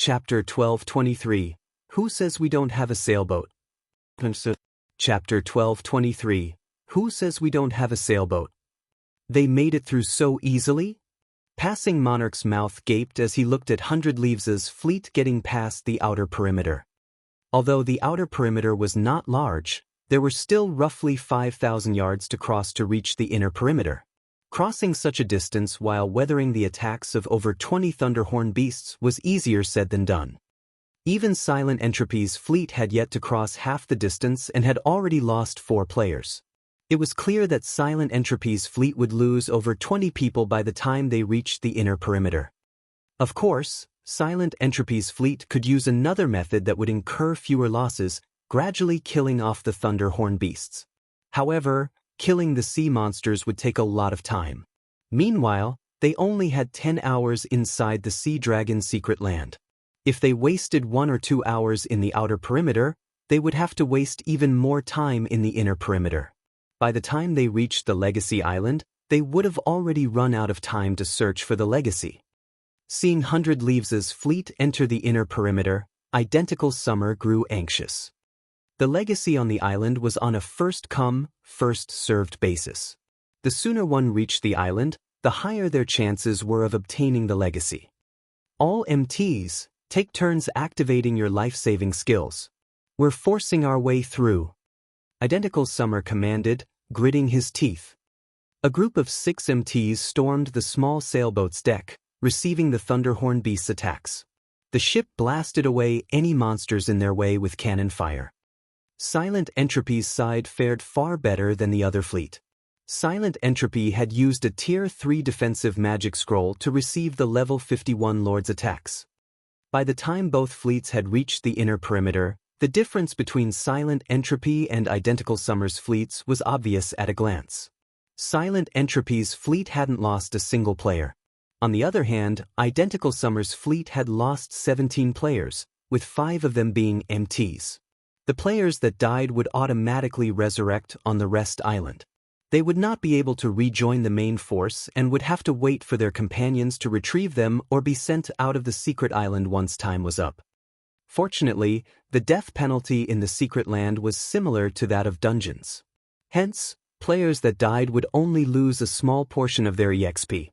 Chapter 1223. Who says we don't have a sailboat? Chapter 1223. Who says we don't have a sailboat? They made it through so easily? Passing Monarch's mouth gaped as he looked at 100 Leaves' fleet getting past the outer perimeter. Although the outer perimeter was not large, there were still roughly 5,000 yards to cross to reach the inner perimeter. Crossing such a distance while weathering the attacks of over 20 Thunderhorn beasts was easier said than done. Even Silent Entropy's fleet had yet to cross half the distance and had already lost 4 players. It was clear that Silent Entropy's fleet would lose over 20 people by the time they reached the inner perimeter. Of course, Silent Entropy's fleet could use another method that would incur fewer losses, gradually killing off the Thunderhorn beasts. However, killing the sea monsters would take a lot of time. Meanwhile, they only had 10 hours inside the Sea Dragon's secret land. If they wasted 1 or 2 hours in the outer perimeter, they would have to waste even more time in the inner perimeter. By the time they reached the Legacy Island, they would have already run out of time to search for the Legacy. Seeing 100 Leaves' fleet enter the inner perimeter, Identical Summer grew anxious. The Legacy on the island was on a first-come, first-served basis. The sooner one reached the island, the higher their chances were of obtaining the Legacy. All MTs, take turns activating your life-saving skills. We're forcing our way through. Identical Summer commanded, gritting his teeth. A group of 6 MTs stormed the small sailboat's deck, receiving the Thunderhorn beast's attacks. The ship blasted away any monsters in their way with cannon fire. Silent Entropy's side fared far better than the other fleet. Silent Entropy had used a Tier 3 defensive magic scroll to receive the level 51 Lord's attacks. By the time both fleets had reached the inner perimeter, the difference between Silent Entropy and Identical Summer's fleets was obvious at a glance. Silent Entropy's fleet hadn't lost a single player. On the other hand, Identical Summer's fleet had lost 17 players, with 5 of them being MTs. The players that died would automatically resurrect on the Rest Island. They would not be able to rejoin the main force and would have to wait for their companions to retrieve them or be sent out of the secret island once time was up. Fortunately, the death penalty in the secret land was similar to that of dungeons. Hence, players that died would only lose a small portion of their EXP.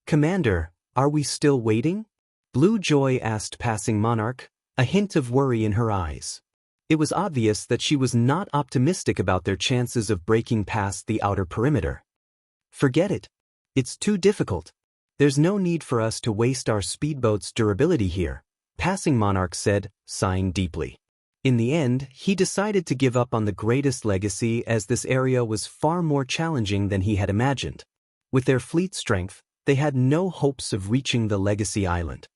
"Commander, are we still waiting?" Blue Joy asked Passing Monarch, a hint of worry in her eyes. It was obvious that she was not optimistic about their chances of breaking past the outer perimeter. "Forget it. It's too difficult. There's no need for us to waste our speedboat's durability here," Passing Monarch said, sighing deeply. In the end, he decided to give up on the greatest legacy as this area was far more challenging than he had imagined. With their fleet strength, they had no hopes of reaching the Legacy Island.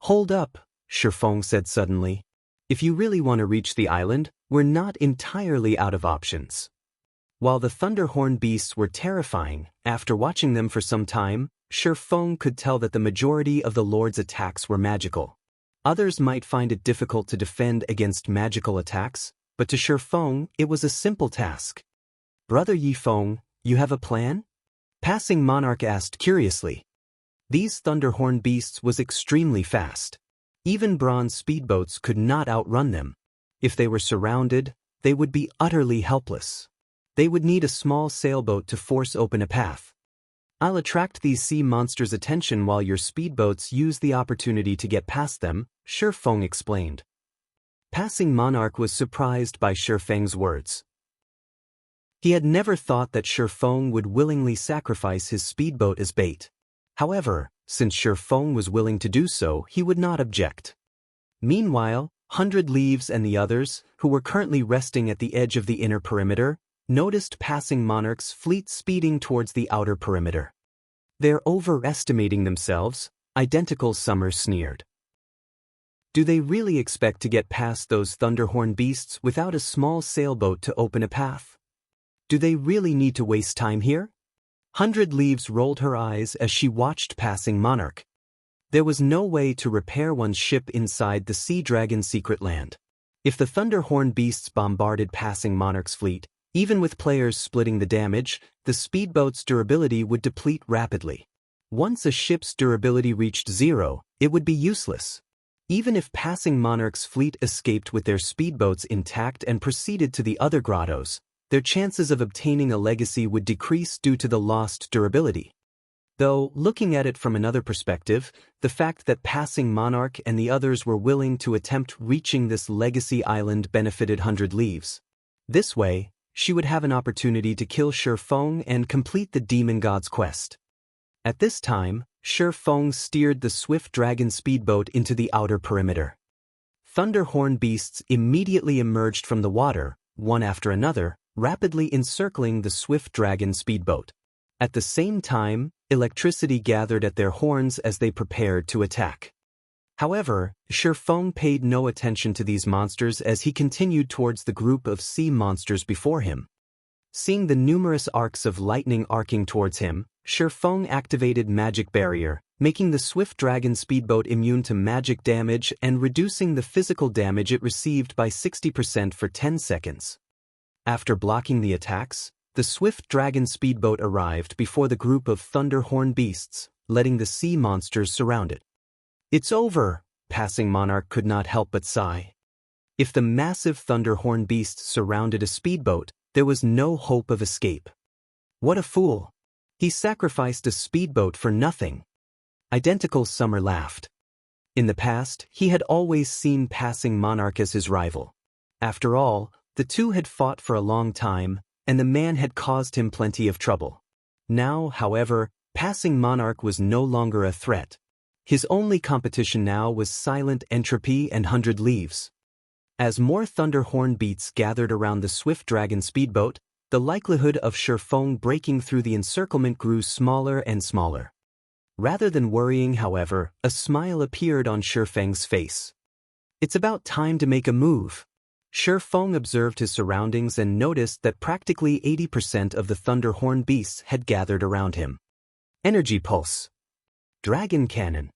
"Hold up," Shifeng said suddenly. "If you really want to reach the island, we're not entirely out of options." While the Thunderhorn beasts were terrifying, after watching them for some time, Shifeng could tell that the majority of the Lord's attacks were magical. Others might find it difficult to defend against magical attacks, but to Shifeng it was a simple task. "Brother Yifeng, you have a plan?" Passing Monarch asked curiously. These Thunderhorn beasts was extremely fast. Even bronze speedboats could not outrun them. If they were surrounded, they would be utterly helpless. They would need a small sailboat to force open a path. "I'll attract these sea monsters' attention while your speedboats use the opportunity to get past them," Shifeng explained. Passing Monarch was surprised by Shifeng's words. He had never thought that Shifeng would willingly sacrifice his speedboat as bait. However, since Shifeng was willing to do so, he would not object. Meanwhile, 100 Leaves and the others, who were currently resting at the edge of the inner perimeter, noticed Passing Monarch's fleet speeding towards the outer perimeter. "They're overestimating themselves," Identical Summer sneered. "Do they really expect to get past those Thunderhorn beasts without a small sailboat to open a path? Do they really need to waste time here?" 100 Leaves rolled her eyes as she watched Passing Monarch. There was no way to repair one's ship inside the Sea Dragon's secret land. If the Thunderhorn beasts bombarded Passing Monarch's fleet, even with players splitting the damage, the speedboat's durability would deplete rapidly. Once a ship's durability reached 0, it would be useless. Even if passing monarch's fleet escaped with their speedboats intact and proceeded to the other grottos, their chances of obtaining a legacy would decrease due to the lost durability. Though, looking at it from another perspective, the fact that passing monarch and the others were willing to attempt reaching this legacy island benefited 100 Leaves. This way, she would have an opportunity to kill Shi Feng and complete the demon god's quest. At this time, Shi Feng steered the swift dragon speedboat into the outer perimeter. Thunderhorn beasts immediately emerged from the water, one after another, rapidly encircling the swift dragon speedboat. At the same time, electricity gathered at their horns as they prepared to attack. However, Shi Feng paid no attention to these monsters as he continued towards the group of sea monsters before him. Seeing the numerous arcs of lightning arcing towards him, Shi Feng activated Magic Barrier, making the swift dragon speedboat immune to magic damage and reducing the physical damage it received by 60% for 10 seconds. After blocking the attacks, the swift dragon speedboat arrived before the group of thunderhorn beasts, letting the sea monsters surround it. "It's over," passing monarch could not help but sigh. If the massive thunderhorn beasts surrounded a speedboat, there was no hope of escape. What a fool! He sacrificed a speedboat for nothing. Identical Summer laughed. In the past, he had always seen passing monarch as his rival. After all, the two had fought for a long time, and the man had caused him plenty of trouble. Now, however, passing monarch was no longer a threat. His only competition now was silent entropy and 100 Leaves. As more thunderhorn beats gathered around the swift dragon speedboat, the likelihood of Shi Feng breaking through the encirclement grew smaller and smaller. Rather than worrying, however, a smile appeared on Shi Feng's face. "It's about time to make a move." Shi Feng observed his surroundings and noticed that practically 80% of the thunderhorn beasts had gathered around him. Energy pulse. Dragon cannon.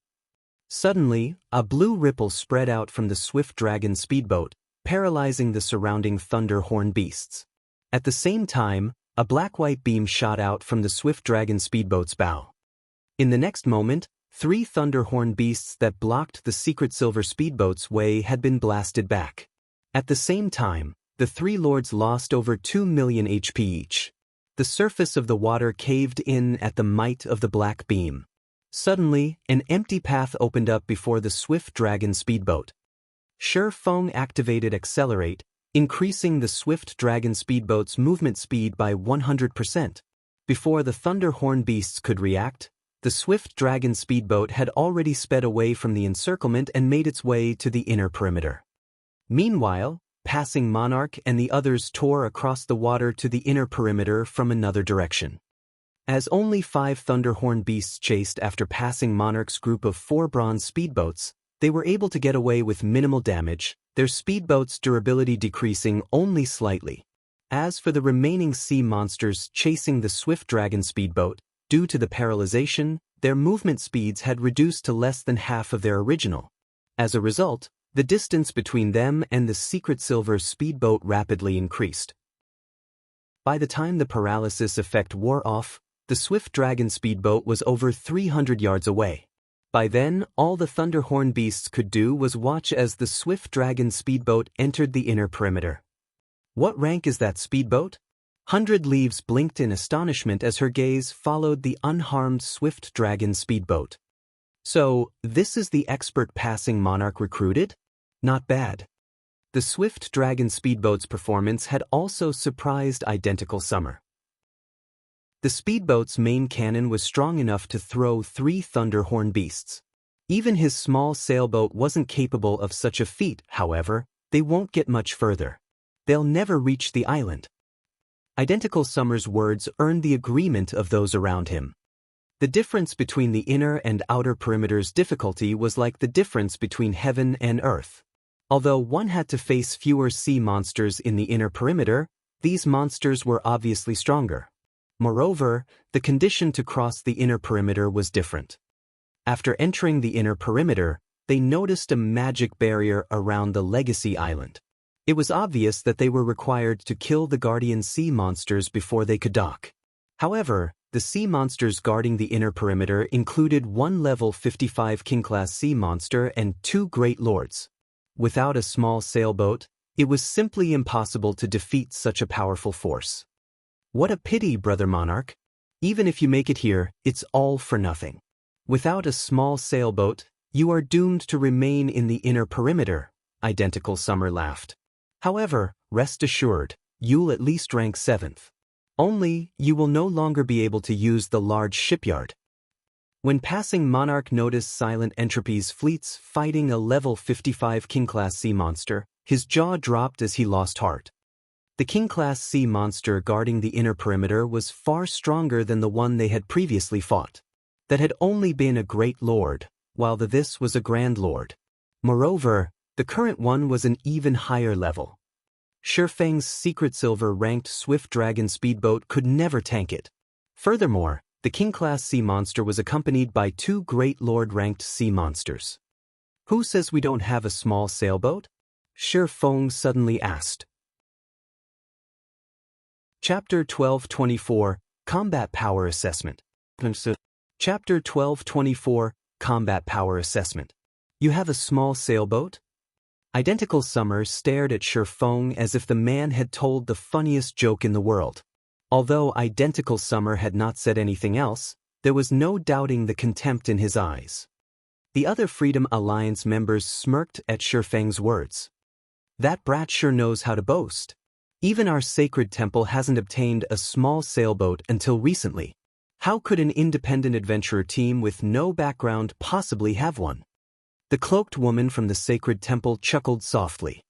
Suddenly, a blue ripple spread out from the swift dragon speedboat, paralyzing the surrounding thunderhorn beasts. At the same time, a black-white beam shot out from the swift dragon speedboat's bow. In the next moment, 3 thunderhorn beasts that blocked the secret silver speedboat's way had been blasted back. At the same time, the 3 lords lost over 2 million HP each. The surface of the water caved in at the might of the black beam. Suddenly, an empty path opened up before the swift dragon speedboat. Shi Feng activated Accelerate, increasing the swift dragon speedboat's movement speed by 100%. Before the thunderhorn beasts could react, the swift dragon speedboat had already sped away from the encirclement and made its way to the inner perimeter. Meanwhile, passing monarch and the others tore across the water to the inner perimeter from another direction. As only 5 thunderhorn beasts chased after passing monarch's group of 4 bronze speedboats, they were able to get away with minimal damage, their speedboat's durability decreasing only slightly. As for the remaining sea monsters chasing the swift dragon speedboat, due to the paralyzation, their movement speeds had reduced to less than half of their original. As a result, the distance between them and the secret silver speedboat rapidly increased. By the time the paralysis effect wore off, the swift dragon speedboat was over 300 yards away. By then, all the thunderhorn beasts could do was watch as the swift dragon speedboat entered the inner perimeter. "What rank is that speedboat?" 100 Leaves blinked in astonishment as her gaze followed the unharmed swift dragon speedboat. "So, this is the expert passing monarch recruited? Not bad." The swift dragon speedboat's performance had also surprised Identical Summer. The speedboat's main cannon was strong enough to throw 3 thunderhorn beasts. Even his small sailboat wasn't capable of such a feat, however. They won't get much further. They'll never reach the island. Identical Summer's words earned the agreement of those around him. The difference between the inner and outer perimeter's difficulty was like the difference between heaven and earth. Although one had to face fewer sea monsters in the inner perimeter, these monsters were obviously stronger. Moreover, the condition to cross the inner perimeter was different. After entering the inner perimeter, they noticed a magic barrier around the Legacy Island. It was obvious that they were required to kill the guardian sea monsters before they could dock. However, the sea monsters guarding the inner perimeter included one level 55 king-class sea monster and 2 great lords. Without a small sailboat, it was simply impossible to defeat such a powerful force. What a pity, Brother Monarch. Even if you make it here, it's all for nothing. Without a small sailboat, you are doomed to remain in the inner perimeter, Identical Summer laughed. However, rest assured, you'll at least rank 7th. Only, you will no longer be able to use the large shipyard. When passing, Monarch noticed Silent Entropy's fleets fighting a level 55 king-class sea monster. His jaw dropped as he lost heart. The king-class sea monster guarding the inner perimeter was far stronger than the one they had previously fought. That had only been a great lord, while this was a grand lord. Moreover, the current one was an even higher level. Shifeng's secret silver-ranked Swift Dragon speedboat could never tank it. Furthermore, the king-class sea monster was accompanied by 2 great lord-ranked sea monsters. Who says we don't have a small sailboat? Shifeng suddenly asked. Chapter 1224, Combat Power Assessment. Chapter 1224, Combat Power Assessment. You have a small sailboat? Identical Summer stared at Shifeng as if the man had told the funniest joke in the world. Although Identical Summer had not said anything else, there was no doubting the contempt in his eyes. The other Freedom Alliance members smirked at Shifeng's words. That brat sure knows how to boast. Even our sacred temple hasn't obtained a small sailboat until recently. How could an independent adventurer team with no background possibly have one? The cloaked woman from the sacred temple chuckled softly.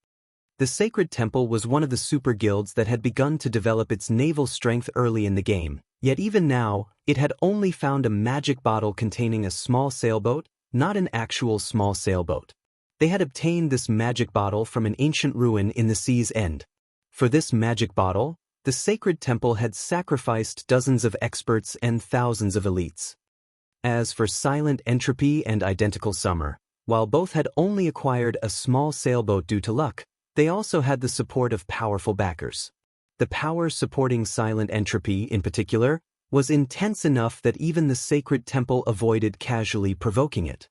The sacred temple was one of the super guilds that had begun to develop its naval strength early in the game, yet even now, it had only found a magic bottle containing a small sailboat, not an actual small sailboat. They had obtained this magic bottle from an ancient ruin in the sea's end. For this magic bottle, the sacred temple had sacrificed dozens of experts and thousands of elites. As for Silent Entropy and Identical Summer, while both had only acquired a small sailboat due to luck, they also had the support of powerful backers. The power supporting Silent Entropy, in particular, was intense enough that even the sacred temple avoided casually provoking it.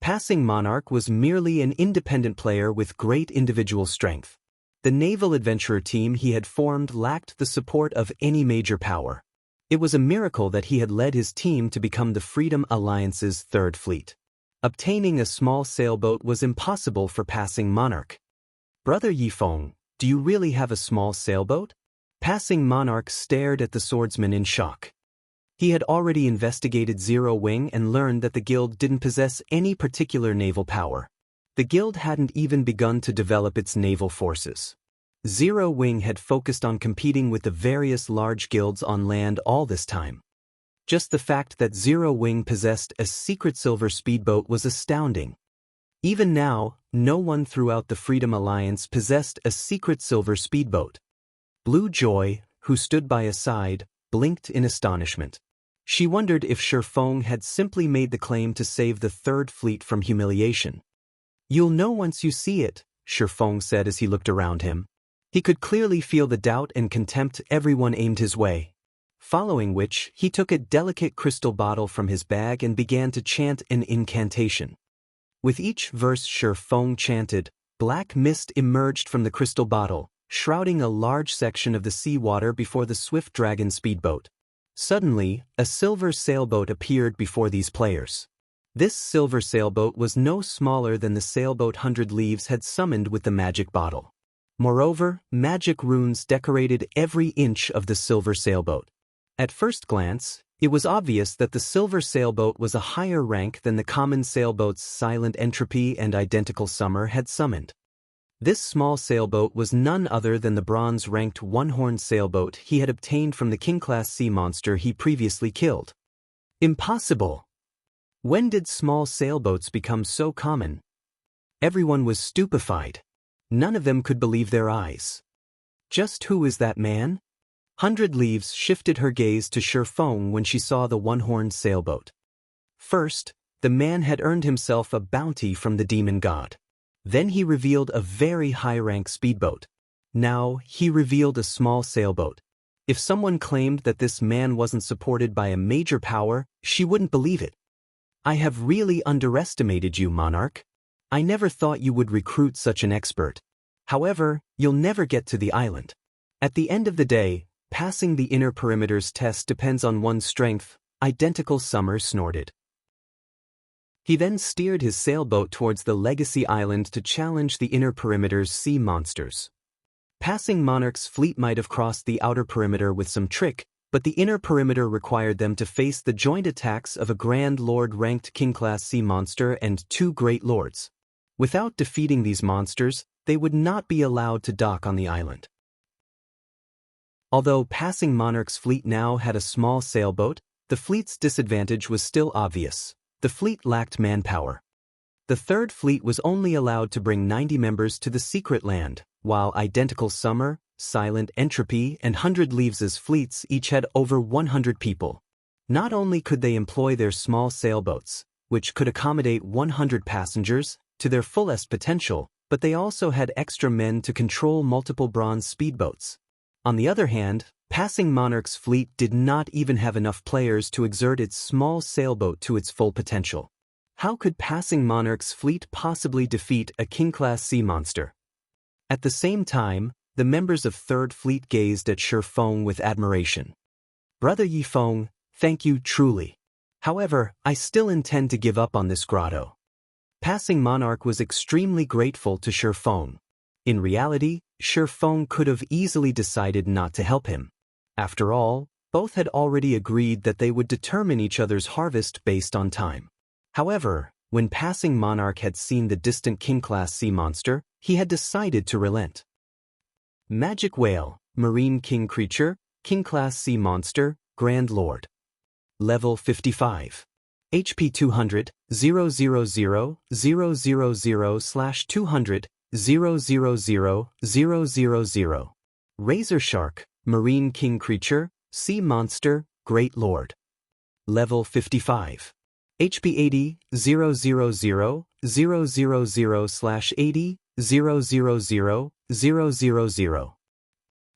Passing Monarch was merely an independent player with great individual strength. The naval adventurer team he had formed lacked the support of any major power. It was a miracle that he had led his team to become the Freedom Alliance's 3rd fleet. Obtaining a small sailboat was impossible for Passing Monarch. Brother Yifeng, do you really have a small sailboat? Passing Monarch stared at the swordsman in shock. He had already investigated Zero Wing and learned that the guild didn't possess any particular naval power. The guild hadn't even begun to develop its naval forces. Zero Wing had focused on competing with the various large guilds on land all this time. Just the fact that Zero Wing possessed a secret silver speedboat was astounding. Even now, no one throughout the Freedom Alliance possessed a secret silver speedboat. Blue Joy, who stood by his side, blinked in astonishment. She wondered if Shifeng had simply made the claim to save the 3rd fleet from humiliation. You'll know once you see it, Shifeng said as he looked around him. He could clearly feel the doubt and contempt everyone aimed his way. Following which, he took a delicate crystal bottle from his bag and began to chant an incantation. With each verse Shifeng chanted, black mist emerged from the crystal bottle, shrouding a large section of the seawater before the Swift Dragon speedboat. Suddenly, a silver sailboat appeared before these players. This silver sailboat was no smaller than the sailboat 100 Leaves had summoned with the magic bottle. Moreover, magic runes decorated every inch of the silver sailboat. At first glance, it was obvious that the silver sailboat was a higher rank than the common sailboats Silent Entropy and Identical Summer had summoned. This small sailboat was none other than the bronze-ranked one-horned sailboat he had obtained from the king-class sea monster he previously killed. Impossible! When did small sailboats become so common? Everyone was stupefied. None of them could believe their eyes. Just who is that man? 100 Leaves shifted her gaze to Shifeng when she saw the one-horned sailboat. First, the man had earned himself a bounty from the demon god. Then he revealed a very high-rank speedboat. Now, he revealed a small sailboat. If someone claimed that this man wasn't supported by a major power, she wouldn't believe it. I have really underestimated you, Monarch. I never thought you would recruit such an expert. However, you'll never get to the island. At the end of the day, passing the inner perimeters test depends on one's strength, Identical Summer snorted. He then steered his sailboat towards the Legacy Island to challenge the inner perimeter's sea monsters. Passing Monarch's fleet might have crossed the outer perimeter with some trick, but the inner perimeter required them to face the joint attacks of a Grand Lord-ranked King-class sea monster and 2 Great Lords. Without defeating these monsters, they would not be allowed to dock on the island. Although passing Monarch's fleet now had a small sailboat, the fleet's disadvantage was still obvious. The fleet lacked manpower. The Third Fleet was only allowed to bring 90 members to the Secret Land, while Identical Summer, Silent Entropy, and 100 Leaves' fleets each had over 100 people. Not only could they employ their small sailboats, which could accommodate 100 passengers, to their fullest potential, but they also had extra men to control multiple bronze speedboats. On the other hand, passing Monarch's fleet did not even have enough players to exert its small sailboat to its full potential. How could passing Monarch's fleet possibly defeat a king-class sea monster? At the same time, the members of Third Fleet gazed at Shifeng with admiration. Brother Yifeng, thank you truly. However, I still intend to give up on this grotto. Passing Monarch was extremely grateful to Shifeng. In reality, Shifeng could have easily decided not to help him. After all, both had already agreed that they would determine each other's harvest based on time. However, when passing Monarch had seen the distant king-class sea monster, he had decided to relent. Magic Whale, Marine King Creature, King-class Sea Monster, Grand Lord. Level 55. HP 200, 000/200, 000/000. Razor Shark, Marine King Creature, Sea Monster, Great Lord. Level 55. HP 80, 000/000/80, 000/000.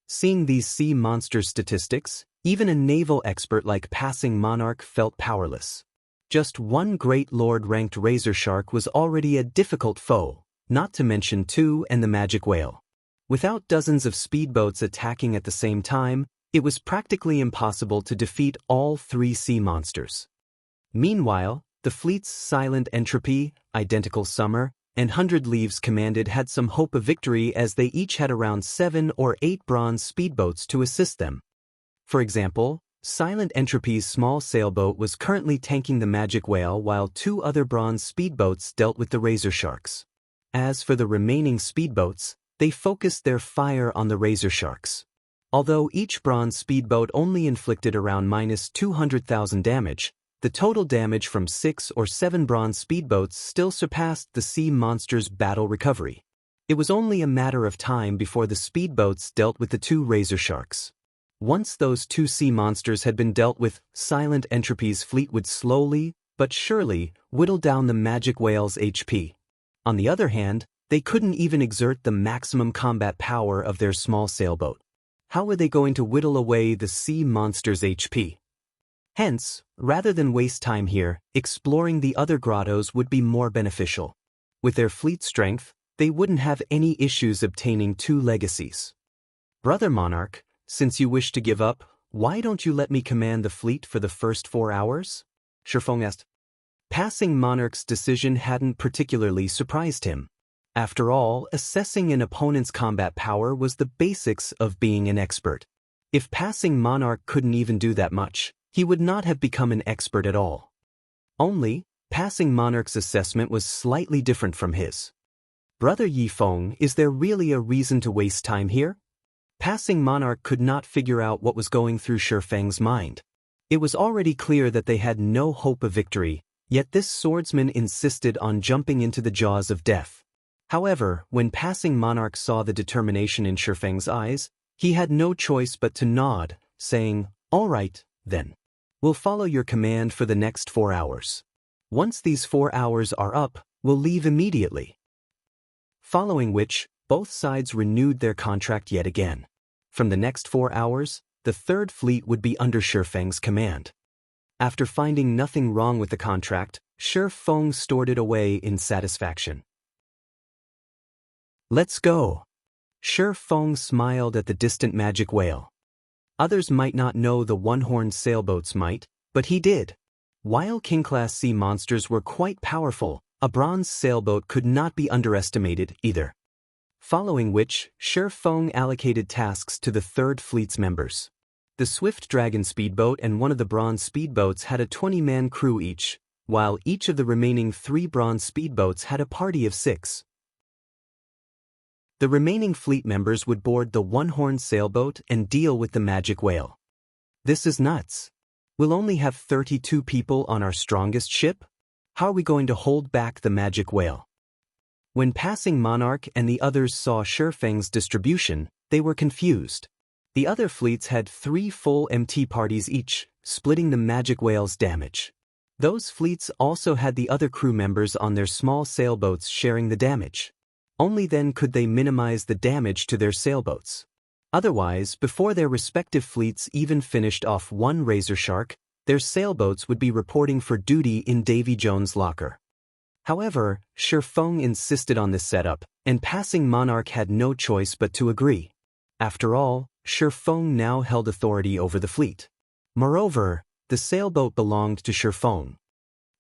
Seeing these sea monster statistics, even a naval expert like passing Monarch felt powerless. Just one Great Lord-ranked Razor Shark was already a difficult foe, not to mention 2 and the Magic Whale. Without dozens of speedboats attacking at the same time, it was practically impossible to defeat all 3 sea monsters. Meanwhile, the fleet's Silent Entropy, Identical Summer, and 100 Leaves commanded had some hope of victory as they each had around 7 or 8 bronze speedboats to assist them. For example, Silent Entropy's small sailboat was currently tanking the Magic Whale while 2 other bronze speedboats dealt with the Razor Sharks. As for the remaining speedboats, they focused their fire on the Razor Sharks. Although each bronze speedboat only inflicted around -200,000 damage, the total damage from 6 or 7 bronze speedboats still surpassed the sea monster's battle recovery. It was only a matter of time before the speedboats dealt with the 2 Razor Sharks. Once those 2 sea monsters had been dealt with, Silent Entropy's fleet would slowly, but surely, whittle down the Magic Whale's HP. On the other hand, they couldn't even exert the maximum combat power of their small sailboat. How were they going to whittle away the sea monster's HP? Hence, rather than waste time here, exploring the other grottos would be more beneficial. With their fleet strength, they wouldn't have any issues obtaining 2 legacies. Brother Monarch, since you wish to give up, why don't you let me command the fleet for the first 4 hours? Shifeng asked. Passing Monarch's decision hadn't particularly surprised him. After all, assessing an opponent's combat power was the basics of being an expert. If passing Monarch couldn't even do that much, he would not have become an expert at all. Only, passing Monarch's assessment was slightly different from his. Brother Yifeng, is there really a reason to waste time here? Passing Monarch could not figure out what was going through Shifeng's mind. It was already clear that they had no hope of victory, yet this swordsman insisted on jumping into the jaws of death. However, when passing Monarch saw the determination in Shifeng's eyes, he had no choice but to nod, saying, "All right, then. We'll follow your command for the next 4 hours. Once these 4 hours are up, we'll leave immediately." Following which, both sides renewed their contract yet again. From the next 4 hours, the Third Fleet would be under Shi Feng's command. After finding nothing wrong with the contract, Shi Feng stored it away in satisfaction. "Let's go." Shi Feng smiled at the distant magic whale. Others might not know the one-horned sailboat's might, but he did. While King-class sea monsters were quite powerful, a bronze sailboat could not be underestimated either. Following which, Shi Feng allocated tasks to the Third Fleet's members. The Swift Dragon speedboat and one of the bronze speedboats had a 20-man crew each, while each of the remaining 3 bronze speedboats had a party of 6. The remaining fleet members would board the one-horned sailboat and deal with the magic whale. "This is nuts. We'll only have 32 people on our strongest ship? How are we going to hold back the magic whale?" When passing Monarch and the others saw Shi Feng's distribution, they were confused. The other fleets had 3 full MT parties each, splitting the magic whale's damage. Those fleets also had the other crew members on their small sailboats sharing the damage. Only then could they minimize the damage to their sailboats. Otherwise, before their respective fleets even finished off one Razor Shark, their sailboats would be reporting for duty in Davy Jones' locker. However, Shi Feng insisted on this setup, and passing Monarch had no choice but to agree. After all, Shi Feng now held authority over the fleet. Moreover, the sailboat belonged to Shi Feng.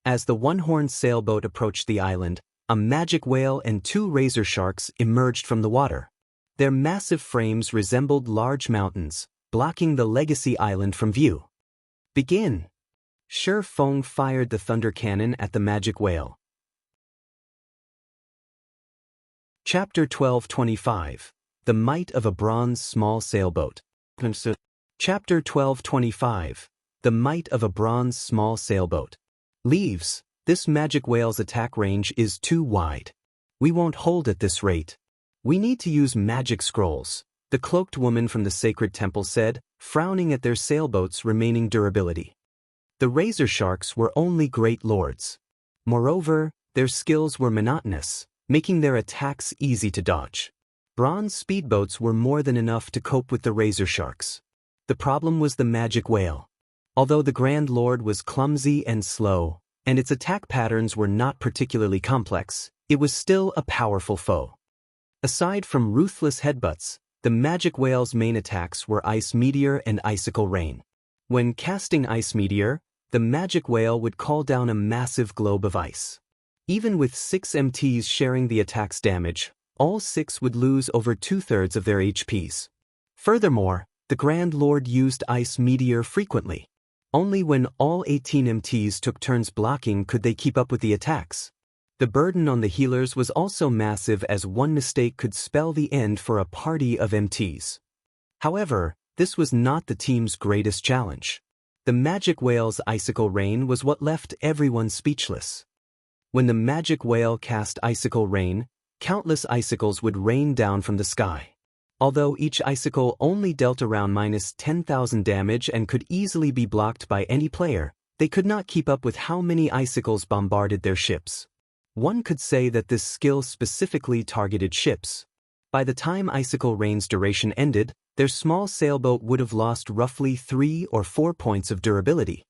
As the one-horned sailboat approached the island, a magic whale and 2 razor sharks emerged from the water. Their massive frames resembled large mountains, blocking the legacy island from view. "Begin!" Shi Feng fired the thunder cannon at the magic whale. Chapter 1225. The Might of a Bronze Small Sailboat. Chapter 1225. The Might of a Bronze Small Sailboat. "Leaves. This magic whale's attack range is too wide. We won't hold at this rate. We need to use magic scrolls," the cloaked woman from the sacred temple said, frowning at their sailboats' remaining durability. The razor sharks were only great lords. Moreover, their skills were monotonous, making their attacks easy to dodge. Bronze speedboats were more than enough to cope with the razor sharks. The problem was the magic whale. Although the Grand Lord was clumsy and slow, and its attack patterns were not particularly complex, it was still a powerful foe. Aside from ruthless headbutts, the magic whale's main attacks were Ice Meteor and Icicle Rain. When casting Ice Meteor, the magic whale would call down a massive globe of ice. Even with 6 MTs sharing the attack's damage, all 6 would lose over 2/3 of their HPs. Furthermore, the Grand Lord used Ice Meteor frequently. Only when all 18 MTs took turns blocking could they keep up with the attacks. The burden on the healers was also massive, as one mistake could spell the end for a party of MTs. However, this was not the team's greatest challenge. The magic whale's Icicle Rain was what left everyone speechless. When the magic whale cast Icicle Rain, countless icicles would rain down from the sky. Although each icicle only dealt around -10,000 damage and could easily be blocked by any player, they could not keep up with how many icicles bombarded their ships. One could say that this skill specifically targeted ships. By the time Icicle Rain's duration ended, their small sailboat would have lost roughly 3 or 4 points of durability.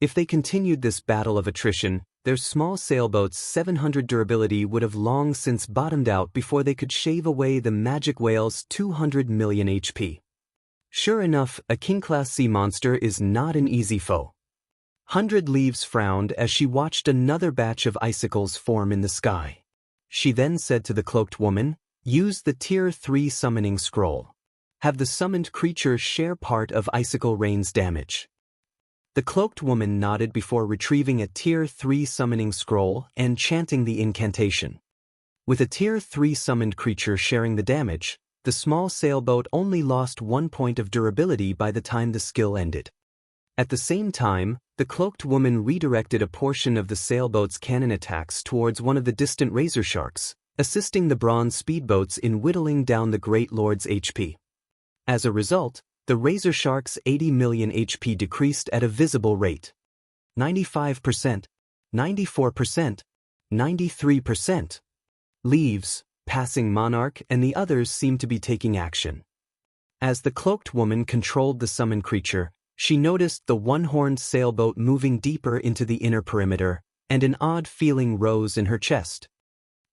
If they continued this battle of attrition, their small sailboat's 700 durability would have long since bottomed out before they could shave away the magic whale's 200 million HP. Sure enough, a king-class sea monster is not an easy foe. 100 Leaves frowned as she watched another batch of icicles form in the sky. She then said to the cloaked woman, "Use the Tier 3 summoning scroll. Have the summoned creature share part of Icicle Rain's damage." The cloaked woman nodded before retrieving a Tier 3 summoning scroll and chanting the incantation. With a Tier 3 summoned creature sharing the damage, the small sailboat only lost 1 point of durability by the time the skill ended. At the same time, the cloaked woman redirected a portion of the sailboat's cannon attacks towards one of the distant razor sharks, assisting the bronze speedboats in whittling down the Great Lord's HP. As a result, the razor shark's 80 million HP decreased at a visible rate. 95%, 94%, 93%. Leaves, Passing Monarch and the others seemed to be taking action. As the cloaked woman controlled the summoned creature, she noticed the one-horned sailboat moving deeper into the inner perimeter, and an odd feeling rose in her chest.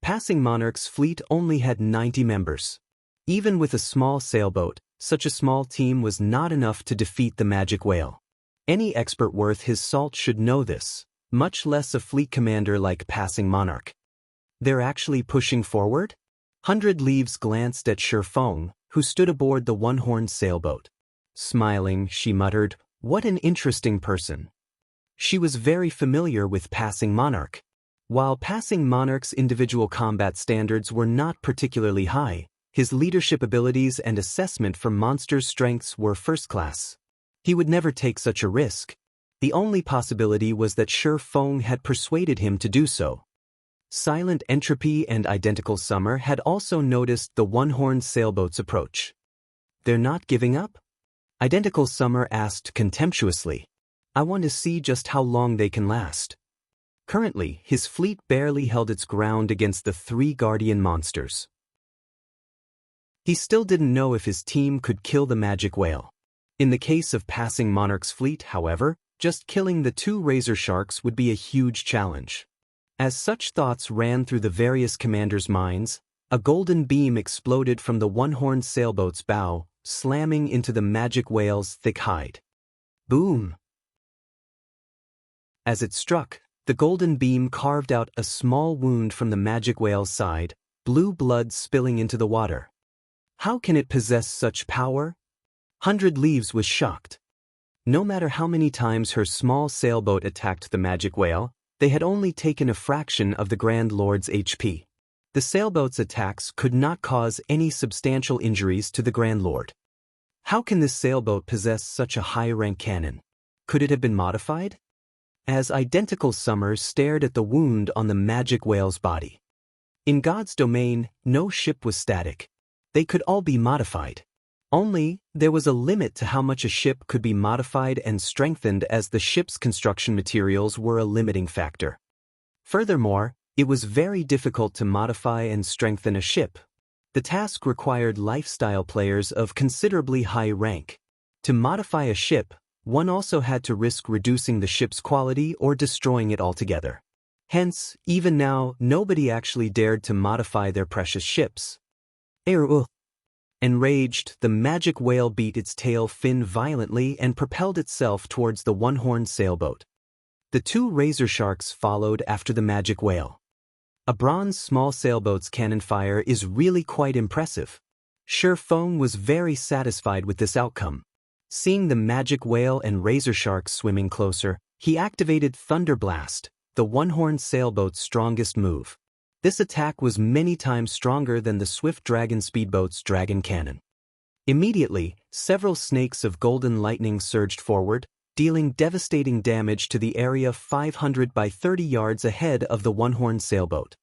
Passing Monarch's fleet only had 90 members. Even with a small sailboat, such a small team was not enough to defeat the magic whale. Any expert worth his salt should know this, much less a fleet commander like Passing Monarch. They're actually pushing forward? 100 Leaves glanced at Shattering, who stood aboard the one-horned sailboat. Smiling, she muttered, "What an interesting person." She was very familiar with Passing Monarch. While Passing Monarch's individual combat standards were not particularly high, his leadership abilities and assessment for monsters' strengths were first class. He would never take such a risk. The only possibility was that Shattering had persuaded him to do so. Silent Entropy and Identical Summer had also noticed the one-horned sailboat's approach. "They're not giving up?" Identical Summer asked contemptuously. "I want to see just how long they can last." Currently, his fleet barely held its ground against the 3 guardian monsters. He still didn't know if his team could kill the magic whale. In the case of Passing Monarch's fleet, however, just killing the 2 razor sharks would be a huge challenge. As such thoughts ran through the various commanders' minds, a golden beam exploded from the one-horned sailboat's bow, slamming into the magic whale's thick hide. Boom! As it struck, the golden beam carved out a small wound from the magic whale's side, blue blood spilling into the water. How can it possess such power? 100 Leaves was shocked. No matter how many times her small sailboat attacked the magic whale, they had only taken a fraction of the Grand Lord's HP. The sailboat's attacks could not cause any substantial injuries to the Grand Lord. How can this sailboat possess such a high-rank cannon? Could it have been modified? As Identical Summer stared at the wound on the magic whale's body. In God's domain, no ship was static. They could all be modified. Only, there was a limit to how much a ship could be modified and strengthened, as the ship's construction materials were a limiting factor. Furthermore, it was very difficult to modify and strengthen a ship. The task required lifestyle players of considerably high rank. To modify a ship, one also had to risk reducing the ship's quality or destroying it altogether. Hence, even now, nobody actually dared to modify their precious ships. Enraged, the magic whale beat its tail fin violently and propelled itself towards the one-horned sailboat. The 2 razor sharks followed after the magic whale. A bronze small sailboat's cannon fire is really quite impressive. Shattering was very satisfied with this outcome. Seeing the magic whale and razor sharks swimming closer, he activated Thunder Blast, the one-horned sailboat's strongest move. This attack was many times stronger than the Swift Dragon speedboat's dragon cannon. Immediately, several snakes of golden lightning surged forward, dealing devastating damage to the area 500 by 30 yards ahead of the one-horned sailboat.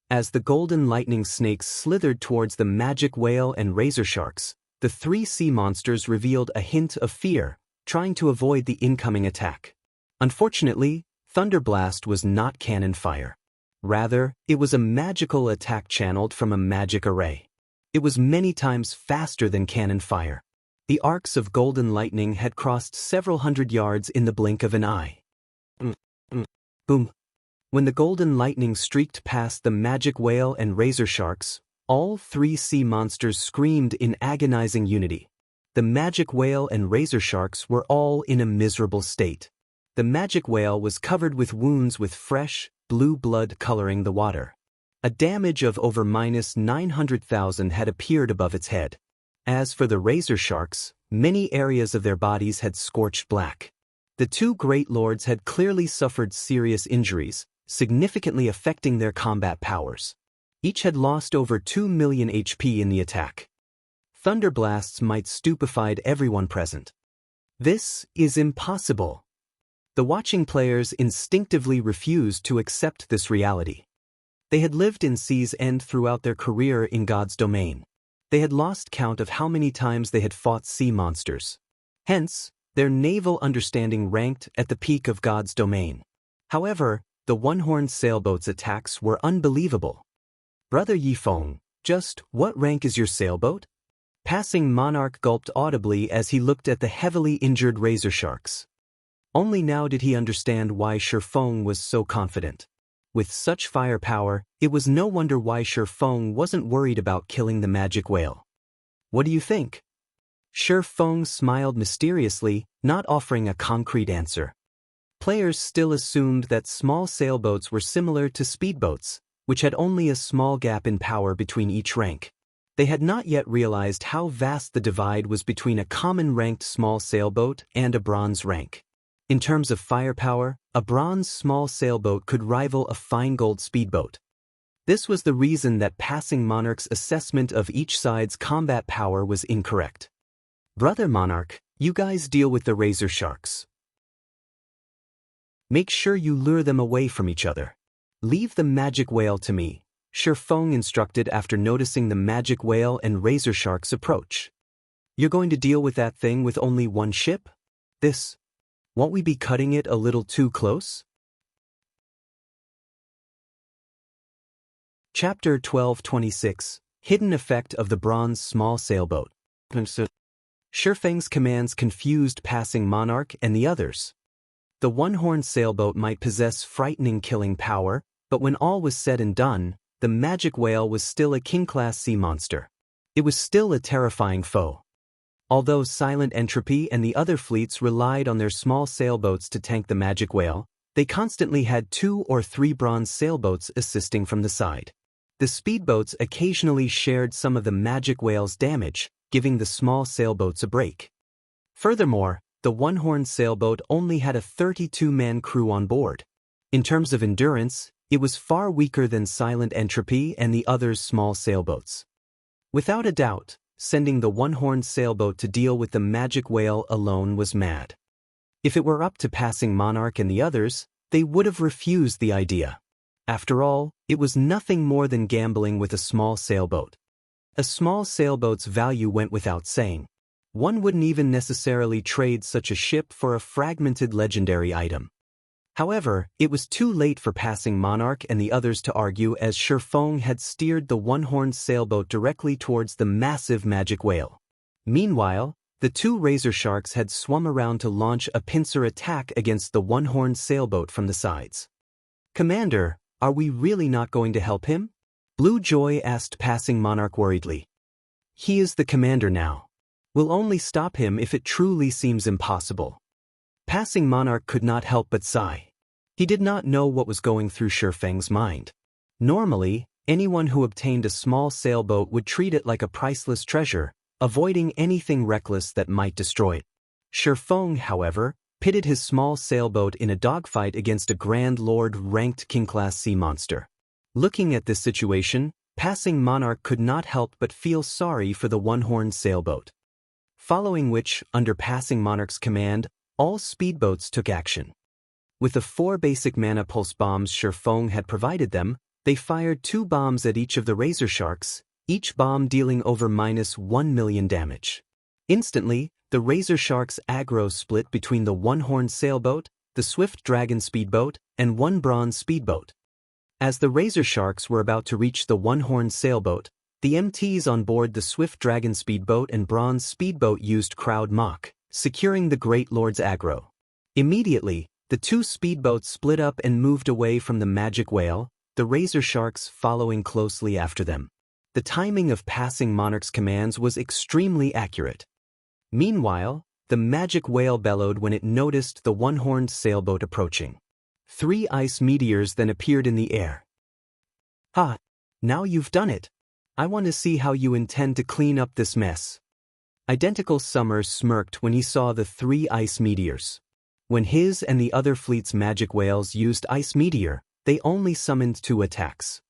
As the golden lightning snakes slithered towards the magic whale and razor sharks, the 3 sea monsters revealed a hint of fear, trying to avoid the incoming attack. Unfortunately, Thunder Blast was not cannon fire. Rather, it was a magical attack channeled from a magic array. It was many times faster than cannon fire. The arcs of golden lightning had crossed several hundred yards in the blink of an eye. Boom. When the golden lightning streaked past the magic whale and razor sharks, all 3 sea monsters screamed in agonizing unity. The magic whale and razor sharks were all in a miserable state. The magic whale was covered with wounds with fresh, blue blood coloring the water. A damage of over -900,000 had appeared above its head. As for the razor sharks, many areas of their bodies had scorched black. The 2 great lords had clearly suffered serious injuries, significantly affecting their combat powers. Each had lost over 2 million HP in the attack. Thunder blasts might stupefied everyone present. This is impossible. The watching players instinctively refused to accept this reality. They had lived in Sea's End throughout their career in God's domain. They had lost count of how many times they had fought sea monsters. Hence, their naval understanding ranked at the peak of God's domain. However, the one-horned sailboat's attacks were unbelievable. "Brother Yifeng, just what rank is your sailboat?" Passing Monarch gulped audibly as he looked at the heavily injured razor sharks. Only now did he understand why Shifeng was so confident. With such firepower, it was no wonder why Shifeng wasn't worried about killing the magic whale. What do you think? Shifeng smiled mysteriously, not offering a concrete answer. Players still assumed that small sailboats were similar to speedboats, which had only a small gap in power between each rank. They had not yet realized how vast the divide was between a common-ranked small sailboat and a bronze rank. In terms of firepower, a bronze small sailboat could rival a fine gold speedboat. This was the reason that Passing Monarch's assessment of each side's combat power was incorrect. Brother Monarch, you guys deal with the razor sharks. Make sure you lure them away from each other. Leave the magic whale to me, Shifeng instructed after noticing the magic whale and razor sharks approach. You're going to deal with that thing with only one ship? Won't we be cutting it a little too close? Chapter 1226, Hidden Effect of the Bronze Small Sailboat. Shifeng's commands confused Passing Monarch and the others. The one-horned sailboat might possess frightening killing power, but when all was said and done, the magic whale was still a king-class sea monster. It was still a terrifying foe. Although Silent Entropy and the other fleets relied on their small sailboats to tank the magic whale, they constantly had 2 or 3 bronze sailboats assisting from the side. The speedboats occasionally shared some of the magic whale's damage, giving the small sailboats a break. Furthermore, the one-horned sailboat only had a 32-man crew on board. In terms of endurance, it was far weaker than Silent Entropy and the others' small sailboats. Without a doubt, sending the one-horned sailboat to deal with the magic whale alone was mad. If it were up to Passing Monarch and the others, they would have refused the idea. After all, it was nothing more than gambling with a small sailboat. A small sailboat's value went without saying. One wouldn't even necessarily trade such a ship for a fragmented legendary item. However, it was too late for Passing Monarch and the others to argue as Shifeng had steered the one-horned sailboat directly towards the massive magic whale. Meanwhile, the 2 razor sharks had swum around to launch a pincer attack against the one-horned sailboat from the sides. Commander, are we really not going to help him? Blue Joy asked Passing Monarch worriedly. He is the commander now. We'll only stop him if it truly seems impossible. Passing Monarch could not help but sigh. He did not know what was going through Shifeng's mind. Normally, anyone who obtained a small sailboat would treat it like a priceless treasure, avoiding anything reckless that might destroy it. Shifeng, however, pitted his small sailboat in a dogfight against a Grand Lord-ranked king-class sea monster. Looking at this situation, Passing Monarch could not help but feel sorry for the one-horned sailboat. Following which, under Passing Monarch's command, all speedboats took action. With the 4 basic mana pulse bombs Shifeng had provided them, they fired 2 bombs at each of the razor sharks, each bomb dealing over -1 million damage. Instantly, the razor sharks' aggro split between the one-horned sailboat, the swift dragon speedboat, and 1 bronze speedboat. As the razor sharks were about to reach the one-horned sailboat, the MTs on board the swift dragon speedboat and bronze speedboat used crowd mock, securing the Great Lord's aggro. Immediately, the 2 speedboats split up and moved away from the magic whale, the razor sharks following closely after them. The timing of Passing Monarch's commands was extremely accurate. Meanwhile, the magic whale bellowed when it noticed the one-horned sailboat approaching. 3 ice meteors then appeared in the air. Ha! Now you've done it. I want to see how you intend to clean up this mess. Identical Summer smirked when he saw the 3 ice meteors. When his and the other fleet's magic whales used Ice Meteor, they only summoned 2 attacks.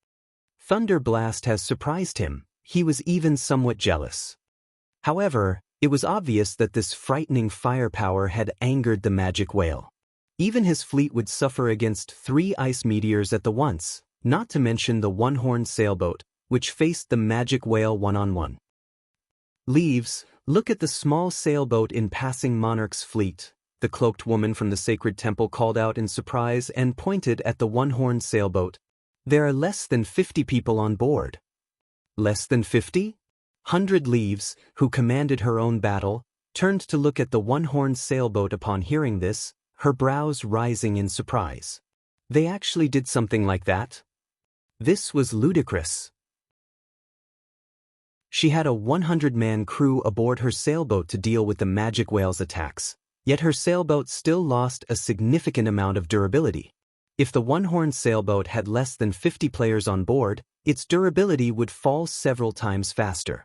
Thunder Blast has surprised him, he was even somewhat jealous. However, it was obvious that this frightening firepower had angered the magic whale. Even his fleet would suffer against 3 ice meteors at the once, not to mention the one-horned sailboat, which faced the magic whale one-on-one. Leaves, look at the small sailboat in Passing Monarch's fleet, the cloaked woman from the sacred temple called out in surprise and pointed at the one-horned sailboat. There are less than 50 people on board. Less than 50? 100 Leaves, who commanded her own battle, turned to look at the one-horned sailboat upon hearing this, her brows rising in surprise. They actually did something like that? This was ludicrous. She had a 100-man crew aboard her sailboat to deal with the magic whale's attacks, yet her sailboat still lost a significant amount of durability. If the one-horned sailboat had less than 50 players on board, its durability would fall several times faster.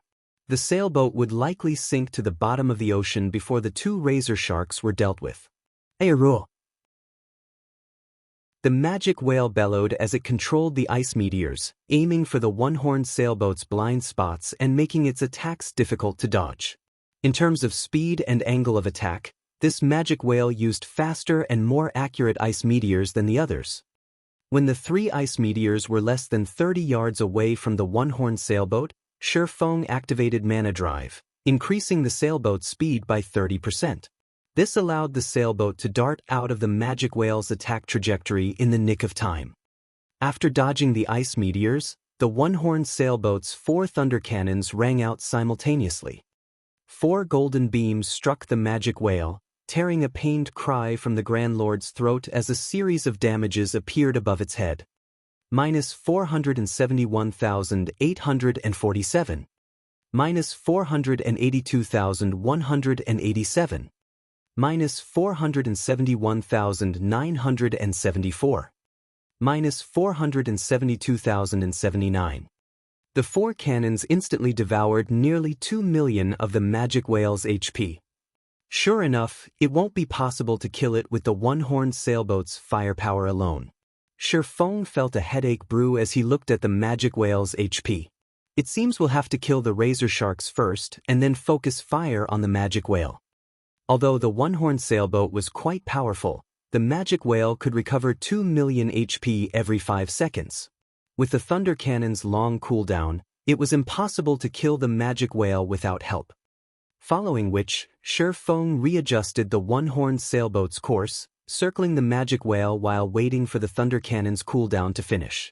The sailboat would likely sink to the bottom of the ocean before the two razor sharks were dealt with. Aero. The magic whale bellowed as it controlled the ice meteors, aiming for the one-horned sailboat's blind spots and making its attacks difficult to dodge. In terms of speed and angle of attack, this magic whale used faster and more accurate ice meteors than the others. When the three ice meteors were less than 30 yards away from the one-horned sailboat, Shattering activated Mana Drive, increasing the sailboat's speed by 30%. This allowed the sailboat to dart out of the magic whale's attack trajectory in the nick of time. After dodging the ice meteors, the one-horned sailboat's 4 thunder cannons rang out simultaneously. 4 golden beams struck the magic whale, tearing a pained cry from the Grand Lord's throat as a series of damages appeared above its head. Minus 471,847. Minus 482,187. Minus 471,974. Minus 472,079. The 4 cannons instantly devoured nearly 2 million of the magic whale's HP. Sure enough, it won't be possible to kill it with the one-horned sailboat's firepower alone. Shattering felt a headache brew as he looked at the magic whale's HP. It seems we'll have to kill the razor sharks first and then focus fire on the magic whale. Although the one-horned sailboat was quite powerful, the magic whale could recover 2 million HP every 5 seconds. With the thunder cannon's long cooldown, it was impossible to kill the magic whale without help. Following which, Shattering readjusted the one-horned sailboat's course, circling the magic whale while waiting for the thunder cannon's cooldown to finish.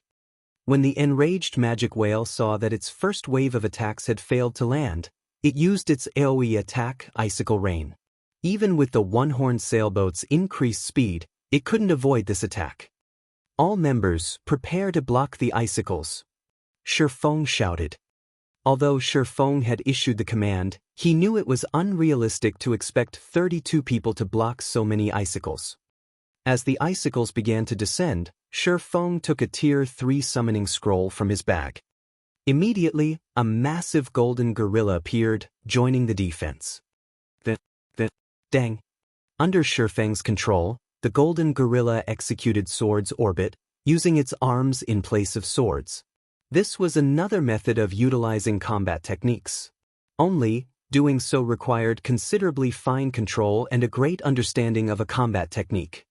When the enraged magic whale saw that its first wave of attacks had failed to land, it used its AoE attack, Icicle Rain. Even with the one-horned sailboat's increased speed, it couldn't avoid this attack. All members, prepare to block the icicles. Shattering shouted. Although Shattering had issued the command, he knew it was unrealistic to expect 32 people to block so many icicles. As the icicles began to descend, Shattering took a Tier 3 summoning scroll from his bag. Immediately, a massive golden gorilla appeared, joining the defense. Dang. Under Sherfang's control, the golden gorilla executed Swords Orbit, using its arms in place of swords. This was another method of utilizing combat techniques. Only, doing so required considerably fine control and a great understanding of a combat technique.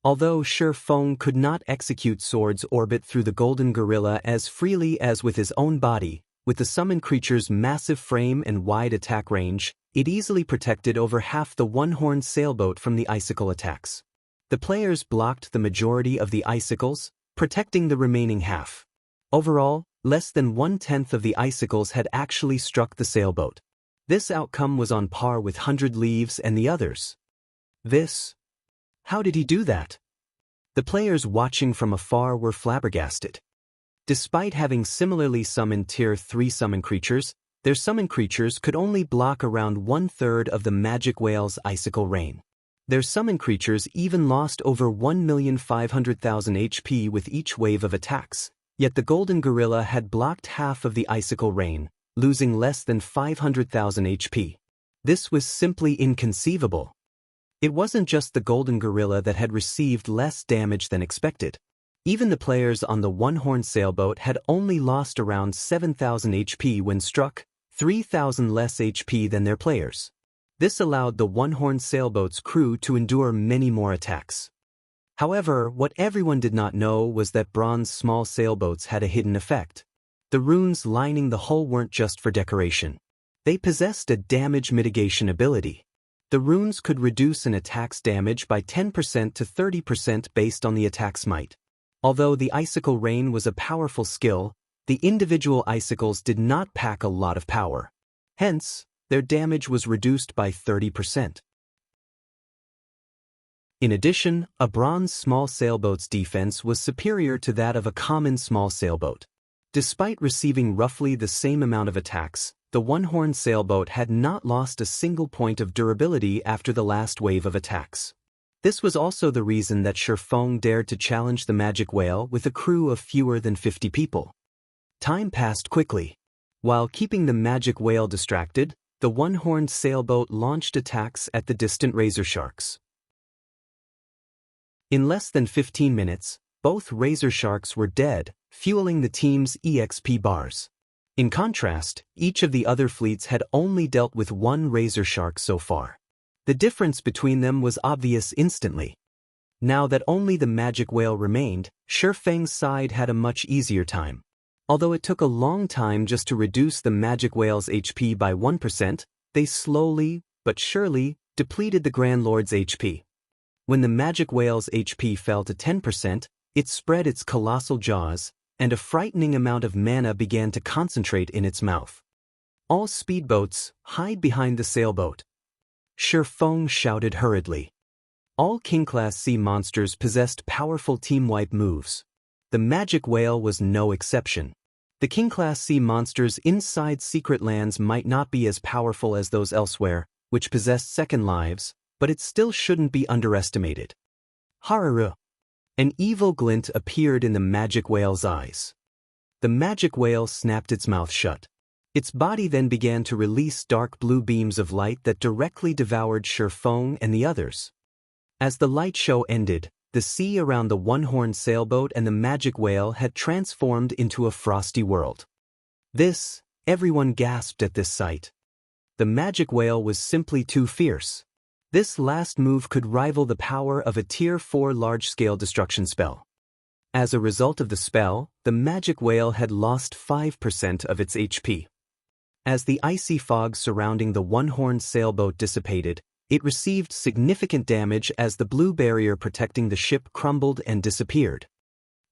Although Shattering could not execute Swords Orbit through the golden gorilla as freely as with his own body, with the summoned creature's massive frame and wide attack range, it easily protected over half the one-horned sailboat from the icicle attacks. The players blocked the majority of the icicles, protecting the remaining half. Overall, less than 1/10 of the icicles had actually struck the sailboat. This outcome was on par with 100 Leaves and the others. How did he do that? The players watching from afar were flabbergasted. Despite having similarly summoned Tier 3 summon creatures, their summon creatures could only block around 1/3 of the magic whale's icicle rain. Their summon creatures even lost over 1,500,000 HP with each wave of attacks, yet the golden gorilla had blocked half of the icicle rain, losing less than 500,000 HP. This was simply inconceivable. It wasn't just the golden gorilla that had received less damage than expected. Even the players on the one-horned sailboat had only lost around 7,000 HP when struck, 3,000 less HP than their players. This allowed the one-horned sailboat's crew to endure many more attacks. However, what everyone did not know was that bronze small sailboats had a hidden effect. The runes lining the hull weren't just for decoration. They possessed a damage mitigation ability. The runes could reduce an attack's damage by 10% to 30% based on the attack's might. Although the icicle rain was a powerful skill, the individual icicles did not pack a lot of power. Hence, their damage was reduced by 30%. In addition, a bronze small sailboat's defense was superior to that of a common small sailboat. Despite receiving roughly the same amount of attacks, the one-horn sailboat had not lost a single point of durability after the last wave of attacks. This was also the reason that Shattering dared to challenge the magic whale with a crew of fewer than 50 people. Time passed quickly. While keeping the magic whale distracted, the one-horned sailboat launched attacks at the distant razor sharks. In less than 15 minutes, both razor sharks were dead, fueling the team's EXP bars. In contrast, each of the other fleets had only dealt with one razor shark so far. The difference between them was obvious instantly. Now that only the magic whale remained, Shattring's side had a much easier time. Although it took a long time just to reduce the magic whale's HP by 1%, they slowly, but surely, depleted the Grand Lord's HP. When the magic whale's HP fell to 10%, it spread its colossal jaws, and a frightening amount of mana began to concentrate in its mouth. All speedboats, hide behind the sailboat. Shattering shouted hurriedly. All King-class sea monsters possessed powerful team-wipe moves. The magic whale was no exception. The King-class sea monsters inside secret lands might not be as powerful as those elsewhere, which possessed second lives, but it still shouldn't be underestimated. Hararu! An evil glint appeared in the magic whale's eyes. The magic whale snapped its mouth shut. Its body then began to release dark blue beams of light that directly devoured Shattering and the others. As the light show ended, the sea around the one-horned sailboat and the magic whale had transformed into a frosty world. Everyone gasped at this sight. The magic whale was simply too fierce. This last move could rival the power of a Tier 4 large-scale destruction spell. As a result of the spell, the magic whale had lost 5% of its HP. As the icy fog surrounding the one-horned sailboat dissipated, it received significant damage as the blue barrier protecting the ship crumbled and disappeared.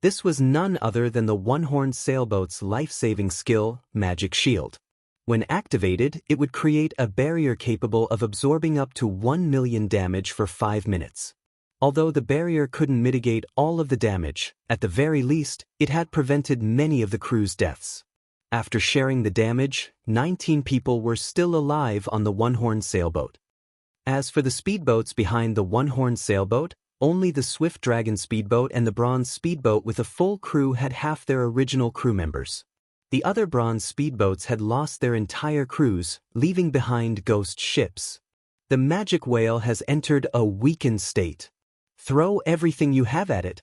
This was none other than the one-horned sailboat's life-saving skill, Magic Shield. When activated, it would create a barrier capable of absorbing up to 1 million damage for 5 minutes. Although the barrier couldn't mitigate all of the damage, at the very least, it had prevented many of the crew's deaths. After sharing the damage, 19 people were still alive on the one-horned sailboat. As for the speedboats behind the one-horned sailboat, only the Swift Dragon speedboat and the Bronze speedboat with a full crew had half their original crew members. The other bronze speedboats had lost their entire crews, leaving behind ghost ships. The magic whale has entered a weakened state. Throw everything you have at it.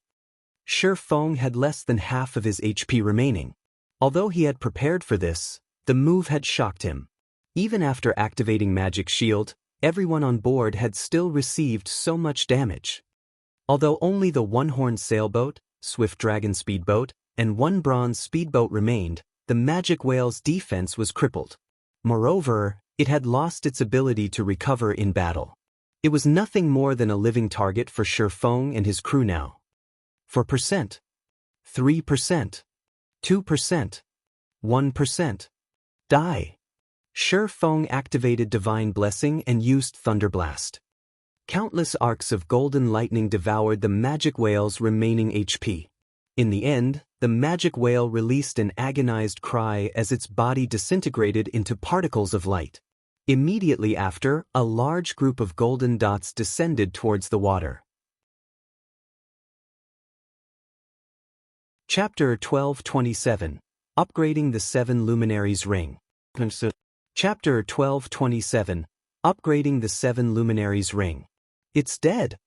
Shattering had less than half of his HP remaining. Although he had prepared for this, the move had shocked him. Even after activating Magic Shield, everyone on board had still received so much damage. Although only the one-horned sailboat, Swift Dragon speedboat, and one bronze speedboat remained, the magic whale's defense was crippled. Moreover, it had lost its ability to recover in battle. It was nothing more than a living target for Shattering and his crew now. 4%, 3%, 2%, 1%. Die. Shattering activated Divine Blessing and used Thunderblast. Countless arcs of golden lightning devoured the magic whale's remaining HP. In the end, the magic whale released an agonized cry as its body disintegrated into particles of light. Immediately after, a large group of golden dots descended towards the water. Chapter 1227. Upgrading the 7 Luminaries Ring. Chapter 1227. Upgrading the 7 Luminaries Ring. It's dead.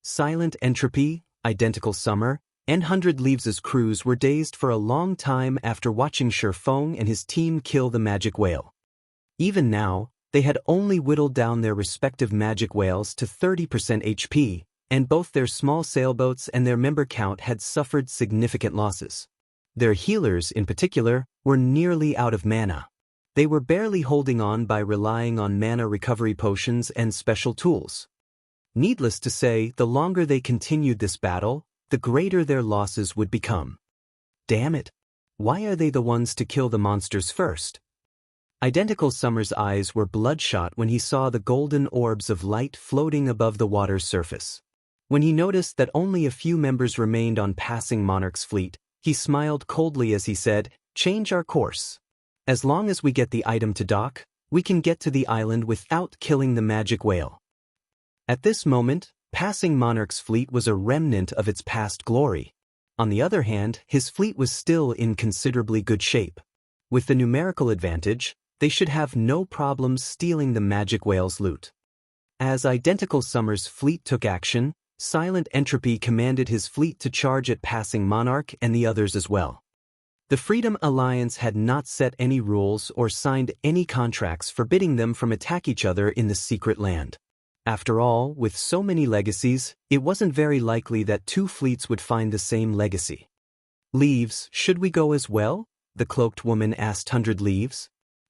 Silent Entropy, Identical Summer, and 100 Leaves' crews were dazed for a long time after watching Shattering and his team kill the magic whale. Even now, they had only whittled down their respective magic whales to 30% HP, and both their small sailboats and their member count had suffered significant losses. Their healers, in particular, were nearly out of mana. They were barely holding on by relying on mana recovery potions and special tools. Needless to say, the longer they continued this battle, the greater their losses would become. Damn it! Why are they the ones to kill the monsters first? Identical Summer's eyes were bloodshot when he saw the golden orbs of light floating above the water's surface. When he noticed that only a few members remained on Passing Monarch's fleet, he smiled coldly as he said, "Change our course. As long as we get the item to dock, we can get to the island without killing the magic whale." At this moment, Passing Monarch's fleet was a remnant of its past glory. On the other hand, his fleet was still in considerably good shape. With the numerical advantage, they should have no problems stealing the magic whale's loot. As Identical Summer's fleet took action, Silent Entropy commanded his fleet to charge at Passing Monarch and the others as well. The Freedom Alliance had not set any rules or signed any contracts forbidding them from attack each other in the secret land. After all, with so many legacies, it wasn't very likely that two fleets would find the same legacy. "Leaves, should we go as well?" the cloaked woman asked 100 Leaves.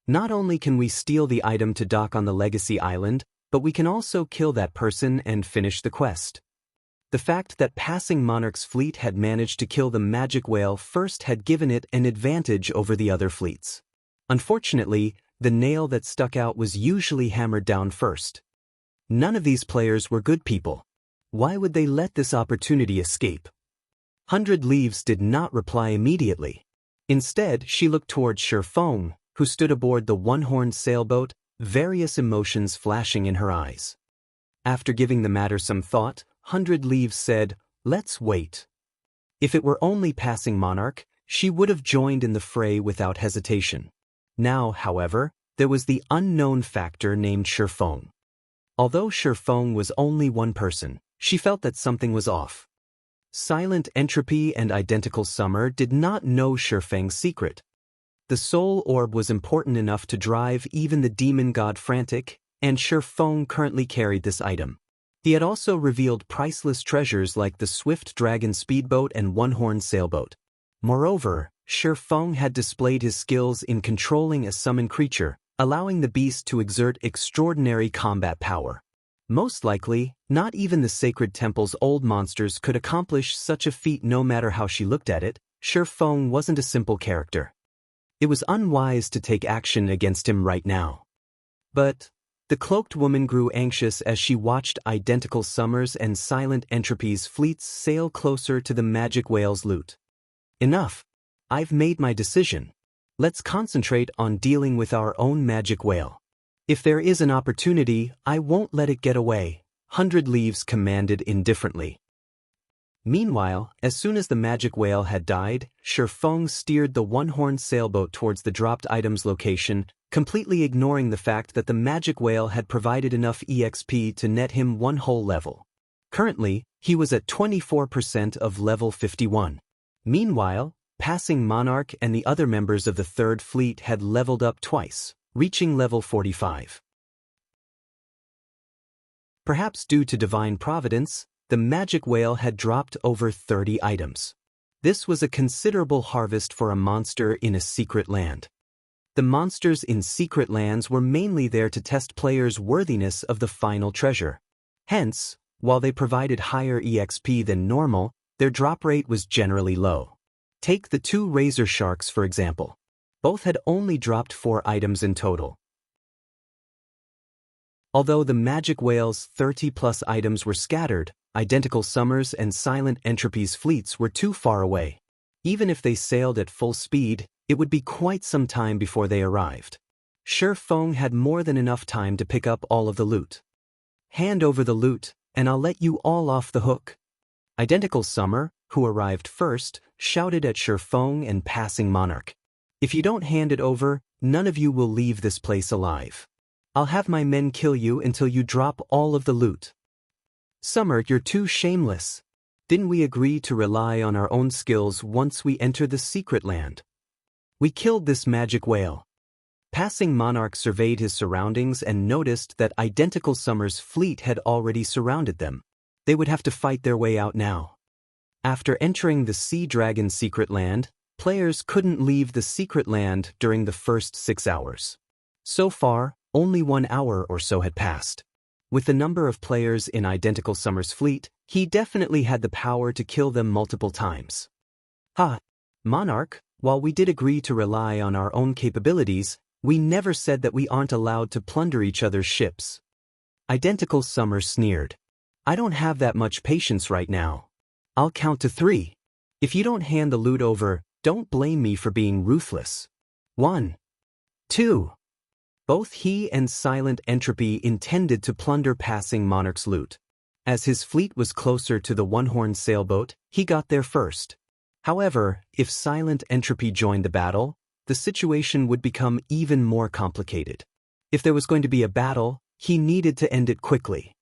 "Not only can we steal the item to dock on the Legacy Island, but we can also kill that person and finish the quest." The fact that Passing Monarch's fleet had managed to kill the magic whale first had given it an advantage over the other fleets. Unfortunately, the nail that stuck out was usually hammered down first. None of these players were good people. Why would they let this opportunity escape? 100 Leaves did not reply immediately. Instead, she looked toward Shattering, who stood aboard the one-horned sailboat, various emotions flashing in her eyes. After giving the matter some thought, 100 Leaves said, "Let's wait." If it were only Passing Monarch, she would have joined in the fray without hesitation. Now, however, there was the unknown factor named Shattering. Although Shattering was only one person, she felt that something was off. Silent Entropy and Identical Summer did not know Shattering's secret. The soul orb was important enough to drive even the demon god frantic, and Shattering currently carried this item. He had also revealed priceless treasures like the Swift Dragon speedboat and one-horned sailboat. Moreover, Shattering had displayed his skills in controlling a summoned creature, allowing the beast to exert extraordinary combat power. Most likely, not even the Sacred Temple's old monsters could accomplish such a feat no matter how she looked at it. Shattering wasn't a simple character. It was unwise to take action against him right now. But the cloaked woman grew anxious as she watched Identical Summer's and Silent Entropy's fleets sail closer to the magic whale's loot. "Enough. I've made my decision. Let's concentrate on dealing with our own magic whale. If there is an opportunity, I won't let it get away," 100 Leaves commanded indifferently. Meanwhile, as soon as the magic whale had died, Shattering steered the one-horned sailboat towards the dropped item's location, completely ignoring the fact that the magic whale had provided enough EXP to net him one whole level. Currently, he was at 24% of level 51. Meanwhile, Passing Monarch and the other members of the Third Fleet had leveled up twice, reaching level 45. Perhaps due to divine providence, the magic whale had dropped over 30 items. This was a considerable harvest for a monster in a secret land. The monsters in secret lands were mainly there to test players' worthiness of the final treasure. Hence, while they provided higher EXP than normal, their drop rate was generally low. Take the two razor sharks for example. Both had only dropped 4 items in total. Although the magic whale's 30-plus items were scattered, Identical Summer's and Silent Entropy's fleets were too far away. Even if they sailed at full speed, it would be quite some time before they arrived. Shattering had more than enough time to pick up all of the loot. "Hand over the loot, and I'll let you all off the hook." Identical Summer, who arrived first, shouted at Shattering and Passing Monarch. "If you don't hand it over, none of you will leave this place alive. I'll have my men kill you until you drop all of the loot." "Summer, you're too shameless. Didn't we agree to rely on our own skills once we enter the secret land? We killed this magic whale." Passing Monarch surveyed his surroundings and noticed that Identical Summer's fleet had already surrounded them. They would have to fight their way out now. After entering the Sea Dragon secret land, players couldn't leave the secret land during the first 6 hours. So far, only 1 hour or so had passed. With the number of players in Identical Summer's fleet, he definitely had the power to kill them multiple times. "Ha! Monarch, while we did agree to rely on our own capabilities, We never said that we aren't allowed to plunder each other's ships. Identical Summer sneered. I don't have that much patience right now. I'll count to 3. If you don't hand the loot over, don't blame me for being ruthless. 1. 2. Both he and Silent Entropy intended to plunder Passing Monarch's loot. As his fleet was closer to the one-horned sailboat, he got there first. However, if Silent Entropy joined the battle, the situation would become even more complicated. If there was going to be a battle, he needed to end it quickly.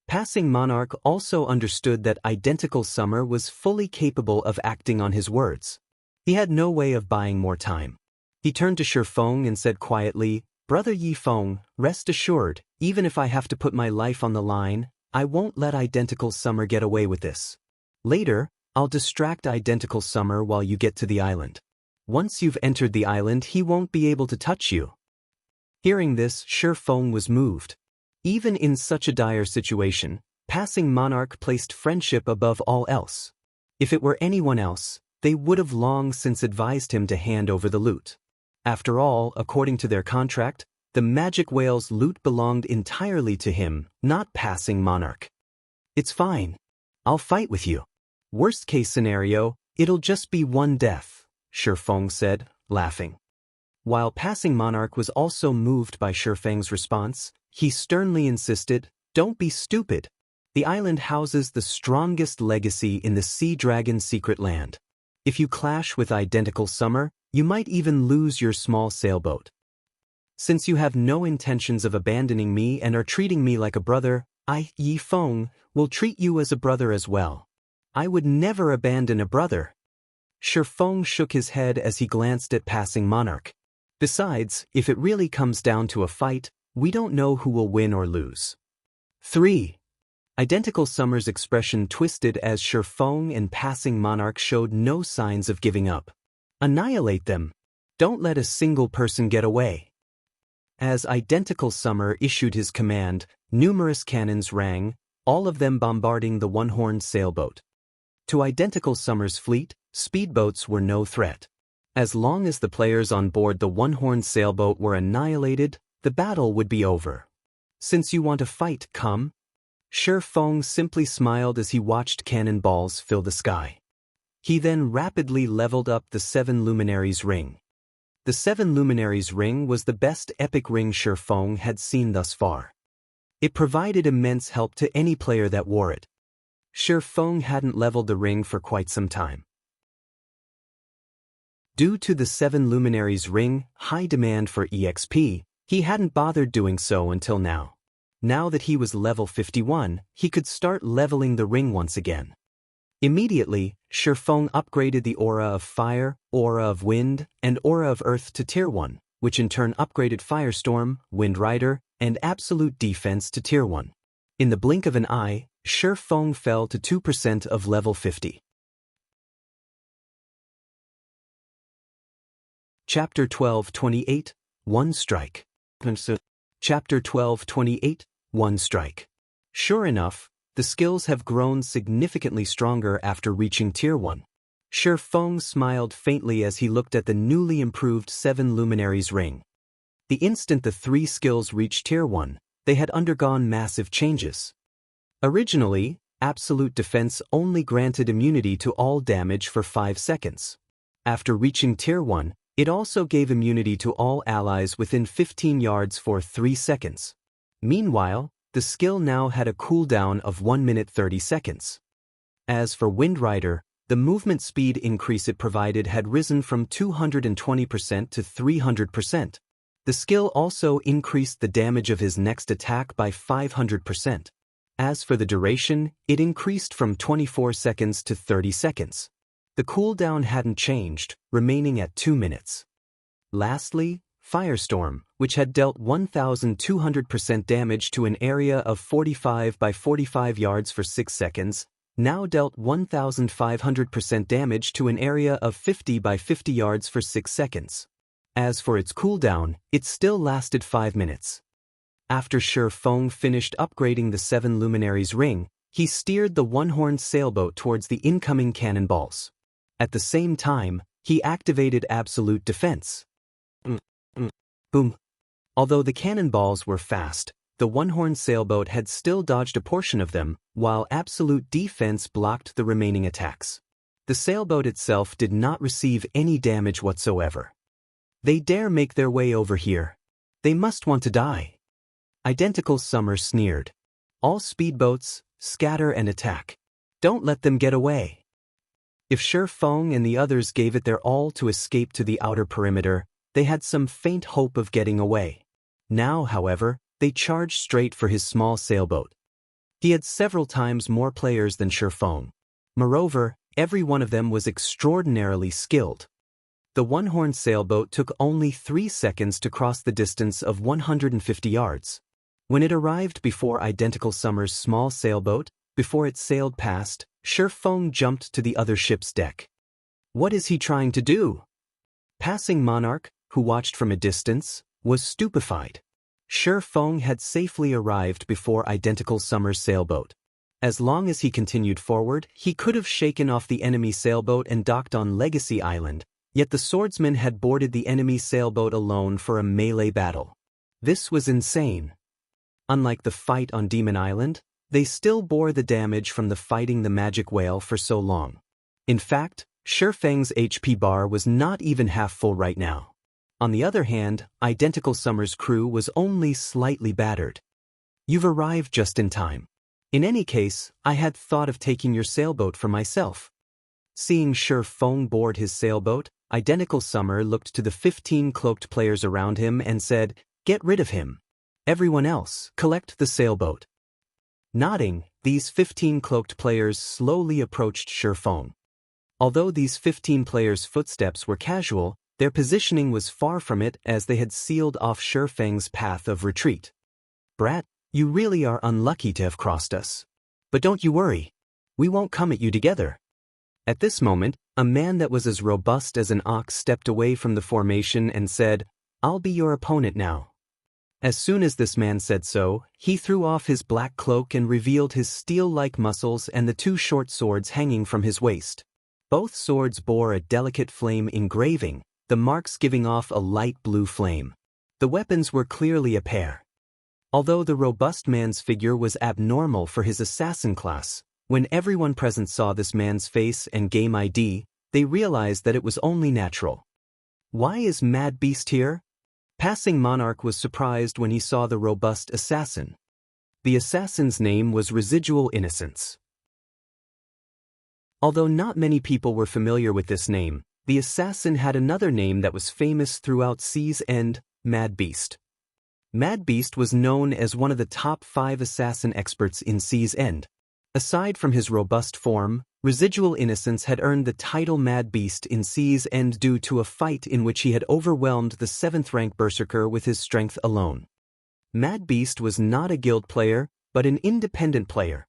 Passing Monarch also understood that Identical Summer was fully capable of acting on his words. He had no way of buying more time. He turned to Shifeng and said quietly, Brother Yifeng, rest assured, even if I have to put my life on the line, I won't let Identical Summer get away with this. Later, I'll distract Identical Summer while you get to the island. Once you've entered the island, he won't be able to touch you. Hearing this, Shifeng was moved. Even in such a dire situation, Passing Monarch placed friendship above all else. If it were anyone else, they would have long since advised him to hand over the loot. After all, according to their contract, the magic whale's loot belonged entirely to him, not Passing Monarch. It's fine. I'll fight with you. Worst case scenario, it'll just be one death, Shifeng said, laughing. While Passing Monarch was also moved by Shifeng's response, he sternly insisted, Don't be stupid. The island houses the strongest legacy in the Sea Dragon's secret land. If you clash with Identical Summer, you might even lose your small sailboat. Since you have no intentions of abandoning me and are treating me like a brother, I, Yifeng, will treat you as a brother as well. I would never abandon a brother. Shifeng shook his head as he glanced at Passing Monarch. Besides, if it really comes down to a fight, we don't know who will win or lose. 3. Identical Summer's expression twisted as Shifeng and Passing Monarch showed no signs of giving up. Annihilate them. Don't let a single person get away. As Identical Summer issued his command, numerous cannons rang, all of them bombarding the one-horned sailboat. To Identical Summer's fleet, speedboats were no threat. As long as the players on board the one-horned sailboat were annihilated, the battle would be over. Since you want to fight, come. Shifeng simply smiled as he watched cannonballs fill the sky. He then rapidly leveled up the 7 Luminaries ring. The 7 Luminaries ring was the best epic ring Shifeng had seen thus far. It provided immense help to any player that wore it. Shifeng hadn't leveled the ring for quite some time. Due to the 7 Luminaries ring, high demand for EXP, he hadn't bothered doing so until now. Now that he was level 51, he could start leveling the ring once again. Immediately, Shifeng upgraded the Aura of Fire, Aura of Wind, and Aura of Earth to Tier 1, which in turn upgraded Firestorm, Wind Rider, and Absolute Defense to Tier 1. In the blink of an eye, Shifeng fell to 2% of level 50. Chapter 12:28, One Strike. Chapter 12:28, One Strike. Sure enough, the skills have grown significantly stronger after reaching Tier 1. Shifeng smiled faintly as he looked at the newly improved 7 Luminaries ring. The instant the 3 skills reached Tier 1, they had undergone massive changes. Originally, Absolute Defense only granted immunity to all damage for 5 seconds. After reaching Tier 1, it also gave immunity to all allies within 15 yards for 3 seconds. Meanwhile, the skill now had a cooldown of 1 minute 30 seconds. As for Wind Rider, the movement speed increase it provided had risen from 220% to 300%. The skill also increased the damage of his next attack by 500%. As for the duration, it increased from 24 seconds to 30 seconds. The cooldown hadn't changed, remaining at 2 minutes. Lastly, Firestorm, which had dealt 1,200% damage to an area of 45 by 45 yards for 6 seconds, now dealt 1,500% damage to an area of 50 by 50 yards for 6 seconds. As for its cooldown, it still lasted 5 minutes. After Shifeng finished upgrading the 7 Luminaries ring, he steered the one-horned sailboat towards the incoming cannonballs. At the same time, he activated Absolute Defense. Boom. Although the cannonballs were fast, the one-horned sailboat had still dodged a portion of them, while absolute defense blocked the remaining attacks. The sailboat itself did not receive any damage whatsoever. They dare make their way over here. They must want to die. Identical Summer sneered. All speedboats, scatter and attack. Don't let them get away. If Shi Feng and the others gave it their all to escape to the outer perimeter, they had some faint hope of getting away. Now, however, they charged straight for his small sailboat. He had several times more players than Shi Feng. Moreover, every one of them was extraordinarily skilled. The one-horned sailboat took only 3 seconds to cross the distance of 150 yards. When it arrived before Identical Summer's small sailboat, before it sailed past, Shi Feng jumped to the other ship's deck. What is he trying to do? Passing Monarch, who watched from a distance, was stupefied. Shi Feng had safely arrived before Identical Summer's sailboat. As long as he continued forward, he could have shaken off the enemy sailboat and docked on Legacy Island, yet the swordsman had boarded the enemy sailboat alone for a melee battle. This was insane. Unlike the fight on Demon Island, they still bore the damage from the fighting the magic whale for so long. In fact, Shi Feng's HP bar was not even half full right now. On the other hand, Identical Summer's crew was only slightly battered. You've arrived just in time. In any case, I had thought of taking your sailboat for myself. Seeing Shi Feng board his sailboat, Identical Summer looked to the 15 cloaked players around him and said, "Get rid of him. Everyone else, collect the sailboat." Nodding, these 15 cloaked players slowly approached Shi Feng. Although these 15 players' footsteps were casual, their positioning was far from it as they had sealed off Shi Feng's path of retreat. "Brat, you really are unlucky to have crossed us. But don't you worry. We won't come at you together." At this moment, a man that was as robust as an ox stepped away from the formation and said, "I'll be your opponent now." As soon as this man said so, he threw off his black cloak and revealed his steel-like muscles and the 2 short swords hanging from his waist. Both swords bore a delicate flame engraving, the marks giving off a light blue flame. The weapons were clearly a pair. Although the robust man's figure was abnormal for his assassin class, when everyone present saw this man's face and game ID, they realized that it was only natural. Why is Mad Beast here? Passing Monarch was surprised when he saw the robust assassin. The assassin's name was Residual Innocence. Although not many people were familiar with this name, the assassin had another name that was famous throughout Sea's End, Mad Beast. Mad Beast was known as one of the top 5 assassin experts in Sea's End. Aside from his robust form, Residual Innocence had earned the title Mad Beast in Sea's End due to a fight in which he had overwhelmed the 7th-rank Berserker with his strength alone. Mad Beast was not a guild player, but an independent player.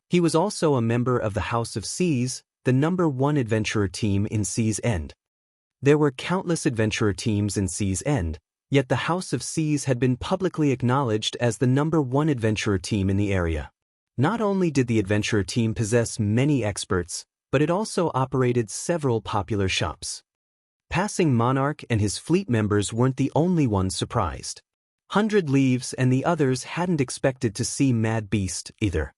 He was also a member of the House of Seas, the #1 adventurer team in Sea's End. There were countless adventurer teams in Sea's End, yet the House of Seas had been publicly acknowledged as the #1 adventurer team in the area. Not only did the adventurer team possess many experts, but it also operated several popular shops. Passing Monarch and his fleet members weren't the only ones surprised. 100 Leaves and the others hadn't expected to see Mad Beast either.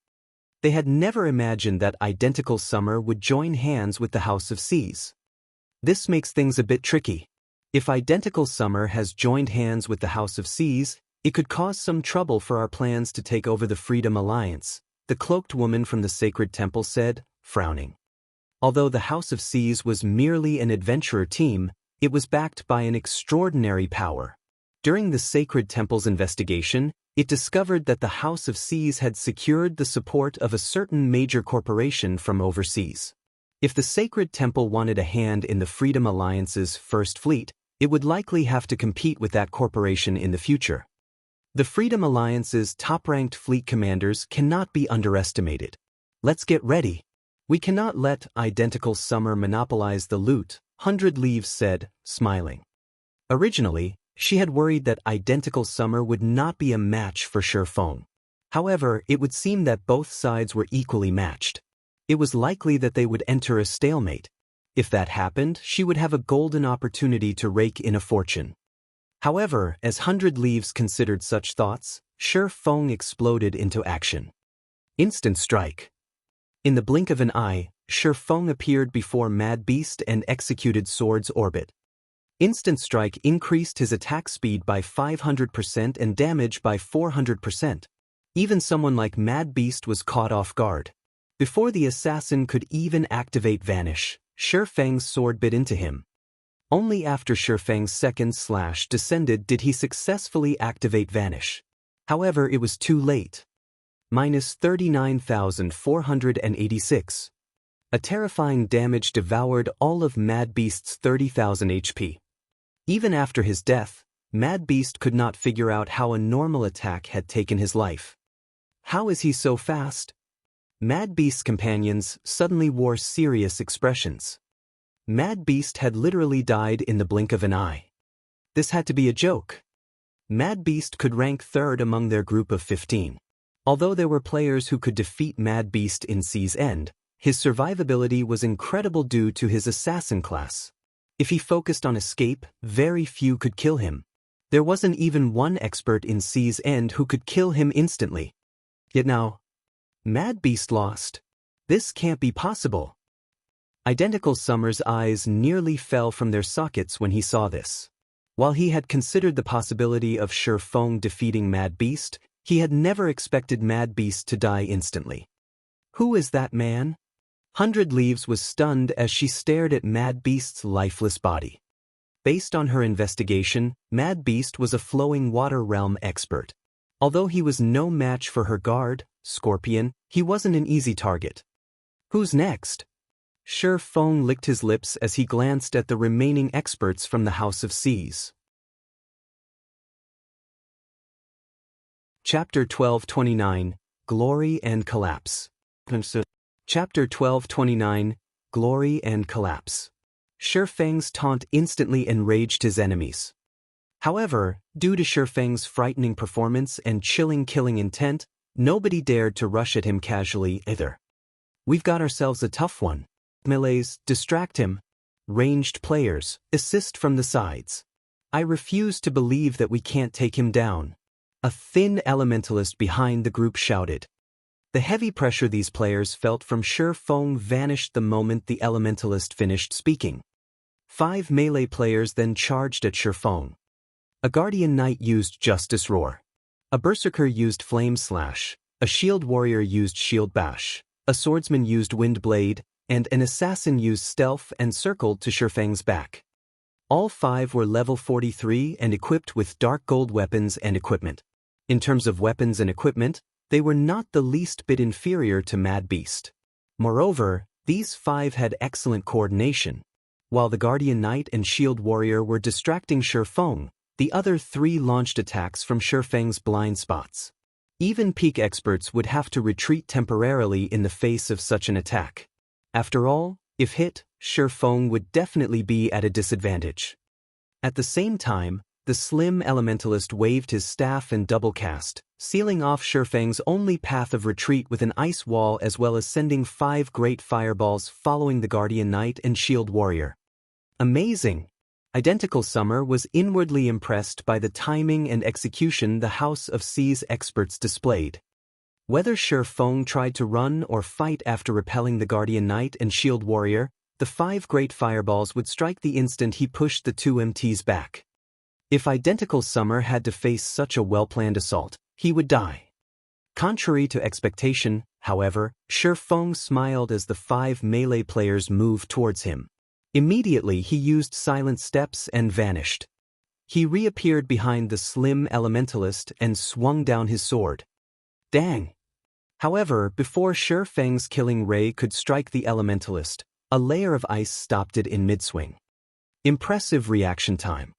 They had never imagined that Identical Summer would join hands with the House of Seas. This makes things a bit tricky. If Identical Summer has joined hands with the House of Seas, it could cause some trouble for our plans to take over the Freedom Alliance, the cloaked woman from the Sacred Temple said, frowning. Although the House of Seas was merely an adventurer team, it was backed by an extraordinary power. During the Sacred Temple's investigation, it discovered that the House of Seas had secured the support of a certain major corporation from overseas. If the Sacred Temple wanted a hand in the Freedom Alliance's First Fleet, it would likely have to compete with that corporation in the future. The Freedom Alliance's top-ranked fleet commanders cannot be underestimated. Let's get ready. We cannot let Identical Summer monopolize the loot, 100 Leaves said, smiling. Originally, she had worried that Identical Summer would not be a match for Shi Feng. However, it would seem that both sides were equally matched. It was likely that they would enter a stalemate. If that happened, she would have a golden opportunity to rake in a fortune. However, as 100 Leaves considered such thoughts, Shi Feng exploded into action. Instant strike. In the blink of an eye, Shi Feng appeared before Mad Beast and executed Sword's Orbit. Instant strike increased his attack speed by 500% and damage by 400%. Even someone like Mad Beast was caught off guard. Before the assassin could even activate Vanish, Shi Feng's sword bit into him. Only after Shi Feng's second slash descended did he successfully activate Vanish. However, it was too late. Minus 39,486. A terrifying damage devoured all of Mad Beast's 30,000 HP. Even after his death, Mad Beast could not figure out how a normal attack had taken his life. How is he so fast? Mad Beast's companions suddenly wore serious expressions. Mad Beast had literally died in the blink of an eye. This had to be a joke. Mad Beast could rank third among their group of 15. Although there were players who could defeat Mad Beast in Sea's End, his survivability was incredible due to his assassin class. If he focused on escape, very few could kill him. There wasn't even one expert in Sea's End who could kill him instantly. Yet now, Mad Beast lost. This can't be possible. Identical Summer's eyes nearly fell from their sockets when he saw this. While he had considered the possibility of Shi Feng defeating Mad Beast, he had never expected Mad Beast to die instantly. Who is that man? 100 Leaves was stunned as she stared at Mad Beast's lifeless body. Based on her investigation, Mad Beast was a flowing water realm expert. Although he was no match for her guard, Scorpion, he wasn't an easy target. Who's next? Shi Feng licked his lips as he glanced at the remaining experts from the House of Seas. Chapter 1229, Glory and Collapse. Chapter 1229, Glory and Collapse. Shi Feng's taunt instantly enraged his enemies. However, due to Shi Feng's frightening performance and chilling killing intent, nobody dared to rush at him casually either. We've got ourselves a tough one. Melees, distract him. Ranged players, assist from the sides. I refuse to believe that we can't take him down. A thin elementalist behind the group shouted. The heavy pressure these players felt from Shi Feng vanished the moment the elementalist finished speaking. 5 melee players then charged at Shi Feng. A Guardian Knight used Justice Roar. A Berserker used Flame Slash. A Shield Warrior used Shield Bash. A Swordsman used Wind Blade, and an Assassin used Stealth and circled to Shi Feng's back. All 5 were level 43 and equipped with dark gold weapons and equipment. In terms of weapons and equipment, they were not the least bit inferior to Mad Beast. Moreover, these 5 had excellent coordination. While the Guardian Knight and Shield Warrior were distracting Shi Feng, the other 3 launched attacks from Shi Feng's blind spots. Even peak experts would have to retreat temporarily in the face of such an attack. After all, if hit, Shi Feng would definitely be at a disadvantage. At the same time, the slim elementalist waved his staff and double cast, sealing off Shi Feng's only path of retreat with an ice wall as well as sending 5 great fireballs following the Guardian Knight and Shield Warrior. Amazing! Identical Summer was inwardly impressed by the timing and execution the House of Seas experts displayed. Whether Shi Feng tried to run or fight after repelling the Guardian Knight and Shield Warrior, the 5 great fireballs would strike the instant he pushed the 2 MTs back. If Identical Summer had to face such a well-planned assault, he would die. Contrary to expectation, however, Shi Feng smiled as the 5 melee players moved towards him. Immediately he used silent steps and vanished. He reappeared behind the slim elementalist and swung down his sword. Dang! However, before Shi Feng's killing ray could strike the elementalist, a layer of ice stopped it in mid-swing. Impressive reaction time.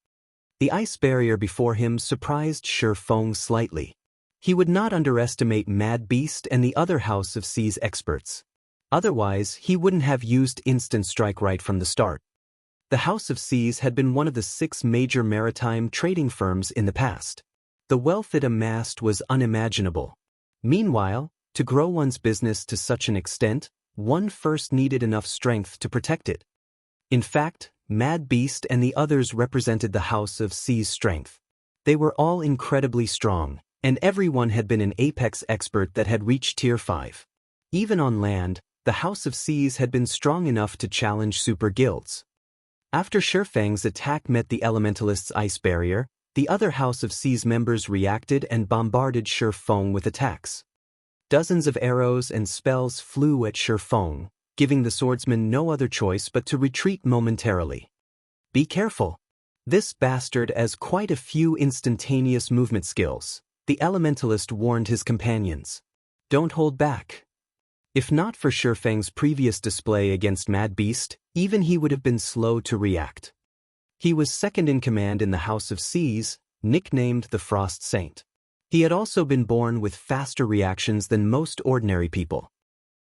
The ice barrier before him surprised Shi Feng slightly. He would not underestimate Mad Beast and the other House of Seas experts. Otherwise, he wouldn't have used instant strike right from the start. The House of Seas had been one of the 6 major maritime trading firms in the past. The wealth it amassed was unimaginable. Meanwhile, to grow one's business to such an extent, one first needed enough strength to protect it. In fact, Mad Beast and the others represented the House of C's strength. They were all incredibly strong, and everyone had been an apex expert that had reached Tier 5. Even on land, the House of C's had been strong enough to challenge super guilds. After Shifeng's attack met the Elementalist's ice barrier, the other House of C's members reacted and bombarded Shifeng with attacks. Dozens of arrows and spells flew at Shifeng, giving the swordsman no other choice but to retreat momentarily. Be careful. This bastard has quite a few instantaneous movement skills, the Elementalist warned his companions. Don't hold back. If not for Shifeng's previous display against Mad Beast, even he would have been slow to react. He was second in command in the House of C's, nicknamed the Frost Saint. He had also been born with faster reactions than most ordinary people.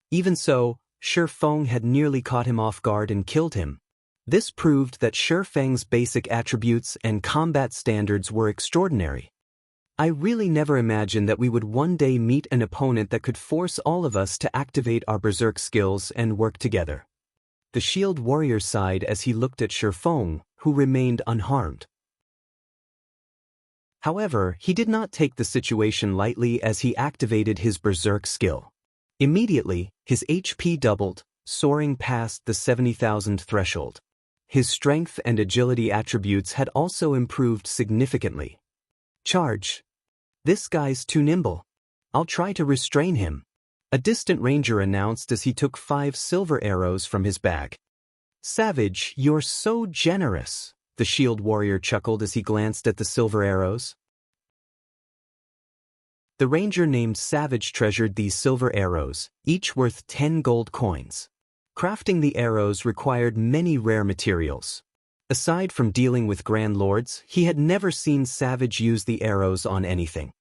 Even so, Shifeng had nearly caught him off guard and killed him. This proved that Shifeng's basic attributes and combat standards were extraordinary. I really never imagined that we would one day meet an opponent that could force all of us to activate our berserk skills and work together. The shield warrior sighed as he looked at Shifeng, who remained unharmed. However, he did not take the situation lightly as he activated his berserk skill. Immediately, his HP doubled, soaring past the 70,000 threshold. His strength and agility attributes had also improved significantly. Charge. This guy's too nimble. I'll try to restrain him. A distant ranger announced as he took 5 silver arrows from his bag. Savage, you're so generous, the shield warrior chuckled as he glanced at the silver arrows. The ranger named Savage treasured these silver arrows, each worth 10 gold coins. Crafting the arrows required many rare materials. Aside from dealing with Grand Lords, he had never seen Savage use the arrows on anything.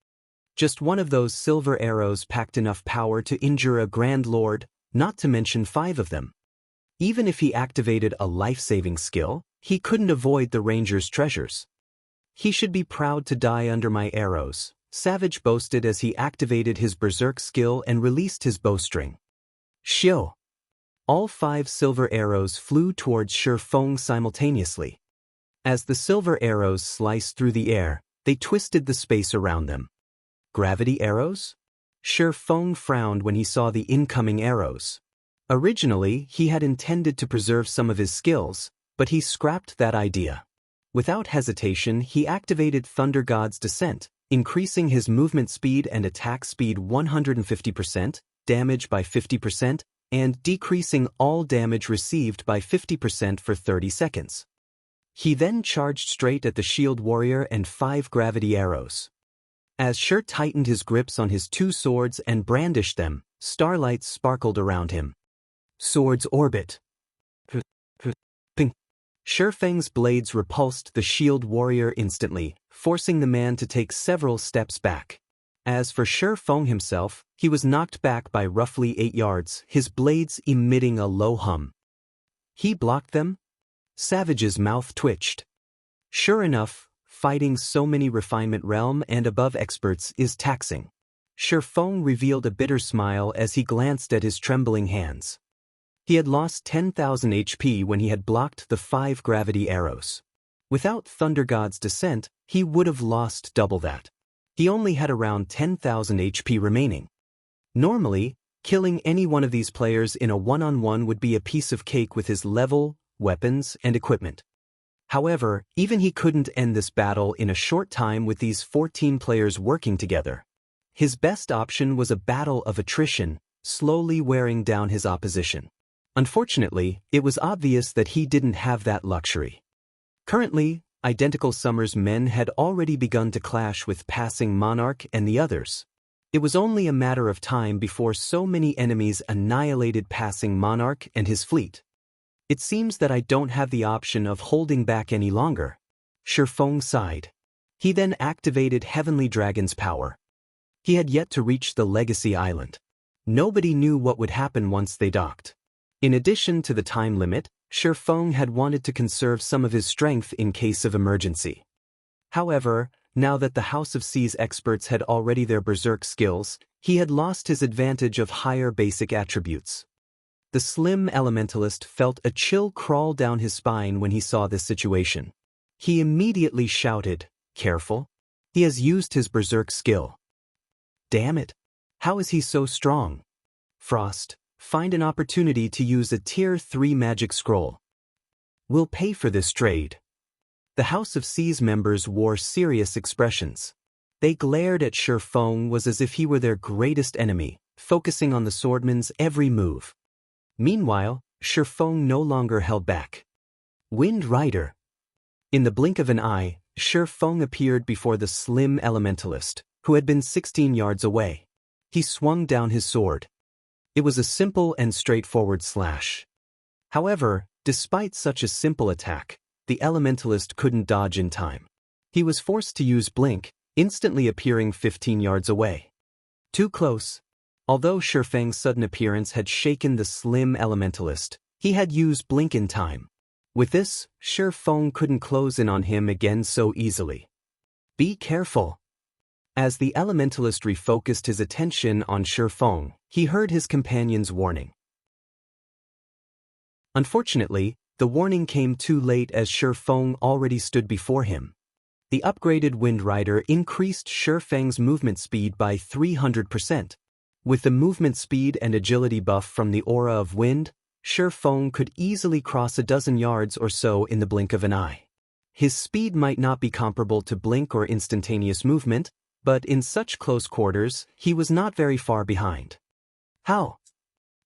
Just one of those silver arrows packed enough power to injure a Grand Lord, not to mention 5 of them. Even if he activated a life-saving skill, he couldn't avoid the ranger's treasures. He should be proud to die under my arrows, Savage boasted as he activated his berserk skill and released his bowstring. Shio! All 5 silver arrows flew towards Shifeng simultaneously. As the silver arrows sliced through the air, they twisted the space around them. Gravity arrows? Shifeng frowned when he saw the incoming arrows. Originally, he had intended to preserve some of his skills, but he scrapped that idea. Without hesitation, he activated Thunder God's Descent, increasing his movement speed and attack speed 150%, damage by 50%, and decreasing all damage received by 50% for 30 seconds. He then charged straight at the shield warrior and 5 gravity arrows. As Shir tightened his grips on his 2 swords and brandished them, starlight sparkled around him. Swords orbit. Ping. Shifeng's blades repulsed the shield warrior instantly, forcing the man to take several steps back. As for Shifeng himself, he was knocked back by roughly 8 yards, his blades emitting a low hum. He blocked them? Savage's mouth twitched. Sure enough, fighting so many refinement realm and above experts is taxing. Shifeng revealed a bitter smile as he glanced at his trembling hands. He had lost 10,000 HP when he had blocked the 5 gravity arrows. Without Thunder God's Descent, he would have lost double that. He only had around 10,000 HP remaining. Normally, killing any one of these players in a one-on-one would be a piece of cake with his level, weapons, and equipment. However, even he couldn't end this battle in a short time with these 14 players working together. His best option was a battle of attrition, slowly wearing down his opposition. Unfortunately, it was obvious that he didn't have that luxury. Currently, Identical Summer's men had already begun to clash with Passing Monarch and the others. It was only a matter of time before so many enemies annihilated Passing Monarch and his fleet. It seems that I don't have the option of holding back any longer. Shifeng sighed. He then activated Heavenly Dragon's power. He had yet to reach the Legacy Island. Nobody knew what would happen once they docked. In addition to the time limit, Shifeng had wanted to conserve some of his strength in case of emergency. However, now that the House of C's experts had already their berserk skills, he had lost his advantage of higher basic attributes. The slim elementalist felt a chill crawl down his spine when he saw this situation. He immediately shouted, "Careful! He has used his berserk skill. Damn it! How is he so strong? Frost, find an opportunity to use a Tier 3 magic scroll. We'll pay for this trade." The House of C's members wore serious expressions. They glared at Shi Feng was as if he were their greatest enemy, focusing on the swordman's every move. Meanwhile, Shi Feng no longer held back. Wind Rider. In the blink of an eye, Shi Feng appeared before the slim elementalist, who had been 16 yards away. He swung down his sword. It was a simple and straightforward slash. However, despite such a simple attack, the elementalist couldn't dodge in time. He was forced to use blink, instantly appearing 15 yards away. Too close. Although Shi Feng's sudden appearance had shaken the slim elementalist, he had used blink in time. With this, Shi Feng couldn't close in on him again so easily. Be careful. As the elementalist refocused his attention on Shi Feng, he heard his companion's warning. Unfortunately, the warning came too late as Shi Feng already stood before him. The upgraded Wind Rider increased Shi Feng's movement speed by 300%. With the movement speed and agility buff from the aura of wind, Shi Feng could easily cross a dozen yards or so in the blink of an eye. His speed might not be comparable to blink or instantaneous movement, but in such close quarters, he was not very far behind. How?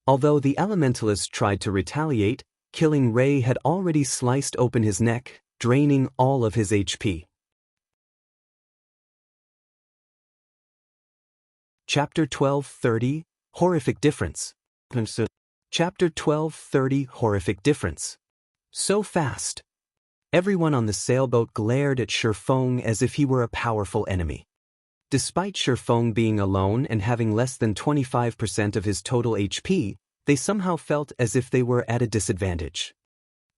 Although the elementalist tried to retaliate, killing Ray had already sliced open his neck, draining all of his HP. Chapter 12:30, Horrific Difference. Chapter 12:30, Horrific Difference. So fast. Everyone on the sailboat glared at Shi Feng as if he were a powerful enemy. Despite Shi Feng being alone and having less than 25% of his total HP, they somehow felt as if they were at a disadvantage.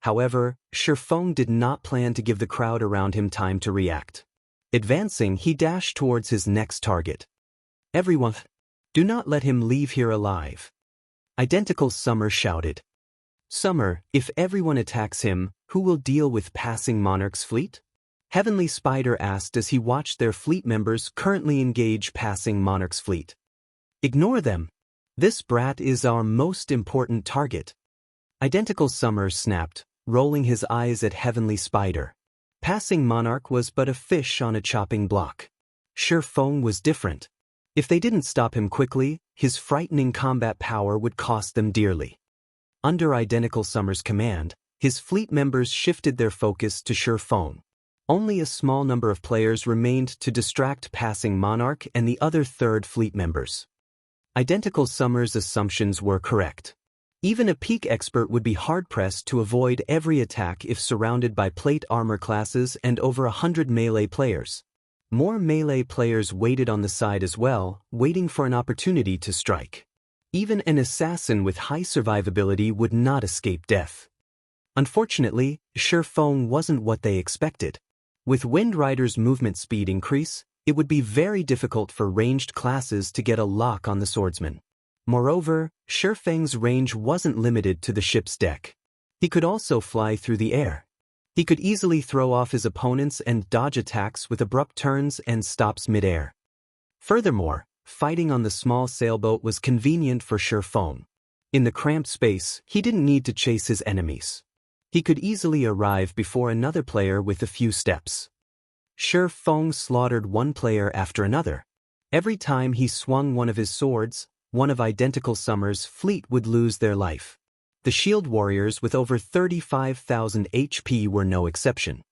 However, Shi Feng did not plan to give the crowd around him time to react. Advancing, he dashed towards his next target. "Everyone, do not let him leave here alive." Identical Summer shouted. "Summer, if everyone attacks him, who will deal with passing Monarch's fleet?" Heavenly Spider asked as he watched their fleet members currently engage passing Monarch's fleet. "Ignore them. This brat is our most important target." Identical Summer snapped, rolling his eyes at Heavenly Spider. Passing Monarch was but a fish on a chopping block. Shi Feng was different. If they didn't stop him quickly, his frightening combat power would cost them dearly. Under Identical Summer's command, his fleet members shifted their focus to Shi Feng. Only a small number of players remained to distract passing Monarch and the other third fleet members. Identical Summer's assumptions were correct. Even a peak expert would be hard-pressed to avoid every attack if surrounded by plate armor classes and over 100 melee players. More melee players waited on the side as well, waiting for an opportunity to strike. Even an assassin with high survivability would not escape death. Unfortunately, Shi Feng wasn't what they expected. With Wind Rider's movement speed increase, it would be very difficult for ranged classes to get a lock on the swordsman. Moreover, Shi Feng's range wasn't limited to the ship's deck. He could also fly through the air. He could easily throw off his opponents and dodge attacks with abrupt turns and stops mid-air. Furthermore, fighting on the small sailboat was convenient for Shi Feng. In the cramped space, he didn't need to chase his enemies. He could easily arrive before another player with a few steps. Shi Feng slaughtered one player after another. Every time he swung one of his swords, one of Identical Summer's fleet would lose their life. The shield warriors with over 35,000 HP were no exception.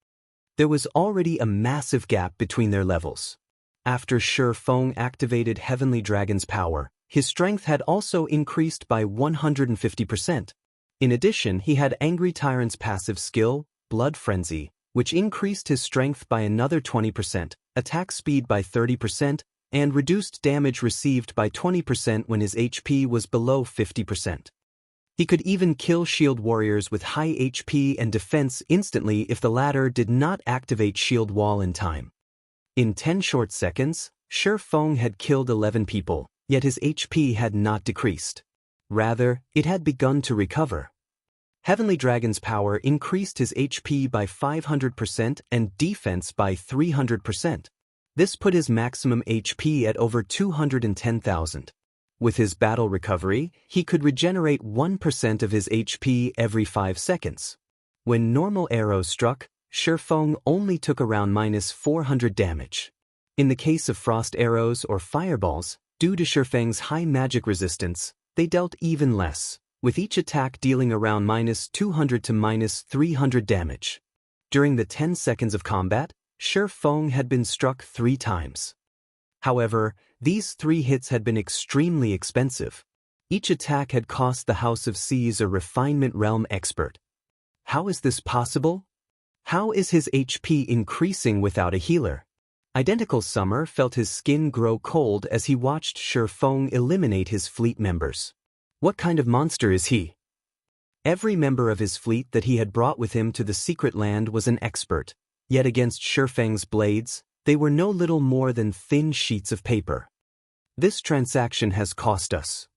There was already a massive gap between their levels. After Shi Feng activated Heavenly Dragon's power, his strength had also increased by 150%. In addition, he had Angry Tyrant's passive skill, Blood Frenzy, which increased his strength by another 20%, attack speed by 30%, and reduced damage received by 20% when his HP was below 50%. He could even kill shield warriors with high HP and defense instantly if the latter did not activate shield wall in time. In 10 short seconds, Shi Feng had killed 11 people, yet his HP had not decreased. Rather, it had begun to recover. Heavenly Dragon's power increased his HP by 500% and defense by 300%. This put his maximum HP at over 210,000. With his battle recovery, he could regenerate 1% of his HP every 5 seconds. When normal arrows struck, Shifeng only took around -400 damage. In the case of frost arrows or fireballs, due to Shifeng's high magic resistance, they dealt even less, with each attack dealing around -200 to -300 damage. During the 10 seconds of combat, Shifeng had been struck 3 times. However, these 3 hits had been extremely expensive. Each attack had cost the House of Seas a refinement realm expert. How is this possible? How is his HP increasing without a healer? Identical Summer felt his skin grow cold as he watched Shifeng eliminate his fleet members. What kind of monster is he? Every member of his fleet that he had brought with him to the secret land was an expert, yet against Shifeng's blades, they were no little more than thin sheets of paper. This transaction has cost us.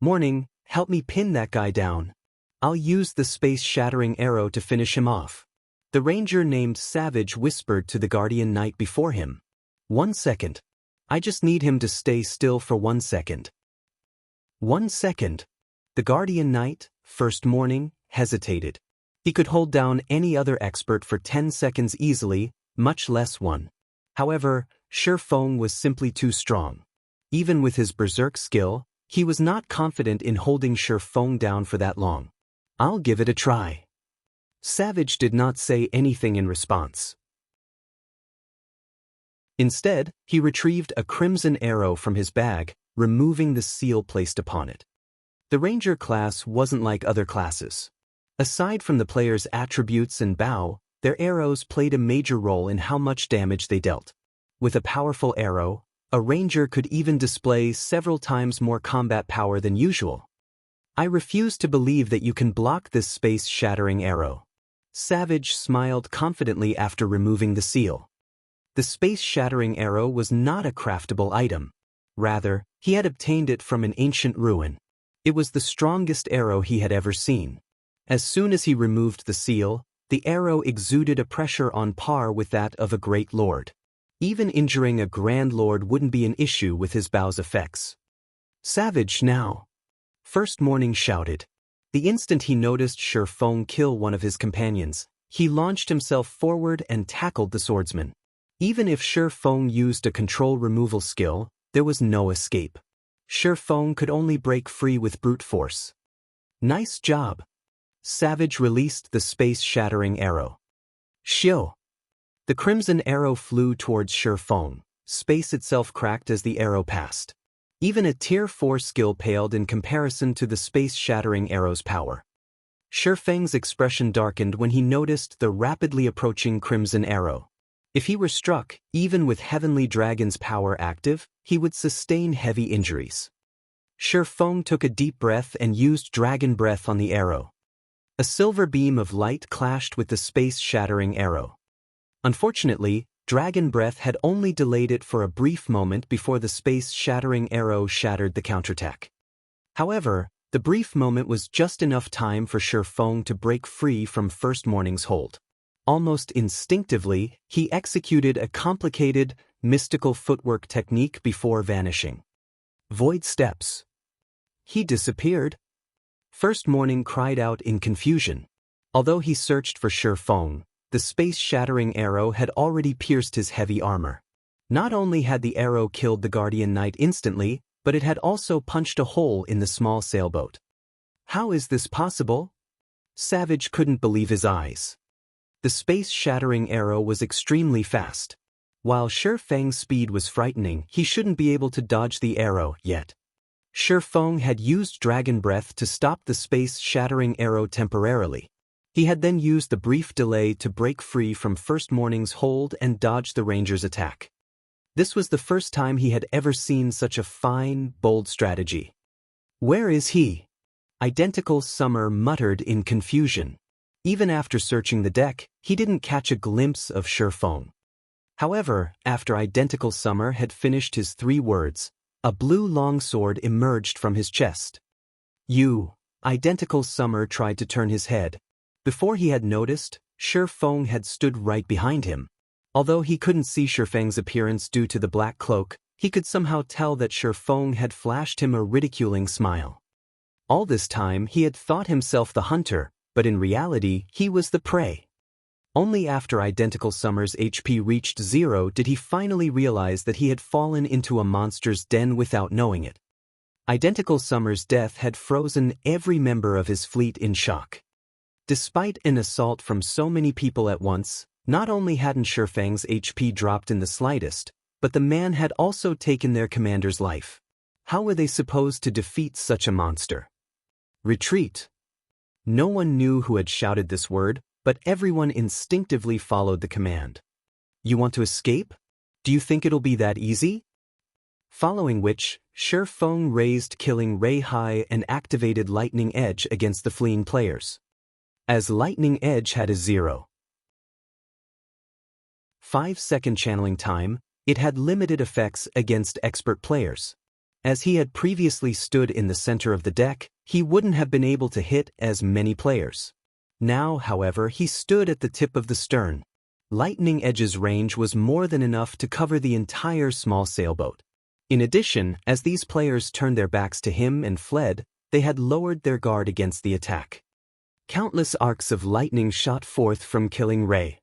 Morning, help me pin that guy down. I'll use the space-shattering arrow to finish him off. The ranger named Savage whispered to the guardian knight before him. 1 second. I just need him to stay still for 1 second. 1 second. The guardian knight, first morning, hesitated. He could hold down any other expert for 10 seconds easily, much less 1. However, Shifeng was simply too strong. Even with his berserk skill, he was not confident in holding Shifeng down for that long. I'll give it a try. Savage did not say anything in response. Instead, he retrieved a crimson arrow from his bag, removing the seal placed upon it. The ranger class wasn't like other classes. Aside from the player's attributes and bow, their arrows played a major role in how much damage they dealt. With a powerful arrow, a ranger could even display several times more combat power than usual. I refuse to believe that you can block this space-shattering arrow. Savage smiled confidently after removing the seal. The space-shattering arrow was not a craftable item. Rather, he had obtained it from an ancient ruin. It was the strongest arrow he had ever seen. As soon as he removed the seal, the arrow exuded a pressure on par with that of a great lord. Even injuring a grand lord wouldn't be an issue with his bow's effects. Savage now! First Morning shouted. The instant he noticed Shifeng kill one of his companions, he launched himself forward and tackled the swordsman. Even if Shifeng used a control removal skill, there was no escape. Shifeng could only break free with brute force. Nice job! Savage released the space-shattering arrow. Shio! The crimson arrow flew towards Shifeng. Space itself cracked as the arrow passed. Even a Tier 4 skill paled in comparison to the space-shattering arrow's power. Shifeng's expression darkened when he noticed the rapidly approaching crimson arrow. If he were struck, even with Heavenly Dragon's power active, he would sustain heavy injuries. Shifeng took a deep breath and used Dragon Breath on the arrow. A silver beam of light clashed with the space-shattering arrow. Unfortunately, Dragon Breath had only delayed it for a brief moment before the space-shattering arrow shattered the counterattack. However, the brief moment was just enough time for Shifeng to break free from First Morning's hold. Almost instinctively, he executed a complicated, mystical footwork technique before vanishing. Void steps. He disappeared. First Morning cried out in confusion. Although he searched for Shifeng, the space-shattering arrow had already pierced his heavy armor. Not only had the arrow killed the Guardian Knight instantly, but it had also punched a hole in the small sailboat. How is this possible? Savage couldn't believe his eyes. The space-shattering arrow was extremely fast. While Shifeng's speed was frightening, he shouldn't be able to dodge the arrow yet. Shifeng had used Dragon Breath to stop the space-shattering arrow temporarily. He had then used the brief delay to break free from First Morning's hold and dodge the ranger's attack. This was the first time he had ever seen such a fine, bold strategy. Where is he? Identical Summer muttered in confusion. Even after searching the deck, he didn't catch a glimpse of Shifeng. However, after Identical Summer had finished his 3 words, A blue longsword emerged from his chest. You! Identical Summer tried to turn his head. Before he had noticed, Shifeng had stood right behind him. Although he couldn't see Shifeng's appearance due to the black cloak, he could somehow tell that Shifeng had flashed him a ridiculing smile. All this time he had thought himself the hunter, but in reality he was the prey. Only after Identical Summer's HP reached 0 did he finally realize that he had fallen into a monster's den without knowing it. Identical Summer's death had frozen every member of his fleet in shock. Despite an assault from so many people at once, not only hadn't Shifeng's HP dropped in the slightest, but the man had also taken their commander's life. How were they supposed to defeat such a monster? Retreat. No one knew who had shouted this word, but everyone instinctively followed the command. You want to escape? Do you think it'll be that easy? Following which, Shifeng raised Killing Ray high and activated Lightning Edge against the fleeing players. As Lightning Edge had a 0.5-second channeling time, it had limited effects against expert players. As he had previously stood in the center of the deck, he wouldn't have been able to hit as many players. Now, however, he stood at the tip of the stern. Lightning Edge's range was more than enough to cover the entire small sailboat. In addition, as these players turned their backs to him and fled, they had lowered their guard against the attack. Countless arcs of lightning shot forth from Killing Ray.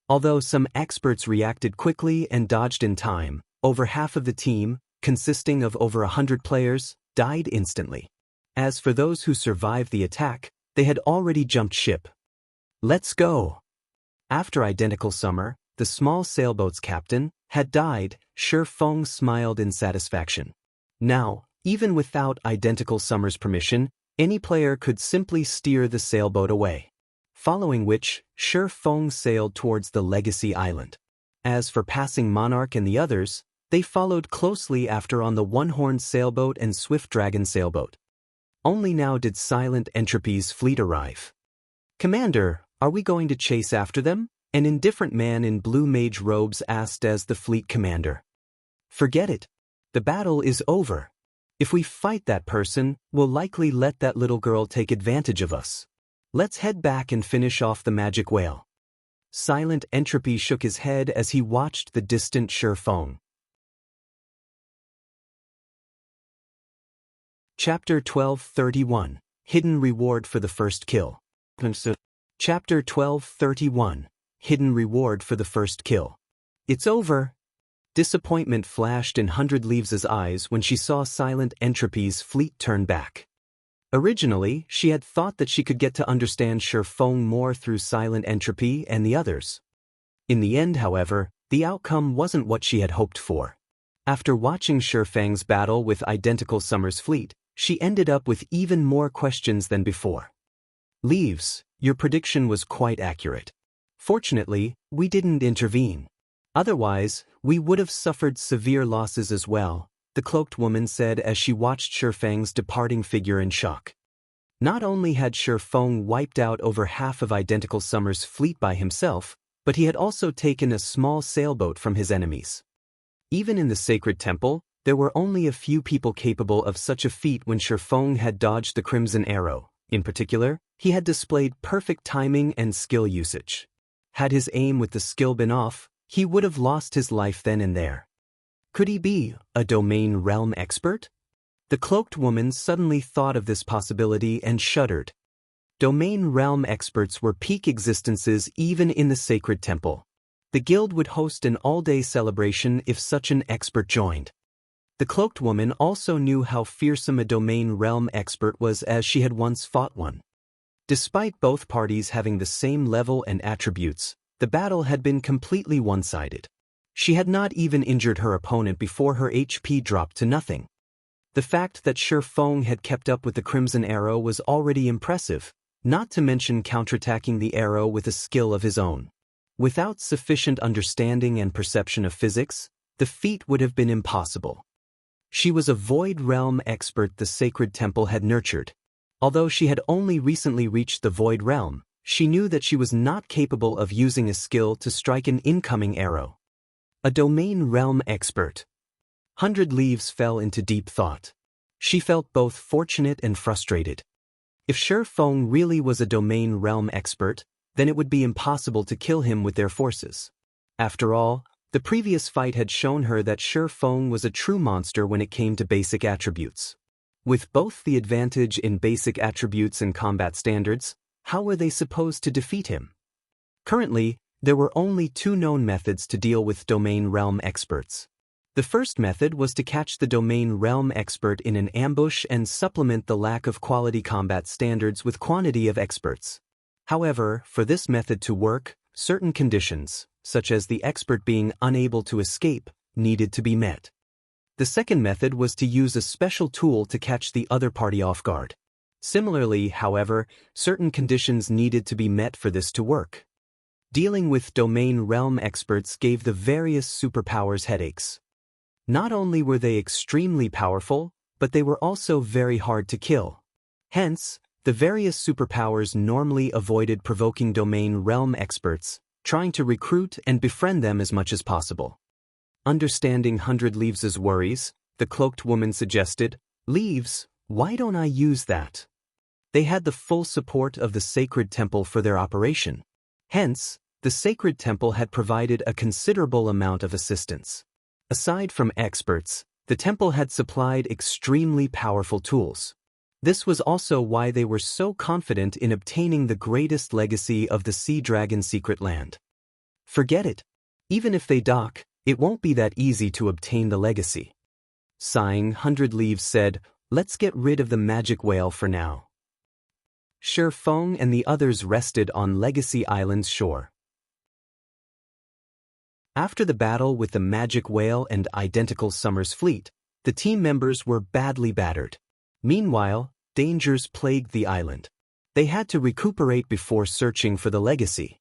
Although some experts reacted quickly and dodged in time, over half of the team, consisting of over 100 players, died instantly. As for those who survived the attack, they had already jumped ship. Let's go! After Identical Summer, the small sailboat's captain, had died, Shifeng smiled in satisfaction. Now, even without Identical Summer's permission, any player could simply steer the sailboat away. Following which, Shifeng sailed towards the Legacy Island. As for passing Monarch and the others, they followed closely after on the One-Horned Sailboat and Swift Dragon Sailboat. Only now did Silent Entropy's fleet arrive. Commander, are we going to chase after them? An indifferent man in blue mage robes asked as the fleet commander. Forget it. The battle is over. If we fight that person, we'll likely let that little girl take advantage of us. Let's head back and finish off the magic whale. Silent Entropy shook his head as he watched the distant Shifeng. Chapter 12:31 Hidden Reward for the First Kill. Chapter 12:31 Hidden Reward for the First Kill. It's over. Disappointment flashed in Hundred Leaves' eyes when she saw Silent Entropy's fleet turn back. Originally, she had thought that she could get to understand Shifeng more through Silent Entropy and the others. In the end, however, the outcome wasn't what she had hoped for. After watching Shifeng's battle with Identical Summer's fleet, she ended up with even more questions than before. Leaves, your prediction was quite accurate. Fortunately, we didn't intervene. Otherwise, we would have suffered severe losses as well, the cloaked woman said as she watched Shifeng's departing figure in shock. Not only had Shifeng wiped out over half of Identical Summer's fleet by himself, but he had also taken a small sailboat from his enemies. Even in the sacred temple, there were only a few people capable of such a feat when Shifeng had dodged the Crimson Arrow. In particular, he had displayed perfect timing and skill usage. Had his aim with the skill been off, he would have lost his life then and there. Could he be a domain realm expert? The cloaked woman suddenly thought of this possibility and shuddered. Domain realm experts were peak existences even in the sacred temple. The guild would host an all-day celebration if such an expert joined. The cloaked woman also knew how fearsome a domain realm expert was as she had once fought one. Despite both parties having the same level and attributes, the battle had been completely one-sided. She had not even injured her opponent before her HP dropped to nothing. The fact that Shifeng had kept up with the Crimson Arrow was already impressive, not to mention counterattacking the arrow with a skill of his own. Without sufficient understanding and perception of physics, the feat would have been impossible. She was a void realm expert the sacred temple had nurtured. Although she had only recently reached the void realm, she knew that she was not capable of using a skill to strike an incoming arrow. A domain realm expert, 100 Leaves fell into deep thought. She felt both fortunate and frustrated. If Shi Feng really was a domain realm expert, then it would be impossible to kill him with their forces. After all, the previous fight had shown her that Shi Feng was a true monster when it came to basic attributes. With both the advantage in basic attributes and combat standards, how were they supposed to defeat him? Currently, there were only two known methods to deal with domain realm experts. The first method was to catch the domain realm expert in an ambush and supplement the lack of quality combat standards with quantity of experts. However, for this method to work, certain conditions, such as the expert being unable to escape, needed to be met. The second method was to use a special tool to catch the other party off guard. Similarly, however, certain conditions needed to be met for this to work. Dealing with domain realm experts gave the various superpowers headaches. Not only were they extremely powerful, but they were also very hard to kill. Hence, the various superpowers normally avoided provoking domain realm experts, trying to recruit and befriend them as much as possible. Understanding 100 Leaves' worries, the cloaked woman suggested, "Leaves, why don't I use that?" They had the full support of the sacred temple for their operation. Hence, the sacred temple had provided a considerable amount of assistance. Aside from experts, the temple had supplied extremely powerful tools. This was also why they were so confident in obtaining the greatest legacy of the Sea Dragon secret land. Forget it. Even if they dock, it won't be that easy to obtain the legacy. Sighing, 100 Leaves said, "Let's get rid of the magic whale for now." Shi Feng and the others rested on Legacy Island's shore. After the battle with the magic whale and identical Summer's fleet, the team members were badly battered. Meanwhile, dangers plagued the island. They had to recuperate before searching for the legacy.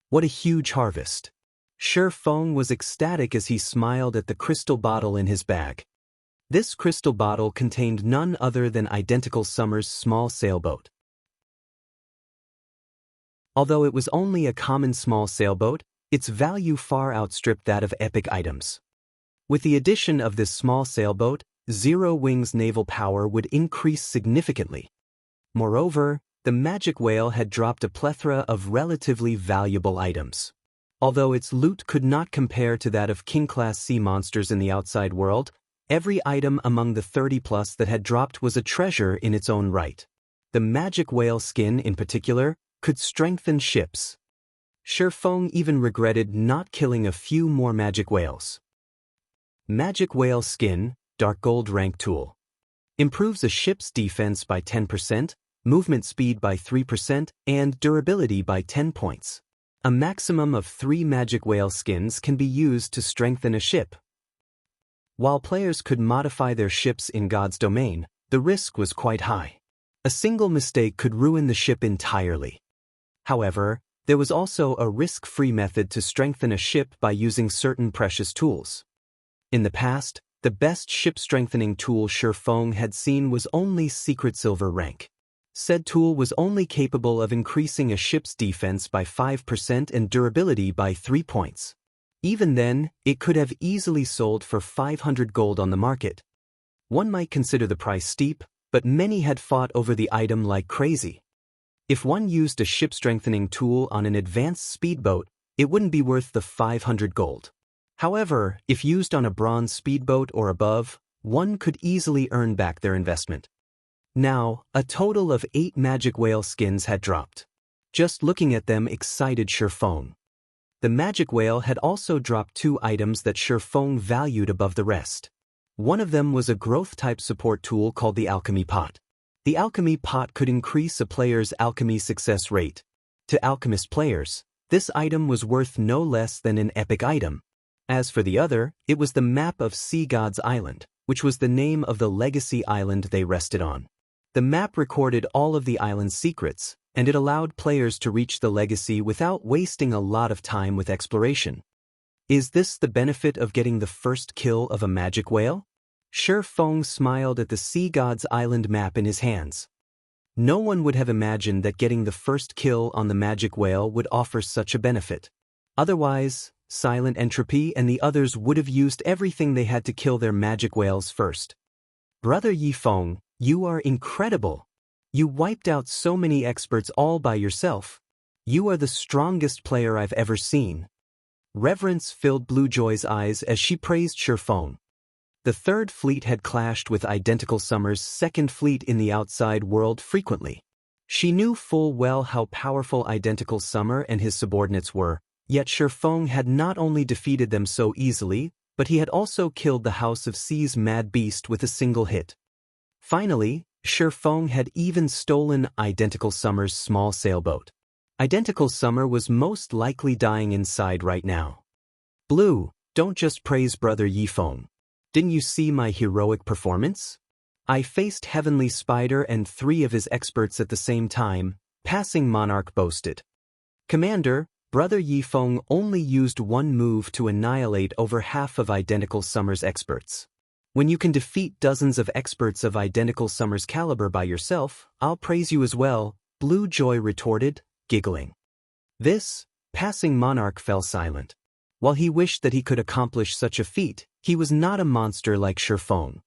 What a huge harvest! Shi Feng was ecstatic as he smiled at the crystal bottle in his bag. This crystal bottle contained none other than identical Summer's small sailboat. Although it was only a common small sailboat, its value far outstripped that of epic items. With the addition of this small sailboat, Zero Wing's naval power would increase significantly. Moreover, the magic whale had dropped a plethora of relatively valuable items. Although its loot could not compare to that of king-class sea monsters in the outside world, every item among the 30+ that had dropped was a treasure in its own right. The magic whale skin, in particular, could strengthen ships. Shi Feng even regretted not killing a few more magic whales. Magic Whale Skin, Dark Gold Rank Tool. Improves a ship's defense by 10%, movement speed by 3%, and durability by 10 points. A maximum of 3 magic whale skins can be used to strengthen a ship. While players could modify their ships in God's domain, the risk was quite high. A single mistake could ruin the ship entirely. However, there was also a risk-free method to strengthen a ship by using certain precious tools. In the past, the best ship-strengthening tool Shi Feng had seen was only Secret Silver rank. Said tool was only capable of increasing a ship's defense by 5% and durability by 3 points. Even then, it could have easily sold for 500 gold on the market. One might consider the price steep, but many had fought over the item like crazy. If one used a ship-strengthening tool on an advanced speedboat, it wouldn't be worth the 500 gold. However, if used on a bronze speedboat or above, one could easily earn back their investment. Now, a total of 8 magic whale skins had dropped. Just looking at them excited Shi Feng. The magic whale had also dropped 2 items that Shi Feng valued above the rest. One of them was a growth-type support tool called the Alchemy Pot. The Alchemy Pot could increase a player's alchemy success rate. To alchemist players, this item was worth no less than an epic item. As for the other, it was the map of Sea God's Island, which was the name of the legacy island they rested on. The map recorded all of the island's secrets, and it allowed players to reach the legacy without wasting a lot of time with exploration. Is this the benefit of getting the first kill of a magic whale? Shi Feng smiled at the Sea God's Island map in his hands. No one would have imagined that getting the first kill on the magic whale would offer such a benefit. Otherwise, Silent Entropy and the others would have used everything they had to kill their magic whales first. Brother Yifeng, you are incredible. You wiped out so many experts all by yourself. You are the strongest player I've ever seen. Reverence filled Blue Joy's eyes as she praised Shifeng. The Third Fleet had clashed with Identical Summer's Second Fleet in the outside world frequently. She knew full well how powerful Identical Summer and his subordinates were, yet Shifeng had not only defeated them so easily, but he had also killed the House of Sea's Mad Beast with a single hit. Finally, Shifeng had even stolen Identical Summer's small sailboat. Identical Summer was most likely dying inside right now. Blue, don't just praise Brother Yifeng. Didn't you see my heroic performance? I faced Heavenly Spider and 3 of his experts at the same time, Passing Monarch boasted. Commander, Brother Yifeng only used one move to annihilate over half of Identical Summer's experts. When you can defeat dozens of experts of Identical Summer's caliber by yourself, I'll praise you as well, Blue Joy retorted, giggling. This, Passing Monarch fell silent. While he wished that he could accomplish such a feat, he was not a monster like Shifeng.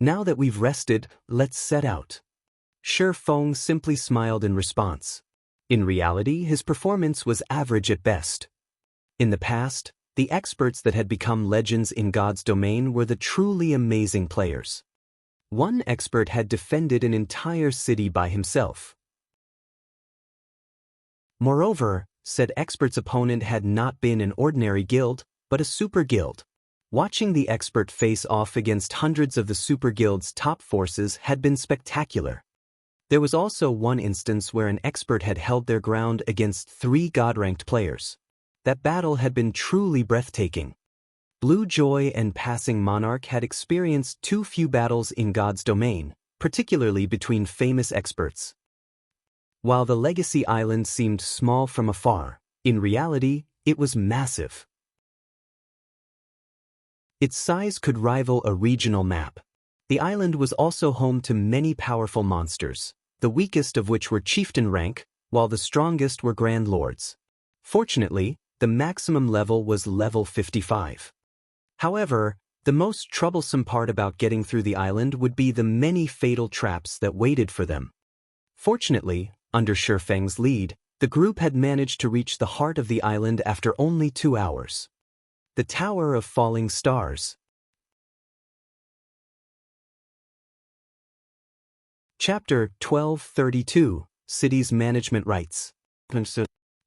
Now that we've rested, let's set out. Shifeng simply smiled in response. In reality, his performance was average at best. In the past, the experts that had become legends in God's domain were the truly amazing players. One expert had defended an entire city by himself. Moreover, said expert's opponent had not been an ordinary guild, but a super guild. Watching the expert face off against hundreds of the super guild's top forces had been spectacular. There was also one instance where an expert had held their ground against 3 god-ranked players. That battle had been truly breathtaking. Blue Joy and Passing Monarch had experienced too few battles in God's domain, particularly between famous experts. While the Legacy Island seemed small from afar, in reality, it was massive. Its size could rival a regional map. The island was also home to many powerful monsters, the weakest of which were chieftain rank, while the strongest were grand lords. Fortunately, the maximum level was level 55. However, the most troublesome part about getting through the island would be the many fatal traps that waited for them. Fortunately, under Shifeng's lead, the group had managed to reach the heart of the island after only 2 hours. The Tower of Falling Stars. Chapter 1232, Cities Management Rights.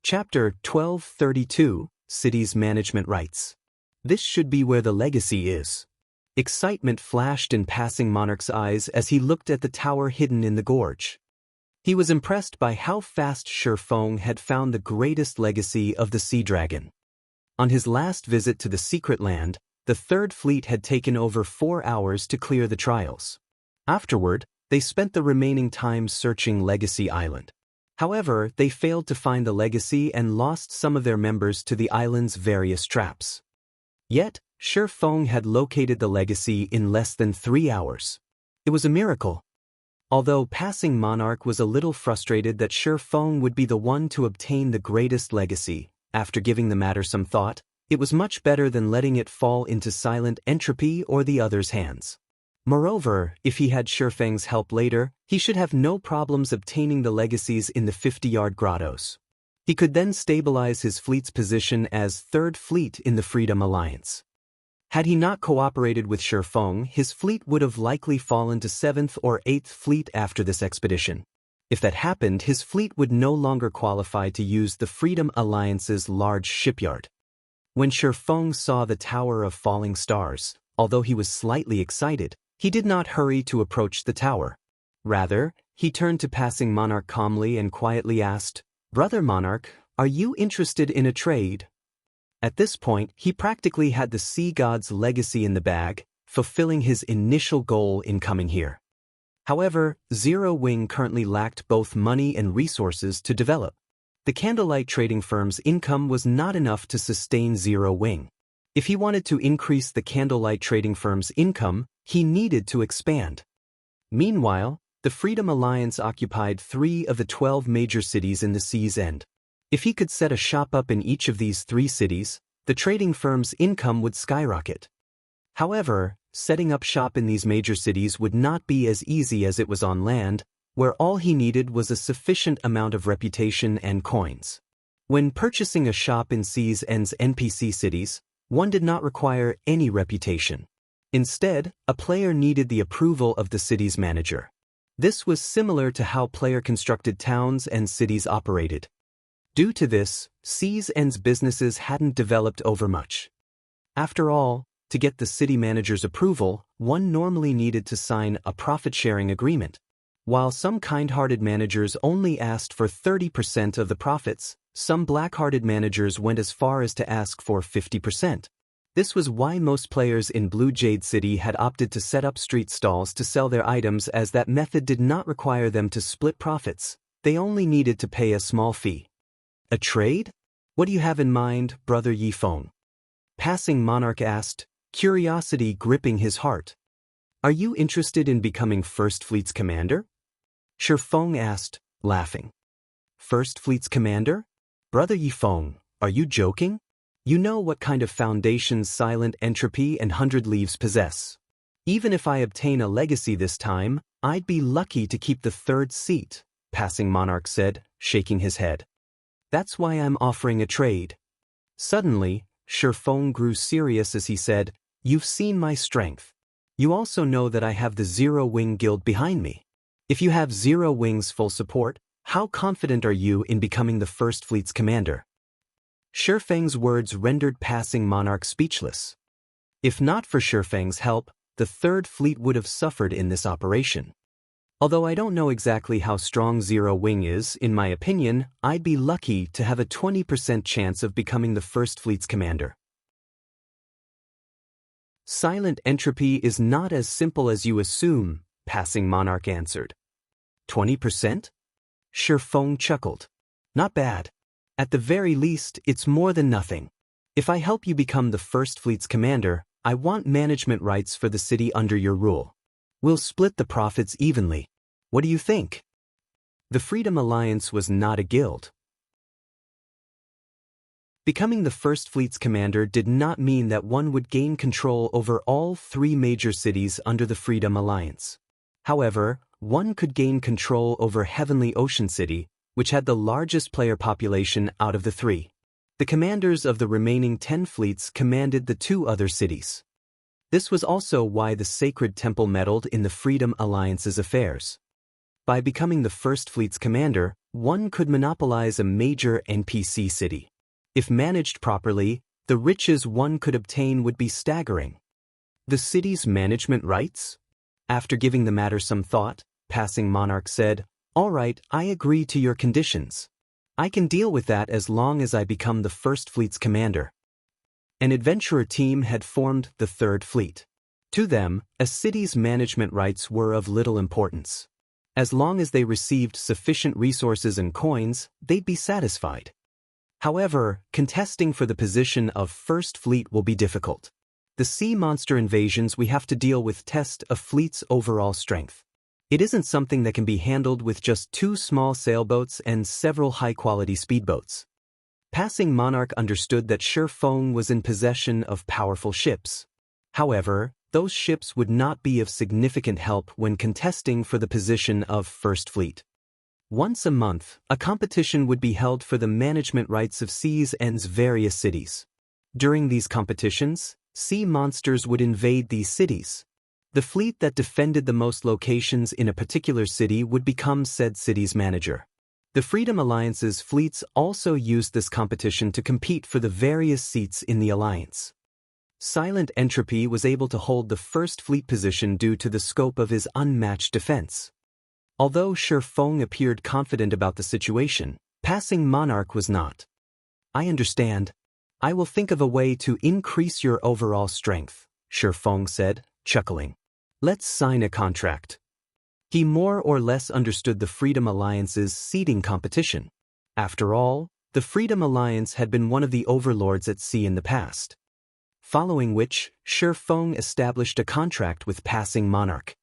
Chapter 1232, Cities Management Rights. This should be where the legacy is. Excitement flashed in Passing Monarch's eyes as he looked at the tower hidden in the gorge. He was impressed by how fast Shifeng had found the greatest legacy of the Sea Dragon. On his last visit to the Secret Land, the Third Fleet had taken over 4 hours to clear the trials. Afterward, they spent the remaining time searching Legacy Island. However, they failed to find the legacy and lost some of their members to the island's various traps. Yet, Shifeng had located the legacy in less than 3 hours. It was a miracle. Although Passing Monarch was a little frustrated that Shifeng would be the one to obtain the greatest legacy, after giving the matter some thought, it was much better than letting it fall into Silent Entropy or the others' hands. Moreover, if he had Shifeng's help later, he should have no problems obtaining the legacies in the 50-yard grottos. He could then stabilize his fleet's position as Third Fleet in the Freedom Alliance. Had he not cooperated with Shifeng, his fleet would have likely fallen to 7th or 8th Fleet after this expedition. If that happened, his fleet would no longer qualify to use the Freedom Alliance's large shipyard. When Shifeng saw the Tower of Falling Stars, although he was slightly excited, he did not hurry to approach the tower. Rather, he turned to Passing Monarch calmly and quietly asked, "Brother Monarch, are you interested in a trade?" At this point, he practically had the sea god's legacy in the bag, fulfilling his initial goal in coming here. However, Zero Wing currently lacked both money and resources to develop. The Candlelight trading firm's income was not enough to sustain Zero Wing. If he wanted to increase the Candlelight trading firm's income, he needed to expand. Meanwhile, the Freedom Alliance occupied 3 of the 12 major cities in the sea's end. If he could set a shop up in each of these 3 cities, the trading firm's income would skyrocket. However, setting up shop in these major cities would not be as easy as it was on land, where all he needed was a sufficient amount of reputation and coins. When purchasing a shop in Seas End's NPC cities, one did not require any reputation. Instead, a player needed the approval of the city's manager. This was similar to how player-constructed towns and cities operated. Due to this, Seas End's businesses hadn't developed over much. After all, to get the city manager's approval, one normally needed to sign a profit-sharing agreement. While some kind-hearted managers only asked for 30% of the profits, some black-hearted managers went as far as to ask for 50%. This was why most players in Blue Jade City had opted to set up street stalls to sell their items, as that method did not require them to split profits. They only needed to pay a small fee. A trade? What do you have in mind, Brother Yifeng? Passing Monarch asked, curiosity gripping his heart. Are you interested in becoming First Fleet's commander? Shifeng asked, laughing. First Fleet's commander? Brother Yifeng, are you joking? You know what kind of foundations Silent Entropy and 100 Leaves possess. Even if I obtain a legacy this time, I'd be lucky to keep the third seat, Passing Monarch said, shaking his head. That's why I'm offering a trade. Suddenly, Shifeng grew serious as he said, you've seen my strength. You also know that I have the Zero Wing Guild behind me. If you have Zero Wing's full support, how confident are you in becoming the First Fleet's commander? Shifeng's words rendered Passing Monarch speechless. If not for Shifeng's help, the Third Fleet would have suffered in this operation. Although I don't know exactly how strong Zero Wing is, in my opinion, I'd be lucky to have a 20% chance of becoming the First Fleet's commander. Silent Entropy is not as simple as you assume, Passing Monarch answered. 20%? Shifeng chuckled. Not bad. At the very least, it's more than nothing. If I help you become the First Fleet's commander, I want management rights for the city under your rule. We'll split the profits evenly. What do you think? The Freedom Alliance was not a guild. Becoming the First Fleet's commander did not mean that one would gain control over all three major cities under the Freedom Alliance. However, one could gain control over Heavenly Ocean City, which had the largest player population out of the three. The commanders of the remaining 10 fleets commanded the two other cities. This was also why the Sacred Temple meddled in the Freedom Alliance's affairs. By becoming the First Fleet's commander, one could monopolize a major NPC city. If managed properly, the riches one could obtain would be staggering. The city's management rights? After giving the matter some thought, Passing Monarch said, all right, I agree to your conditions. I can deal with that as long as I become the First Fleet's commander. An adventurer team had formed the Third Fleet. To them, a city's management rights were of little importance. As long as they received sufficient resources and coins, they'd be satisfied. However, contesting for the position of First Fleet will be difficult. The sea monster invasions we have to deal with test a fleet's overall strength. It isn't something that can be handled with just 2 small sailboats and several high-quality speedboats. Passing Monarch understood that Shifeng was in possession of powerful ships. However, those ships would not be of significant help when contesting for the position of First Fleet. Once a month, a competition would be held for the management rights of Seas End's various cities. During these competitions, sea monsters would invade these cities. The fleet that defended the most locations in a particular city would become said city's manager. The Freedom Alliance's fleets also used this competition to compete for the various seats in the alliance. Silent Entropy was able to hold the First Fleet position due to the scope of his unmatched defense. Although Shifeng appeared confident about the situation, Passing Monarch was not. I understand. I will think of a way to increase your overall strength, Shifeng said, chuckling. Let's sign a contract. He more or less understood the Freedom Alliance's seeding competition. After all, the Freedom Alliance had been one of the overlords at sea in the past. Following which, Shifeng established a contract with Passing Monarch.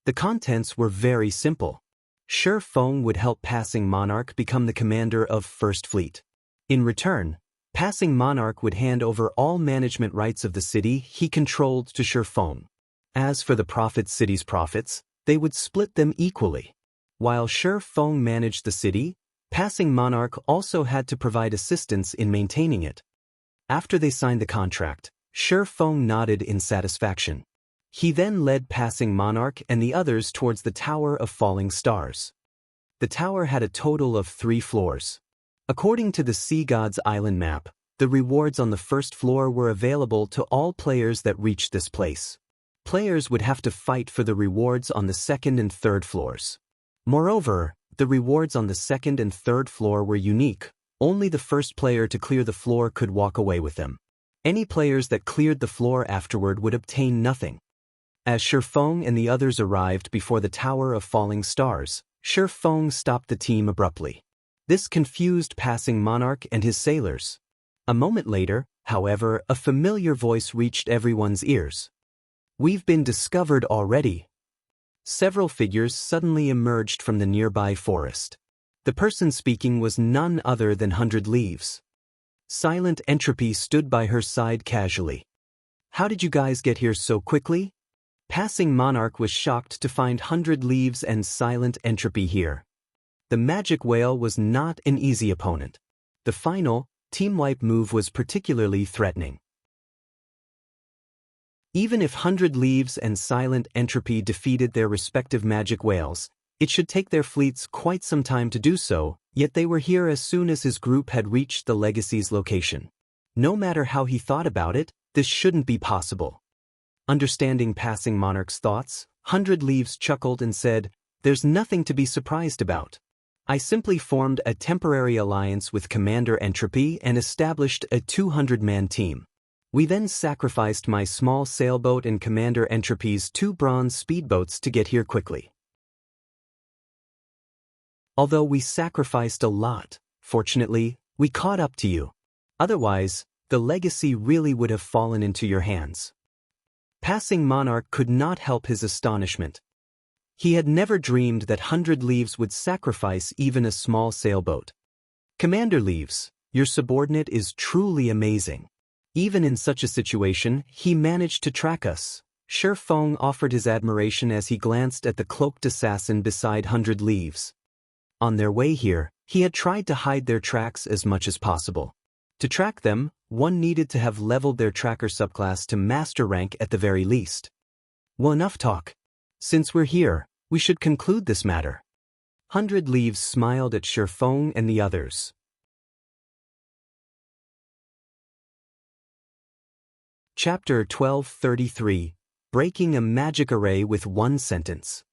The contents were very simple. Shifeng would help Passing Monarch become the commander of First Fleet. In return, Passing Monarch would hand over all management rights of the city he controlled to Shattering. As for the city's profits, they would split them equally. While Shattering managed the city, Passing Monarch also had to provide assistance in maintaining it. After they signed the contract, Shattering nodded in satisfaction. He then led Passing Monarch and the others towards the Tower of Falling Stars. The tower had a total of 3 floors. According to the Sea God's Island map, the rewards on the first floor were available to all players that reached this place. Players would have to fight for the rewards on the second and third floors. Moreover, the rewards on the second and third floor were unique. Only the first player to clear the floor could walk away with them. Any players that cleared the floor afterward would obtain nothing. As Shattering and the others arrived before the Tower of Falling Stars, Shattering stopped the team abruptly. This confused Passing Monarch and his sailors. A moment later, however, a familiar voice reached everyone's ears. "We've been discovered already." Several figures suddenly emerged from the nearby forest. The person speaking was none other than 100 Leaves. Silent Entropy stood by her side casually. "How did you guys get here so quickly?" Passing Monarch was shocked to find 100 Leaves and Silent Entropy here. The magic whale was not an easy opponent. The final, team wipe move was particularly threatening. Even if 100 Leaves and Silent Entropy defeated their respective magic whales, it should take their fleets quite some time to do so, yet they were here as soon as his group had reached the Legacy's location. No matter how he thought about it, this shouldn't be possible. Understanding Passing Monarch's thoughts, 100 Leaves chuckled and said, "There's nothing to be surprised about. I simply formed a temporary alliance with Commander Entropy and established a 200-man team. We then sacrificed my small sailboat and Commander Entropy's 2 bronze speedboats to get here quickly. Although we sacrificed a lot, fortunately, we caught up to you. Otherwise, the Legacy really would have fallen into your hands." Passing Monarch could not help his astonishment. He had never dreamed that 100 Leaves would sacrifice even a small sailboat. "Commander Leaves, your subordinate is truly amazing. Even in such a situation, he managed to track us." Shattering offered his admiration as he glanced at the cloaked assassin beside 100 Leaves. On their way here, he had tried to hide their tracks as much as possible. To track them, one needed to have leveled their tracker subclass to master rank at the very least. "Well, enough talk. Since we're here, we should conclude this matter." 100 Leaves smiled at Shattering and the others. Chapter 1233, Breaking a Magic Array with One Sentence.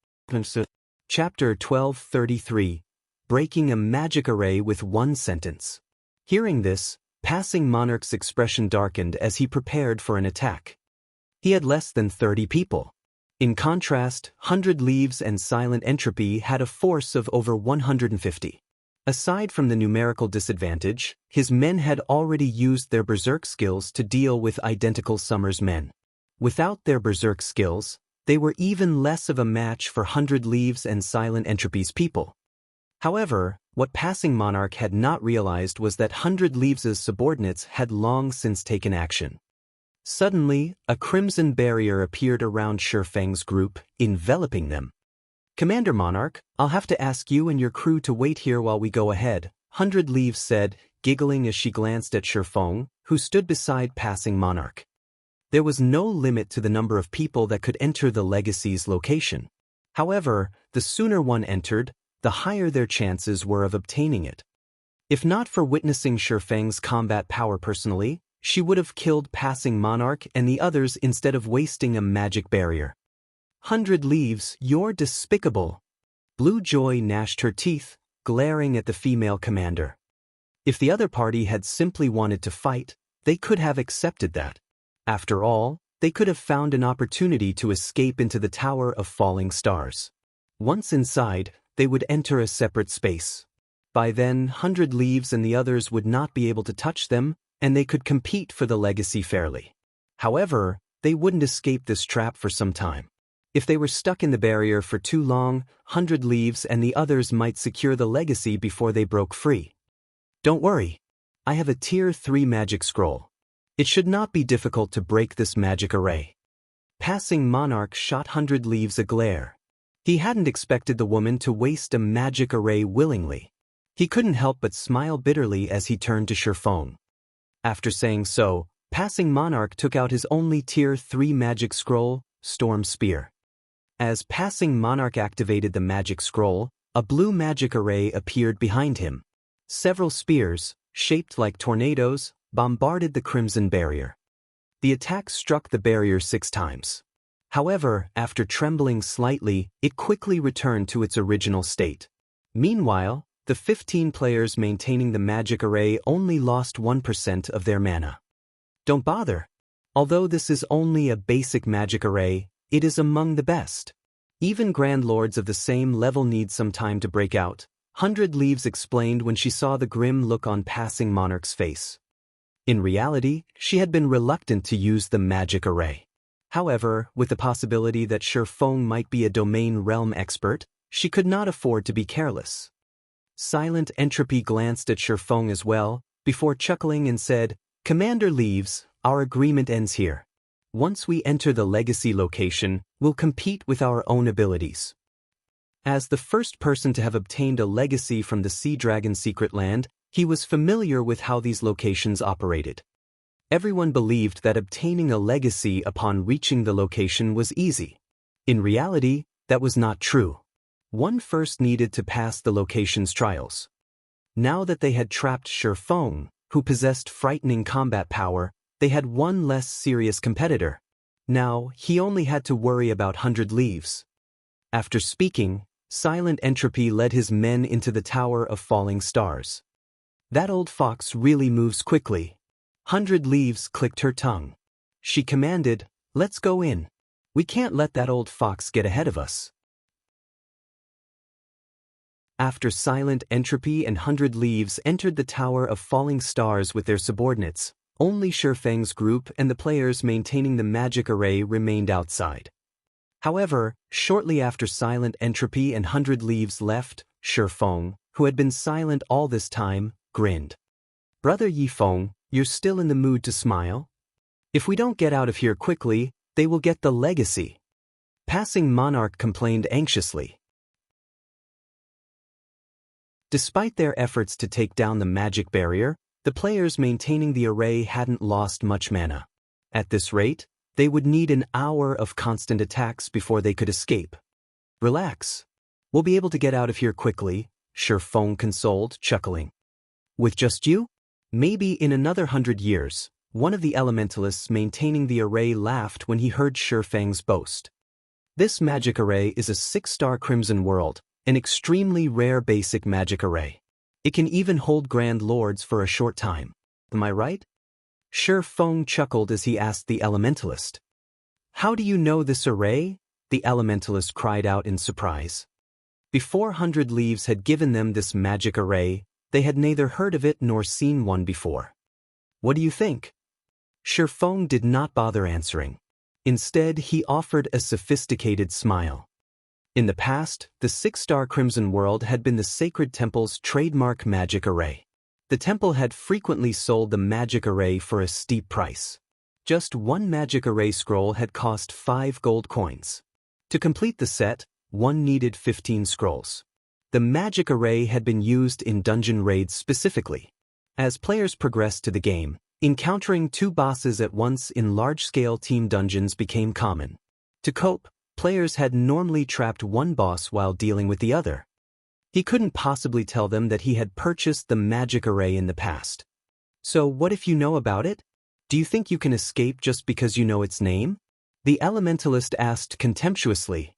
Chapter 1233, Breaking a Magic Array with One Sentence. Hearing this, Passing Monarch's expression darkened as he prepared for an attack. He had less than 30 people. In contrast, 100 Leaves and Silent Entropy had a force of over 150. Aside from the numerical disadvantage, his men had already used their berserk skills to deal with identical Summer's men. Without their berserk skills, they were even less of a match for 100 Leaves and Silent Entropy's people. However, what Passing Monarch had not realized was that 100 Leaves' subordinates had long since taken action. Suddenly, a crimson barrier appeared around Shattering's group, enveloping them. "Commander Monarch, I'll have to ask you and your crew to wait here while we go ahead," 100 Leaves said, giggling as she glanced at Shattering, who stood beside Passing Monarch. There was no limit to the number of people that could enter the Legacy's location. However, the sooner one entered, the higher their chances were of obtaining it. If not for witnessing Shattering's combat power personally, she would have killed Passing Monarch and the others instead of wasting a magic barrier. 100 Leaves, you're despicable. Blue Joy gnashed her teeth, glaring at the female commander. If the other party had simply wanted to fight, they could have accepted that. After all, they could have found an opportunity to escape into the Tower of Falling Stars. Once inside, they would enter a separate space. By then, 100 Leaves and the others would not be able to touch them, and they could compete for the Legacy fairly. However, they wouldn't escape this trap for some time. If they were stuck in the barrier for too long, 100 Leaves and the others might secure the Legacy before they broke free. "Don't worry. I have a Tier 3 magic scroll. It should not be difficult to break this magic array. Passing monarch shot 100 Leaves a glare. He hadn't expected the woman to waste a magic array willingly. He couldn't help but smile bitterly as he turned to Shattering. After saying so, Passing Monarch took out his only Tier 3 magic scroll, Storm Spear. As Passing Monarch activated the magic scroll, a blue magic array appeared behind him. Several spears, shaped like tornadoes, bombarded the crimson barrier. The attack struck the barrier 6 times. However, after trembling slightly, it quickly returned to its original state. Meanwhile, the 15 players maintaining the magic array only lost 1% of their mana. Don't bother. Although this is only a basic magic array, it is among the best. Even Grand Lords of the same level need some time to break out, 100 Leaves explained when she saw the grim look on Passing Monarch's face. In reality, she had been reluctant to use the magic array. However, with the possibility that Shattering might be a domain realm expert, she could not afford to be careless. Silent Entropy glanced at Shattering as well, before chuckling and said, "Commander Leaves, our agreement ends here. Once we enter the legacy location, we'll compete with our own abilities." As the first person to have obtained a legacy from the Sea Dragon Secret Land, he was familiar with how these locations operated. Everyone believed that obtaining a legacy upon reaching the location was easy. In reality, that was not true. One first needed to pass the location's trials. Now that they had trapped Shattering, who possessed frightening combat power, they had one less serious competitor. Now, he only had to worry about 100 Leaves. After speaking, Silent Entropy led his men into the Tower of Falling Stars. "That old fox really moves quickly." 100 Leaves clicked her tongue. She commanded, "Let's go in. We can't let that old fox get ahead of us." After Silent Entropy and 100 Leaves entered the Tower of Falling Stars with their subordinates, only Sherfang's group and the players maintaining the magic array remained outside. However, shortly after Silent Entropy and 100 Leaves left, Shattering, who had been silent all this time, grinned. "Brother Yifeng, you're still in the mood to smile? If we don't get out of here quickly, they will get the legacy." Passing Monarch complained anxiously. Despite their efforts to take down the magic barrier, the players maintaining the array hadn't lost much mana. At this rate, they would need an hour of constant attacks before they could escape. "Relax. We'll be able to get out of here quickly," Shattering consoled, chuckling. "With just you? Maybe in another 100 years." One of the elementalists maintaining the array laughed when he heard Sherfang's boast. "This magic array is a 6-star Crimson World, an extremely rare basic magic array. It can even hold Grand Lords for a short time. Am I right?" Shattering chuckled as he asked the elementalist. "How do you know this array?" the elementalist cried out in surprise. Before 100 Leaves had given them this magic array, they had neither heard of it nor seen one before. "What do you think?" Shattering did not bother answering. Instead, he offered a sophisticated smile. In the past, the 6-star Crimson World had been the Sacred Temple's trademark magic array. The temple had frequently sold the magic array for a steep price. Just one magic array scroll had cost 5 gold coins. To complete the set, one needed 15 scrolls. The magic array had been used in dungeon raids specifically. As players progressed to the game, encountering 2 bosses at once in large-scale team dungeons became common. To cope, players had normally trapped one boss while dealing with the other. He couldn't possibly tell them that he had purchased the magic array in the past. "So what if you know about it? Do you think you can escape just because you know its name?" the elementalist asked contemptuously.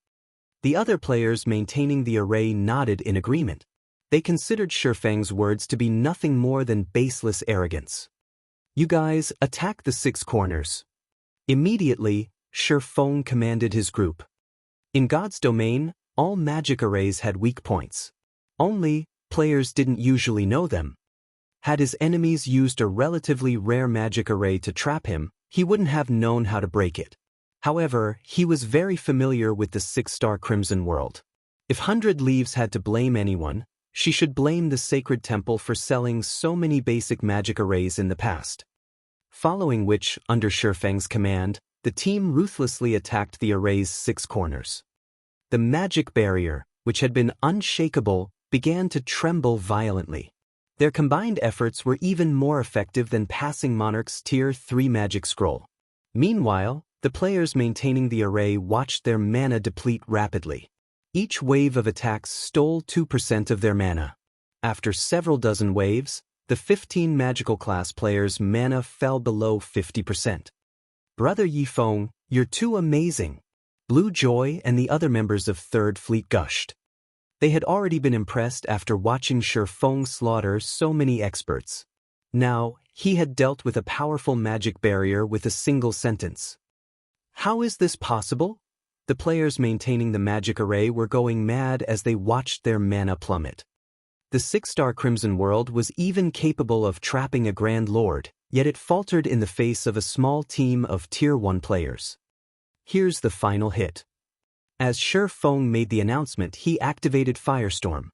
The other players maintaining the array nodded in agreement. They considered Sherfang's words to be nothing more than baseless arrogance. "You guys, attack the 6 corners." Immediately, Shattering commanded his group. In God's domain, all magic arrays had weak points. Only, players didn't usually know them. Had his enemies used a relatively rare magic array to trap him, he wouldn't have known how to break it. However, he was very familiar with the 6-star Crimson World. If 100 Leaves had to blame anyone, she should blame the sacred temple for selling so many basic magic arrays in the past. Following which, under Shifeng's command, the team ruthlessly attacked the array's 6 corners. The magic barrier, which had been unshakable, began to tremble violently. Their combined efforts were even more effective than passing Monarch's Tier 3 magic scroll. Meanwhile, the players maintaining the array watched their mana deplete rapidly. Each wave of attacks stole 2% of their mana. After several dozen waves, the 15 magical class players' mana fell below 50%. Brother Yifeng, you're too amazing! Blue Joy and the other members of Third Fleet gushed. They had already been impressed after watching Shifeng slaughter so many experts. Now, he had dealt with a powerful magic barrier with a single sentence. How is this possible? The players maintaining the magic array were going mad as they watched their mana plummet. The 6-star Crimson World was even capable of trapping a Grand Lord, yet it faltered in the face of a small team of Tier 1 players. Here's the final hit. As Shifeng made the announcement, he activated Firestorm.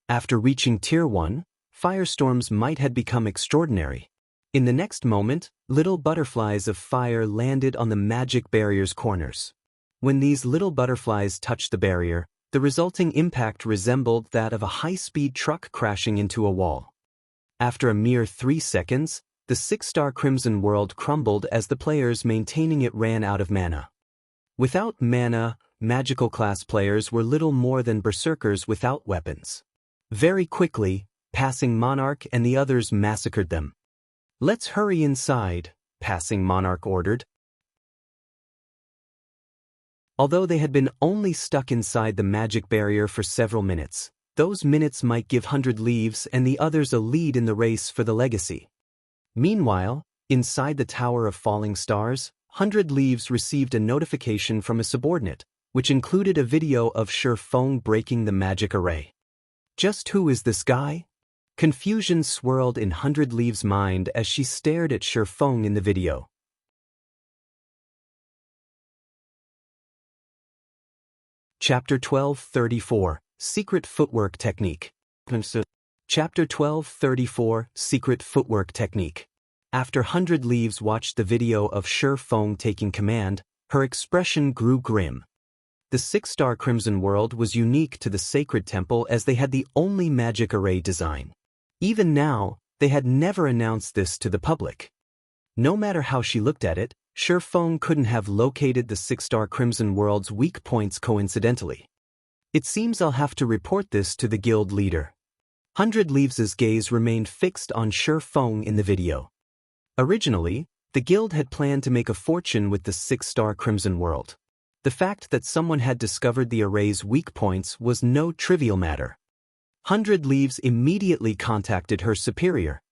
After reaching Tier 1, Firestorms might have become extraordinary. In the next moment, little butterflies of fire landed on the magic barrier's corners. When these little butterflies touched the barrier, the resulting impact resembled that of a high-speed truck crashing into a wall. After a mere 3 seconds, the 6-star Crimson World crumbled as the players maintaining it ran out of mana. Without mana, magical class players were little more than berserkers without weapons. Very quickly, Passing Monarch and the others massacred them. Let's hurry inside, Passing Monarch ordered. Although they had been only stuck inside the magic barrier for several minutes, those minutes might give 100 Leaves and the others a lead in the race for the legacy. Meanwhile, inside the Tower of Falling Stars, 100 Leaves received a notification from a subordinate, which included a video of Shifeng breaking the magic array. Just who is this guy? Confusion swirled in 100 Leaves' mind as she stared at Shifeng in the video. Chapter 12:34 Secret Footwork Technique. Chapter 12:34 Secret Footwork Technique. After 100 Leaves watched the video of Shifeng taking command, her expression grew grim. The 6-star Crimson World was unique to the Sacred Temple as they had the only magic array design. Even now, they had never announced this to the public. No matter how she looked at it, Shifeng couldn't have located the 6-star Crimson World's weak points coincidentally. It seems I'll have to report this to the guild leader. 100 Leaves' gaze remained fixed on Shifeng in the video. Originally, the guild had planned to make a fortune with the 6-star Crimson World. The fact that someone had discovered the array's weak points was no trivial matter. 100 Leaves immediately contacted her superior.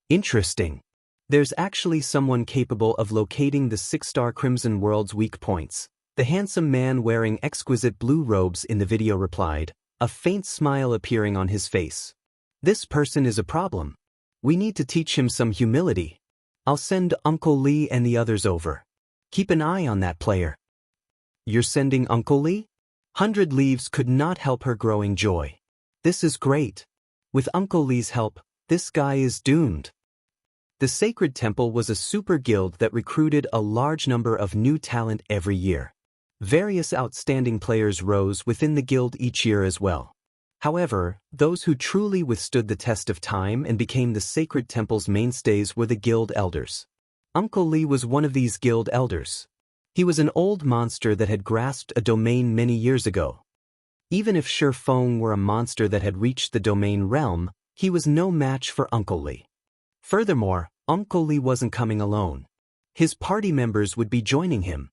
Interesting. There's actually someone capable of locating the 6-star Crimson World's weak points. The handsome man wearing exquisite blue robes in the video replied, a faint smile appearing on his face. This person is a problem. We need to teach him some humility. I'll send Uncle Lee and the others over. Keep an eye on that player. You're sending Uncle Lee? 100 Leaves could not help her growing joy. This is great. With Uncle Lee's help, this guy is doomed. The Sacred Temple was a super guild that recruited a large number of new talent every year. Various outstanding players rose within the guild each year as well. However, those who truly withstood the test of time and became the Sacred Temple's mainstays were the guild elders. Uncle Lee was one of these guild elders. He was an old monster that had grasped a domain many years ago. Even if Shifeng were a monster that had reached the domain realm, he was no match for Uncle Lee. Furthermore, Uncle Lee wasn't coming alone. His party members would be joining him.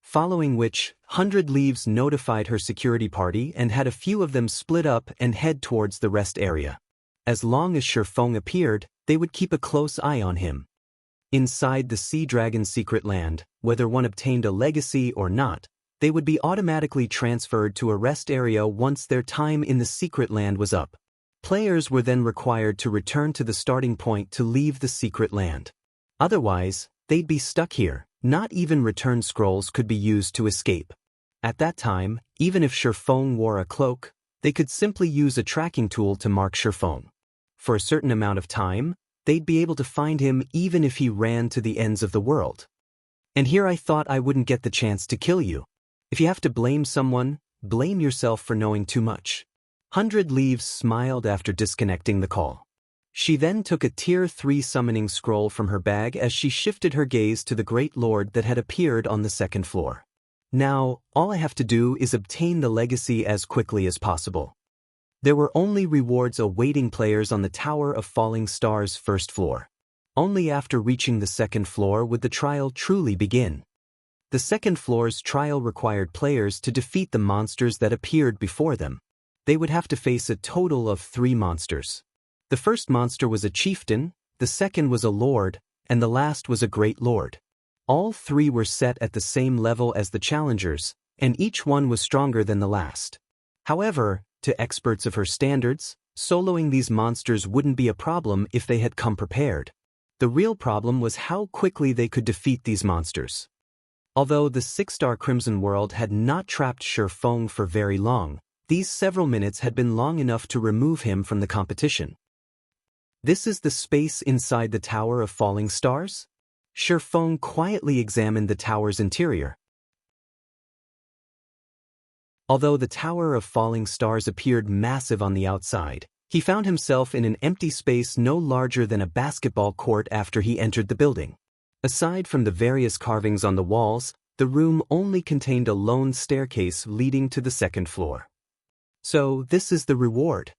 Following which, 100 Leaves notified her security party and had a few of them split up and head towards the rest area. As long as Shifeng appeared, they would keep a close eye on him. Inside the Sea Dragon's secret land, whether one obtained a legacy or not, they would be automatically transferred to a rest area once their time in the secret land was up. Players were then required to return to the starting point to leave the secret land. Otherwise, they'd be stuck here. Not even return scrolls could be used to escape. At that time, even if Shifeng wore a cloak, They could simply use a tracking tool to mark Shattering. For a certain amount of time, they'd be able to find him even if he ran to the ends of the world. And here I thought I wouldn't get the chance to kill you. If you have to blame someone, blame yourself for knowing too much. 100 Leaves smiled after disconnecting the call. She then took a Tier 3 summoning scroll from her bag as she shifted her gaze to the Great Lord that had appeared on the second floor. Now, all I have to do is obtain the legacy as quickly as possible. There were only rewards awaiting players on the Tower of Falling Stars' first floor. Only after reaching the second floor would the trial truly begin. The second floor's trial required players to defeat the monsters that appeared before them. They would have to face a total of 3 monsters. The first monster was a chieftain, the second was a lord, and the last was a great lord. All 3 were set at the same level as the challengers, and each one was stronger than the last. However, to experts of her standards, soloing these monsters wouldn't be a problem if they had come prepared. The real problem was how quickly they could defeat these monsters. Although the 6-star Crimson World had not trapped Shattering for very long, these several minutes had been long enough to remove him from the competition. This is the space inside the Tower of Falling Stars? Shattering quietly examined the tower's interior. Although the Tower of Falling Stars appeared massive on the outside, he found himself in an empty space no larger than a basketball court after he entered the building. Aside from the various carvings on the walls, the room only contained a lone staircase leading to the second floor. So, this is the reward.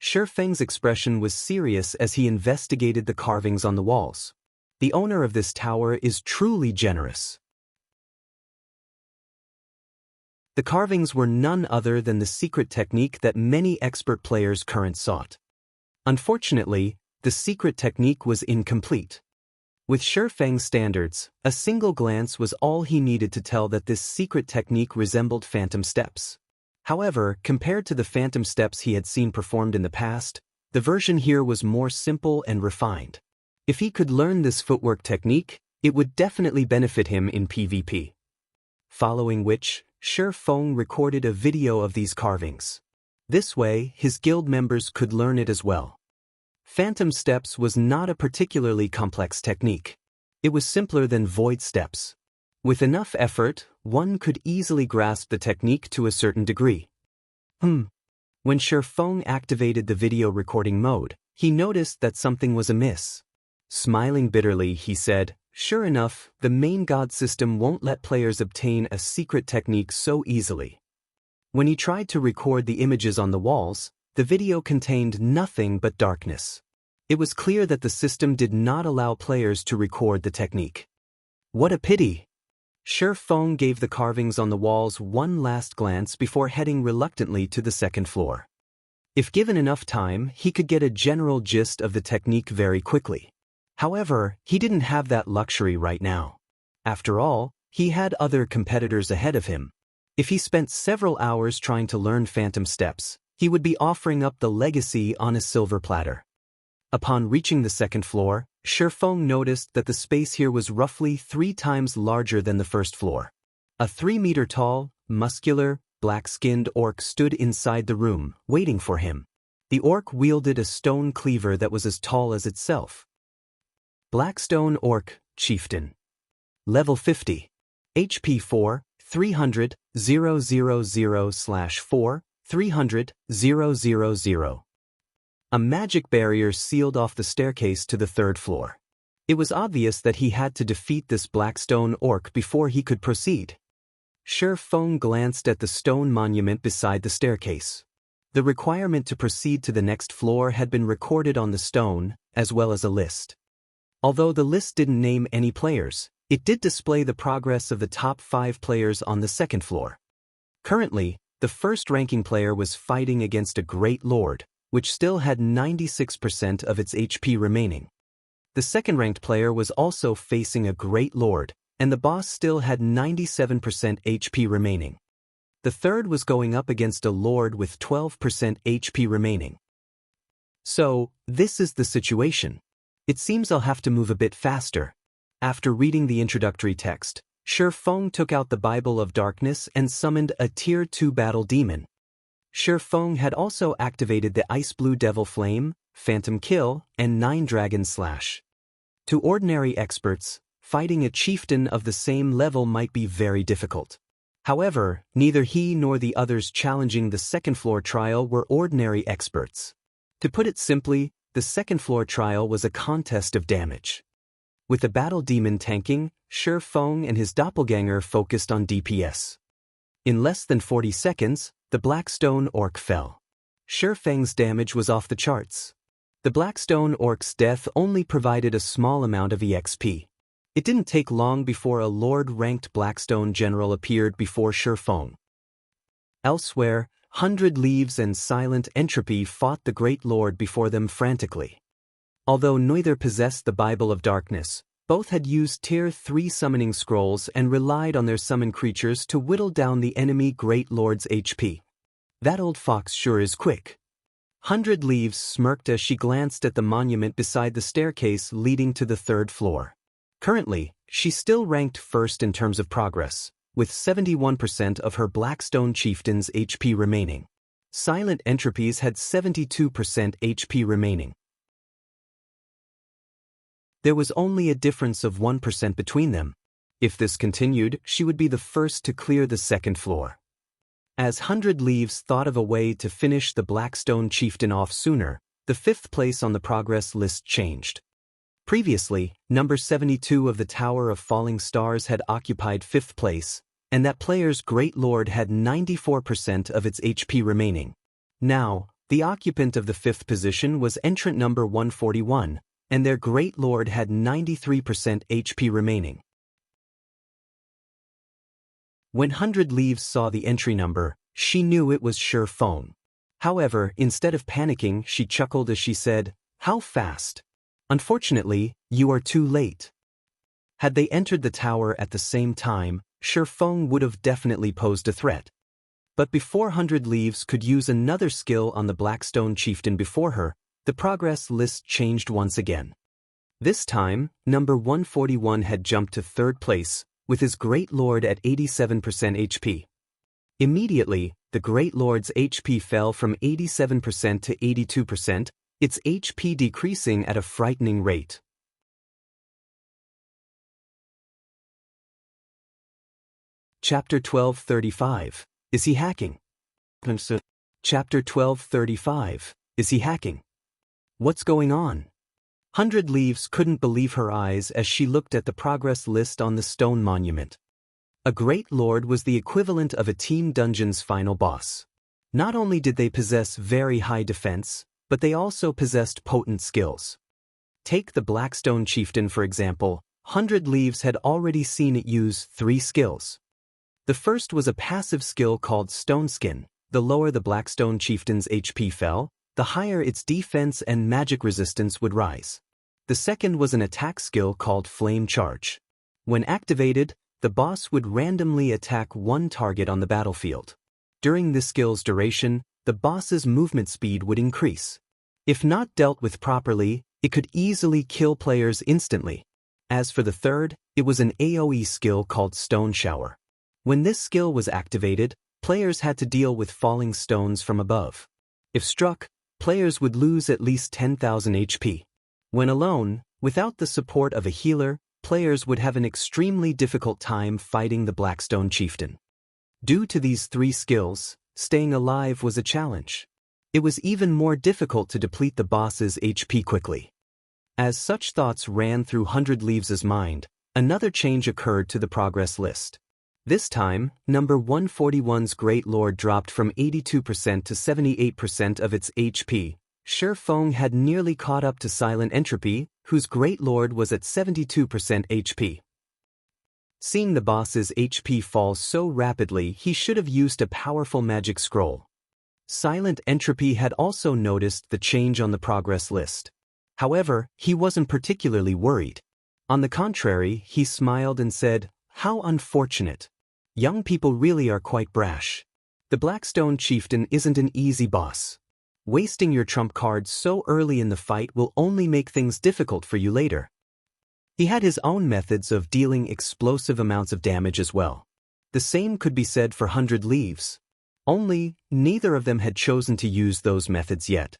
Sherfeng's expression was serious as he investigated the carvings on the walls. The owner of this tower is truly generous. The carvings were none other than the secret technique that many expert players currently sought. Unfortunately, the secret technique was incomplete. With Sherfeng's standards, a single glance was all he needed to tell that this secret technique resembled phantom steps. However, compared to the phantom steps he had seen performed in the past, the version here was more simple and refined. If he could learn this footwork technique, it would definitely benefit him in PvP. Following which, Shattering recorded a video of these carvings. This way, his guild members could learn it as well. Phantom steps was not a particularly complex technique. It was simpler than void steps. With enough effort, one could easily grasp the technique to a certain degree. When Shattering activated the video recording mode, he noticed that something was amiss. Smiling bitterly, he said, "Sure enough, the main god system won't let players obtain a secret technique so easily." When he tried to record the images on the walls, the video contained nothing but darkness. It was clear that the system did not allow players to record the technique. What a pity! Shattering gave the carvings on the walls one last glance before heading reluctantly to the second floor. If given enough time, he could get a general gist of the technique very quickly. However, he didn't have that luxury right now. After all, he had other competitors ahead of him. If he spent several hours trying to learn phantom steps, he would be offering up the legacy on a silver platter. Upon reaching the second floor, Shattering noticed that the space here was roughly 3 times larger than the first floor. A 3-meter-tall, muscular, black-skinned orc stood inside the room, waiting for him. The orc wielded a stone cleaver that was as tall as itself. Blackstone Orc, Chieftain. Level 50. HP 4, 300, 000/4, 300, 000. A magic barrier sealed off the staircase to the third floor. It was obvious that he had to defeat this Blackstone Orc before he could proceed. Shattering glanced at the stone monument beside the staircase. The requirement to proceed to the next floor had been recorded on the stone, as well as a list. Although the list didn't name any players, it did display the progress of the top 5 players on the second floor. Currently, the first-ranking player was fighting against a Great Lord, which still had 96% of its HP remaining. The second-ranked player was also facing a Great Lord, and the boss still had 97% HP remaining. The third was going up against a Lord with 12% HP remaining. So, this is the situation. It seems I'll have to move a bit faster. After reading the introductory text, Shattering took out the Bible of Darkness and summoned a Tier 2 battle demon. Feng had also activated the Ice Blue Devil Flame, Phantom Kill, and 9 Dragon Slash. To ordinary experts, fighting a chieftain of the same level might be very difficult. However, neither he nor the others challenging the second-floor trial were ordinary experts. To put it simply, the second-floor trial was a contest of damage. With the battle demon tanking, Feng and his doppelganger focused on DPS. In less than 40 seconds, the Blackstone Orc fell. Feng's damage was off the charts. The Blackstone Orc's death only provided a small amount of EXP. It didn't take long before a Lord-ranked Blackstone general appeared before Feng. Elsewhere, 100 Leaves and Silent Entropy fought the Great Lord before them frantically. Although neither possessed the Bible of Darkness, both had used Tier 3 summoning scrolls and relied on their summon creatures to whittle down the enemy Great Lord's HP. That old fox sure is quick. 100 Leaves smirked as she glanced at the monument beside the staircase leading to the 3rd floor. Currently, she's still ranked first in terms of progress, with 71% of her Blackstone chieftain's HP remaining. Silent Entropies had 72% HP remaining. There was only a difference of 1% between them. If this continued, she would be the first to clear the 2nd floor. As 100 Leaves thought of a way to finish the Blackstone chieftain off sooner, the 5th place on the progress list changed. Previously, number 72 of the Tower of Falling Stars had occupied 5th place, and that player's Great Lord had 94% of its HP remaining. Now, the occupant of the 5th position was entrant number 141, and their Great Lord had 93% HP remaining. When 100 Leaves saw the entry number, she knew it was Feng. However, instead of panicking, she chuckled as she said, "How fast? Unfortunately, you are too late." Had they entered the tower at the same time, Feng would have definitely posed a threat. But before 100 Leaves could use another skill on the Blackstone chieftain before her, the progress list changed once again. This time, number 141 had jumped to 3rd place, with his Great Lord at 87% HP. Immediately, the Great Lord's HP fell from 87% to 82%, its HP decreasing at a frightening rate. Chapter 1235. Is he hacking? Chapter 1235. Is he hacking? What's going on? 100 Leaves couldn't believe her eyes as she looked at the progress list on the stone monument. A Great Lord was the equivalent of a Team Dungeon's final boss. Not only did they possess very high defense, but they also possessed potent skills. Take the Blackstone chieftain for example. 100 Leaves had already seen it use 3 skills. The first was a passive skill called Stone Skin. The lower the Blackstone chieftain's HP fell, the higher its defense and magic resistance would rise. The second was an attack skill called Flame Charge. When activated, the boss would randomly attack one target on the battlefield. During this skill's duration, the boss's movement speed would increase. If not dealt with properly, it could easily kill players instantly. As for the third, it was an AoE skill called Stone Shower. When this skill was activated, players had to deal with falling stones from above. If struck, players would lose at least 10,000 HP. When alone, without the support of a healer, players would have an extremely difficult time fighting the Blackstone chieftain. Due to these 3 skills, staying alive was a challenge. It was even more difficult to deplete the boss's HP quickly. As such thoughts ran through 100 Leaves' mind, another change occurred to the progress list. This time, number 141's Great Lord dropped from 82% to 78% of its HP. Feng had nearly caught up to Silent Entropy, whose Great Lord was at 72% HP. Seeing the boss's HP fall so rapidly, he should have used a powerful magic scroll. Silent Entropy had also noticed the change on the progress list. However, he wasn't particularly worried. On the contrary, he smiled and said, "How unfortunate. Young people really are quite brash. The Blackstone chieftain isn't an easy boss. Wasting your trump card so early in the fight will only make things difficult for you later." He had his own methods of dealing explosive amounts of damage as well. The same could be said for 100 Leaves. Only, neither of them had chosen to use those methods yet.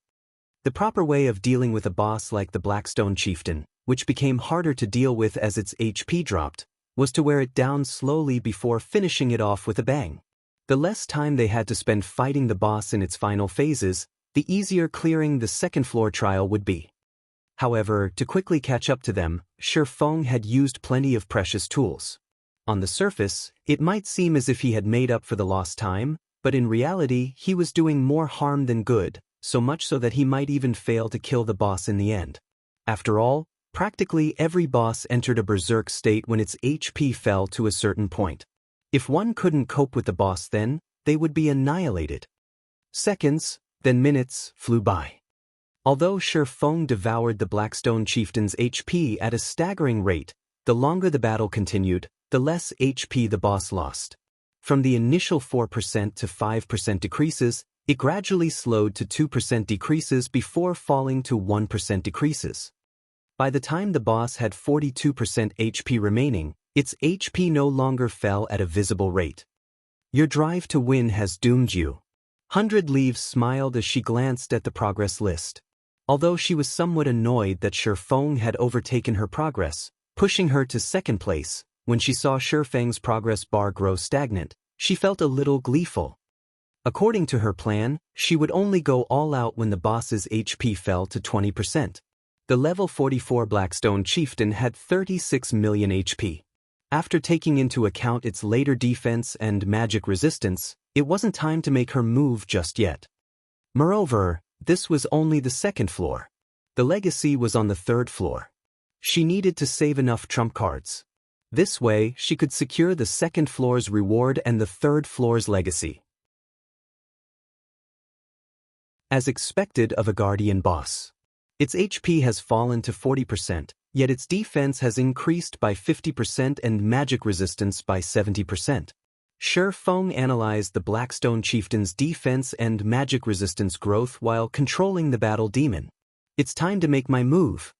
The proper way of dealing with a boss like the Blackstone Chieftain, which became harder to deal with as its HP dropped, was to wear it down slowly before finishing it off with a bang. The less time they had to spend fighting the boss in its final phases, the easier clearing the second floor trial would be. However, to quickly catch up to them, Shi Feng had used plenty of precious tools. On the surface, it might seem as if he had made up for the lost time, but in reality he was doing more harm than good, so much so that he might even fail to kill the boss in the end. After all, practically every boss entered a berserk state when its HP fell to a certain point. If one couldn't cope with the boss then, they would be annihilated. Seconds, then minutes, flew by. Although Shi Feng devoured the Blackstone Chieftain's HP at a staggering rate, the longer the battle continued, the less HP the boss lost. From the initial 4% to 5% decreases, it gradually slowed to 2% decreases before falling to 1% decreases. By the time the boss had 42% HP remaining, its HP no longer fell at a visible rate. Your drive to win has doomed you. 100 Leaves smiled as she glanced at the progress list. Although she was somewhat annoyed that Shi Feng had overtaken her progress, pushing her to second place, when she saw Shi Feng's progress bar grow stagnant, she felt a little gleeful. According to her plan, she would only go all out when the boss's HP fell to 20%. The level 44 Blackstone Chieftain had 36 million HP. After taking into account its later defense and magic resistance, it wasn't time to make her move just yet. Moreover, this was only the second floor. The legacy was on the third floor. She needed to save enough trump cards. This way, she could secure the second floor's reward and the third floor's legacy. As expected of a guardian boss. Its HP has fallen to 40%, yet its defense has increased by 50% and magic resistance by 70%. Shi Feng analyzed the Blackstone Chieftain's defense and magic resistance growth while controlling the battle demon. It's time to make my move.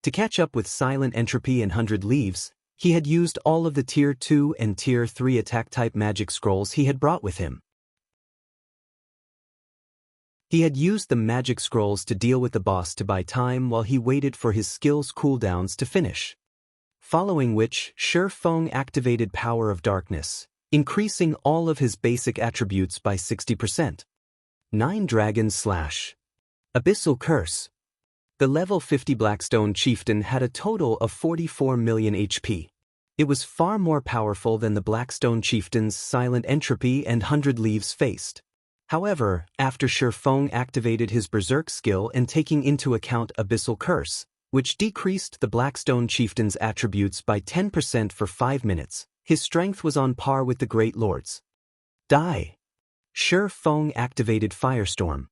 To catch up with Silent Entropy and 100 Leaves, he had used all of the Tier 2 and Tier 3 attack-type magic scrolls he had brought with him. He had used the magic scrolls to deal with the boss to buy time while he waited for his skills cooldowns to finish. Following which, Shi Feng activated Power of Darkness, increasing all of his basic attributes by 60%. 9 Dragons Slash. Abyssal Curse. The level 50 Blackstone Chieftain had a total of 44 million HP. It was far more powerful than the Blackstone Chieftain's Silent Entropy and 100 Leaves faced. However, after Shi Feng activated his Berserk skill and taking into account Abyssal Curse, which decreased the Blackstone Chieftain's attributes by 10% for 5 minutes, his strength was on par with the Great Lord's. Die. Shi Feng activated Firestorm.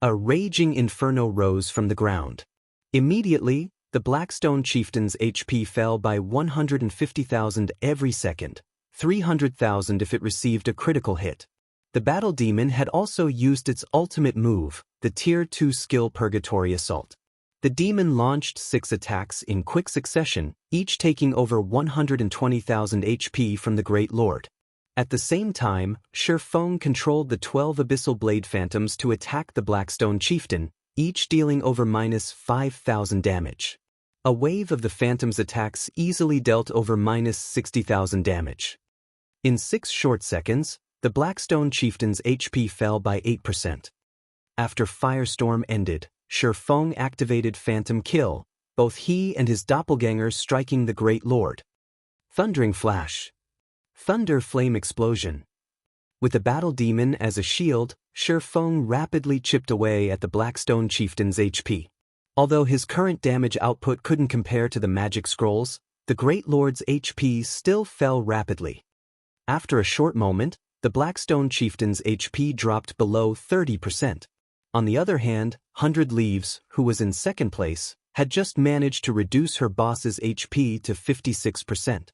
A raging inferno rose from the ground. Immediately, the Blackstone Chieftain's HP fell by 150,000 every second, 300,000 if it received a critical hit. The Battle Demon had also used its ultimate move, the Tier 2 skill Purgatory Assault. The demon launched 6 attacks in quick succession, each taking over 120,000 HP from the Great Lord. At the same time, Shi Feng controlled the 12 Abyssal Blade Phantoms to attack the Blackstone Chieftain, each dealing over -5,000 damage. A wave of the Phantom's attacks easily dealt over -60,000 damage. In 6 short seconds, the Blackstone Chieftain's HP fell by 8%. After Firestorm ended, Shi Feng activated Phantom Kill, both he and his doppelganger striking the Great Lord. Thundering Flash. Thunder Flame Explosion. With the Battle Demon as a shield, Shi Feng rapidly chipped away at the Blackstone Chieftain's HP. Although his current damage output couldn't compare to the magic scrolls, the Great Lord's HP still fell rapidly. After a short moment, the Blackstone Chieftain's HP dropped below 30%. On the other hand, 100 Leaves, who was in second place, had just managed to reduce her boss's HP to 56%.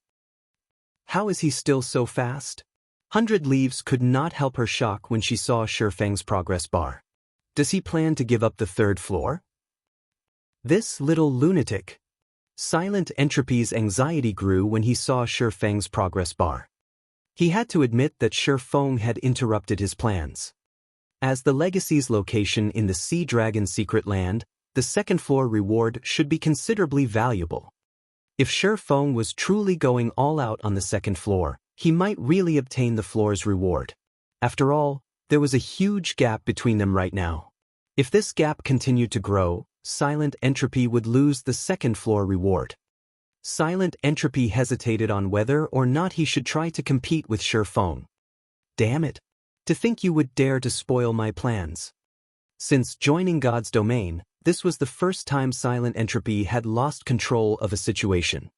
How is he still so fast? 100 Leaves could not help her shock when she saw Shi Feng's progress bar. Does he plan to give up the third floor? This little lunatic. Silent Entropy's anxiety grew when he saw Shi Feng's progress bar. He had to admit that Feng had interrupted his plans. As the Legacy's location in the Sea Dragon secret land, the second floor reward should be considerably valuable. If Feng was truly going all out on the second floor, he might really obtain the floor's reward. After all, there was a huge gap between them right now. If this gap continued to grow, Silent Entropy would lose the second floor reward. Silent Entropy hesitated on whether or not he should try to compete with Feng. Damn it! To think you would dare to spoil my plans. Since joining God's domain, this was the first time Silent Entropy had lost control of a situation.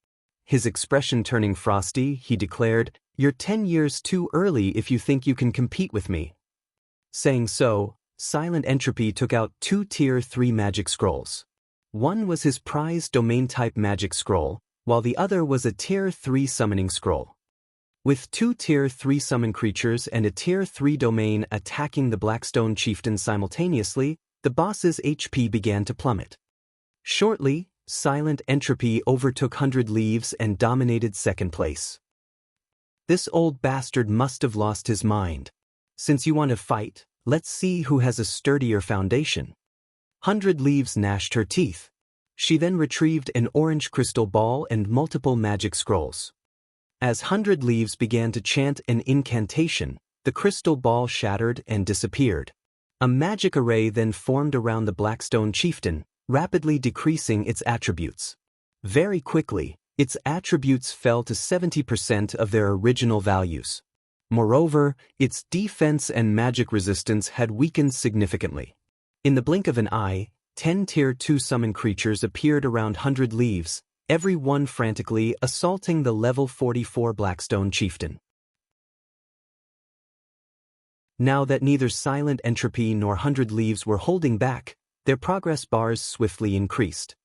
His expression turning frosty, he declared, "You're 10 years too early if you think you can compete with me." Saying so, Silent Entropy took out 2 Tier 3 magic scrolls. One was his prized domain-type magic scroll, while the other was a Tier 3 summoning scroll. With 2 Tier 3 summon creatures and a Tier 3 domain attacking the Blackstone Chieftain simultaneously, the boss's HP began to plummet. Shortly, Silent Entropy overtook 100 Leaves and dominated second place. This old bastard must have lost his mind. Since you want to fight, let's see who has a sturdier foundation. 100 Leaves gnashed her teeth. She then retrieved an orange crystal ball and multiple magic scrolls. As 100 Leaves began to chant an incantation, the crystal ball shattered and disappeared. A magic array then formed around the Blackstone Chieftain, rapidly decreasing its attributes. Very quickly, its attributes fell to 70% of their original values. Moreover, its defense and magic resistance had weakened significantly. In the blink of an eye, 10 Tier 2 summon creatures appeared around 100 Leaves, every one frantically assaulting the level 44 Blackstone Chieftain. Now that neither Silent Entropy nor 100 Leaves were holding back, their progress bars swiftly increased.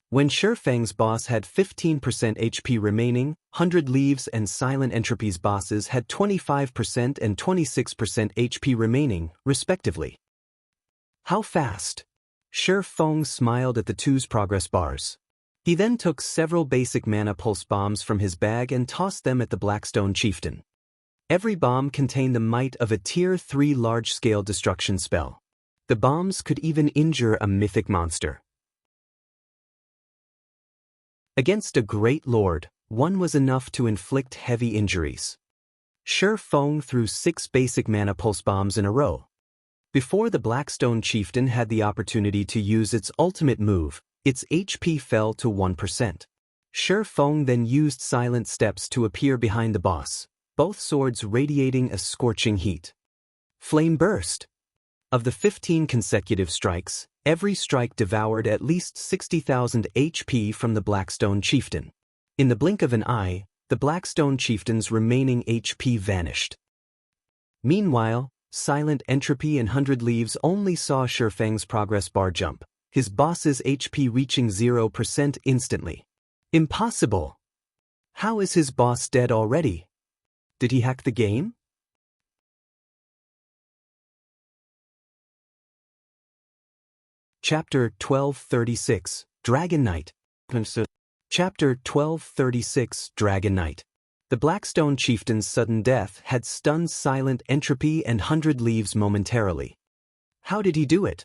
When Feng's boss had 15% HP remaining, 100 Leaves and Silent Entropy's bosses had 25% and 26% HP remaining, respectively. How fast? Feng smiled at the two's progress bars. He then took several basic mana pulse bombs from his bag and tossed them at the Blackstone Chieftain. Every bomb contained the might of a Tier 3 large-scale destruction spell. The bombs could even injure a mythic monster. Against a great lord, one was enough to inflict heavy injuries. Feng threw 6 basic mana pulse bombs in a row. Before the Blackstone Chieftain had the opportunity to use its ultimate move, its HP fell to 1%. Feng then used silent steps to appear behind the boss, both swords radiating a scorching heat. Flame burst! Of the 15 consecutive strikes, every strike devoured at least 60,000 HP from the Blackstone Chieftain. In the blink of an eye, the Blackstone Chieftain's remaining HP vanished. Meanwhile, Silent Entropy and 100 Leaves only saw Feng's progress bar jump, his boss's HP reaching 0% instantly. Impossible! How is his boss dead already? Did he hack the game? Chapter 1236, Dragon Knight. Chapter 1236, Dragon Knight. The Blackstone Chieftain's sudden death had stunned Silent Entropy and 100 Leaves momentarily. How did he do it?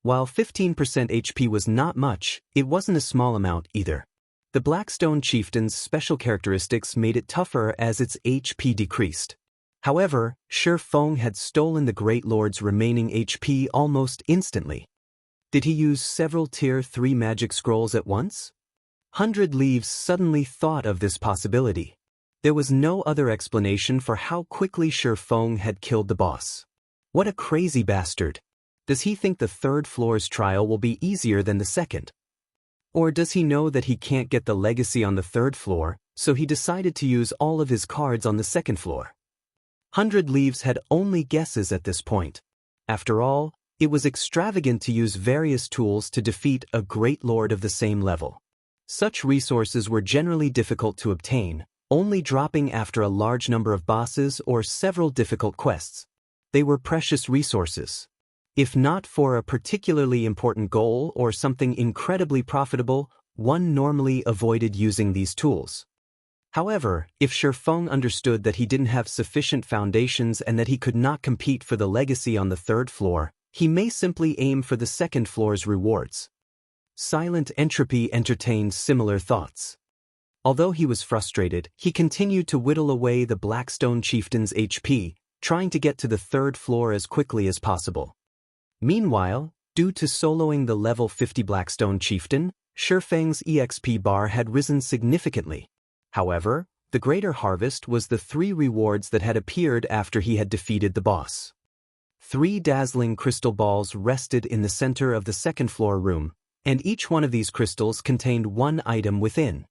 While 15% HP was not much, it wasn't a small amount either. The Blackstone Chieftain's special characteristics made it tougher as its HP decreased. However, Feng had stolen the Great Lord's remaining HP almost instantly. Did he use several Tier 3 magic scrolls at once? 100 Leaves suddenly thought of this possibility. There was no other explanation for how quickly Feng had killed the boss. What a crazy bastard! Does he think the third floor's trial will be easier than the second? Or does he know that he can't get the legacy on the third floor, so he decided to use all of his cards on the second floor? 100 Leaves had only guesses at this point. After all, it was extravagant to use various tools to defeat a great lord of the same level. Such resources were generally difficult to obtain, only dropping after a large number of bosses or several difficult quests. They were precious resources. If not for a particularly important goal or something incredibly profitable, one normally avoided using these tools. However, if Shifeng understood that he didn't have sufficient foundations and that he could not compete for the legacy on the third floor, he may simply aim for the second floor's rewards. Silent Entropy entertained similar thoughts. Although he was frustrated, he continued to whittle away the Blackstone Chieftain's HP, trying to get to the third floor as quickly as possible. Meanwhile, due to soloing the level 50 Blackstone Chieftain, Shifeng's EXP bar had risen significantly. However, the greater harvest was the 3 rewards that had appeared after he had defeated the boss. 3 dazzling crystal balls rested in the center of the second floor room, and each one of these crystals contained 1 item within.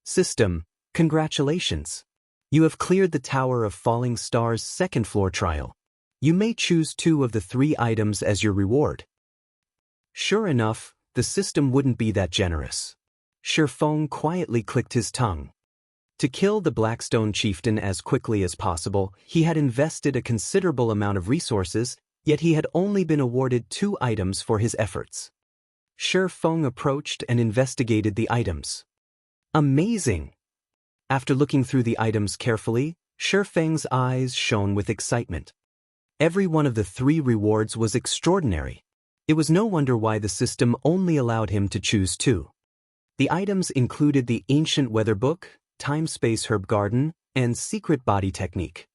System, congratulations! You have cleared the Tower of Falling Stars' second floor trial. You may choose 2 of the 3 items as your reward. Sure enough, the system wouldn't be that generous. Shifeng quietly clicked his tongue. To kill the Blackstone Chieftain as quickly as possible, he had invested a considerable amount of resources, yet he had only been awarded 2 items for his efforts. Shifeng approached and investigated the items. Amazing! After looking through the items carefully, Shifeng's eyes shone with excitement. Every one of the 3 rewards was extraordinary. It was no wonder why the system only allowed him to choose 2. The items included the Ancient Weather Book, Time-Space Herb Garden, and Secret Body Technique.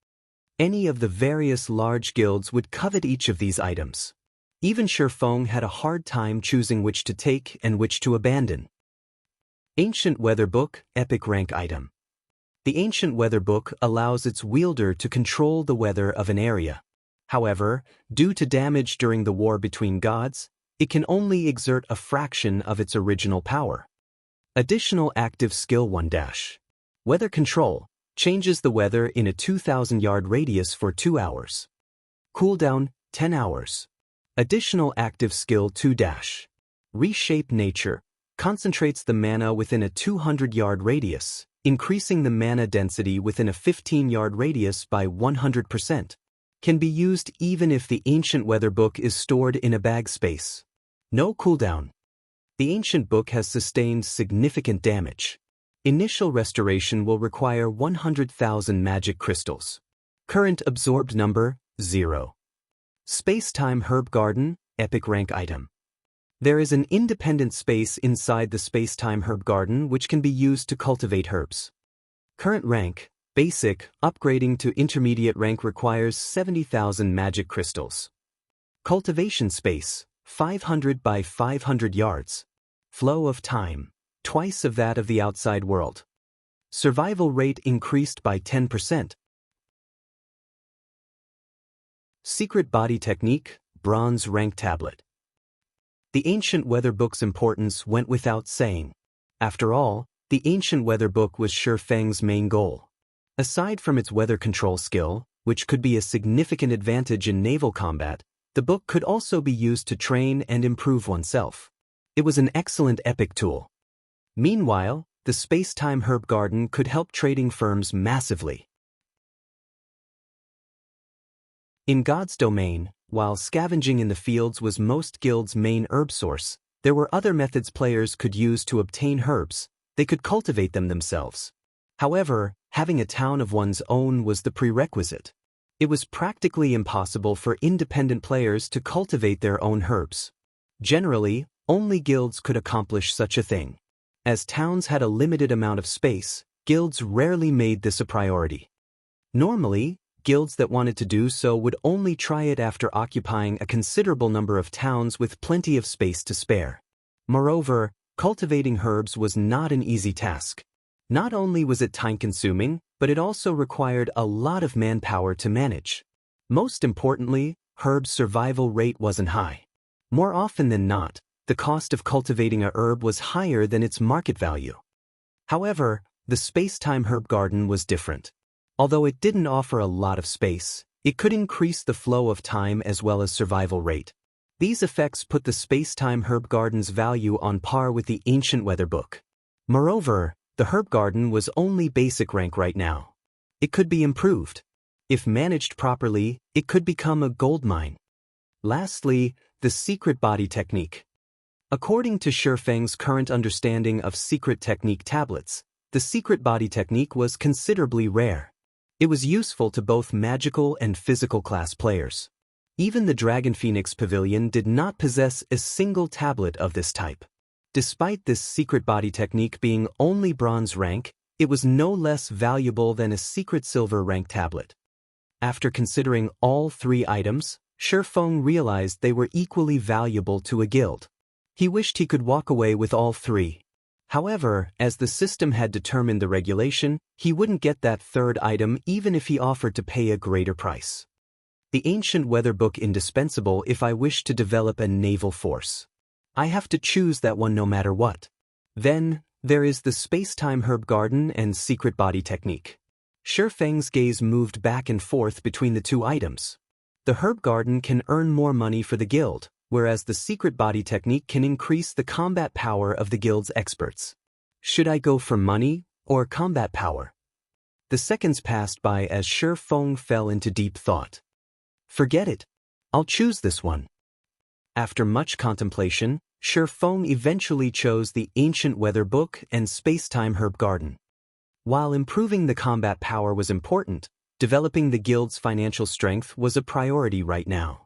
Any of the various large guilds would covet each of these items. Even Shifeng had a hard time choosing which to take and which to abandon. Ancient Weather Book, Epic Rank Item. The Ancient Weather Book allows its wielder to control the weather of an area. However, due to damage during the war between gods, it can only exert a fraction of its original power. Additional active skill 1-. Weather Control changes the weather in a 2,000-yard radius for 2 hours. Cooldown 10 hours. Additional active skill 2-. Reshape Nature concentrates the mana within a 200-yard radius, increasing the mana density within a 15-yard radius by 100%. Can be used even if the Ancient Weather Book is stored in a bag space. No cooldown. The Ancient Book has sustained significant damage. Initial restoration will require 100,000 magic crystals. Current absorbed number, 0. Space-Time Herb Garden, Epic Rank Item. There is an independent space inside the Space-Time Herb Garden which can be used to cultivate herbs. Current rank, Basic, upgrading to intermediate rank requires 70,000 magic crystals. Cultivation space, 500 by 500 yards. Flow of time, twice of that of the outside world. Survival rate increased by 10%. Secret Body Technique, Bronze Rank Tablet. The Ancient Weather Book's importance went without saying. After all, the Ancient Weather Book was Shifeng's main goal. Aside from its weather control skill, which could be a significant advantage in naval combat, the book could also be used to train and improve oneself. It was an excellent epic tool. Meanwhile, the Space-Time Herb Garden could help trading firms massively. In God's domain, while scavenging in the fields was most guilds' main herb source, there were other methods players could use to obtain herbs. They could cultivate them themselves. However, having a town of one's own was the prerequisite. It was practically impossible for independent players to cultivate their own herbs. Generally, only guilds could accomplish such a thing. As towns had a limited amount of space, guilds rarely made this a priority. Normally, guilds that wanted to do so would only try it after occupying a considerable number of towns with plenty of space to spare. Moreover, cultivating herbs was not an easy task. Not only was it time-consuming, but it also required a lot of manpower to manage. Most importantly, herbs' survival rate wasn't high. More often than not, the cost of cultivating a herb was higher than its market value. However, the Space-Time Herb Garden was different. Although it didn't offer a lot of space, it could increase the flow of time as well as survival rate. These effects put the Space-Time Herb Garden's value on par with the Ancient Weather Book. Moreover, the Herb Garden was only basic rank right now. It could be improved. If managed properly, it could become a gold mine. Lastly, the Secret Body Technique. According to Shifeng's current understanding of secret technique tablets, the secret body technique was considerably rare. It was useful to both magical and physical class players. Even the Dragon Phoenix Pavilion did not possess a single tablet of this type. Despite this secret body technique being only bronze rank, it was no less valuable than a secret silver rank tablet. After considering all three items, Shifeng realized they were equally valuable to a guild. He wished he could walk away with all three. However, as the system had determined the regulation, he wouldn't get that third item even if he offered to pay a greater price. The ancient weather book indispensable if I wish to develop a naval force. I have to choose that one no matter what. Then, there is the space-time herb garden and secret body technique. Shifeng's gaze moved back and forth between the two items. The herb garden can earn more money for the guild, whereas the secret body technique can increase the combat power of the guild's experts. Should I go for money or combat power? The seconds passed by as Shifeng fell into deep thought. Forget it. I'll choose this one. After much contemplation, Shifeng eventually chose the ancient weather book and space-time herb garden. While improving the combat power was important, developing the guild's financial strength was a priority right now.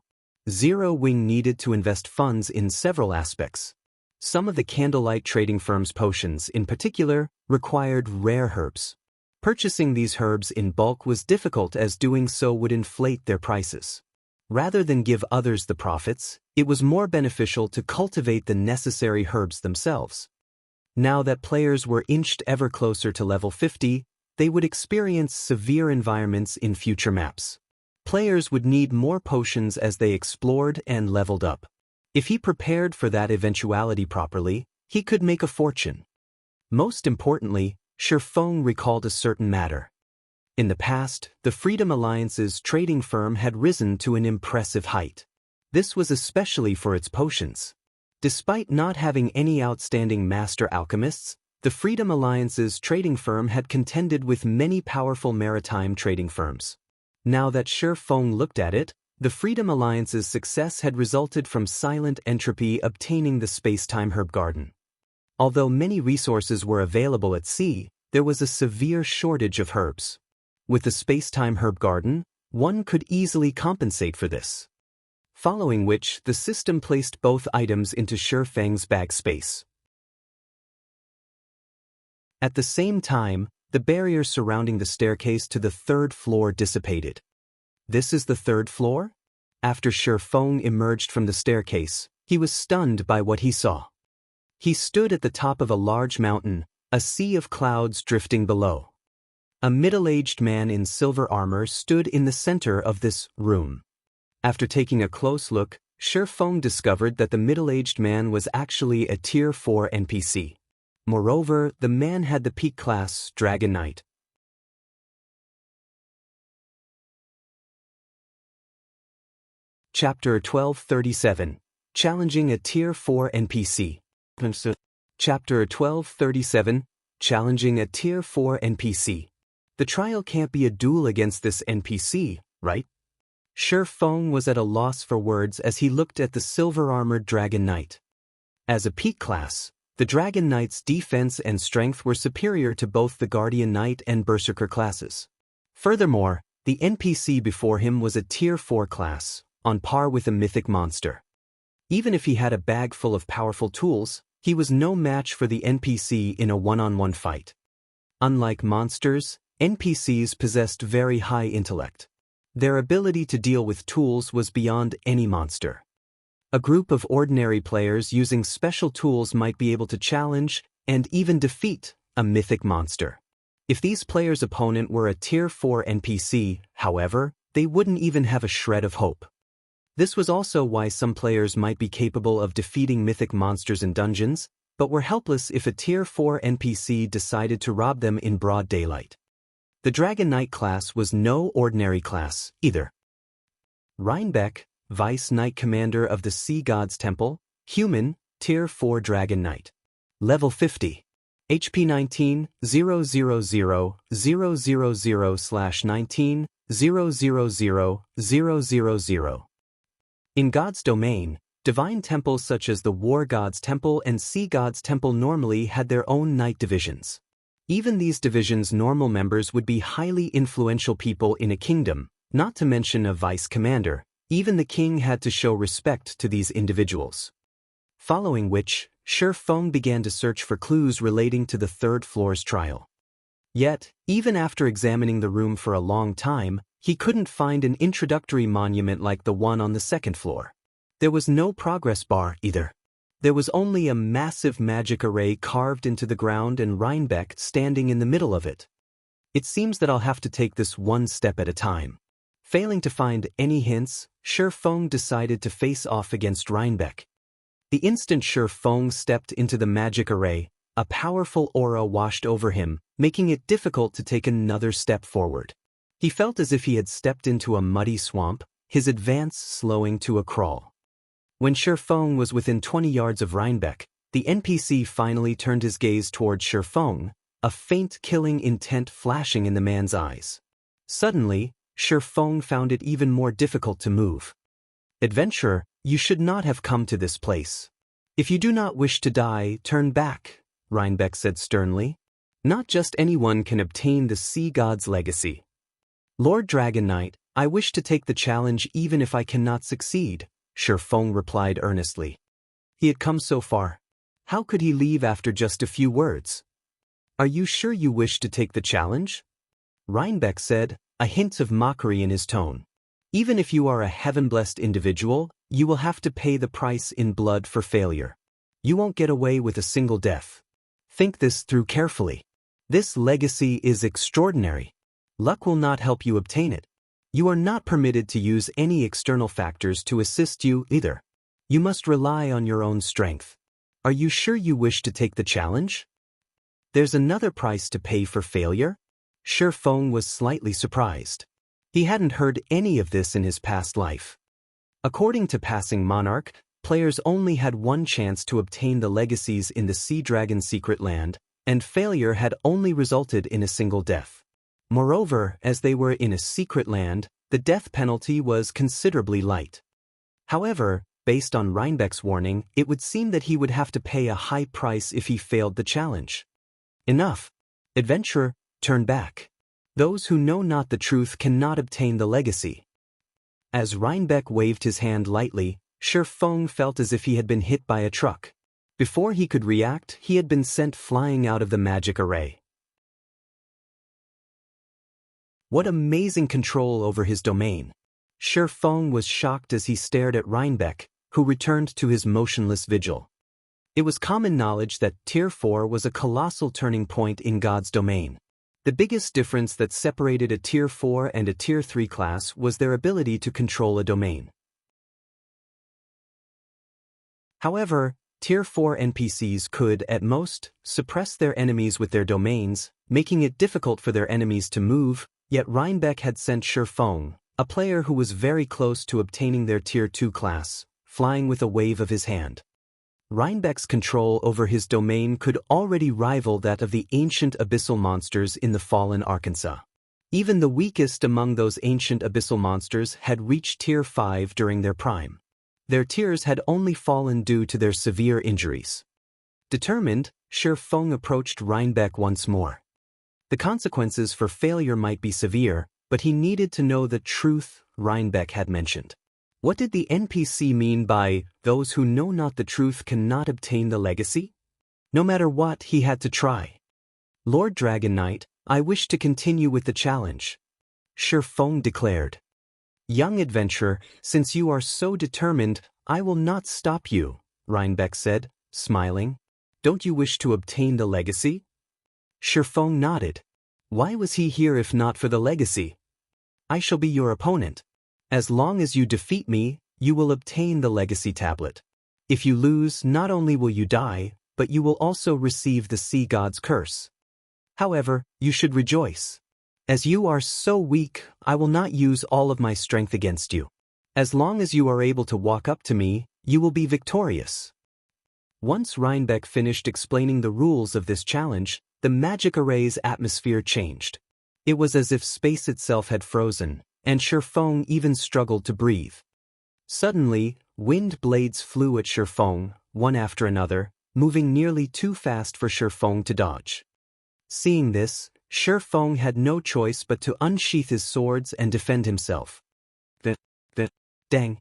Zero Wing needed to invest funds in several aspects. Some of the candlelight trading firm's potions, in particular, required rare herbs. Purchasing these herbs in bulk was difficult as doing so would inflate their prices. Rather than give others the profits, it was more beneficial to cultivate the necessary herbs themselves. Now that players were inched ever closer to level 50, they would experience severe environments in future maps. Players would need more potions as they explored and leveled up. If he prepared for that eventuality properly, he could make a fortune. Most importantly, Shifeng recalled a certain matter. In the past, the Freedom Alliance's trading firm had risen to an impressive height. This was especially for its potions. Despite not having any outstanding master alchemists, the Freedom Alliance's trading firm had contended with many powerful maritime trading firms. Now that Shifeng looked at it, the Freedom Alliance's success had resulted from silent entropy obtaining the space-time herb garden. Although many resources were available at sea, there was a severe shortage of herbs. With the space-time herb garden, one could easily compensate for this. Following which, the system placed both items into Shifeng's bag space. At the same time, the barrier surrounding the staircase to the third floor dissipated. This is the third floor? After Shifeng emerged from the staircase, he was stunned by what he saw. He stood at the top of a large mountain, a sea of clouds drifting below. A middle-aged man in silver armor stood in the center of this room. After taking a close look, Shifeng discovered that the middle-aged man was actually a Tier 4 NPC. Moreover, the man had the peak class Dragon Knight. Chapter 1237. Challenging a Tier 4 NPC. Chapter 1237. Challenging a Tier 4 NPC. The trial can't be a duel against this NPC, right? Shifeng was at a loss for words as he looked at the silver-armored Dragon Knight. As a peak class, the Dragon Knight's defense and strength were superior to both the Guardian Knight and Berserker classes. Furthermore, the NPC before him was a Tier 4 class, on par with a mythic monster. Even if he had a bag full of powerful tools, he was no match for the NPC in a one-on-one fight. Unlike monsters, NPCs possessed very high intellect. Their ability to deal with tools was beyond any monster. A group of ordinary players using special tools might be able to challenge and even defeat a mythic monster. If these players' opponent were a Tier 4 NPC, however, they wouldn't even have a shred of hope. This was also why some players might be capable of defeating mythic monsters in dungeons, but were helpless if a Tier 4 NPC decided to rob them in broad daylight. The Dragon Knight class was no ordinary class, either. Reinbeck, Vice Knight Commander of the Sea Gods Temple, Human, Tier 4 Dragon Knight. Level 50. HP 19, 000/19, 000/000. In God's domain, divine temples such as the War Gods Temple and Sea Gods Temple normally had their own knight divisions. Even these divisions' normal members would be highly influential people in a kingdom, not to mention a vice commander. Even the king had to show respect to these individuals. Following which, Shi Feng began to search for clues relating to the third floor's trial. Yet, even after examining the room for a long time, he couldn't find an introductory monument like the one on the second floor. There was no progress bar either. There was only a massive magic array carved into the ground and Reinbeck standing in the middle of it. It seems that I'll have to take this one step at a time. Failing to find any hints, Shi Feng decided to face off against Reinbeck. The instant Shi Feng stepped into the magic array, a powerful aura washed over him, making it difficult to take another step forward. He felt as if he had stepped into a muddy swamp, his advance slowing to a crawl. When Shi Feng was within 20 yards of Reinbeck, the NPC finally turned his gaze toward Shi Feng, a faint killing intent flashing in the man's eyes. Suddenly, Shi Feng found it even more difficult to move. "Adventurer, you should not have come to this place. If you do not wish to die, turn back," Reinbeck said sternly. "Not just anyone can obtain the Sea God's legacy. Lord Dragon Knight, I wish to take the challenge even if I cannot succeed," Shi Feng replied earnestly. He had come so far. How could he leave after just a few words? "Are you sure you wish to take the challenge?" Reinbeck said, a hint of mockery in his tone. "Even if you are a heaven-blessed individual, you will have to pay the price in blood for failure. You won't get away with a single death. Think this through carefully. This legacy is extraordinary. Luck will not help you obtain it. You are not permitted to use any external factors to assist you either. You must rely on your own strength. Are you sure you wish to take the challenge? There's another price to pay for failure?" Shi Feng was slightly surprised. He hadn't heard any of this in his past life. According to Passing Monarch, players only had one chance to obtain the legacies in the Sea Dragon Secret Land, and failure had only resulted in a single death. Moreover, as they were in a secret land, the death penalty was considerably light. However, based on Reinbeck's warning, it would seem that he would have to pay a high price if he failed the challenge. "Enough. Adventurer, turn back. Those who know not the truth cannot obtain the legacy." As Reinbeck waved his hand lightly, Shi Feng felt as if he had been hit by a truck. Before he could react, he had been sent flying out of the magic array. What amazing control over his domain! Shi Feng was shocked as he stared at Reinbeck, who returned to his motionless vigil. It was common knowledge that Tier 4 was a colossal turning point in God's domain. The biggest difference that separated a Tier 4 and a Tier 3 class was their ability to control a domain. However, Tier 4 NPCs could, at most, suppress their enemies with their domains, making it difficult for their enemies to move, yet Reinbeck had sent Shi Feng, a player who was very close to obtaining their Tier 2 class, flying with a wave of his hand. Reinbeck's control over his domain could already rival that of the ancient abyssal monsters in the fallen Arkansas. Even the weakest among those ancient abyssal monsters had reached Tier 5 during their prime. Their tiers had only fallen due to their severe injuries. Determined, Shi Feng approached Reinbeck once more. The consequences for failure might be severe, but he needed to know the truth Reinbeck had mentioned. What did the NPC mean by, "Those who know not the truth cannot obtain the legacy"? No matter what, he had to try. "Lord Dragon Knight, I wish to continue with the challenge," Shi Feng declared. "Young adventurer, since you are so determined, I will not stop you," Reinbeck said, smiling. "Don't you wish to obtain the legacy?" Shi Feng nodded. Why was he here if not for the legacy? "I shall be your opponent. As long as you defeat me, you will obtain the legacy tablet. If you lose, not only will you die, but you will also receive the Sea God's curse. However, you should rejoice. As you are so weak, I will not use all of my strength against you. As long as you are able to walk up to me, you will be victorious." Once Reinbeck finished explaining the rules of this challenge, the magic array's atmosphere changed. It was as if space itself had frozen, and Shi Feng even struggled to breathe. Suddenly, wind blades flew at Shi Feng, one after another, moving nearly too fast for Shi Feng to dodge. Seeing this, Feng had no choice but to unsheath his swords and defend himself. Dang.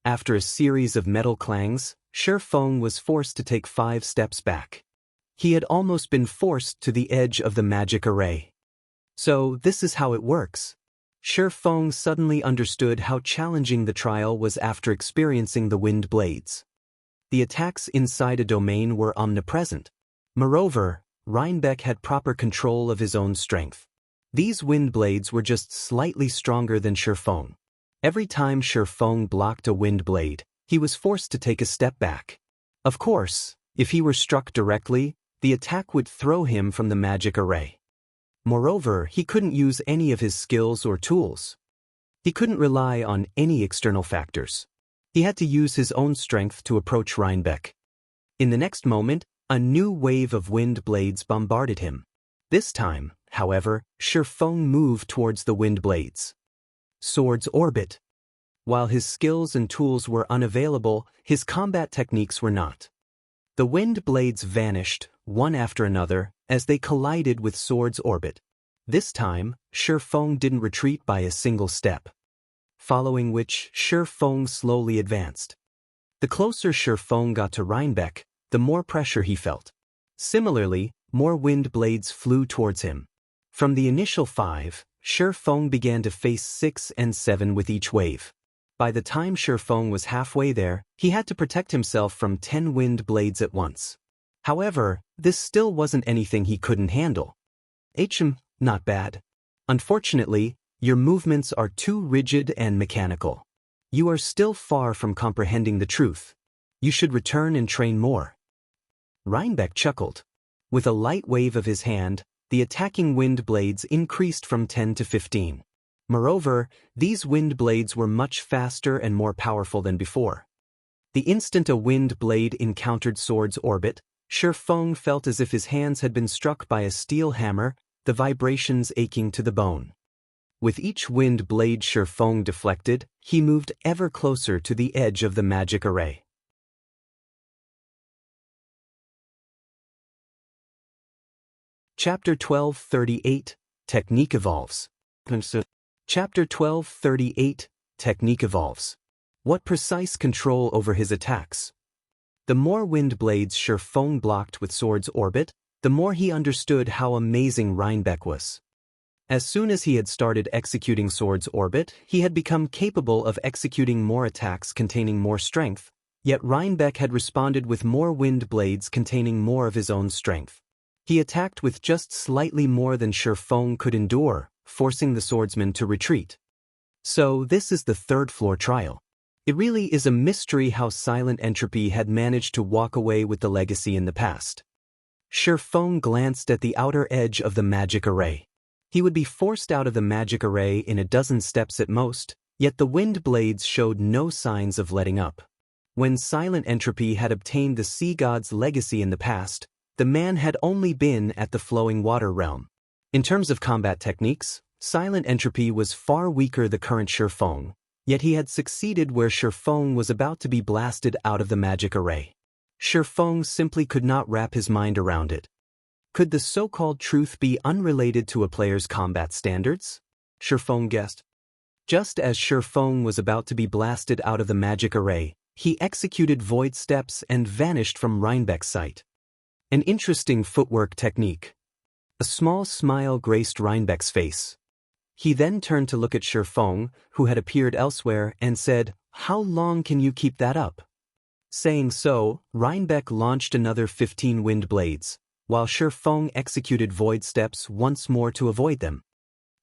After a series of metal clangs, Feng was forced to take 5 steps back. He had almost been forced to the edge of the magic array. So this is how it works. Feng suddenly understood how challenging the trial was after experiencing the wind blades. The attacks inside a domain were omnipresent. Moreover, Reinbeck had proper control of his own strength. These wind blades were just slightly stronger than Feng. Every time Feng blocked a wind blade, he was forced to take a step back. Of course, if he were struck directly, the attack would throw him from the magic array. Moreover, he couldn't use any of his skills or tools. He couldn't rely on any external factors. He had to use his own strength to approach Reinbeck. In the next moment, a new wave of wind blades bombarded him. This time, however, Feng moved towards the wind blades. Sword's orbit. While his skills and tools were unavailable, his combat techniques were not. The wind blades vanished, one after another, as they collided with Sword's orbit. This time, Feng didn't retreat by a single step. Following which, Feng slowly advanced. The closer Feng got to Reinbeck, the more pressure he felt. Similarly, more wind blades flew towards him. From the initial 5, Feng began to face 6 and 7 with each wave. By the time Feng was halfway there, he had to protect himself from 10 wind blades at once. However, this still wasn't anything he couldn't handle. Not bad. Unfortunately, your movements are too rigid and mechanical. You are still far from comprehending the truth. You should return and train more. Reinbeck chuckled. With a light wave of his hand, the attacking wind blades increased from 10 to 15. Moreover, these wind blades were much faster and more powerful than before. The instant a wind blade encountered Sword's orbit, Feng felt as if his hands had been struck by a steel hammer, the vibrations aching to the bone. With each wind blade Feng deflected, he moved ever closer to the edge of the magic array. Chapter 1238, Technique Evolves. Chapter 1238, Technique Evolves. What precise control over his attacks? The more wind blades Feng blocked with Sword's orbit, the more he understood how amazing Reinbeck was. As soon as he had started executing Sword's orbit, he had become capable of executing more attacks containing more strength, yet Reinbeck had responded with more wind blades containing more of his own strength. He attacked with just slightly more than Feng could endure, forcing the swordsman to retreat. So this is the third floor trial. It really is a mystery how Silent Entropy had managed to walk away with the legacy in the past. Feng glanced at the outer edge of the magic array. He would be forced out of the magic array in a dozen steps at most, yet the wind blades showed no signs of letting up. When Silent Entropy had obtained the Sea God's legacy in the past, the man had only been at the flowing water realm. In terms of combat techniques, Silent Entropy was far weaker than the current Feng, yet he had succeeded where Feng was about to be blasted out of the magic array. Feng simply could not wrap his mind around it. Could the so-called truth be unrelated to a player's combat standards? Feng guessed. Just as Feng was about to be blasted out of the magic array, he executed void steps and vanished from Reinbeck's sight. An interesting footwork technique. A small smile graced Reinbeck's face. He then turned to look at Feng, who had appeared elsewhere, and said, "How long can you keep that up?" Saying so, Reinbeck launched another 15 wind blades, while Feng executed void steps once more to avoid them.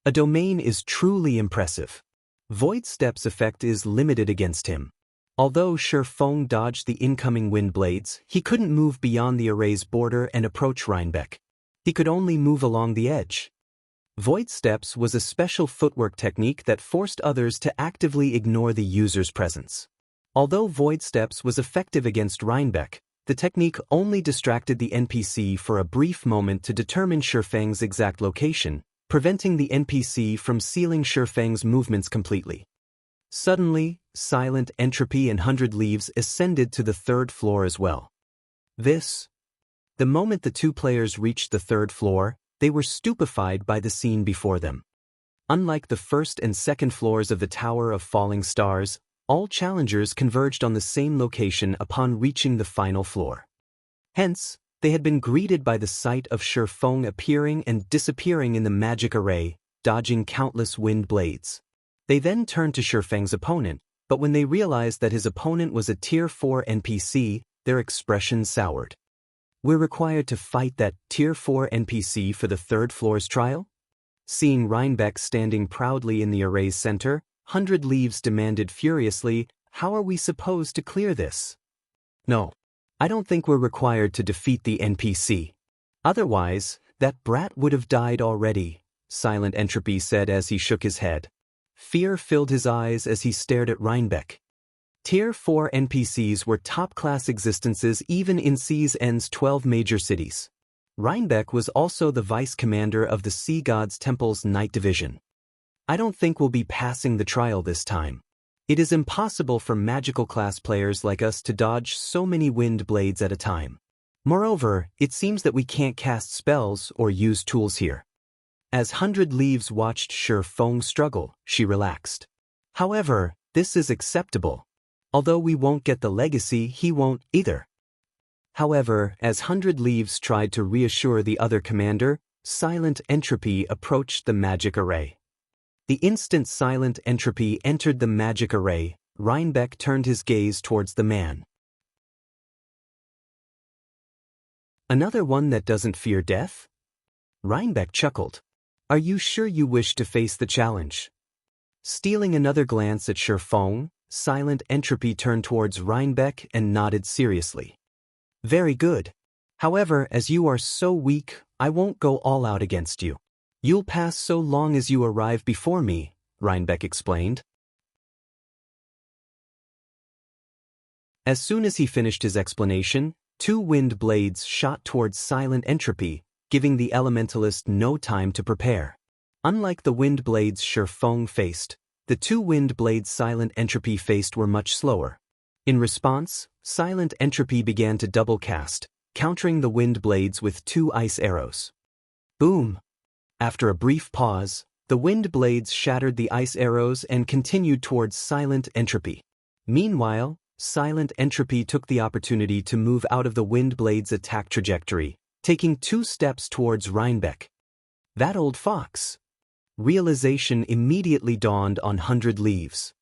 A domain is truly impressive. Void steps' effect is limited against him. Although Feng dodged the incoming wind blades, he couldn't move beyond the array's border and approach Reinbeck. He could only move along the edge. Void steps was a special footwork technique that forced others to actively ignore the user's presence. Although void steps was effective against Reinbeck, the technique only distracted the NPC for a brief moment to determine Feng's exact location, preventing the NPC from sealing Feng's movements completely. Suddenly, Silent Entropy and 100 Leaves ascended to the third floor as well. The moment the two players reached the third floor, they were stupefied by the scene before them. Unlike the first and second floors of the Tower of Falling Stars, all challengers converged on the same location upon reaching the final floor. Hence, they had been greeted by the sight of Shattering appearing and disappearing in the magic array, dodging countless wind blades. They then turned to Shattaring's opponent, but when they realized that his opponent was a Tier 4 NPC, their expression soured. We're required to fight that Tier 4 NPC for the third floor's trial? Seeing Reinbeck standing proudly in the array's center, 100 Leaves demanded furiously, "How are we supposed to clear this?" "No. I don't think we're required to defeat the NPC. Otherwise, that brat would have died already," Silent Entropy said as he shook his head. Fear filled his eyes as he stared at Reinbeck. Tier 4 NPCs were top-class existences even in Sea's End's 12 major cities. Reinbeck was also the vice-commander of the Sea God's Temple's Night Division. "I don't think we'll be passing the trial this time. It is impossible for magical class players like us to dodge so many wind blades at a time. Moreover, it seems that we can't cast spells or use tools here." As 100 Leaves watched Shattering struggle, she relaxed. "However, this is acceptable. Although we won't get the legacy, he won't either." However, as 100 Leaves tried to reassure the other commander, Silent Entropy approached the magic array. The instant Silent Entropy entered the magic array, Reinbeck turned his gaze towards the man. "Another one that doesn't fear death?" Reinbeck chuckled. "Are you sure you wish to face the challenge?" Stealing another glance at Shattering, Silent Entropy turned towards Reinbeck and nodded seriously. "Very good. However, as you are so weak, I won't go all out against you. You'll pass so long as you arrive before me," Reinbeck explained. As soon as he finished his explanation, 2 wind blades shot towards Silent Entropy, giving the elementalist no time to prepare. Unlike the wind blades Shattering faced, the 2 wind blades Silent Entropy faced were much slower. In response, Silent Entropy began to double cast, countering the wind blades with 2 ice arrows. Boom! After a brief pause, the wind blades shattered the ice arrows and continued towards Silent Entropy. Meanwhile, Silent Entropy took the opportunity to move out of the wind blades' attack trajectory, taking 2 steps towards Reinbeck. That old fox! Realization immediately dawned on 100 Leaves.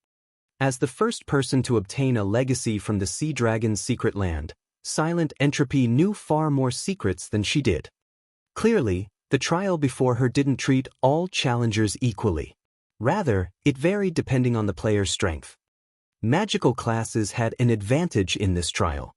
As the first person to obtain a legacy from the Sea Dragon's secret land, Silent Entropy knew far more secrets than she did. Clearly, the trial before her didn't treat all challengers equally. Rather, it varied depending on the player's strength. Magical classes had an advantage in this trial.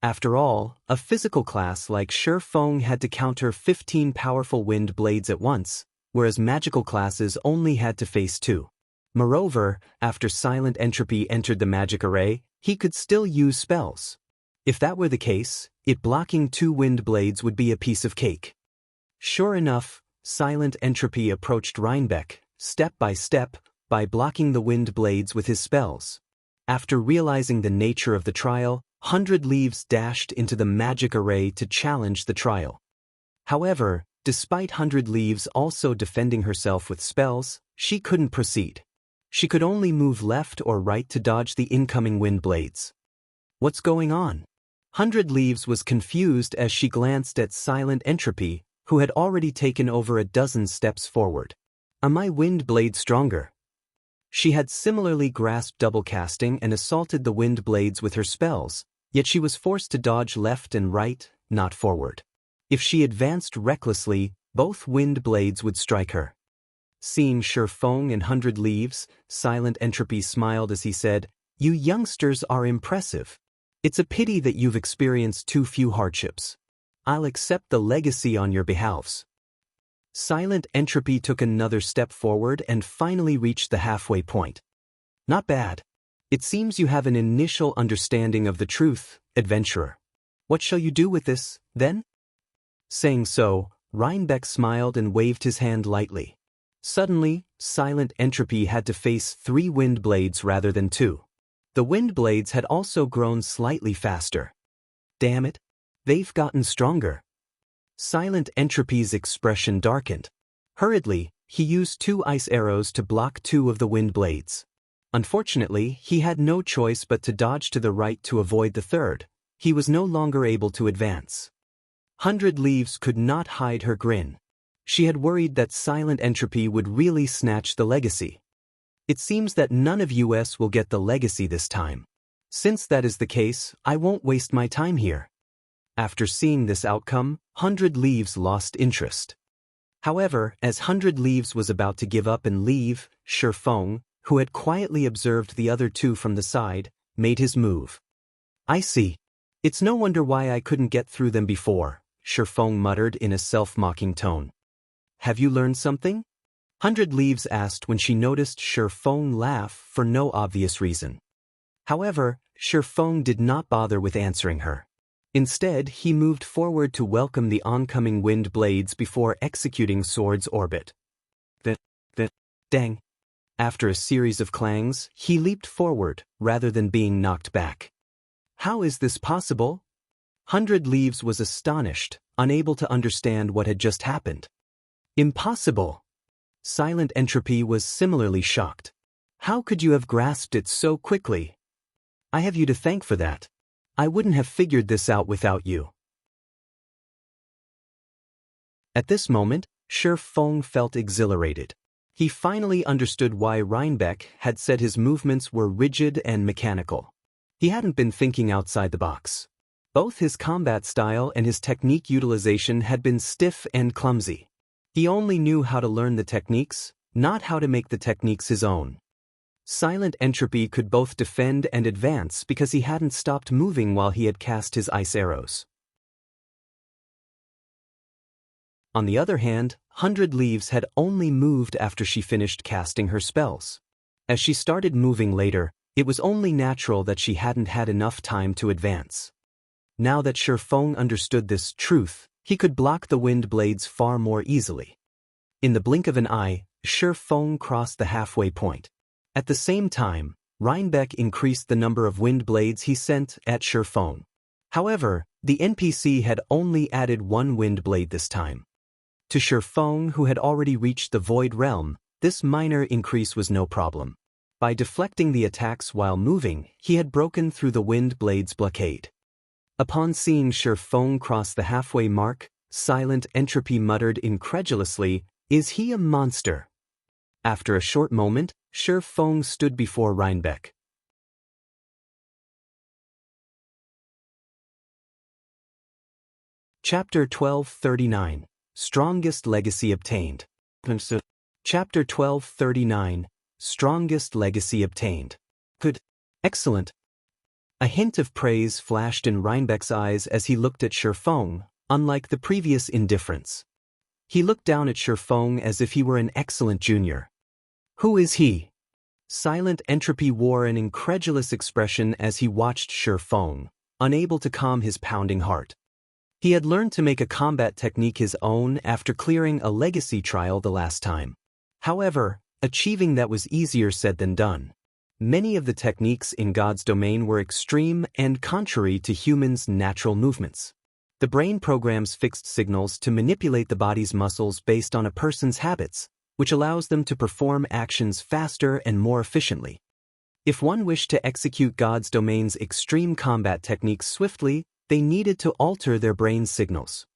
After all, a physical class like Shattering had to counter 15 powerful wind blades at once, whereas magical classes only had to face 2. Moreover, after Silent Entropy entered the magic array, he could still use spells. If that were the case, blocking 2 wind blades would be a piece of cake. Sure enough, Silent Entropy approached Reinbeck, step by blocking the wind blades with his spells. After realizing the nature of the trial, 100 Leaves dashed into the magic array to challenge the trial. However, despite 100 Leaves also defending herself with spells, she couldn't proceed. She could only move left or right to dodge the incoming wind blades. What's going on? 100 Leaves was confused as she glanced at Silent Entropy, who had already taken over a dozen steps forward. Are my wind blades stronger? She had similarly grasped double casting and assaulted the wind blades with her spells, yet she was forced to dodge left and right, not forward. If she advanced recklessly, both wind blades would strike her. Seeing Shattering and 100 Leaves, Silent Entropy smiled as he said, "You youngsters are impressive. It's a pity that you've experienced too few hardships. I'll accept the legacy on your behalves." Silent Entropy took another step forward and finally reached the halfway point. "Not bad. It seems you have an initial understanding of the truth, adventurer. What shall you do with this, then?" Saying so, Reinbeck smiled and waved his hand lightly. Suddenly, Silent Entropy had to face 3 wind blades rather than 2. The wind blades had also grown slightly faster. Damn it! They've gotten stronger. Silent Entropy's expression darkened. Hurriedly, he used 2 ice arrows to block 2 of the wind blades. Unfortunately, he had no choice but to dodge to the right to avoid the third. He was no longer able to advance. 100 Leaves could not hide her grin. She had worried that Silent Entropy would really snatch the legacy. It seems that none of us will get the legacy this time. Since that is the case, I won't waste my time here. After seeing this outcome, 100 Leaves lost interest. However, as 100 Leaves was about to give up and leave, Shifeng, who had quietly observed the other 2 from the side, made his move. I see. It's no wonder why I couldn't get through them before, Shifeng muttered in a self-mocking tone. Have you learned something? 100 Leaves asked when she noticed Shifeng laugh for no obvious reason. However, Shifeng did not bother with answering her. Instead, he moved forward to welcome the oncoming wind blades before executing Sword's orbit. Dang. After a series of clangs, he leaped forward, rather than being knocked back. How is this possible? 100 Leaves was astonished, unable to understand what had just happened. Impossible! Silent Entropy was similarly shocked. How could you have grasped it so quickly? I have you to thank for that. I wouldn't have figured this out without you. At this moment, Shifeng felt exhilarated. He finally understood why Reinbeck had said his movements were rigid and mechanical. He hadn't been thinking outside the box. Both his combat style and his technique utilization had been stiff and clumsy. He only knew how to learn the techniques, not how to make the techniques his own. Silent Entropy could both defend and advance because he hadn't stopped moving while he had cast his ice arrows. On the other hand, 100 Leaves had only moved after she finished casting her spells. As she started moving later, it was only natural that she hadn't had enough time to advance. Now that Shifeng understood this truth, he could block the wind blades far more easily. In the blink of an eye, Shifeng crossed the halfway point. At the same time, Reinbeck increased the number of wind blades he sent at Shifeng. However, the NPC had only added 1 wind blade this time. To Shifeng, who had already reached the Void Realm, this minor increase was no problem. By deflecting the attacks while moving, he had broken through the wind blade's blockade. Upon seeing Shifeng cross the halfway mark, Silent Entropy muttered incredulously, "Is he a monster?" After a short moment, Shifeng stood before Reinbeck. Chapter 1239. Strongest Legacy Obtained. Chapter 1239. Strongest Legacy Obtained. Good. Excellent. A hint of praise flashed in Reinbeck's eyes as he looked at Shifeng, unlike the previous indifference. He looked down at Shifeng as if he were an excellent junior. Who is he? Silent Entropy wore an incredulous expression as he watched Shifeng, unable to calm his pounding heart. He had learned to make a combat technique his own after clearing a legacy trial the last time. However, achieving that was easier said than done. Many of the techniques in God's domain were extreme and contrary to humans' natural movements. The brain programs fixed signals to manipulate the body's muscles based on a person's habits, which allows them to perform actions faster and more efficiently. If one wished to execute God's domain's extreme combat techniques swiftly, they needed to alter their brain's signals.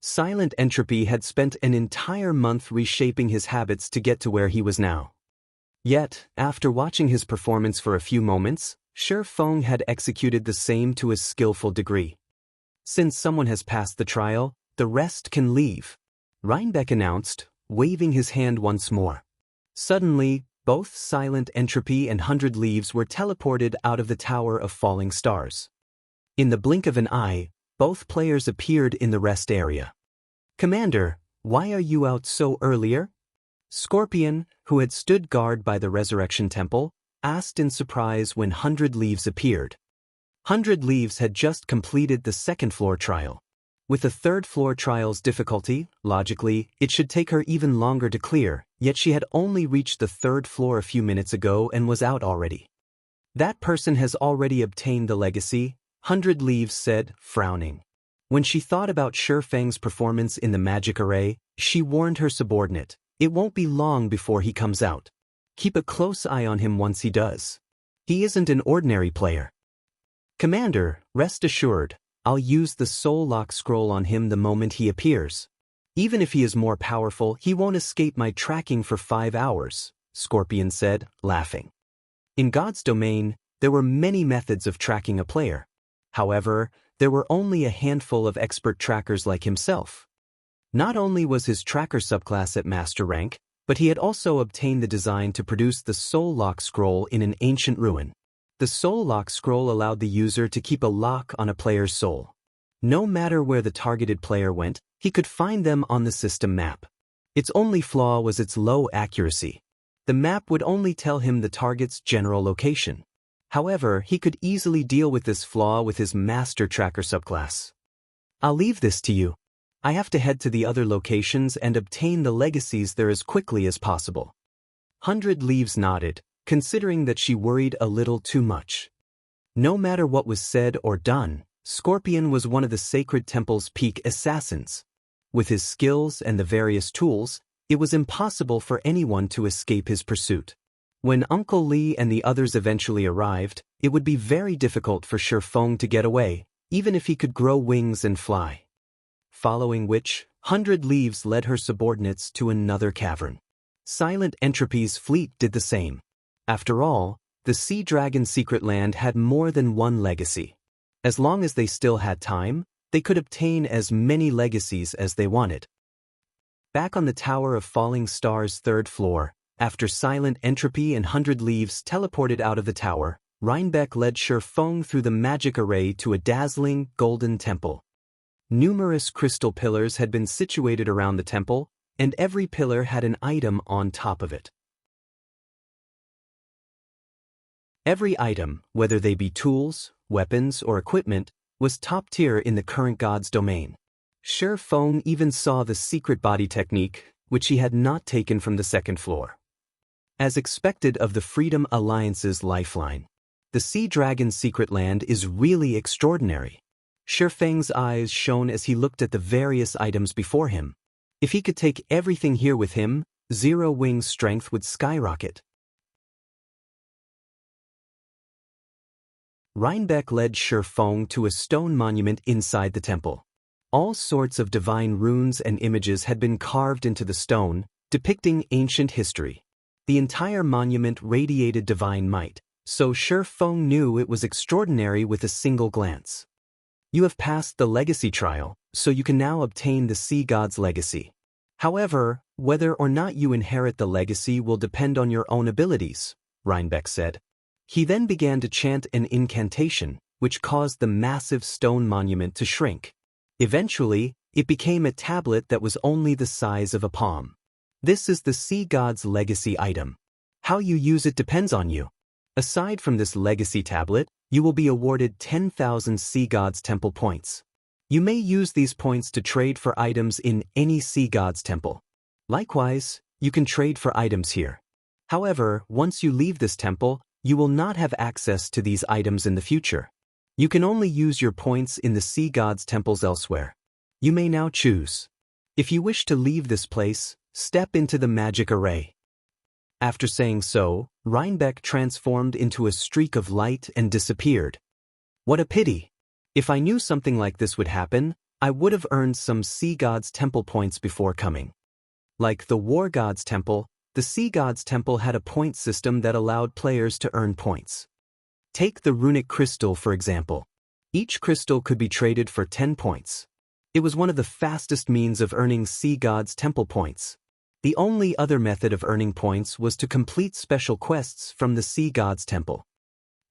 Silent Entropy had spent an entire month reshaping his habits to get to where he was now. Yet, after watching his performance for a few moments, Shifeng had executed the same to a skillful degree. Since someone has passed the trial, the rest can leave, Reinbeck announced, waving his hand once more. Suddenly, both Silent Entropy and 100 Leaves were teleported out of the Tower of Falling Stars. In the blink of an eye, both players appeared in the rest area. Commander, why are you out so earlier? Scorpion, who had stood guard by the Resurrection Temple, asked in surprise when 100 Leaves appeared. 100 Leaves had just completed the second-floor trial. With the third-floor trial's difficulty, logically, it should take her even longer to clear, yet she had only reached the third floor a few minutes ago and was out already. That person has already obtained the legacy, 100 Leaves said, frowning. When she thought about Shifeng's performance in the magic array, she warned her subordinate, "It won't be long before he comes out. Keep a close eye on him once he does. He isn't an ordinary player. Commander, rest assured, I'll use the soul lock scroll on him the moment he appears. Even if he is more powerful, he won't escape my tracking for 5 hours," Scorpion said, laughing. In God's domain, there were many methods of tracking a player. However, there were only a handful of expert trackers like himself. Not only was his tracker subclass at master rank, but he had also obtained the design to produce the Soul Lock Scroll in an ancient ruin. The Soul Lock Scroll allowed the user to keep a lock on a player's soul. No matter where the targeted player went, he could find them on the system map. Its only flaw was its low accuracy. The map would only tell him the target's general location. However, he could easily deal with this flaw with his Master Tracker subclass. "I'll leave this to you. I have to head to the other locations and obtain the legacies there as quickly as possible." 100 Leaves nodded, considering that she worried a little too much. No matter what was said or done, Scorpion was one of the Sacred Temple's peak assassins. With his skills and the various tools, it was impossible for anyone to escape his pursuit. When Uncle Lee and the others eventually arrived, it would be very difficult for Shifeng to get away, even if he could grow wings and fly. Following which, 100 Leaves led her subordinates to another cavern. Silent Entropy's fleet did the same. After all, the Sea Dragon Secret Land had more than one legacy. As long as they still had time, they could obtain as many legacies as they wanted. Back on the Tower of Falling Stars' 3rd floor, after Silent Entropy and 100 Leaves teleported out of the tower, Reinbeck led Shifeng through the magic array to a dazzling, golden temple. Numerous crystal pillars had been situated around the temple, and every pillar had an item on top of it. Every item, whether they be tools, weapons, or equipment, was top tier in the current god's domain. Shifeng even saw the secret body technique, which he had not taken from the 2nd floor. As expected of the Freedom Alliance's lifeline, the Sea Dragon Secret Land is really extraordinary. Shifeng's eyes shone as he looked at the various items before him. If he could take everything here with him, Zero Wing's strength would skyrocket. Reinbeck led Shifeng to a stone monument inside the temple. All sorts of divine runes and images had been carved into the stone, depicting ancient history. The entire monument radiated divine might, so Shifeng knew it was extraordinary with a single glance. "You have passed the legacy trial, so you can now obtain the Sea God's legacy. However, whether or not you inherit the legacy will depend on your own abilities," Reinbeck said. He then began to chant an incantation, which caused the massive stone monument to shrink. Eventually, it became a tablet that was only the size of a palm. This is the Sea God's legacy item. How you use it depends on you. Aside from this legacy tablet, you will be awarded 10,000 Sea God's Temple points. You may use these points to trade for items in any Sea God's Temple. Likewise, you can trade for items here. However, once you leave this temple, you will not have access to these items in the future. You can only use your points in the Sea God's temples elsewhere. You may now choose. If you wish to leave this place, step into the magic array. After saying so, Reinbeck transformed into a streak of light and disappeared. What a pity. If I knew something like this would happen, I would have earned some Sea God's Temple points before coming. Like the War God's Temple, the Sea God's Temple had a point system that allowed players to earn points. Take the runic crystal for example. Each crystal could be traded for 10 points. It was one of the fastest means of earning Sea God's Temple points. The only other method of earning points was to complete special quests from the Sea God's Temple.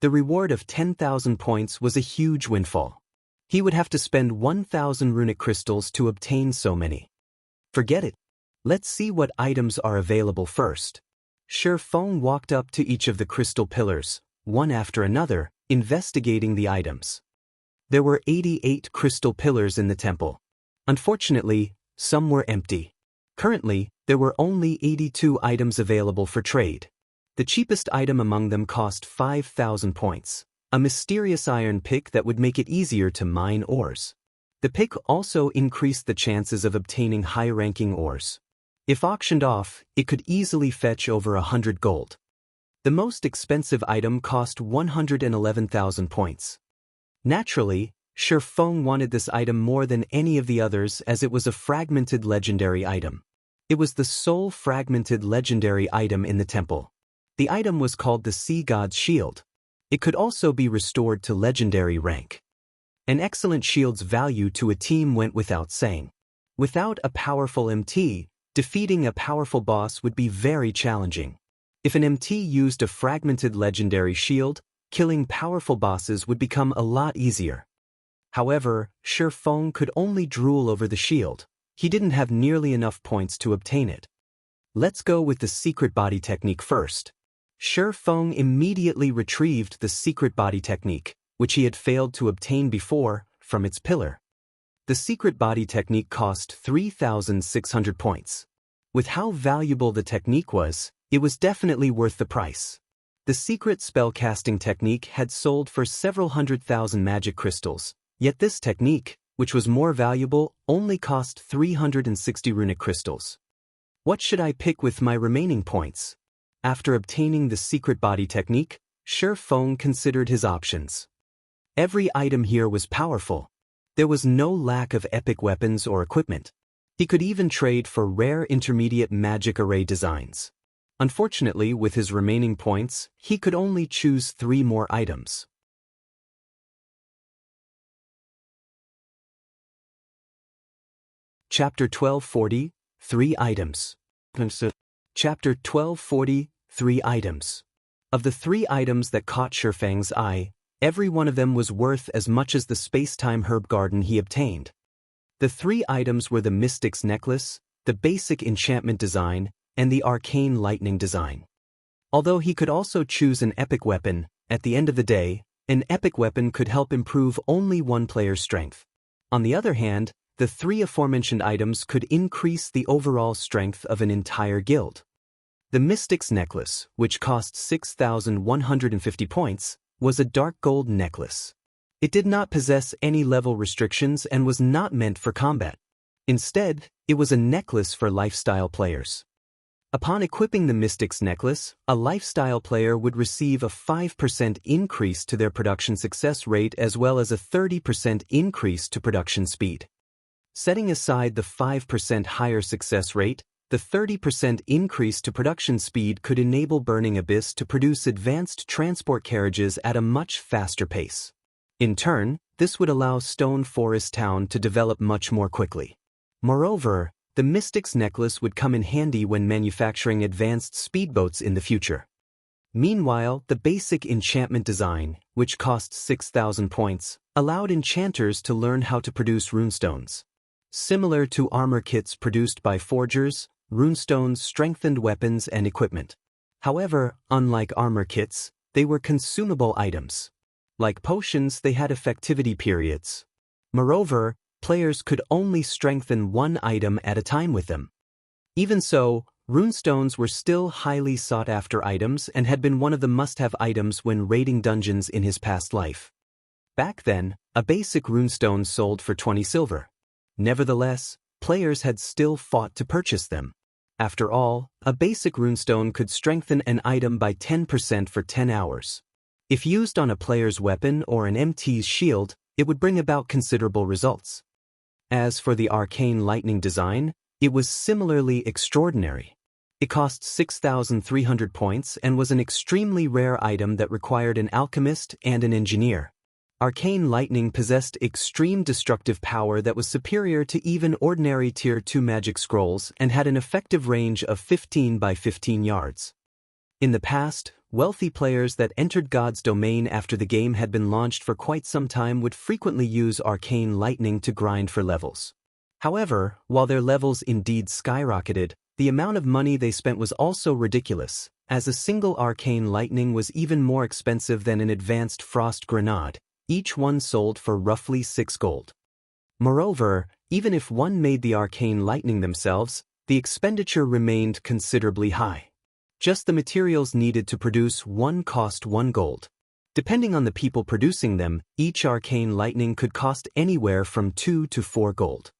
The reward of 10,000 points was a huge windfall. He would have to spend 1,000 runic crystals to obtain so many. Forget it. Let's see what items are available first. Shifeng walked up to each of the crystal pillars, one after another, investigating the items. There were 88 crystal pillars in the temple. Unfortunately, some were empty. Currently, there were only 82 items available for trade. The cheapest item among them cost 5,000 points, a mysterious iron pick that would make it easier to mine ores. The pick also increased the chances of obtaining high-ranking ores. If auctioned off, it could easily fetch over 100 gold. The most expensive item cost 111,000 points. Naturally, Shattering wanted this item more than any of the others as it was a fragmented legendary item. It was the sole fragmented legendary item in the temple. The item was called the Sea God's Shield. It could also be restored to legendary rank. An excellent shield's value to a team went without saying. Without a powerful MT, defeating a powerful boss would be very challenging. If an MT used a fragmented legendary shield, killing powerful bosses would become a lot easier. However, Shattering could only drool over the shield. He didn't have nearly enough points to obtain it. Let's go with the secret body technique first. Shattering immediately retrieved the secret body technique, which he had failed to obtain before, from its pillar. The secret body technique cost 3,600 points. With how valuable the technique was, it was definitely worth the price. The secret spellcasting technique had sold for several 100,000 magic crystals, yet this technique, which was more valuable, only cost 360 runic crystals. What should I pick with my remaining points? After obtaining the secret body technique, Shattering considered his options. Every item here was powerful. There was no lack of epic weapons or equipment. He could even trade for rare intermediate magic array designs. Unfortunately, with his remaining points, he could only choose 3 more items. Chapter 1240, 3 items. Chapter 1240, 3 items. Of the 3 items that caught Shattring's eye, every one of them was worth as much as the space-time herb garden he obtained. The 3 items were the Mystic's Necklace, the basic enchantment design, and the arcane lightning design. Although he could also choose an epic weapon, at the end of the day, an epic weapon could help improve only one player's strength. On the other hand, the 3 aforementioned items could increase the overall strength of an entire guild. The Mystic's Necklace, which cost 6,150 points, was a dark gold necklace. It did not possess any level restrictions and was not meant for combat. Instead, it was a necklace for lifestyle players. Upon equipping the Mystic's Necklace, a lifestyle player would receive a 5% increase to their production success rate as well as a 30% increase to production speed. Setting aside the 5% higher success rate, the 30% increase to production speed could enable Burning Abyss to produce advanced transport carriages at a much faster pace. In turn, this would allow Stone Forest Town to develop much more quickly. Moreover, the Mystic's Necklace would come in handy when manufacturing advanced speedboats in the future. Meanwhile, the basic enchantment design, which cost 6,000 points, allowed enchanters to learn how to produce runestones. Similar to armor kits produced by forgers, runestones strengthened weapons and equipment. However, unlike armor kits, they were consumable items. Like potions, they had effectivity periods. Moreover, players could only strengthen one item at a time with them. Even so, runestones were still highly sought-after items and had been one of the must-have items when raiding dungeons in his past life. Back then, a basic runestone sold for 20 silver. Nevertheless, players had still fought to purchase them. After all, a basic runestone could strengthen an item by 10% for 10 hours. If used on a player's weapon or an MT's shield, it would bring about considerable results. As for the arcane lightning design, it was similarly extraordinary. It cost 6,300 points and was an extremely rare item that required an alchemist and an engineer. Arcane lightning possessed extreme destructive power that was superior to even ordinary Tier 2 magic scrolls and had an effective range of 15 by 15 yards. In the past, wealthy players that entered God's domain after the game had been launched for quite some time would frequently use arcane lightning to grind for levels. However, while their levels indeed skyrocketed, the amount of money they spent was also ridiculous, as a single arcane lightning was even more expensive than an advanced frost grenade. Each one sold for roughly 6 gold. Moreover, even if one made the arcane lightning themselves, the expenditure remained considerably high. Just the materials needed to produce one cost 1 gold. Depending on the people producing them, each arcane lightning could cost anywhere from 2 to 4 gold.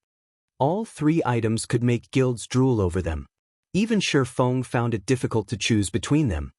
All 3 items could make guilds drool over them. Even Shifeng found it difficult to choose between them.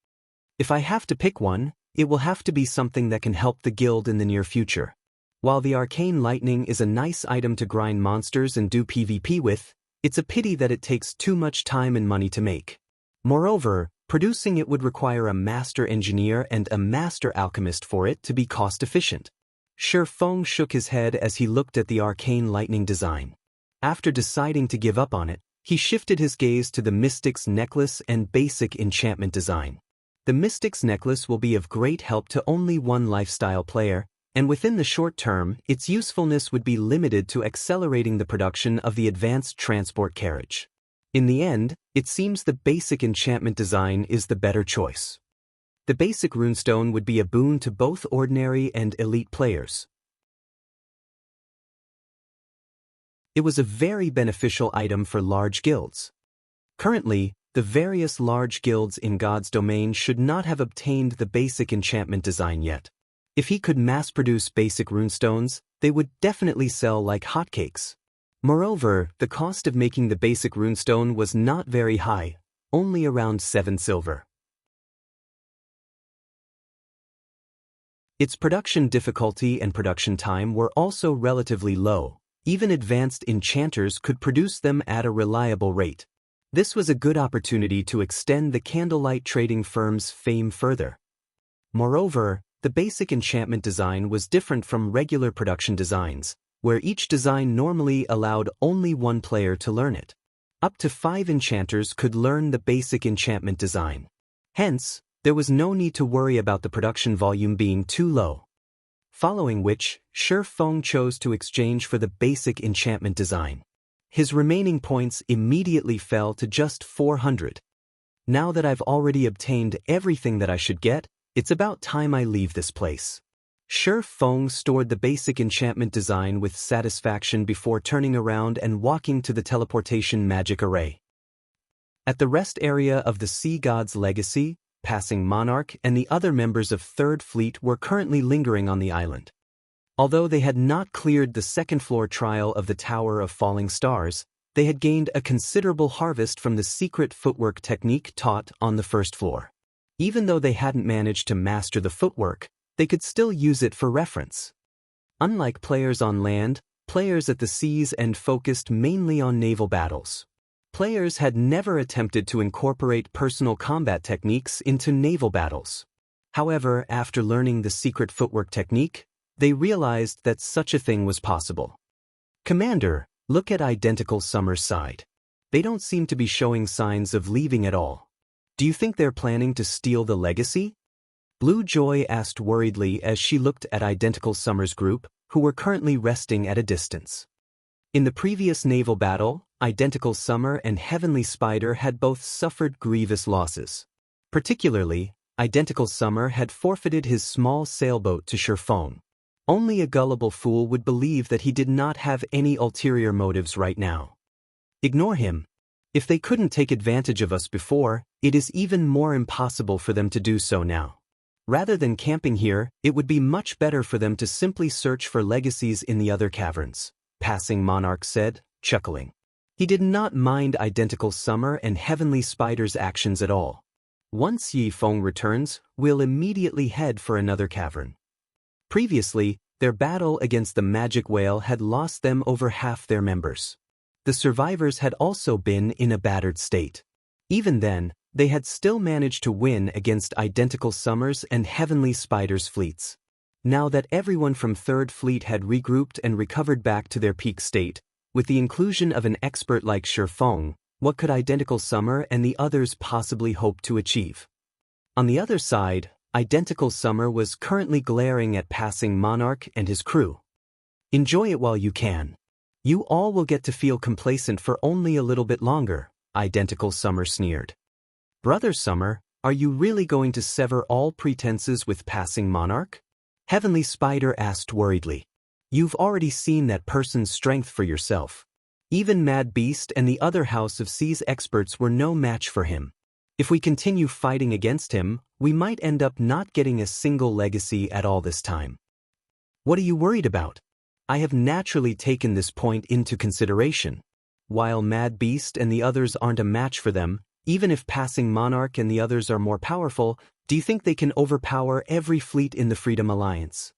If I have to pick one, it will have to be something that can help the guild in the near future. While the arcane lightning is a nice item to grind monsters and do PvP with, it's a pity that it takes too much time and money to make. Moreover, producing it would require a master engineer and a master alchemist for it to be cost-efficient. Shifeng shook his head as he looked at the arcane lightning design. After deciding to give up on it, he shifted his gaze to the Mystic's necklace and basic enchantment design. The Mystic's necklace will be of great help to only one lifestyle player, and within the short term, its usefulness would be limited to accelerating the production of the advanced transport carriage. In the end, it seems the basic enchantment design is the better choice. The basic runestone would be a boon to both ordinary and elite players. It was a very beneficial item for large guilds. Currently, the various large guilds in God's domain should not have obtained the basic enchantment design yet. If he could mass-produce basic runestones, they would definitely sell like hotcakes. Moreover, the cost of making the basic runestone was not very high, only around 7 silver. Its production difficulty and production time were also relatively low. Even advanced enchanters could produce them at a reliable rate. This was a good opportunity to extend the candlelight trading firm's fame further. Moreover, the basic enchantment design was different from regular production designs, where each design normally allowed only one player to learn it. Up to 5 enchanters could learn the basic enchantment design. Hence, there was no need to worry about the production volume being too low. Following which, Shifeng chose to exchange for the basic enchantment design. His remaining points immediately fell to just 400. Now that I've already obtained everything that I should get, it's about time I leave this place. Shifeng stored the basic enchantment design with satisfaction before turning around and walking to the teleportation magic array. At the rest area of the Sea God's Legacy, Passing Monarch and the other members of Third Fleet were currently lingering on the island. Although they had not cleared the second-floor trial of the Tower of Falling Stars, they had gained a considerable harvest from the secret footwork technique taught on the first floor. Even though they hadn't managed to master the footwork, they could still use it for reference. Unlike players on land, players at the seas and focused mainly on naval battles. Players had never attempted to incorporate personal combat techniques into naval battles. However, after learning the secret footwork technique, they realized that such a thing was possible. Commander, look at Identical Summer's side. They don't seem to be showing signs of leaving at all. Do you think they're planning to steal the legacy? Blue Joy asked worriedly as she looked at Identical Summer's group, who were currently resting at a distance. In the previous naval battle, Identical Summer and Heavenly Spider had both suffered grievous losses. Particularly, Identical Summer had forfeited his small sailboat to Shifeng. Only a gullible fool would believe that he did not have any ulterior motives right now. Ignore him. If they couldn't take advantage of us before, it is even more impossible for them to do so now. Rather than camping here, it would be much better for them to simply search for legacies in the other caverns, Passing Monarch said, chuckling. He did not mind Identical Summer and Heavenly Spider's actions at all. Once Yifeng returns, we'll immediately head for another cavern. Previously, their battle against the magic whale had lost them over half their members. The survivors had also been in a battered state. Even then, they had still managed to win against Identical Summer's and Heavenly Spider's fleets. Now that everyone from Third Fleet had regrouped and recovered back to their peak state, with the inclusion of an expert like Shifeng, what could Identical Summer and the others possibly hope to achieve? On the other side, Identical Summer was currently glaring at Passing Monarch and his crew. Enjoy it while you can. You all will get to feel complacent for only a little bit longer, Identical Summer sneered. Brother Summer, are you really going to sever all pretenses with Passing Monarch? Heavenly Spider asked worriedly. You've already seen that person's strength for yourself. Even Mad Beast and the other House of Seas experts were no match for him. If we continue fighting against him, we might end up not getting a single legacy at all this time. What are you worried about? I have naturally taken this point into consideration. While Mad Beast and the others aren't a match for them, even if Passing Monarch and the others are more powerful, do you think they can overpower every fleet in the Freedom Alliance?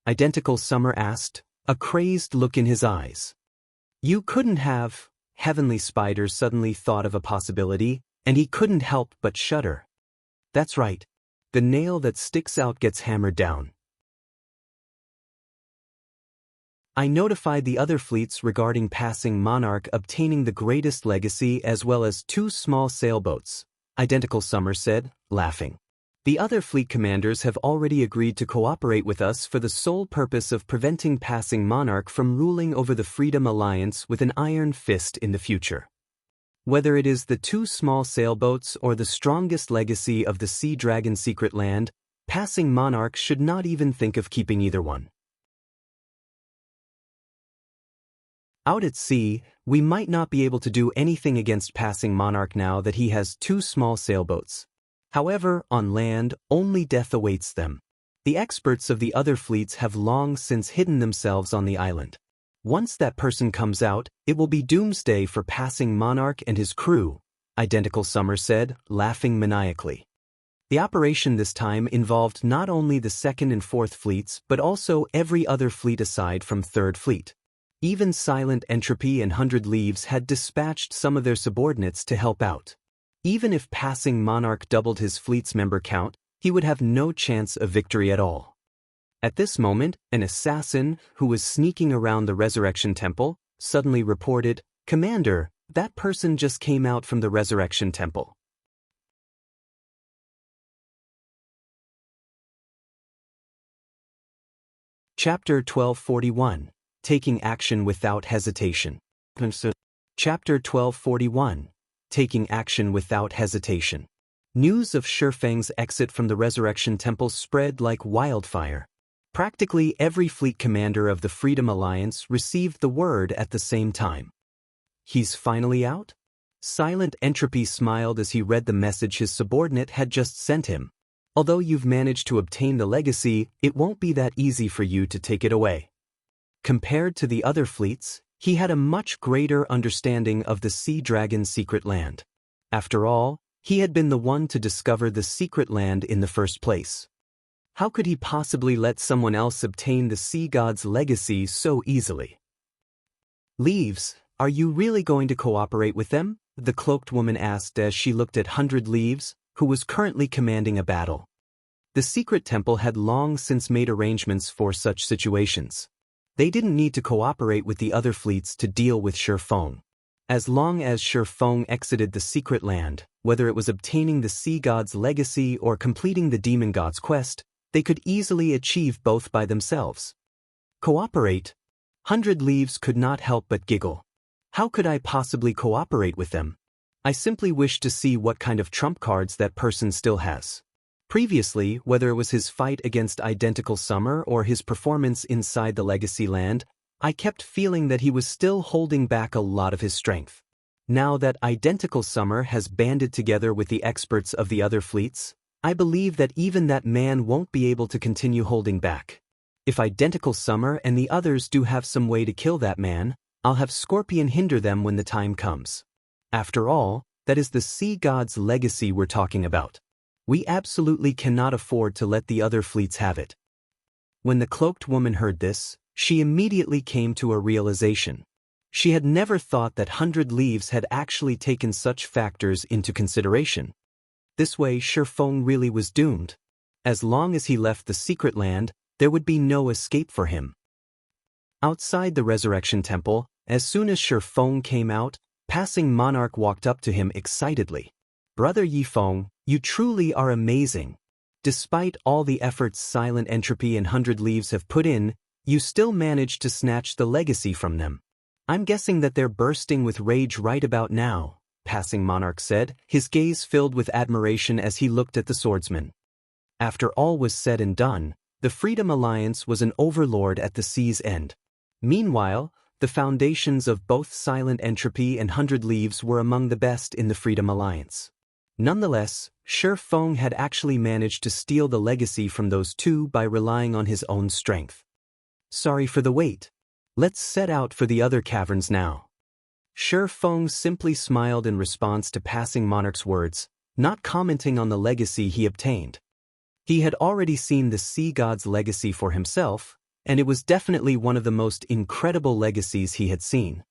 Identical Summer asked, a crazed look in his eyes. You couldn't have. Heavenly Spider suddenly thought of a possibility, and he couldn't help but shudder. That's right. The nail that sticks out gets hammered down. I notified the other fleets regarding Passing Monarch obtaining the greatest legacy as well as 2 small sailboats, Identical Summer said, laughing. The other fleet commanders have already agreed to cooperate with us for the sole purpose of preventing Passing Monarch from ruling over the Freedom Alliance with an iron fist in the future. Whether it is the 2 small sailboats or the strongest legacy of the Sea Dragon Secret Land, Passing Monarch should not even think of keeping either one. Out at sea, we might not be able to do anything against Passing Monarch now that he has 2 small sailboats. However, on land, only death awaits them. The experts of the other fleets have long since hidden themselves on the island. Once that person comes out, it will be doomsday for Passing Monarch and his crew, Identical Summer said, laughing maniacally. The operation this time involved not only the 2nd and 4th fleets but also every other fleet aside from 3rd Fleet. Even Silent Entropy and 100 Leaves had dispatched some of their subordinates to help out. Even if Passing Monarch doubled his fleet's member count, he would have no chance of victory at all. At this moment, an assassin, who was sneaking around the Resurrection Temple, suddenly reported, "Commander, that person just came out from the Resurrection Temple." Chapter 1241. Taking Action Without Hesitation. Chapter 1241. Taking Action Without Hesitation. News of Shifeng's exit from the Resurrection Temple spread like wildfire. Practically every fleet commander of the Freedom Alliance received the word at the same time. He's finally out? Silent Entropy smiled as he read the message his subordinate had just sent him. Although you've managed to obtain the legacy, it won't be that easy for you to take it away. Compared to the other fleets, he had a much greater understanding of the Sea Dragon's secret land. After all, he had been the one to discover the secret land in the first place. How could he possibly let someone else obtain the Sea God's legacy so easily? Leaves, are you really going to cooperate with them? The cloaked woman asked as she looked at 100 Leaves, who was currently commanding a battle. The secret temple had long since made arrangements for such situations. They didn't need to cooperate with the other fleets to deal with Shifeng. As long as Shifeng exited the secret land, whether it was obtaining the Sea God's legacy or completing the Demon God's quest, they could easily achieve both by themselves. Cooperate? 100 Leaves could not help but giggle. How could I possibly cooperate with them? I simply wish to see what kind of trump cards that person still has. Previously, whether it was his fight against Identical Summer or his performance inside the Legacy Land, I kept feeling that he was still holding back a lot of his strength. Now that Identical Summer has banded together with the experts of the other fleets, I believe that even that man won't be able to continue holding back. If Identical Summer and the others do have some way to kill that man, I'll have Scorpion hinder them when the time comes. After all, that is the Sea God's legacy we're talking about. We absolutely cannot afford to let the other fleets have it. When the cloaked woman heard this, she immediately came to a realization. She had never thought that 100 Leaves had actually taken such factors into consideration. This way, Shifeng really was doomed. As long as he left the secret land, there would be no escape for him. Outside the Resurrection Temple, as soon as Shifeng came out, Passing Monarch walked up to him excitedly. "Brother Yifeng, you truly are amazing. Despite all the efforts Silent Entropy and 100 Leaves have put in, you still managed to snatch the legacy from them. I'm guessing that they're bursting with rage right about now," Passing Monarch said, his gaze filled with admiration as he looked at the swordsman. After all was said and done, the Freedom Alliance was an overlord at the sea's end. Meanwhile, the foundations of both Silent Entropy and 100 Leaves were among the best in the Freedom Alliance. Nonetheless, Shi Feng had actually managed to steal the legacy from those two by relying on his own strength. Sorry for the wait. Let's set out for the other caverns now. Shi Feng simply smiled in response to Passing Monarch's words, not commenting on the legacy he obtained. He had already seen the sea god's legacy for himself, and it was definitely one of the most incredible legacies he had seen.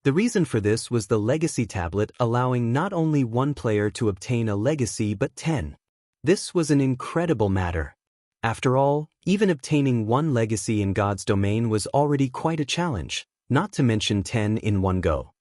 The reason for this was the legacy tablet allowing not only one player to obtain a legacy but 10. This was an incredible matter. After all, even obtaining one legacy in God's domain was already quite a challenge, not to mention 10 in one go.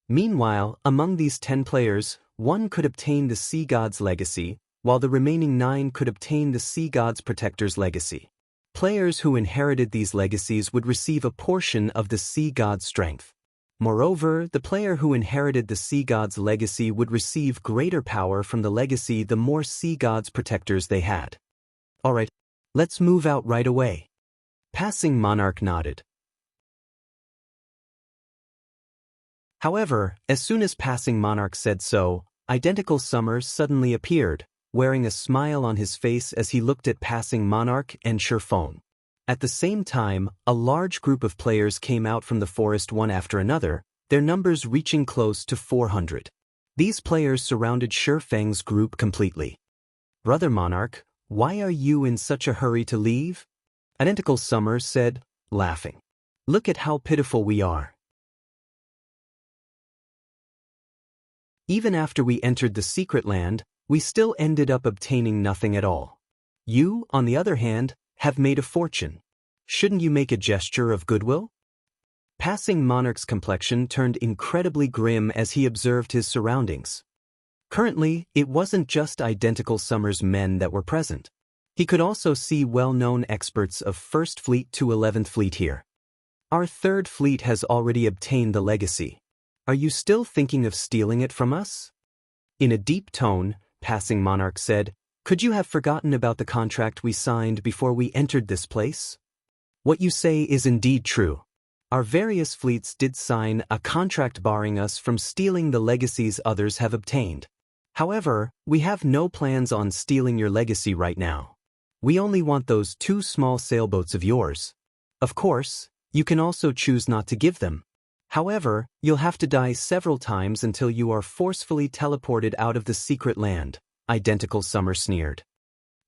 Meanwhile, among these 10 players, one could obtain the sea god's legacy, while the remaining 9 could obtain the sea god's protector's legacy. Players who inherited these legacies would receive a portion of the sea god's strength. Moreover, the player who inherited the sea god's legacy would receive greater power from the legacy the more sea god's protectors they had. Alright, let's move out right away. Passing Monarch nodded. However, as soon as Passing Monarch said so, Identical Summer suddenly appeared, wearing a smile on his face as he looked at Passing Monarch and Shi Feng. At the same time, a large group of players came out from the forest one after another, their numbers reaching close to 400. These players surrounded Shi Feng's group completely. Brother Monarch, why are you in such a hurry to leave? Identical Summer said, laughing. Look at how pitiful we are. Even after we entered the secret land, we still ended up obtaining nothing at all. You, on the other hand, have made a fortune. Shouldn't you make a gesture of goodwill? Passing Monarch's complexion turned incredibly grim as he observed his surroundings. Currently, it wasn't just Identical Summer's men that were present. He could also see well-known experts of 1st Fleet to 11th Fleet here. Our 3rd Fleet has already obtained the legacy. Are you still thinking of stealing it from us? In a deep tone, Passing Monarch said, could you have forgotten about the contract we signed before we entered this place? What you say is indeed true. Our various fleets did sign a contract barring us from stealing the legacies others have obtained. However, we have no plans on stealing your legacy right now. We only want those 2 small sailboats of yours. Of course, you can also choose not to give them. However, you'll have to die several times until you are forcefully teleported out of the secret land. Identical Summer sneered.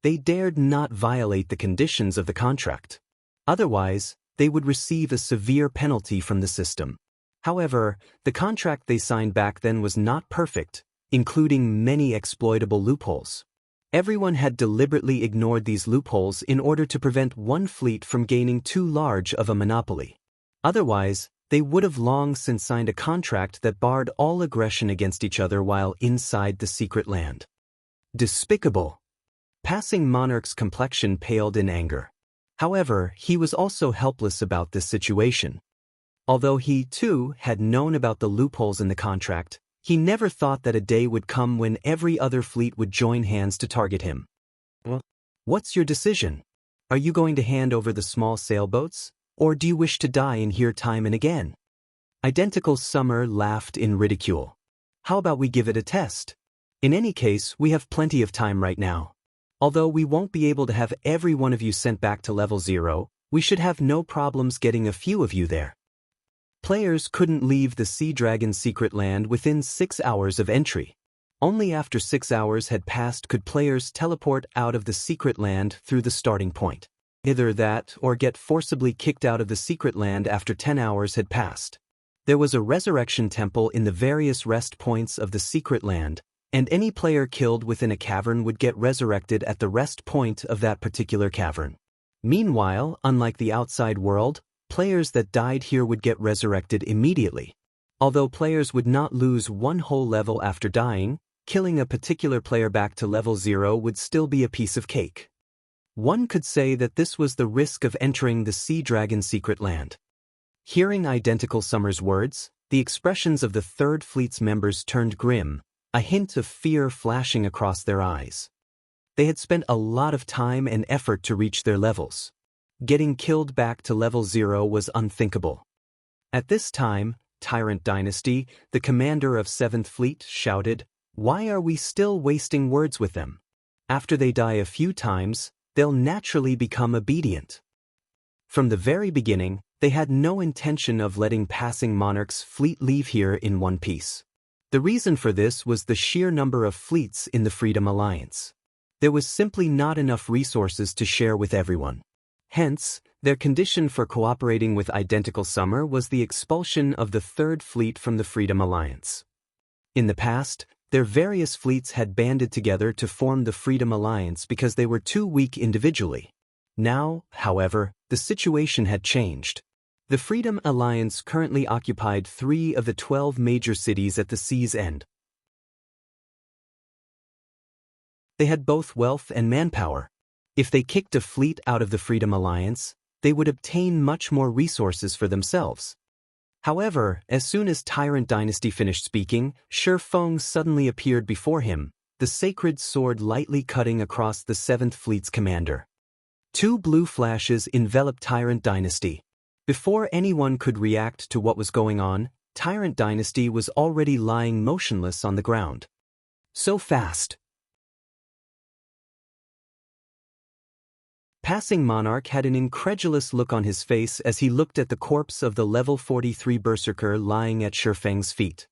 They dared not violate the conditions of the contract. Otherwise, they would receive a severe penalty from the system. However, the contract they signed back then was not perfect, including many exploitable loopholes. Everyone had deliberately ignored these loopholes in order to prevent one fleet from gaining too large of a monopoly. Otherwise, they would have long since signed a contract that barred all aggression against each other while inside the secret land. Despicable. Passing Monarch's complexion paled in anger. However, he was also helpless about this situation. Although he, too, had known about the loopholes in the contract, he never thought that a day would come when every other fleet would join hands to target him. Well, what's your decision? Are you going to hand over the small sailboats, or do you wish to die in here time and again? Identical Summer laughed in ridicule. How about we give it a test? In any case, we have plenty of time right now. Although we won't be able to have every one of you sent back to level 0, we should have no problems getting a few of you there. Players couldn't leave the Sea Dragon secret land within 6 hours of entry. Only after 6 hours had passed could players teleport out of the secret land through the starting point. Either that or get forcibly kicked out of the secret land after 10 hours had passed. There was a resurrection temple in the various rest points of the secret land, and any player killed within a cavern would get resurrected at the rest point of that particular cavern. Meanwhile, unlike the outside world, players that died here would get resurrected immediately. Although players would not lose one whole level after dying, killing a particular player back to level 0 would still be a piece of cake. One could say that this was the risk of entering the Sea Dragon secret land. Hearing Identical Summer's words, the expressions of the 3rd Fleet's members turned grim, a hint of fear flashing across their eyes. They had spent a lot of time and effort to reach their levels. Getting killed back to level 0 was unthinkable. At this time, Tyrant Dynasty, the commander of 7th Fleet, shouted, Why are we still wasting words with them? After they die a few times, they'll naturally become obedient. From the very beginning, they had no intention of letting passing monarchs' fleet leave here in one piece. The reason for this was the sheer number of fleets in the Freedom Alliance. There was simply not enough resources to share with everyone. Hence, their condition for cooperating with Identical Summer was the expulsion of the Third Fleet from the Freedom Alliance. In the past, their various fleets had banded together to form the Freedom Alliance because they were too weak individually. Now, however, the situation had changed. The Freedom Alliance currently occupied 3 of the 12 major cities at the sea's end. They had both wealth and manpower. If they kicked a fleet out of the Freedom Alliance, they would obtain much more resources for themselves. However, as soon as Tyrant Dynasty finished speaking, Shi Feng suddenly appeared before him, the sacred sword lightly cutting across the 7th Fleet's commander. 2 blue flashes enveloped Tyrant Dynasty. Before anyone could react to what was going on, Tyrant Dynasty was already lying motionless on the ground. So fast. Passing Monarch had an incredulous look on his face as he looked at the corpse of the level 43 Berserker lying at Shi Feng's feet.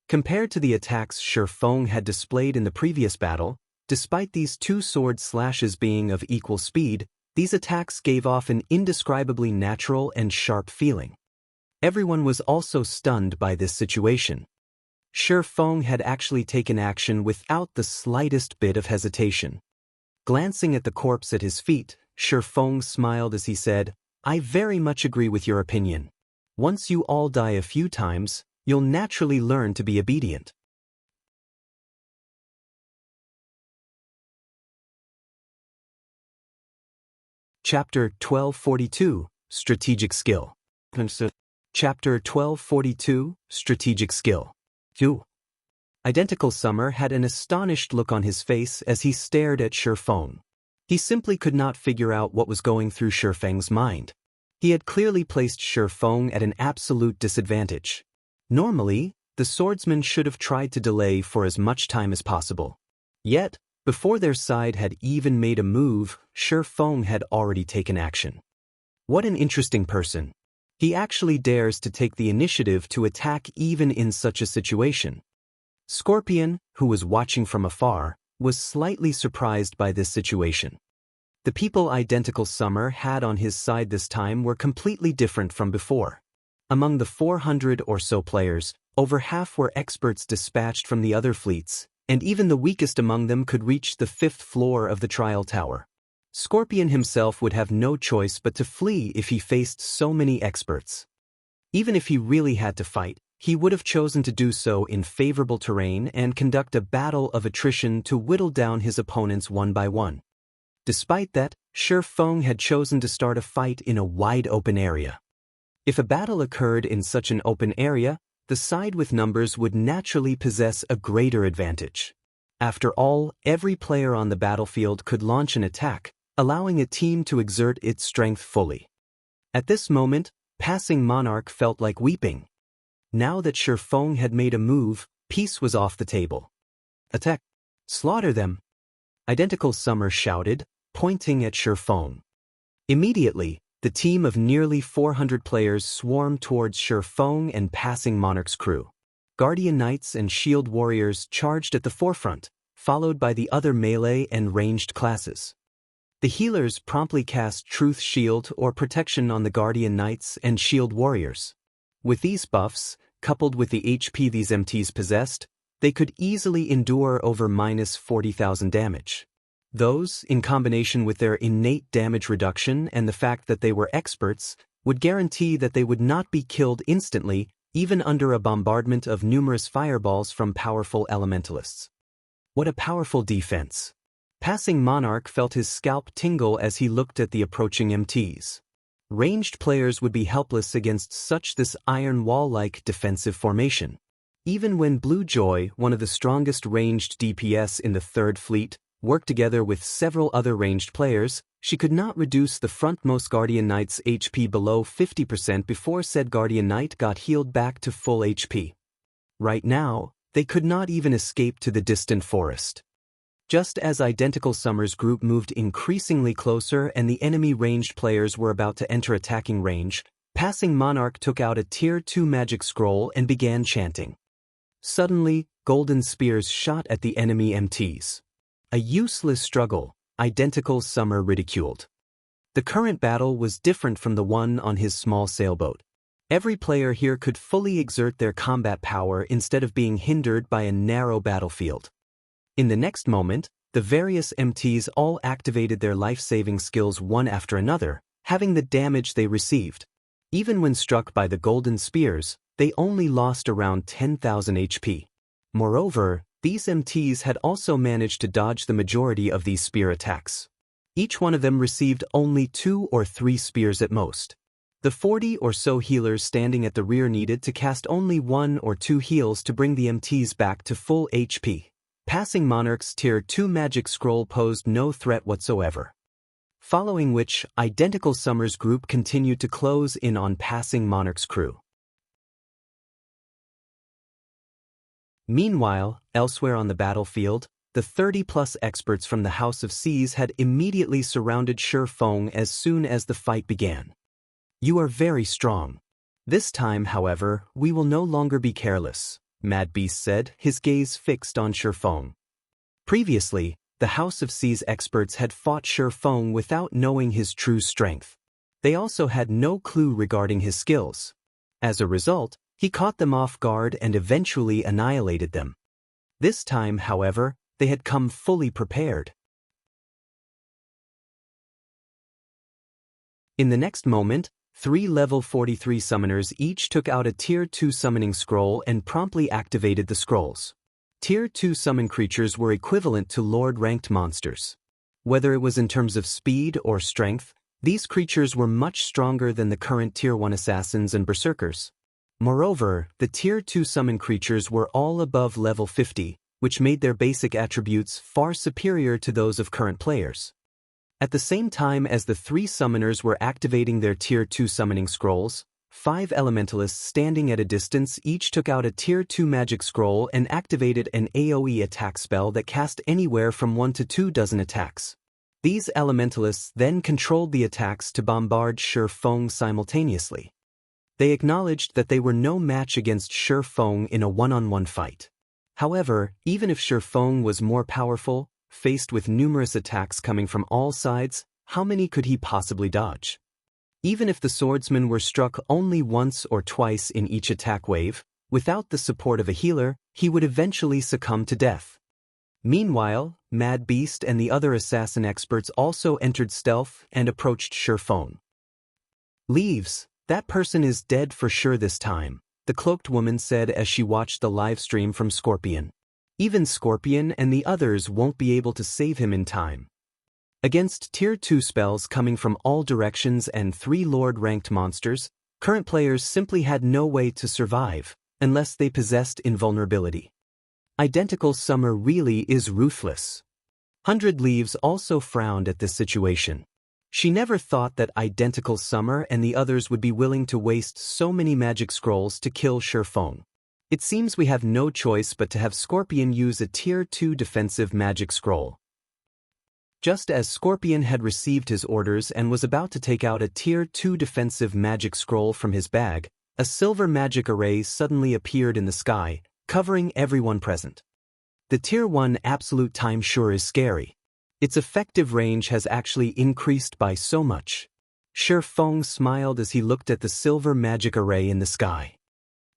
Compared to the attacks Shi Feng had displayed in the previous battle, despite these 2 sword slashes being of equal speed, these attacks gave off an indescribably natural and sharp feeling. Everyone was also stunned by this situation. Shi Feng had actually taken action without the slightest bit of hesitation. Glancing at the corpse at his feet, Shi Feng smiled as he said, "I very much agree with your opinion. Once you all die a few times, you'll naturally learn to be obedient." Chapter 1242, Strategic Skill. Chapter 1242, Strategic Skill. 2. Identical Summer had an astonished look on his face as he stared at Shi Feng. He simply could not figure out what was going through Shi Feng's mind. He had clearly placed Shi Feng at an absolute disadvantage. Normally, the swordsman should have tried to delay for as much time as possible. Yet, before their side had even made a move, Shi Feng had already taken action. What an interesting person. He actually dares to take the initiative to attack even in such a situation. Scorpion, who was watching from afar, was slightly surprised by this situation. The people Identical Summer had on his side this time were completely different from before. Among the 400 or so players, over half were experts dispatched from the other fleets, and even the weakest among them could reach the 5th floor of the trial tower. Scorpion himself would have no choice but to flee if he faced so many experts. Even if he really had to fight, he would have chosen to do so in favorable terrain and conduct a battle of attrition to whittle down his opponents one by one. Despite that, Shi Feng had chosen to start a fight in a wide open area. If a battle occurred in such an open area, the side with numbers would naturally possess a greater advantage. After all, every player on the battlefield could launch an attack, allowing a team to exert its strength fully. At this moment, Passing Monarch felt like weeping. Now that Shi Feng had made a move, peace was off the table. "Attack! Slaughter them!" Identical Summer shouted, pointing at Shi Feng. Immediately, the team of nearly 400 players swarmed towards Shi Feng and Passing Monarch's crew. Guardian Knights and Shield Warriors charged at the forefront, followed by the other melee and ranged classes. The healers promptly cast Truth Shield or Protection on the Guardian Knights and Shield Warriors. With these buffs, coupled with the HP these MTs possessed, they could easily endure over -40,000 damage. Those, in combination with their innate damage reduction and the fact that they were experts, would guarantee that they would not be killed instantly, even under a bombardment of numerous fireballs from powerful elementalists. What a powerful defense! Passing Monarch felt his scalp tingle as he looked at the approaching MTs. Ranged players would be helpless against this iron wall-like defensive formation. Even when Blue Joy, one of the strongest ranged DPS in the 3rd Fleet, worked together with several other ranged players, she could not reduce the frontmost Guardian Knight's HP below 50% before said Guardian Knight got healed back to full HP. Right now, they could not even escape to the distant forest. Just as Identical Summer's group moved increasingly closer and the enemy ranged players were about to enter attacking range, Passing Monarch took out a Tier 2 magic scroll and began chanting. Suddenly, golden spears shot at the enemy MTs. A useless struggle, Identical Summer ridiculed. The current battle was different from the one on his small sailboat. Every player here could fully exert their combat power instead of being hindered by a narrow battlefield. In the next moment, the various MTs all activated their life-saving skills one after another, having the damage they received. Even when struck by the golden spears, they only lost around 10,000 HP. Moreover, these MTs had also managed to dodge the majority of these spear attacks. Each one of them received only 2 or 3 spears at most. The 40 or so healers standing at the rear needed to cast only 1 or 2 heals to bring the MTs back to full HP. Passing Monarch's Tier 2 magic scroll posed no threat whatsoever. Following which, Identical Summer's group continued to close in on Passing Monarch's crew. Meanwhile, elsewhere on the battlefield, the 30-plus experts from the House of Seas had immediately surrounded Shi Feng as soon as the fight began. "You are very strong. This time, however, we will no longer be careless," Mad Beast said, his gaze fixed on Shi Feng. Previously, the House of Seas experts had fought Shi Feng without knowing his true strength. They also had no clue regarding his skills. As a result, he caught them off guard and eventually annihilated them. This time, however, they had come fully prepared. In the next moment, 3 level 43 summoners each took out a Tier 2 summoning scroll and promptly activated the scrolls. Tier 2 summon creatures were equivalent to Lord-ranked monsters. Whether it was in terms of speed or strength, these creatures were much stronger than the current Tier 1 assassins and berserkers. Moreover, the Tier 2 summon creatures were all above level 50, which made their basic attributes far superior to those of current players. At the same time as the 3 summoners were activating their Tier 2 summoning scrolls, 5 elementalists standing at a distance each took out a Tier 2 magic scroll and activated an AoE attack spell that cast anywhere from 1 to 2 dozen attacks. These elementalists then controlled the attacks to bombard Shi Feng simultaneously. They acknowledged that they were no match against Shi Feng in a one-on-one fight. However, even if Shi Feng was more powerful, faced with numerous attacks coming from all sides, how many could he possibly dodge? Even if the swordsman were struck only once or twice in each attack wave, without the support of a healer, he would eventually succumb to death. Meanwhile, Mad Beast and the other assassin experts also entered stealth and approached Shi Feng. "Leaves, that person is dead for sure this time," the cloaked woman said as she watched the live stream from Scorpion. "Even Scorpion and the others won't be able to save him in time." Against Tier 2 spells coming from all directions and 3 Lord-ranked monsters, current players simply had no way to survive, unless they possessed invulnerability. Identical Summer really is ruthless. 100 Leaves also frowned at this situation. She never thought that Identical Summer and the others would be willing to waste so many magic scrolls to kill Shi Feng. "It seems we have no choice but to have Scorpion use a Tier 2 defensive magic scroll." Just as Scorpion had received his orders and was about to take out a Tier 2 defensive magic scroll from his bag, a silver magic array suddenly appeared in the sky, covering everyone present. The Tier 1 absolute time sure is scary. Its effective range has actually increased by so much. Shi Feng smiled as he looked at the silver magic array in the sky.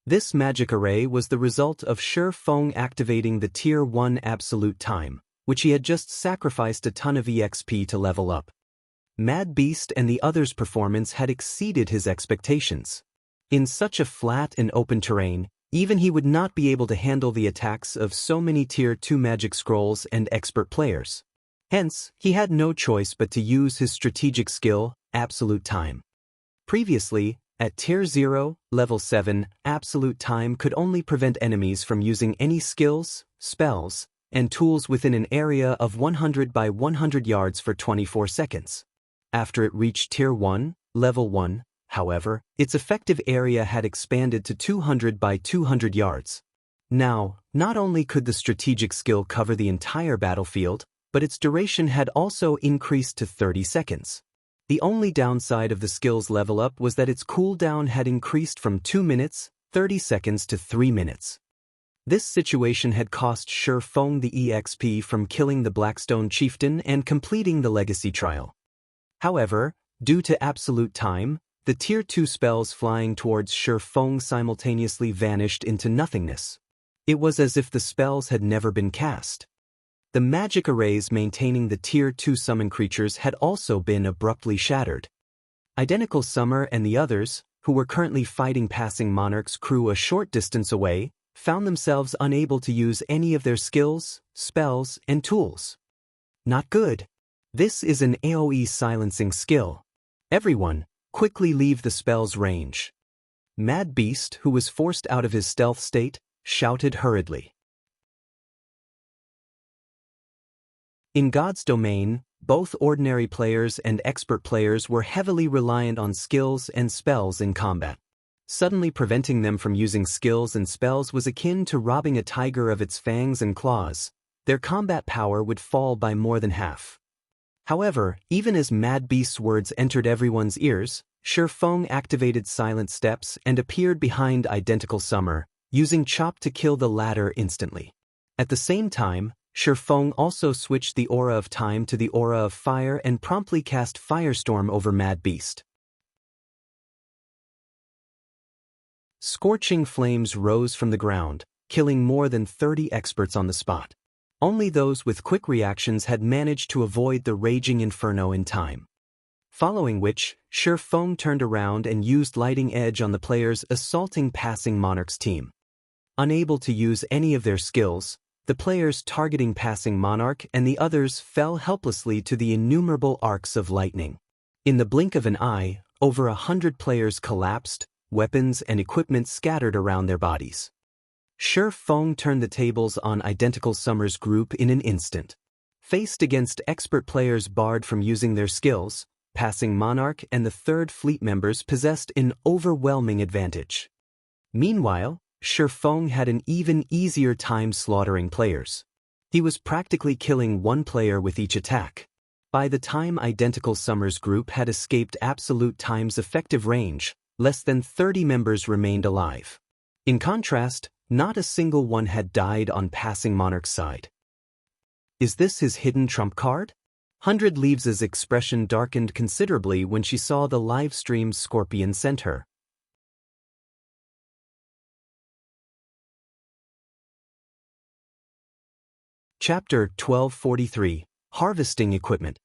This magic array was the result of Shi Feng activating the Tier 1 absolute time, which he had just sacrificed a ton of EXP to level up. Mad Beast and the others' performance had exceeded his expectations. In such a flat and open terrain, even he would not be able to handle the attacks of so many Tier 2 magic scrolls and expert players. Hence, he had no choice but to use his strategic skill, Absolute Time. Previously, at Tier 0, Level 7, Absolute Time could only prevent enemies from using any skills, spells, and tools within an area of 100 by 100 yards for 24 seconds. After it reached Tier 1, Level 1, however, its effective area had expanded to 200 by 200 yards. Now, not only could the strategic skill cover the entire battlefield, but its duration had also increased to 30 seconds. The only downside of the skill's level up was that its cooldown had increased from 2 minutes, 30 seconds to 3 minutes. This situation had cost Shi Feng the EXP from killing the Blackstone chieftain and completing the legacy trial. However, due to absolute time, the Tier 2 spells flying towards Shi Feng simultaneously vanished into nothingness. It was as if the spells had never been cast. The magic arrays maintaining the Tier 2 summon creatures had also been abruptly shattered. Identical Summer and the others, who were currently fighting passing Monarch's crew a short distance away, found themselves unable to use any of their skills, spells, and tools. Not good. This is an AoE silencing skill. Everyone, quickly leave the spell's range. Mad Beast, who was forced out of his stealth state, shouted hurriedly. In God's domain, both ordinary players and expert players were heavily reliant on skills and spells in combat. Suddenly preventing them from using skills and spells was akin to robbing a tiger of its fangs and claws. Their combat power would fall by more than half. However, even as Mad Beast's words entered everyone's ears, Shi Feng activated Silent Steps and appeared behind Identical Summer, using Chop to kill the latter instantly. At the same time, Shi Feng also switched the Aura of Time to the Aura of Fire and promptly cast Firestorm over Mad Beast. Scorching flames rose from the ground, killing more than 30 experts on the spot. Only those with quick reactions had managed to avoid the raging inferno in time. Following which, Shi Feng turned around and used Lighting Edge on the players assaulting passing Monarch's team. Unable to use any of their skills, the players targeting passing Monarch and the others fell helplessly to the innumerable arcs of lightning. In the blink of an eye, over 100 players collapsed, weapons and equipment scattered around their bodies. Shi Feng turned the tables on Identical Summer's group in an instant. Faced against expert players barred from using their skills, passing Monarch and the Third Fleet members possessed an overwhelming advantage. Meanwhile, Shi Feng had an even easier time slaughtering players. He was practically killing one player with each attack. By the time Identical Summer's group had escaped Absolute Time's effective range, less than 30 members remained alive. In contrast, not a single one had died on passing Monarch's side. Is this his hidden trump card? 100 Leaves' expression darkened considerably when she saw the live stream Scorpion sent her. Chapter 1243, Harvesting Equipment.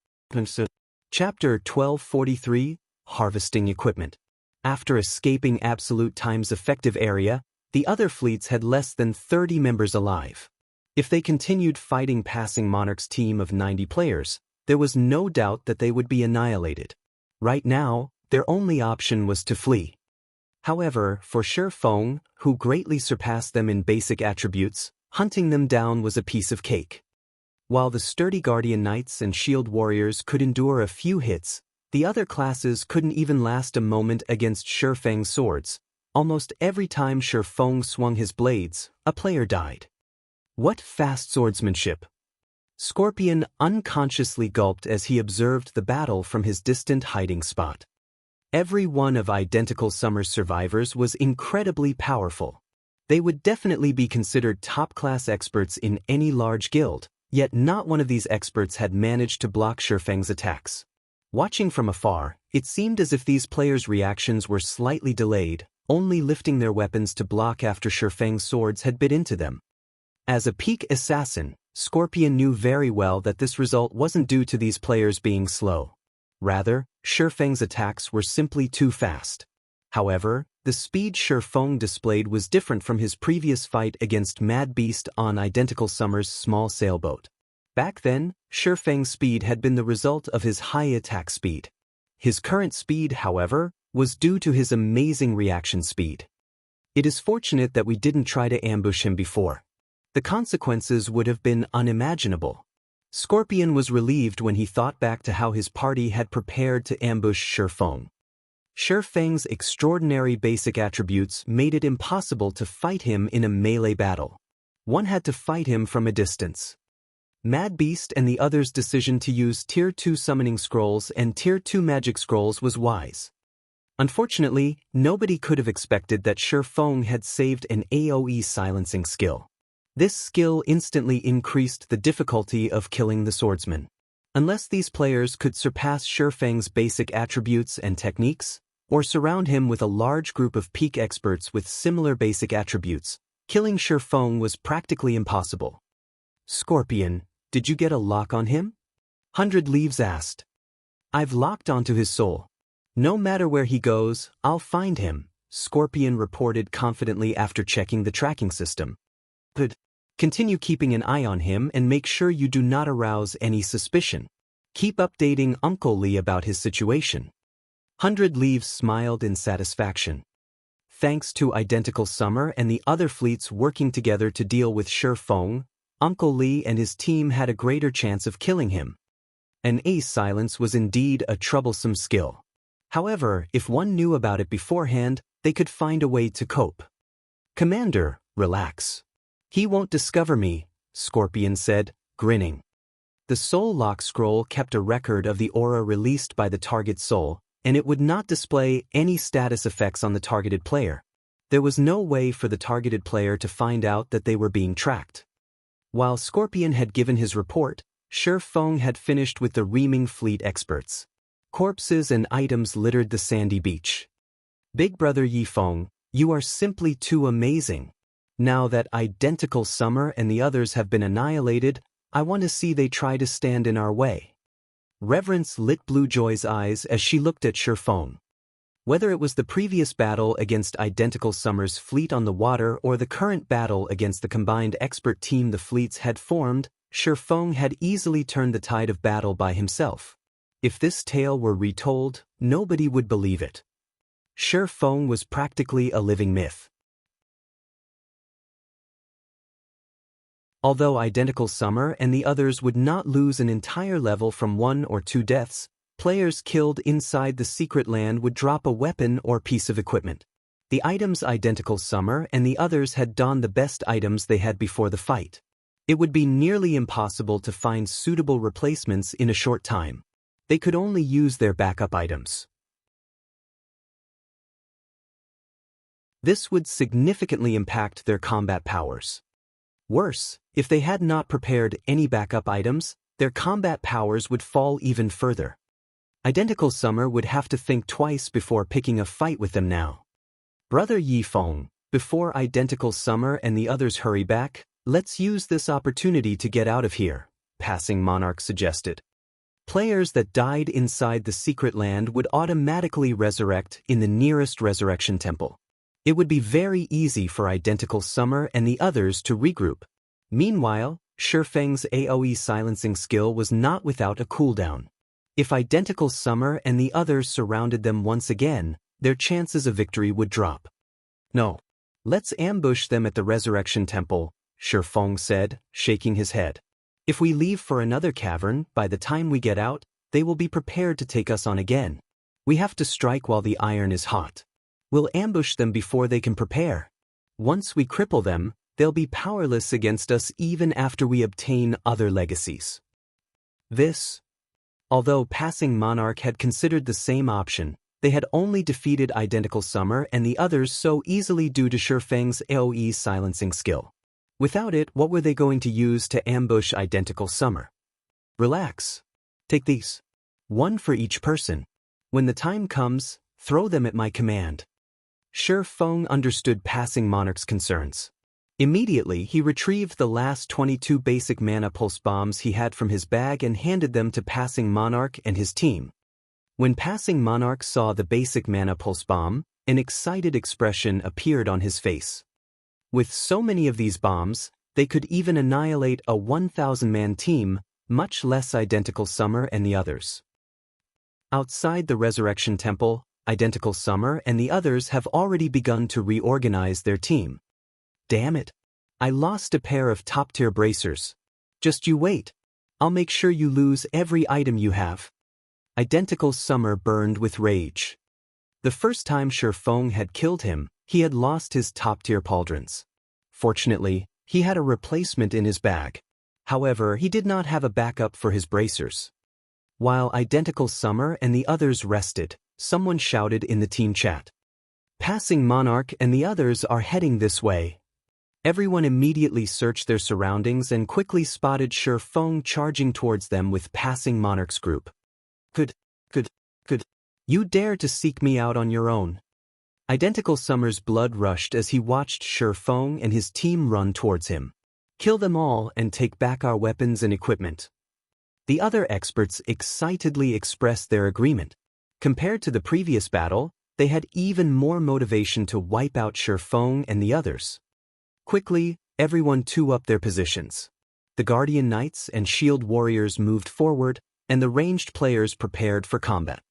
Chapter 1243, Harvesting Equipment. After escaping Absolute Time's effective area, the other fleets had less than 30 members alive. If they continued fighting passing Monarch's team of 90 players, there was no doubt that they would be annihilated. Right now, their only option was to flee. However, for Shi Feng, who greatly surpassed them in basic attributes, hunting them down was a piece of cake. While the sturdy Guardian Knights and Shield Warriors could endure a few hits, the other classes couldn't even last a moment against Shi Feng's swords. Almost every time Shi Feng swung his blades, a player died. What fast swordsmanship! Scorpion unconsciously gulped as he observed the battle from his distant hiding spot. Every one of Identical Summer's survivors was incredibly powerful. They would definitely be considered top-class experts in any large guild, yet not one of these experts had managed to block Shi Feng's attacks. Watching from afar, it seemed as if these players' reactions were slightly delayed, only lifting their weapons to block after Shi Feng's swords had bit into them. As a peak assassin, Scorpion knew very well that this result wasn't due to these players being slow. Rather, Shi Feng's attacks were simply too fast. However, the speed Shi Feng displayed was different from his previous fight against Mad Beast on Identical Summer's small sailboat. Back then, Shi Feng's speed had been the result of his high attack speed. His current speed, however, was due to his amazing reaction speed. It is fortunate that we didn't try to ambush him before. The consequences would have been unimaginable. Scorpion was relieved when he thought back to how his party had prepared to ambush Shi Feng. Feng's extraordinary basic attributes made it impossible to fight him in a melee battle. One had to fight him from a distance. Mad Beast and the others' decision to use Tier 2 summoning scrolls and Tier 2 magic scrolls was wise. Unfortunately, nobody could have expected that Feng had saved an AoE silencing skill. This skill instantly increased the difficulty of killing the swordsman. Unless these players could surpass Feng's basic attributes and techniques, or surround him with a large group of peak experts with similar basic attributes, killing Feng was practically impossible. Scorpion, did you get a lock on him? 100 Leaves asked. I've locked onto his soul. No matter where he goes, I'll find him, Scorpion reported confidently after checking the tracking system. Good. Continue keeping an eye on him and make sure you do not arouse any suspicion. Keep updating Uncle Lee about his situation. 100 Leaves smiled in satisfaction. Thanks to Identical Summer and the other fleets working together to deal with Feng, Uncle Lee and his team had a greater chance of killing him. An ace silence was indeed a troublesome skill. However, if one knew about it beforehand, they could find a way to cope. Commander, relax. He won't discover me, Scorpion said, grinning. The Soul Lock scroll kept a record of the aura released by the target soul, and it would not display any status effects on the targeted player. There was no way for the targeted player to find out that they were being tracked. While Scorpion had given his report, Feng had finished with the reaming fleet experts. Corpses and items littered the sandy beach. Big Brother Feng, you are simply too amazing. Now that Identical Summer and the others have been annihilated, I want to see they try to stand in our way. Reverence lit Blue Joy's eyes as she looked at Feng. Whether it was the previous battle against Identical Summer's fleet on the water or the current battle against the combined expert team the fleets had formed, Feng had easily turned the tide of battle by himself. If this tale were retold, nobody would believe it. Feng was practically a living myth. Although Identical Summer and the others would not lose an entire level from 1 or 2 deaths, players killed inside the secret land would drop a weapon or piece of equipment. The items Identical Summer and the others had donned the best items they had before the fight. It would be nearly impossible to find suitable replacements in a short time. They could only use their backup items. This would significantly impact their combat powers. Worse, if they had not prepared any backup items, their combat powers would fall even further. Identical Summer would have to think twice before picking a fight with them now. Brother Feng, before Identical Summer and the others hurry back, let's use this opportunity to get out of here, Passing Monarch suggested. Players that died inside the secret land would automatically resurrect in the nearest resurrection temple. It would be very easy for Identical Summer and the others to regroup. Meanwhile, Feng's AoE silencing skill was not without a cooldown. If Identical Summer and the others surrounded them once again, their chances of victory would drop. No. Let's ambush them at the resurrection temple, Feng said, shaking his head. If we leave for another cavern, by the time we get out, they will be prepared to take us on again. We have to strike while the iron is hot. We'll ambush them before they can prepare. Once we cripple them, they'll be powerless against us even after we obtain other legacies. Although Passing Monarch had considered the same option, they had only defeated Identical Summer and the others so easily due to Feng's AoE silencing skill. Without it, what were they going to use to ambush Identical Summer? Relax. Take these. 1 for each person. When the time comes, throw them at my command. Feng understood Passing Monarch's concerns. Immediately, he retrieved the last 22 basic mana pulse bombs he had from his bag and handed them to Passing Monarch and his team. When Passing Monarch saw the basic mana pulse bomb, an excited expression appeared on his face. With so many of these bombs, they could even annihilate a 1,000-man team, much less Identical Summer and the others. Outside the Resurrection Temple, Identical Summer and the others have already begun to reorganize their team. Damn it! I lost a pair of top-tier bracers. Just you wait. I'll make sure you lose every item you have. Identical Summer burned with rage. The first time Shi Feng had killed him, he had lost his top-tier pauldrons. Fortunately, he had a replacement in his bag. However, he did not have a backup for his bracers. While Identical Summer and the others rested, someone shouted in the team chat. Passing Monarch and the others are heading this way. Everyone immediately searched their surroundings and quickly spotted Shi Feng charging towards them with Passing Monarch's group. Could. You dare to seek me out on your own? Identical Summer's blood rushed as he watched Shi Feng and his team run towards him. Kill them all and take back our weapons and equipment. The other experts excitedly expressed their agreement. Compared to the previous battle, they had even more motivation to wipe out Shi Feng and the others. Quickly, everyone took up their positions. The Guardian Knights and Shield Warriors moved forward, and the ranged players prepared for combat.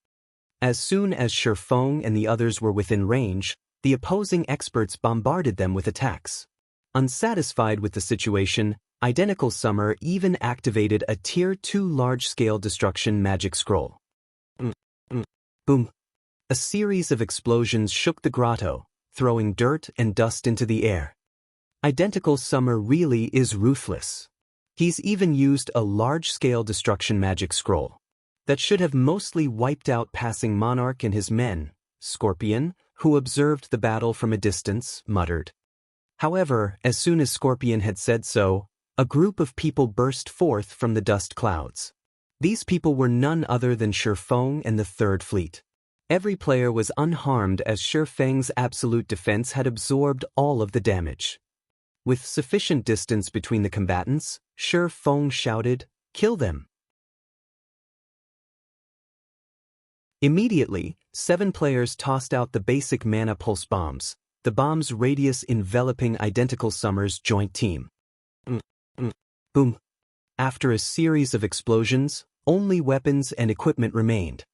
As soon as Shi Feng and the others were within range, the opposing experts bombarded them with attacks. Unsatisfied with the situation, Identical Summer even activated a Tier 2 large-scale destruction magic scroll. Boom! A series of explosions shook the grotto, throwing dirt and dust into the air. Identical Summer really is ruthless. He's even used a large-scale destruction magic scroll that should have mostly wiped out Passing Monarch and his men. Scorpion, who observed the battle from a distance, muttered. However, as soon as Scorpion had said so, a group of people burst forth from the dust clouds. These people were none other than Shi Feng and the Third Fleet. Every player was unharmed as Shi Feng's absolute defense had absorbed all of the damage. With sufficient distance between the combatants, Shi Feng shouted, "Kill them!" Immediately, 7 players tossed out the basic mana pulse bombs, the bomb's radius enveloping Identical Summer's joint team. Boom! After a series of explosions, only weapons and equipment remained.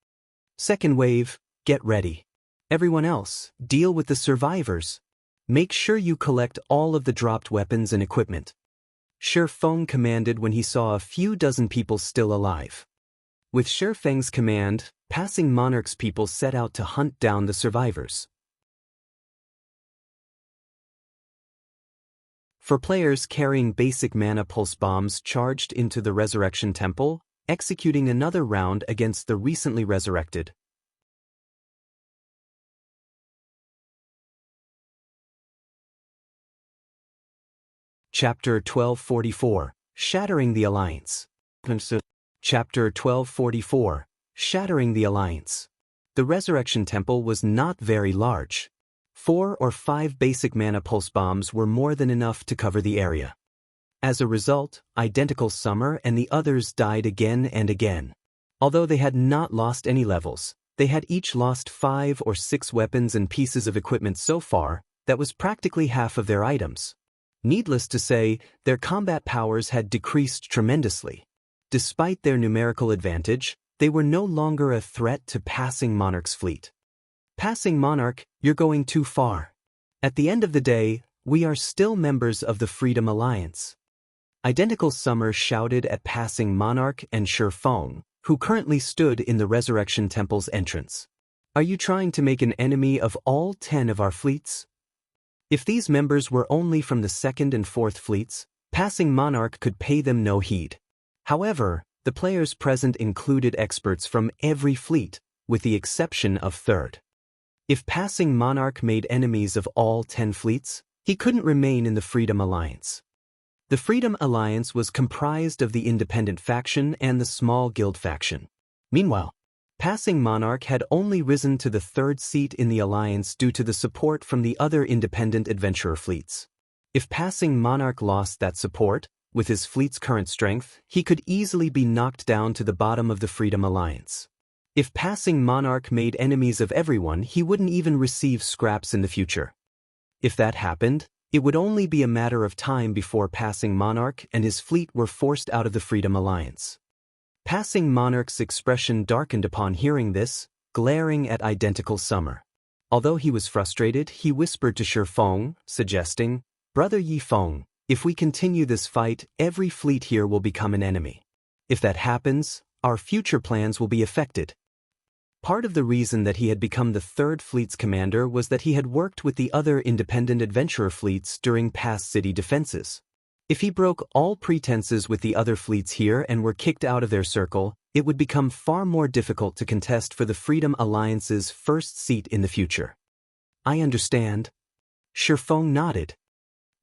Second wave, get ready. Everyone else, deal with the survivors. Make sure you collect all of the dropped weapons and equipment. Shi Feng commanded when he saw a few dozen people still alive. With Shi Feng's command, Passing Monarch's people set out to hunt down the survivors. For players carrying basic mana pulse bombs charged into the Resurrection Temple, executing another round against the recently resurrected. Chapter 1244, Shattering the Alliance. Chapter 1244, Shattering the Alliance. The Resurrection Temple was not very large. 4 or 5 basic mana pulse bombs were more than enough to cover the area. As a result, Identical Summer and the others died again and again. Although they had not lost any levels, they had each lost 5 or 6 weapons and pieces of equipment so far, that was practically half of their items. Needless to say, their combat powers had decreased tremendously. Despite their numerical advantage, they were no longer a threat to Passing Monarch's fleet. Passing Monarch, you're going too far. At the end of the day, we are still members of the Freedom Alliance. Identical Summer shouted at Passing Monarch and Shi Feng, who currently stood in the Resurrection Temple's entrance. Are you trying to make an enemy of all 10 of our fleets? If these members were only from the 2nd and 4th fleets, Passing Monarch could pay them no heed. However, the players present included experts from every fleet, with the exception of 3rd. If Passing Monarch made enemies of all 10 fleets, he couldn't remain in the Freedom Alliance. The Freedom Alliance was comprised of the Independent faction and the Small Guild faction. Meanwhile, Passing Monarch had only risen to the 3rd seat in the alliance due to the support from the other independent adventurer fleets. If Passing Monarch lost that support, with his fleet's current strength, he could easily be knocked down to the bottom of the Freedom Alliance. If Passing Monarch made enemies of everyone, he wouldn't even receive scraps in the future. If that happened, it would only be a matter of time before Passing Monarch and his fleet were forced out of the Freedom Alliance. Passing Monarch's expression darkened upon hearing this, glaring at Identical Summer. Although he was frustrated, he whispered to Shi Feng, suggesting, "Brother Yi Feng, if we continue this fight, every fleet here will become an enemy. If that happens, our future plans will be affected." Part of the reason that he had become the Third Fleet's commander was that he had worked with the other independent adventurer fleets during past city defenses. If he broke all pretenses with the other fleets here and were kicked out of their circle, it would become far more difficult to contest for the Freedom Alliance's first seat in the future. I understand. Shifeng nodded.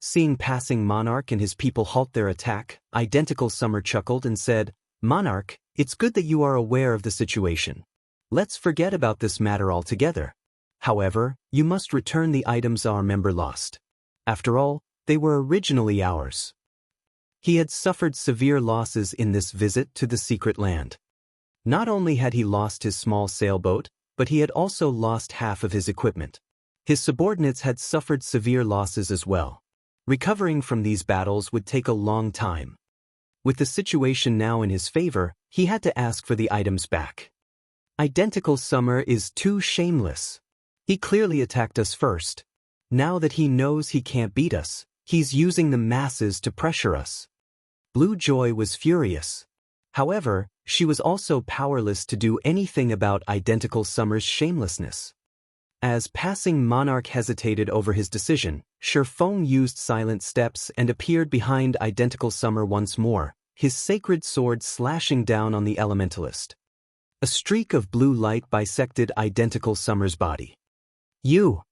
Seeing Passing Monarch and his people halt their attack, Identical Summer chuckled and said, "Monarch, it's good that you are aware of the situation. Let's forget about this matter altogether. However, you must return the items our member lost. After all, they were originally ours." He had suffered severe losses in this visit to the secret land. Not only had he lost his small sailboat, but he had also lost half of his equipment. His subordinates had suffered severe losses as well. Recovering from these battles would take a long time. With the situation now in his favor, he had to ask for the items back. Identical Summer is too shameless. He clearly attacked us first. Now that he knows he can't beat us, he's using the masses to pressure us. Blue Joy was furious. However, she was also powerless to do anything about Identical Summer's shamelessness. As Passing Monarch hesitated over his decision, Shifeng used silent steps and appeared behind Identical Summer once more, his sacred sword slashing down on the elementalist. A streak of blue light bisected Identical Summer's body. "You!"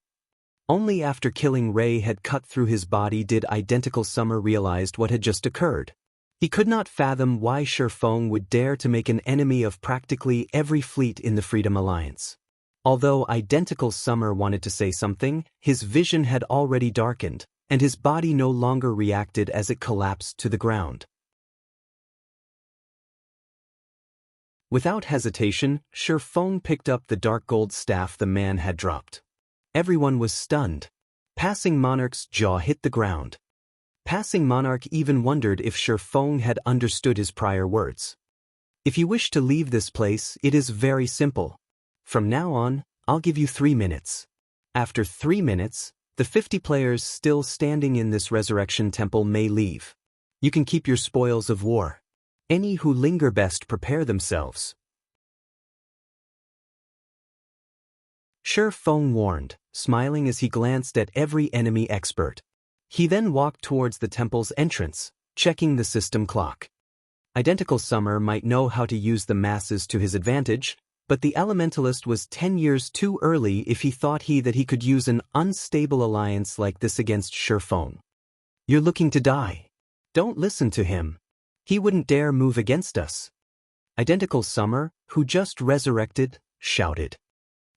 Only after killing Ray had cut through his body did Identical Summer realize what had just occurred. He could not fathom why Shifeng would dare to make an enemy of practically every fleet in the Freedom Alliance. Although Identical Summer wanted to say something, his vision had already darkened, and his body no longer reacted as it collapsed to the ground. Without hesitation, Shifeng picked up the dark gold staff the man had dropped. Everyone was stunned. Passing Monarch's jaw hit the ground. Passing Monarch even wondered if Shifeng had understood his prior words. "If you wish to leave this place, it is very simple. From now on, I'll give you 3 minutes. After 3 minutes, the 50 players still standing in this resurrection temple may leave. You can keep your spoils of war. Any who linger best prepare themselves." Shifeng warned, smiling as he glanced at every enemy expert. He then walked towards the temple's entrance, checking the system clock. Identical Summer might know how to use the masses to his advantage, but the elementalist was 10 years too early if he thought that he could use an unstable alliance like this against Shifeng. "You're looking to die. Don't listen to him. He wouldn't dare move against us." Identical Summer, who just resurrected, shouted.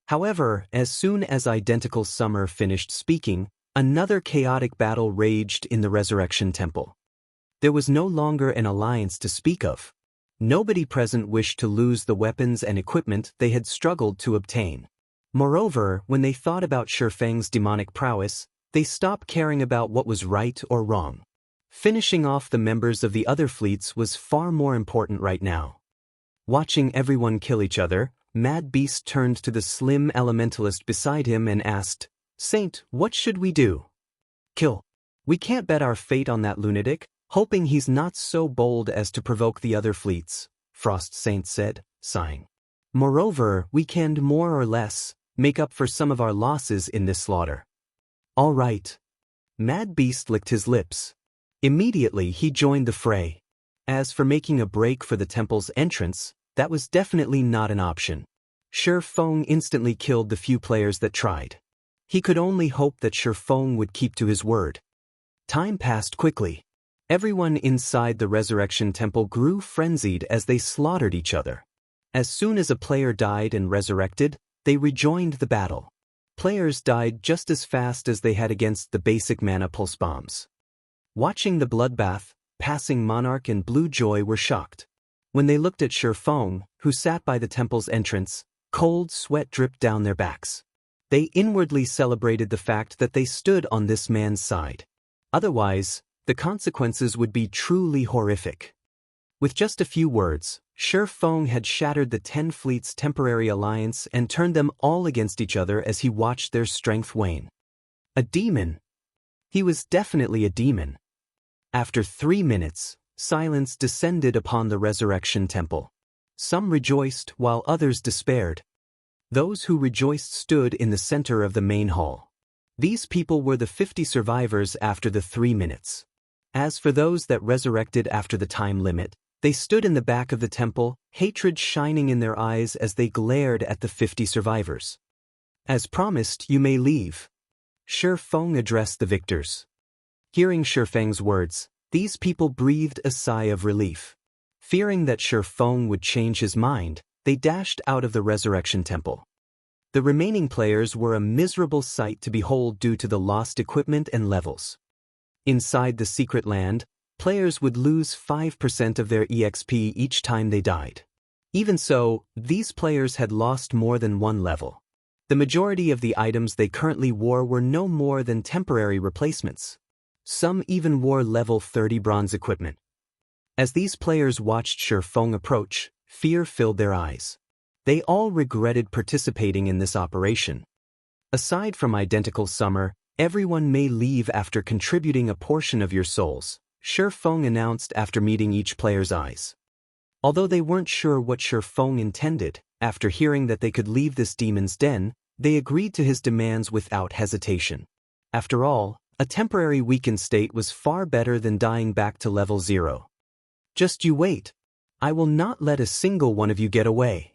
However, as soon as Identical Summer finished speaking, another chaotic battle raged in the Resurrection Temple. There was no longer an alliance to speak of. Nobody present wished to lose the weapons and equipment they had struggled to obtain. Moreover, when they thought about Shifeng's demonic prowess, they stopped caring about what was right or wrong. Finishing off the members of the other fleets was far more important right now. Watching everyone kill each other, Mad Beast turned to the slim elementalist beside him and asked, "Saint, what should we do?" "Kill. We can't bet our fate on that lunatic, hoping he's not so bold as to provoke the other fleets," Frost Saint said, sighing. "Moreover, we can more or less make up for some of our losses in this slaughter." "All right." Mad Beast licked his lips. Immediately he joined the fray. As for making a break for the temple's entrance, that was definitely not an option. Shifeng instantly killed the few players that tried. He could only hope that Shifeng would keep to his word. Time passed quickly. Everyone inside the Resurrection Temple grew frenzied as they slaughtered each other. As soon as a player died and resurrected, they rejoined the battle. Players died just as fast as they had against the basic mana pulse bombs. Watching the bloodbath, Passing Monarch and Blue Joy were shocked. When they looked at Shifeng, who sat by the temple's entrance, cold sweat dripped down their backs. They inwardly celebrated the fact that they stood on this man's side. Otherwise, the consequences would be truly horrific. With just a few words, Shifeng had shattered the 10 fleets' temporary alliance and turned them all against each other as he watched their strength wane. A demon. He was definitely a demon. After 3 minutes, silence descended upon the Resurrection Temple. Some rejoiced while others despaired. Those who rejoiced stood in the center of the main hall. These people were the 50 survivors after the 3 minutes. As for those that resurrected after the time limit, they stood in the back of the temple, hatred shining in their eyes as they glared at the 50 survivors. As promised, you may leave. Shi Feng addressed the victors. Hearing Shi Feng's words, these people breathed a sigh of relief. Fearing that Shi Feng would change his mind, they dashed out of the resurrection temple. The remaining players were a miserable sight to behold due to the lost equipment and levels. Inside the secret land, players would lose 5% of their EXP each time they died. Even so, these players had lost more than one level. The majority of the items they currently wore were no more than temporary replacements. Some even wore level 30 bronze equipment. As these players watched Shi Feng approach, fear filled their eyes. They all regretted participating in this operation. Aside from Identical Summer, everyone may leave after contributing a portion of your souls, Shi Feng announced after meeting each player's eyes. Although they weren't sure what Shi Feng intended, after hearing that they could leave this demon's den, they agreed to his demands without hesitation. After all, a temporary weakened state was far better than dying back to level 0. Just you wait. I will not let a single one of you get away.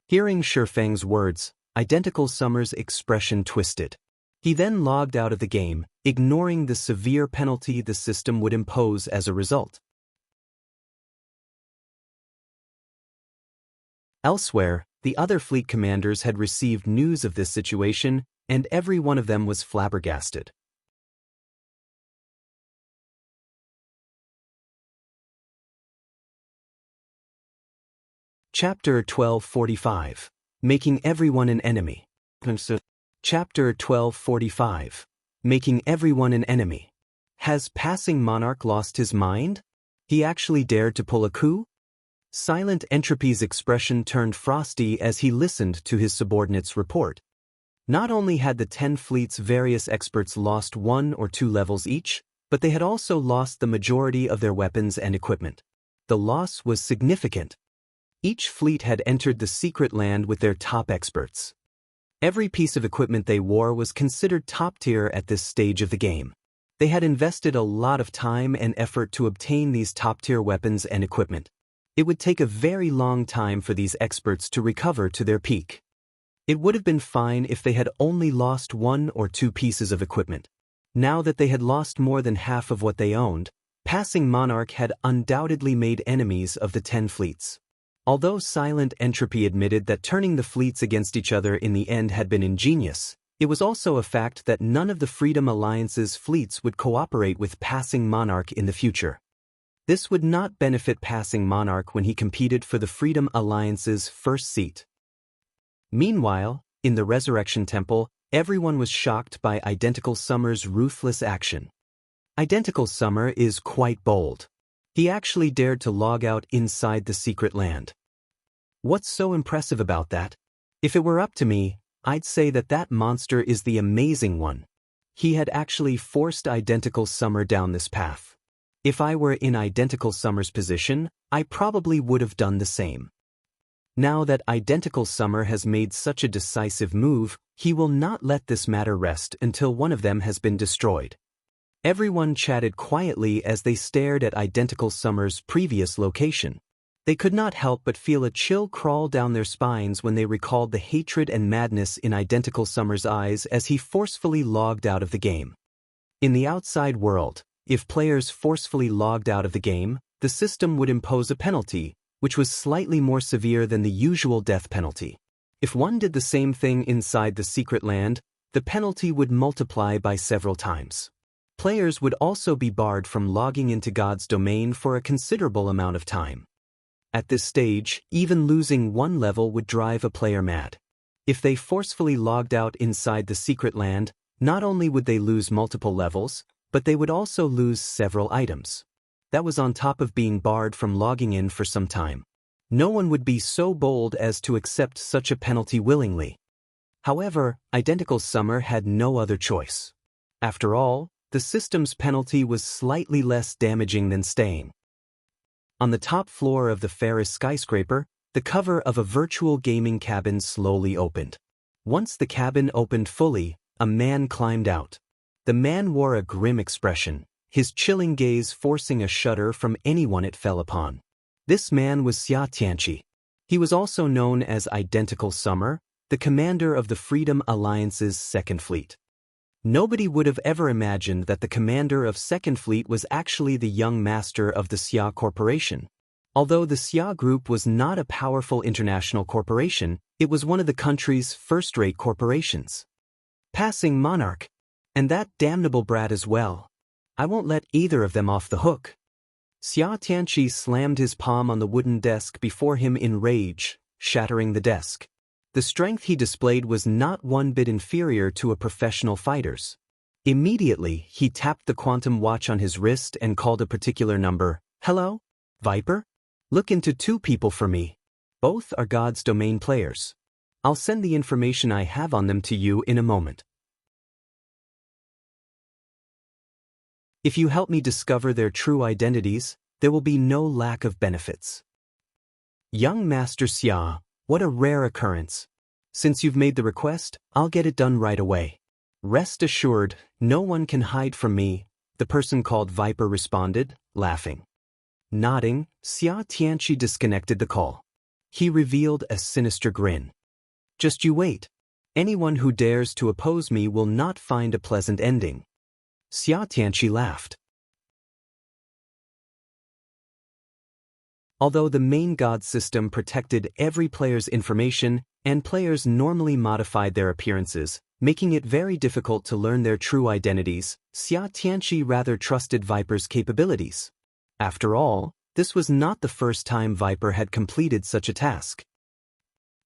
Hearing Shi Feng's words, Identical Summer's expression twisted. He then logged out of the game, ignoring the severe penalty the system would impose as a result. Elsewhere, the other fleet commanders had received news of this situation, and every one of them was flabbergasted. Chapter 1245. Making Everyone an Enemy. Chapter 1245. Making Everyone an Enemy. Has Passing Monarch lost his mind? He actually dared to pull a coup? Silent Entropy's expression turned frosty as he listened to his subordinate's report. Not only had the 10 fleet's various experts lost 1 or 2 levels each, but they had also lost the majority of their weapons and equipment. The loss was significant. Each fleet had entered the secret land with their top experts. Every piece of equipment they wore was considered top tier at this stage of the game. They had invested a lot of time and effort to obtain these top tier weapons and equipment. It would take a very long time for these experts to recover to their peak. It would have been fine if they had only lost 1 or 2 pieces of equipment. Now that they had lost more than half of what they owned, Passing Monarch had undoubtedly made enemies of the 10 fleets. Although Silent Entropy admitted that turning the fleets against each other in the end had been ingenious, it was also a fact that none of the Freedom Alliance's fleets would cooperate with Passing Monarch in the future. This would not benefit Passing Monarch when he competed for the Freedom Alliance's first seat. Meanwhile, in the Resurrection Temple, everyone was shocked by Identical Summer's ruthless action. Identical Summer is quite bold. He actually dared to log out inside the secret land. What's so impressive about that? If it were up to me, I'd say that that monster is the amazing one. He had actually forced Identical Summer down this path. If I were in Identical Summer's position, I probably would have done the same. Now that Identical Summer has made such a decisive move, he will not let this matter rest until one of them has been destroyed. Everyone chatted quietly as they stared at Identical Summer's previous location. They could not help but feel a chill crawl down their spines when they recalled the hatred and madness in Identical Summer's eyes as he forcefully logged out of the game. In the outside world, if players forcefully logged out of the game, the system would impose a penalty, which was slightly more severe than the usual death penalty. If one did the same thing inside the secret land, the penalty would multiply by several times. Players would also be barred from logging into God's domain for a considerable amount of time. At this stage, even losing 1 level would drive a player mad. If they forcefully logged out inside the secret land, not only would they lose multiple levels, but they would also lose several items. That was on top of being barred from logging in for some time. No one would be so bold as to accept such a penalty willingly. However, Identical Summer had no other choice. After all, the system's penalty was slightly less damaging than staying. On the top floor of the Ferris skyscraper, The cover of a virtual gaming cabin slowly opened. Once the cabin opened fully, a man climbed out. The man wore a grim expression, his chilling gaze forcing a shudder from anyone it fell upon. This man was Xia Tianqi. He was also known as Identical Summer, the commander of the Freedom Alliance's Second Fleet. Nobody would have ever imagined that the commander of Second Fleet was actually the young master of the Xia Corporation. Although the Xia Group was not a powerful international corporation, it was one of the country's first-rate corporations. Passing Monarch. And that damnable brat as well. I won't let either of them off the hook. Xia Tianqi slammed his palm on the wooden desk before him in rage, shattering the desk. The strength he displayed was not one bit inferior to a professional fighter's. Immediately, he tapped the quantum watch on his wrist and called a particular number. Hello? Viper? Look into two people for me. Both are God's domain players. I'll send the information I have on them to you in a moment. If you help me discover their true identities, there will be no lack of benefits. Young Master Xia, what a rare occurrence. Since you've made the request, I'll get it done right away. Rest assured, no one can hide from me, the person called Viper responded, laughing. Nodding, Xia Tianqi disconnected the call. He revealed a sinister grin. Just you wait. Anyone who dares to oppose me will not find a pleasant ending. Xia Tianqi laughed. Although the main god system protected every player's information, and players normally modified their appearances, making it very difficult to learn their true identities, Xia Tianqi rather trusted Viper's capabilities. After all, this was not the first time Viper had completed such a task.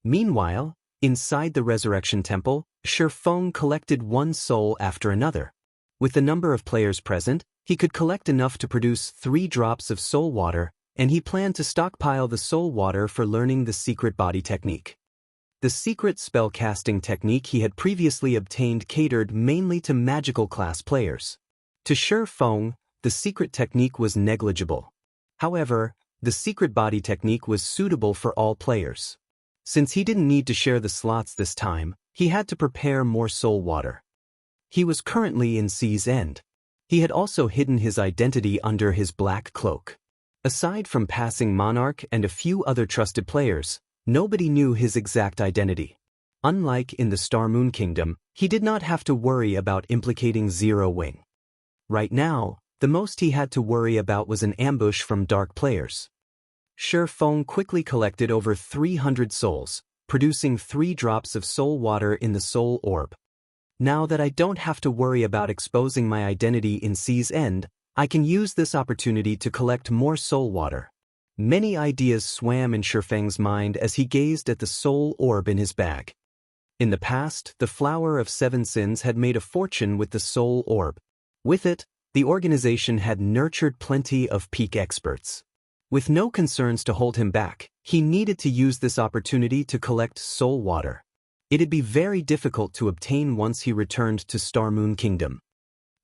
Meanwhile, inside the Resurrection Temple, Shifeng collected one soul after another. With the number of players present, he could collect enough to produce 3 drops of soul water, and he planned to stockpile the soul water for learning the secret body technique. The secret spellcasting technique he had previously obtained catered mainly to magical class players. To Shifeng, the secret technique was negligible. However, the secret body technique was suitable for all players. Since he didn't need to share the slots this time, he had to prepare more soul water. He was currently in Sea's End. He had also hidden his identity under his black cloak. Aside from Passing Monarch and a few other trusted players, nobody knew his exact identity. Unlike in the Star Moon Kingdom, he did not have to worry about implicating Zero Wing. Right now, the most he had to worry about was an ambush from dark players. Shifeng quickly collected over 300 souls, producing 3 drops of soul water in the soul orb. Now that I don't have to worry about exposing my identity in Sea's End, I can use this opportunity to collect more soul water. Many ideas swam in Shifeng's mind as he gazed at the soul orb in his bag. In the past, the Flower of 7 Sins had made a fortune with the soul orb. With it, the organization had nurtured plenty of peak experts. With no concerns to hold him back, he needed to use this opportunity to collect soul water. It'd be very difficult to obtain once he returned to Star Moon Kingdom.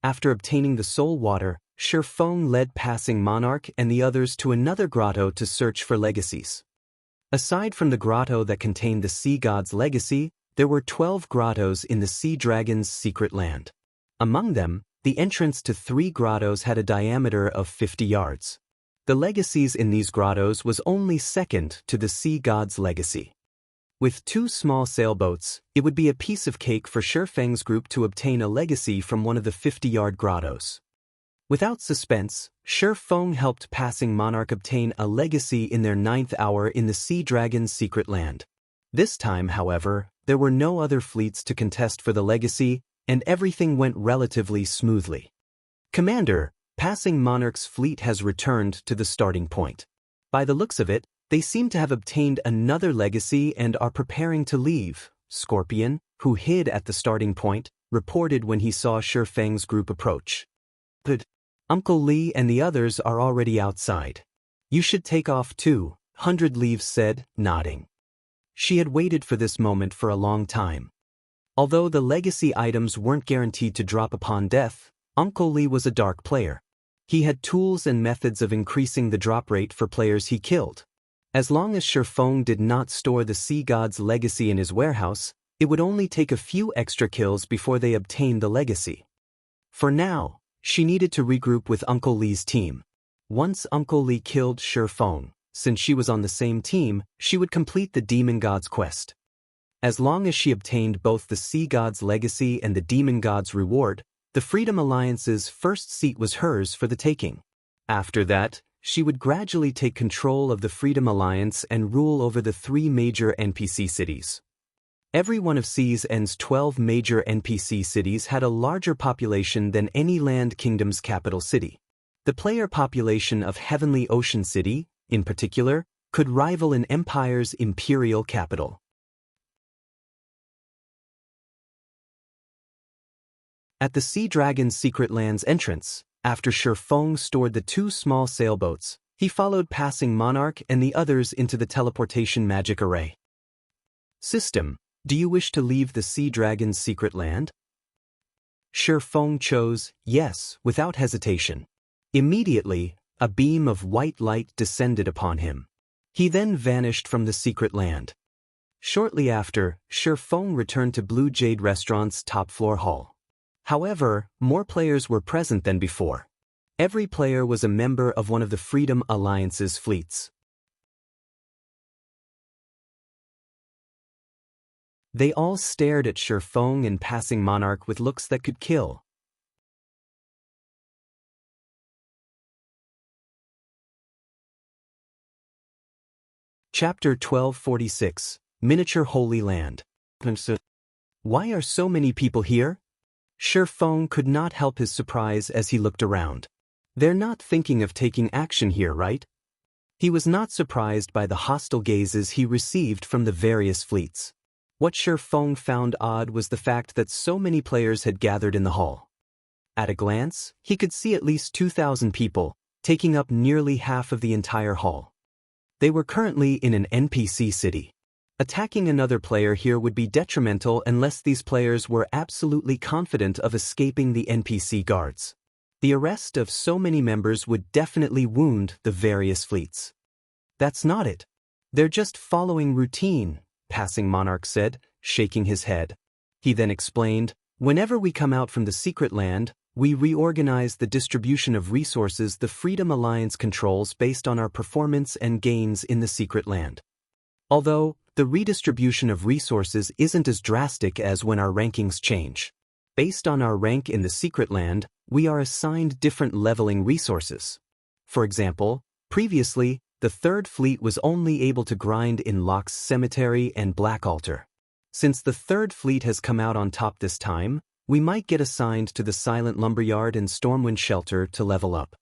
After obtaining the soul water, Shifeng led Passing Monarch and the others to another grotto to search for legacies. Aside from the grotto that contained the sea god's legacy, there were 12 grottos in the sea dragon's secret land. Among them, the entrance to 3 grottos had a diameter of 50 yards. The legacies in these grottos was only second to the sea god's legacy. With 2 small sailboats, it would be a piece of cake for Shifeng's group to obtain a legacy from one of the 50-yard grottos. Without suspense, Shifeng helped Passing Monarch obtain a legacy in their 9th hour in the Sea Dragon's secret land. This time, however, there were no other fleets to contest for the legacy, and everything went relatively smoothly. Commander, Passing Monarch's fleet has returned to the starting point. By the looks of it, they seem to have obtained another legacy and are preparing to leave, Scorpion, who hid at the starting point, reported when he saw Shifeng's group approach. But Uncle Lee and the others are already outside. You should take off too, 100 Leaves said, nodding. She had waited for this moment for a long time. Although the legacy items weren't guaranteed to drop upon death, Uncle Lee was a dark player. He had tools and methods of increasing the drop rate for players he killed. As long as Shifeng did not store the sea god's legacy in his warehouse, it would only take a few extra kills before they obtained the legacy. For now, she needed to regroup with Uncle Lee's team. Once Uncle Lee killed Shifeng, since she was on the same team, she would complete the demon god's quest. As long as she obtained both the sea god's legacy and the demon god's reward, the Freedom Alliance's first seat was hers for the taking. After that, she would gradually take control of the Freedom Alliance and rule over the 3 major NPC cities. Every one of CN's 12 major NPC cities had a larger population than any Land Kingdom's capital city. The player population of Heavenly Ocean City, in particular, could rival an empire's imperial capital. At the Sea Dragon's Secret Land's entrance, after Shifeng stored the 2 small sailboats, he followed Passing Monarch and the others into the teleportation magic array. System, do you wish to leave the Sea Dragon's Secret Land? Shifeng chose yes without hesitation. Immediately, a beam of white light descended upon him. He then vanished from the secret land. Shortly after, Shifeng returned to Blue Jade Restaurant's top-floor hall. However, more players were present than before. Every player was a member of one of the Freedom Alliance's fleets. They all stared at Shifeng and Passing Monarch with looks that could kill. Chapter 1246, Miniature Holy Land. Why are so many people here? Shifeng could not help his surprise as he looked around. They're not thinking of taking action here, right? He was not surprised by the hostile gazes he received from the various fleets. What Shifeng found odd was the fact that so many players had gathered in the hall. At a glance, he could see at least 2,000 people, taking up nearly half of the entire hall. They were currently in an NPC city. Attacking another player here would be detrimental unless these players were absolutely confident of escaping the NPC guards. The arrest of so many members would definitely wound the various fleets. That's not it. They're just following routine, Passing Monarch said, shaking his head. He then explained, whenever we come out from the secret land, we reorganize the distribution of resources the Freedom Alliance controls based on our performance and gains in the secret land. Although, the redistribution of resources isn't as drastic as when our rankings change. Based on our rank in the secret land, we are assigned different leveling resources. For example, previously, the 3rd Fleet was only able to grind in Locke's Cemetery and Black Altar. Since the 3rd Fleet has come out on top this time, we might get assigned to the Silent Lumberyard and Stormwind Shelter to level up.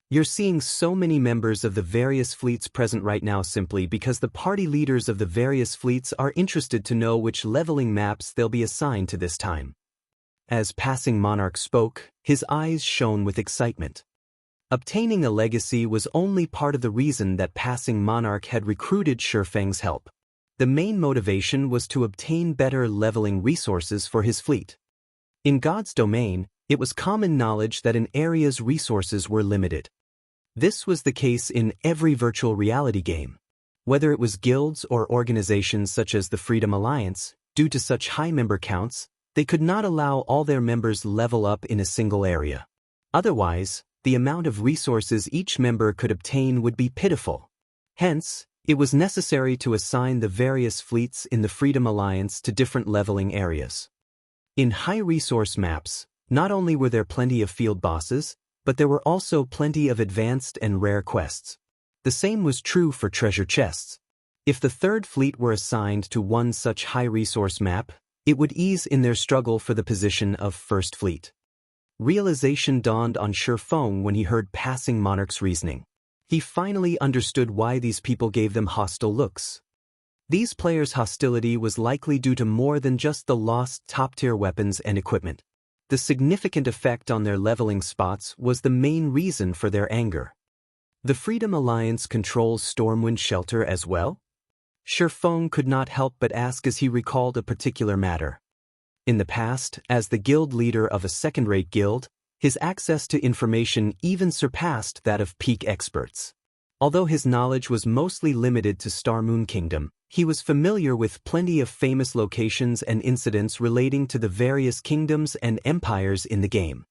You're seeing so many members of the various fleets present right now simply because the party leaders of the various fleets are interested to know which leveling maps they'll be assigned to this time. As Passing Monarch spoke, his eyes shone with excitement. Obtaining a legacy was only part of the reason that Passing Monarch had recruited Shifeng's help. The main motivation was to obtain better leveling resources for his fleet. In God's domain, it was common knowledge that an area's resources were limited. This was the case in every virtual reality game. Whether it was guilds or organizations such as the Freedom Alliance, due to such high member counts, they could not allow all their members level up in a single area. Otherwise, the amount of resources each member could obtain would be pitiful. Hence, it was necessary to assign the various fleets in the Freedom Alliance to different leveling areas. In high-resource maps, not only were there plenty of field bosses, but there were also plenty of advanced and rare quests. The same was true for treasure chests. If the 3rd Fleet were assigned to one such high-resource map, it would ease in their struggle for the position of 1st Fleet. Realization dawned on Shifeng when he heard Passing Monarch's reasoning. He finally understood why these people gave them hostile looks. These players' hostility was likely due to more than just the lost top-tier weapons and equipment. The significant effect on their leveling spots was the main reason for their anger. The Freedom Alliance controls Stormwind Shelter as well? Shifeng could not help but ask as he recalled a particular matter. In the past, as the guild leader of a second-rate guild, his access to information even surpassed that of peak experts. Although his knowledge was mostly limited to Star Moon Kingdom, he was familiar with plenty of famous locations and incidents relating to the various kingdoms and empires in the game.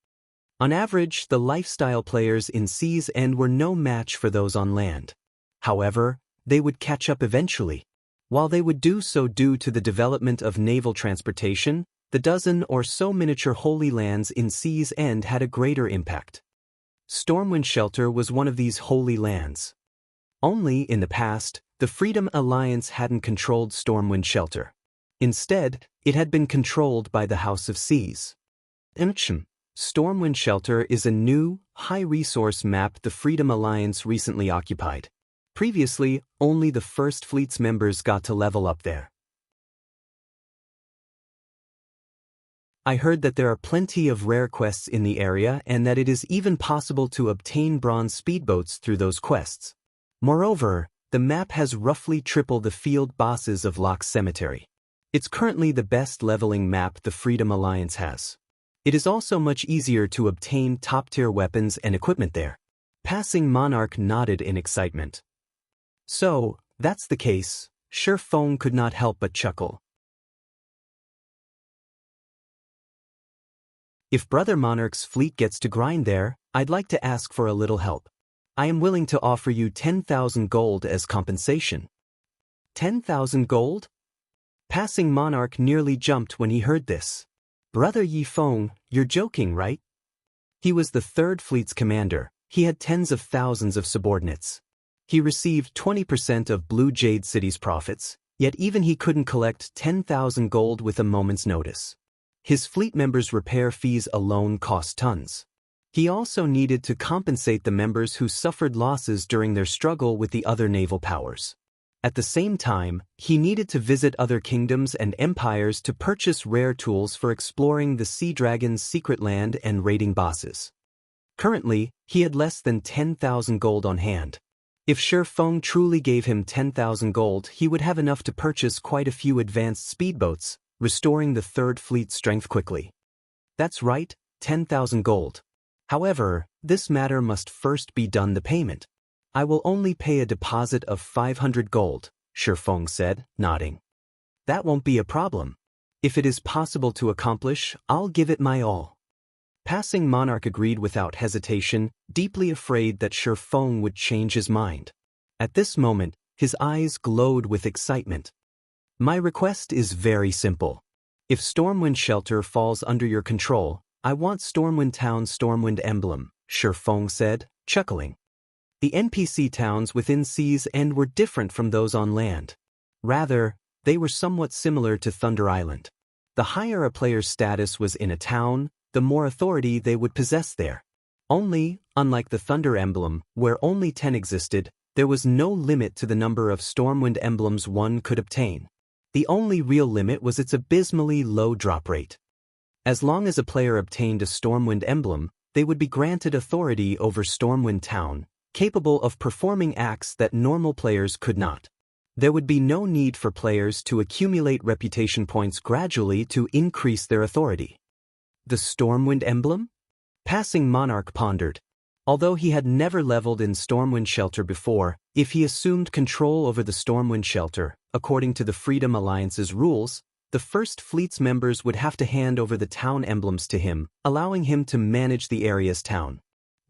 On average, the lifestyle players in Sea's End were no match for those on land. However, they would catch up eventually. While they would do so due to the development of naval transportation, the dozen or so miniature Holy Lands in Sea's End had a greater impact. Stormwind Shelter was one of these Holy Lands. Only, in the past, the Freedom Alliance hadn't controlled Stormwind Shelter. Instead, it had been controlled by the House of Seas. Stormwind Shelter is a new, high-resource map the Freedom Alliance recently occupied. Previously, only the First Fleet's members got to level up there. I heard that there are plenty of rare quests in the area and that it is even possible to obtain bronze speedboats through those quests. Moreover, the map has roughly triple the field bosses of Locke's Cemetery. It's currently the best leveling map the Freedom Alliance has. It is also much easier to obtain top-tier weapons and equipment there. Passing Monarch nodded in excitement. So, that's the case. Sure Feng could not help but chuckle. If Brother Monarch's fleet gets to grind there, I'd like to ask for a little help. I am willing to offer you 10,000 gold as compensation. 10,000 gold? Passing Monarch nearly jumped when he heard this. Brother Yi Feng, you're joking, right? He was the Third Fleet's commander. He had tens of thousands of subordinates. He received 20% of Blue Jade City's profits, yet even he couldn't collect 10,000 gold with a moment's notice. His fleet members' repair fees alone cost tons. He also needed to compensate the members who suffered losses during their struggle with the other naval powers. At the same time, he needed to visit other kingdoms and empires to purchase rare tools for exploring the Sea Dragon's secret land and raiding bosses. Currently, he had less than 10,000 gold on hand. If Sure Feng truly gave him 10,000 gold, he would have enough to purchase quite a few advanced speedboats, restoring the Third Fleet's strength quickly. That's right, 10,000 gold. However, this matter must first be done the payment. I will only pay a deposit of 500 gold, Sure Feng said, nodding. That won't be a problem. If it is possible to accomplish, I'll give it my all. Passing Monarch agreed without hesitation, deeply afraid that Sure Feng would change his mind. At this moment, his eyes glowed with excitement. My request is very simple. If Stormwind Shelter falls under your control, I want Stormwind Town's Stormwind emblem, Sure Feng said, chuckling. The NPC towns within Sea's End were different from those on land. Rather, they were somewhat similar to Thunder Island. The higher a player's status was in a town, the more authority they would possess there. Only, unlike the Thunder emblem, where only 10 existed, there was no limit to the number of Stormwind emblems one could obtain. The only real limit was its abysmally low drop rate. As long as a player obtained a Stormwind emblem, they would be granted authority over Stormwind Town, capable of performing acts that normal players could not. There would be no need for players to accumulate reputation points gradually to increase their authority. The Stormwind emblem? Passing Monarch pondered. Although he had never leveled in Stormwind Shelter before, if he assumed control over the Stormwind Shelter, according to the Freedom Alliance's rules, the First Fleet's members would have to hand over the town emblems to him, allowing him to manage the area's town.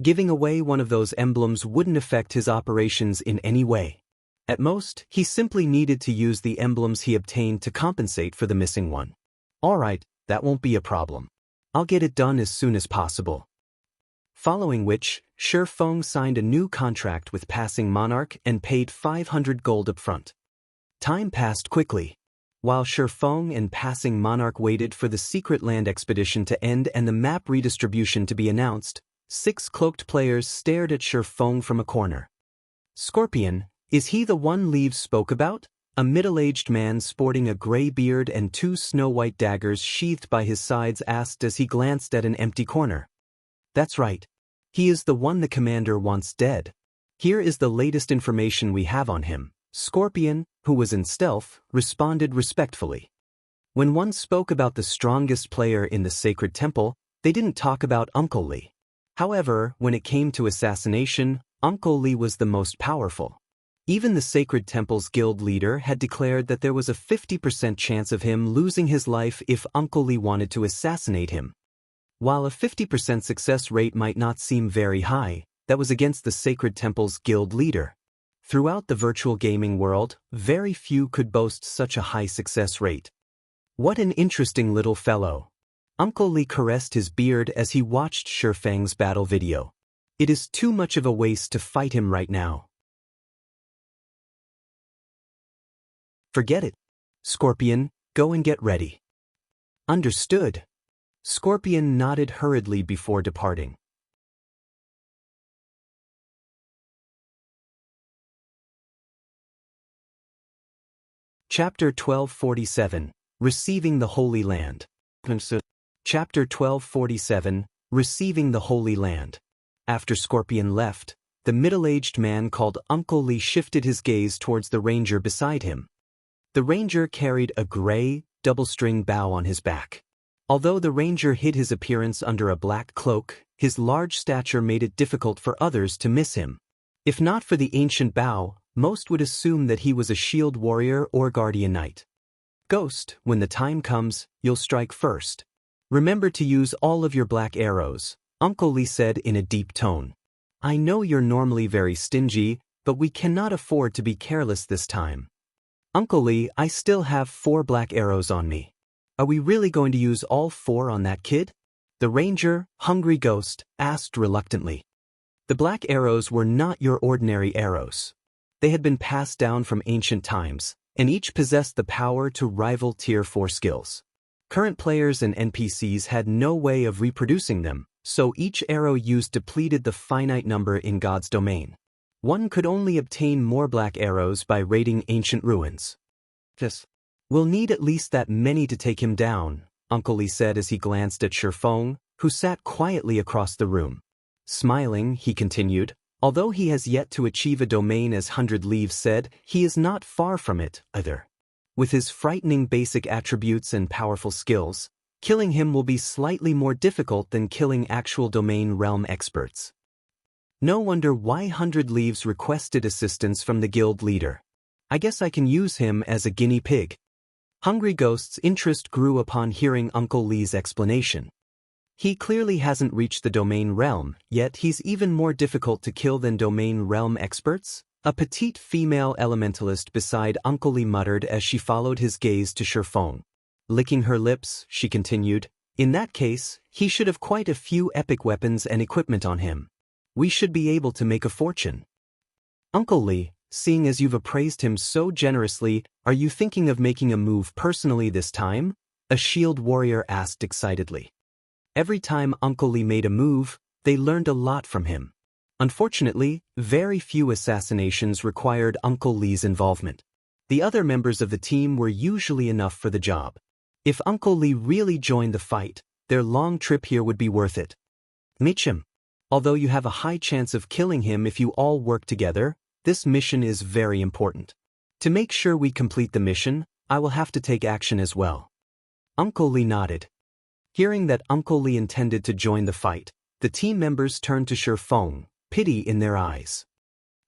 Giving away one of those emblems wouldn't affect his operations in any way. At most, he simply needed to use the emblems he obtained to compensate for the missing one. Alright, that won't be a problem. I'll get it done as soon as possible. Following which, Sure Feng signed a new contract with Passing Monarch and paid 500 gold upfront. Time passed quickly. While Sure Feng and Passing Monarch waited for the Secret Land expedition to end and the map redistribution to be announced, 6 cloaked players stared at Sure Feng from a corner. Scorpion, is he the one Leaves spoke about? A middle-aged man sporting a gray beard and 2 snow-white daggers sheathed by his sides asked as he glanced at an empty corner. That's right. He is the one the commander wants dead. Here is the latest information we have on him. Scorpion, who was in stealth, responded respectfully. When one spoke about the strongest player in the sacred temple, they didn't talk about Uncle Lee. However, when it came to assassination, Uncle Lee was the most powerful. Even the Sacred Temple's guild leader had declared that there was a 50% chance of him losing his life if Uncle Lee wanted to assassinate him. While a 50% success rate might not seem very high, that was against the Sacred Temple's guild leader. Throughout the virtual gaming world, very few could boast such a high success rate. What an interesting little fellow. Uncle Lee caressed his beard as he watched Shifeng's battle video. It is too much of a waste to fight him right now. Forget it. Scorpion, go and get ready. Understood. Scorpion nodded hurriedly before departing. Chapter 1247, Receiving the Holy Land. Chapter 1247, Receiving the Holy Land. After Scorpion left, the middle-aged man called Uncle Lee shifted his gaze towards the ranger beside him. The ranger carried a gray, double-string bow on his back. Although the ranger hid his appearance under a black cloak, his large stature made it difficult for others to miss him. If not for the ancient bow, most would assume that he was a shield warrior or guardian knight. Ghost, when the time comes, you'll strike first. Remember to use all of your black arrows, Uncle Lee said in a deep tone. I know you're normally very stingy, but we cannot afford to be careless this time. Uncle Lee, I still have 4 black arrows on me. Are we really going to use all 4 on that kid? The ranger, Hungry Ghost, asked reluctantly. The black arrows were not your ordinary arrows. They had been passed down from ancient times, and each possessed the power to rival Tier 4 skills. Current players and NPCs had no way of reproducing them, so each arrow used depleted the finite number in God's domain. One could only obtain more black arrows by raiding ancient ruins. We'll need at least that many to take him down, Uncle Lee said as he glanced at Shifeng, who sat quietly across the room. Smiling, he continued, although he has yet to achieve a domain as 100 Leaves said, he is not far from it, either. With his frightening basic attributes and powerful skills, killing him will be slightly more difficult than killing actual domain realm experts. No wonder why 100 Leaves requested assistance from the guild leader. I guess I can use him as a guinea pig. Hungry Ghost's interest grew upon hearing Uncle Lee's explanation. He clearly hasn't reached the domain realm, yet he's even more difficult to kill than domain realm experts? A petite female elementalist beside Uncle Lee muttered as she followed his gaze to Shifeng. Licking her lips, she continued, in that case, he should have quite a few epic weapons and equipment on him. We should be able to make a fortune. Uncle Lee, seeing as you've appraised him so generously, are you thinking of making a move personally this time? A shield warrior asked excitedly. Every time Uncle Lee made a move, they learned a lot from him. Unfortunately, very few assassinations required Uncle Lee's involvement. The other members of the team were usually enough for the job. If Uncle Lee really joined the fight, their long trip here would be worth it. Meet him. Although you have a high chance of killing him if you all work together, this mission is very important. To make sure we complete the mission, I will have to take action as well. Uncle Lee nodded. Hearing that Uncle Lee intended to join the fight, the team members turned to Shifeng, pity in their eyes.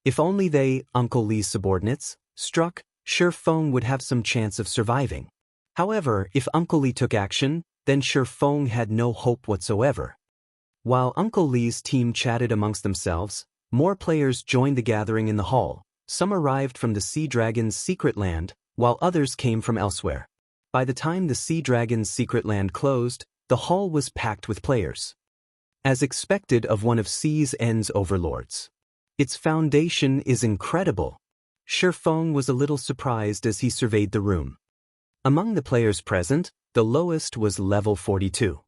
If only they, Uncle Lee's subordinates, struck, Shifeng would have some chance of surviving. However, if Uncle Lee took action, then Shifeng had no hope whatsoever. While Uncle Lee's team chatted amongst themselves, more players joined the gathering in the hall. Some arrived from the Sea Dragon's secret land, while others came from elsewhere. By the time the Sea Dragon's secret land closed, the hall was packed with players. As expected of one of Sea's End's overlords. Its foundation is incredible. Shifeng was a little surprised as he surveyed the room. Among the players present, the lowest was level 42.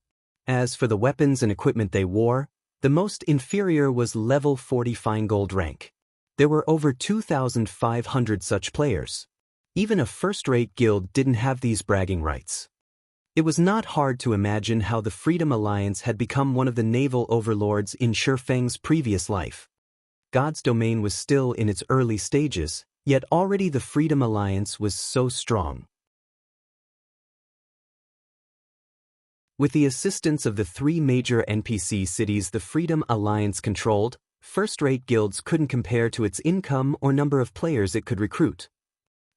As for the weapons and equipment they wore, the most inferior was level 40 fine gold rank. There were over 2,500 such players. Even a first-rate guild didn't have these bragging rights. It was not hard to imagine how the Freedom Alliance had become one of the naval overlords in Shifeng's previous life. God's domain was still in its early stages, yet already the Freedom Alliance was so strong. With the assistance of the 3 major NPC cities the Freedom Alliance controlled, first-rate guilds couldn't compare to its income or number of players it could recruit.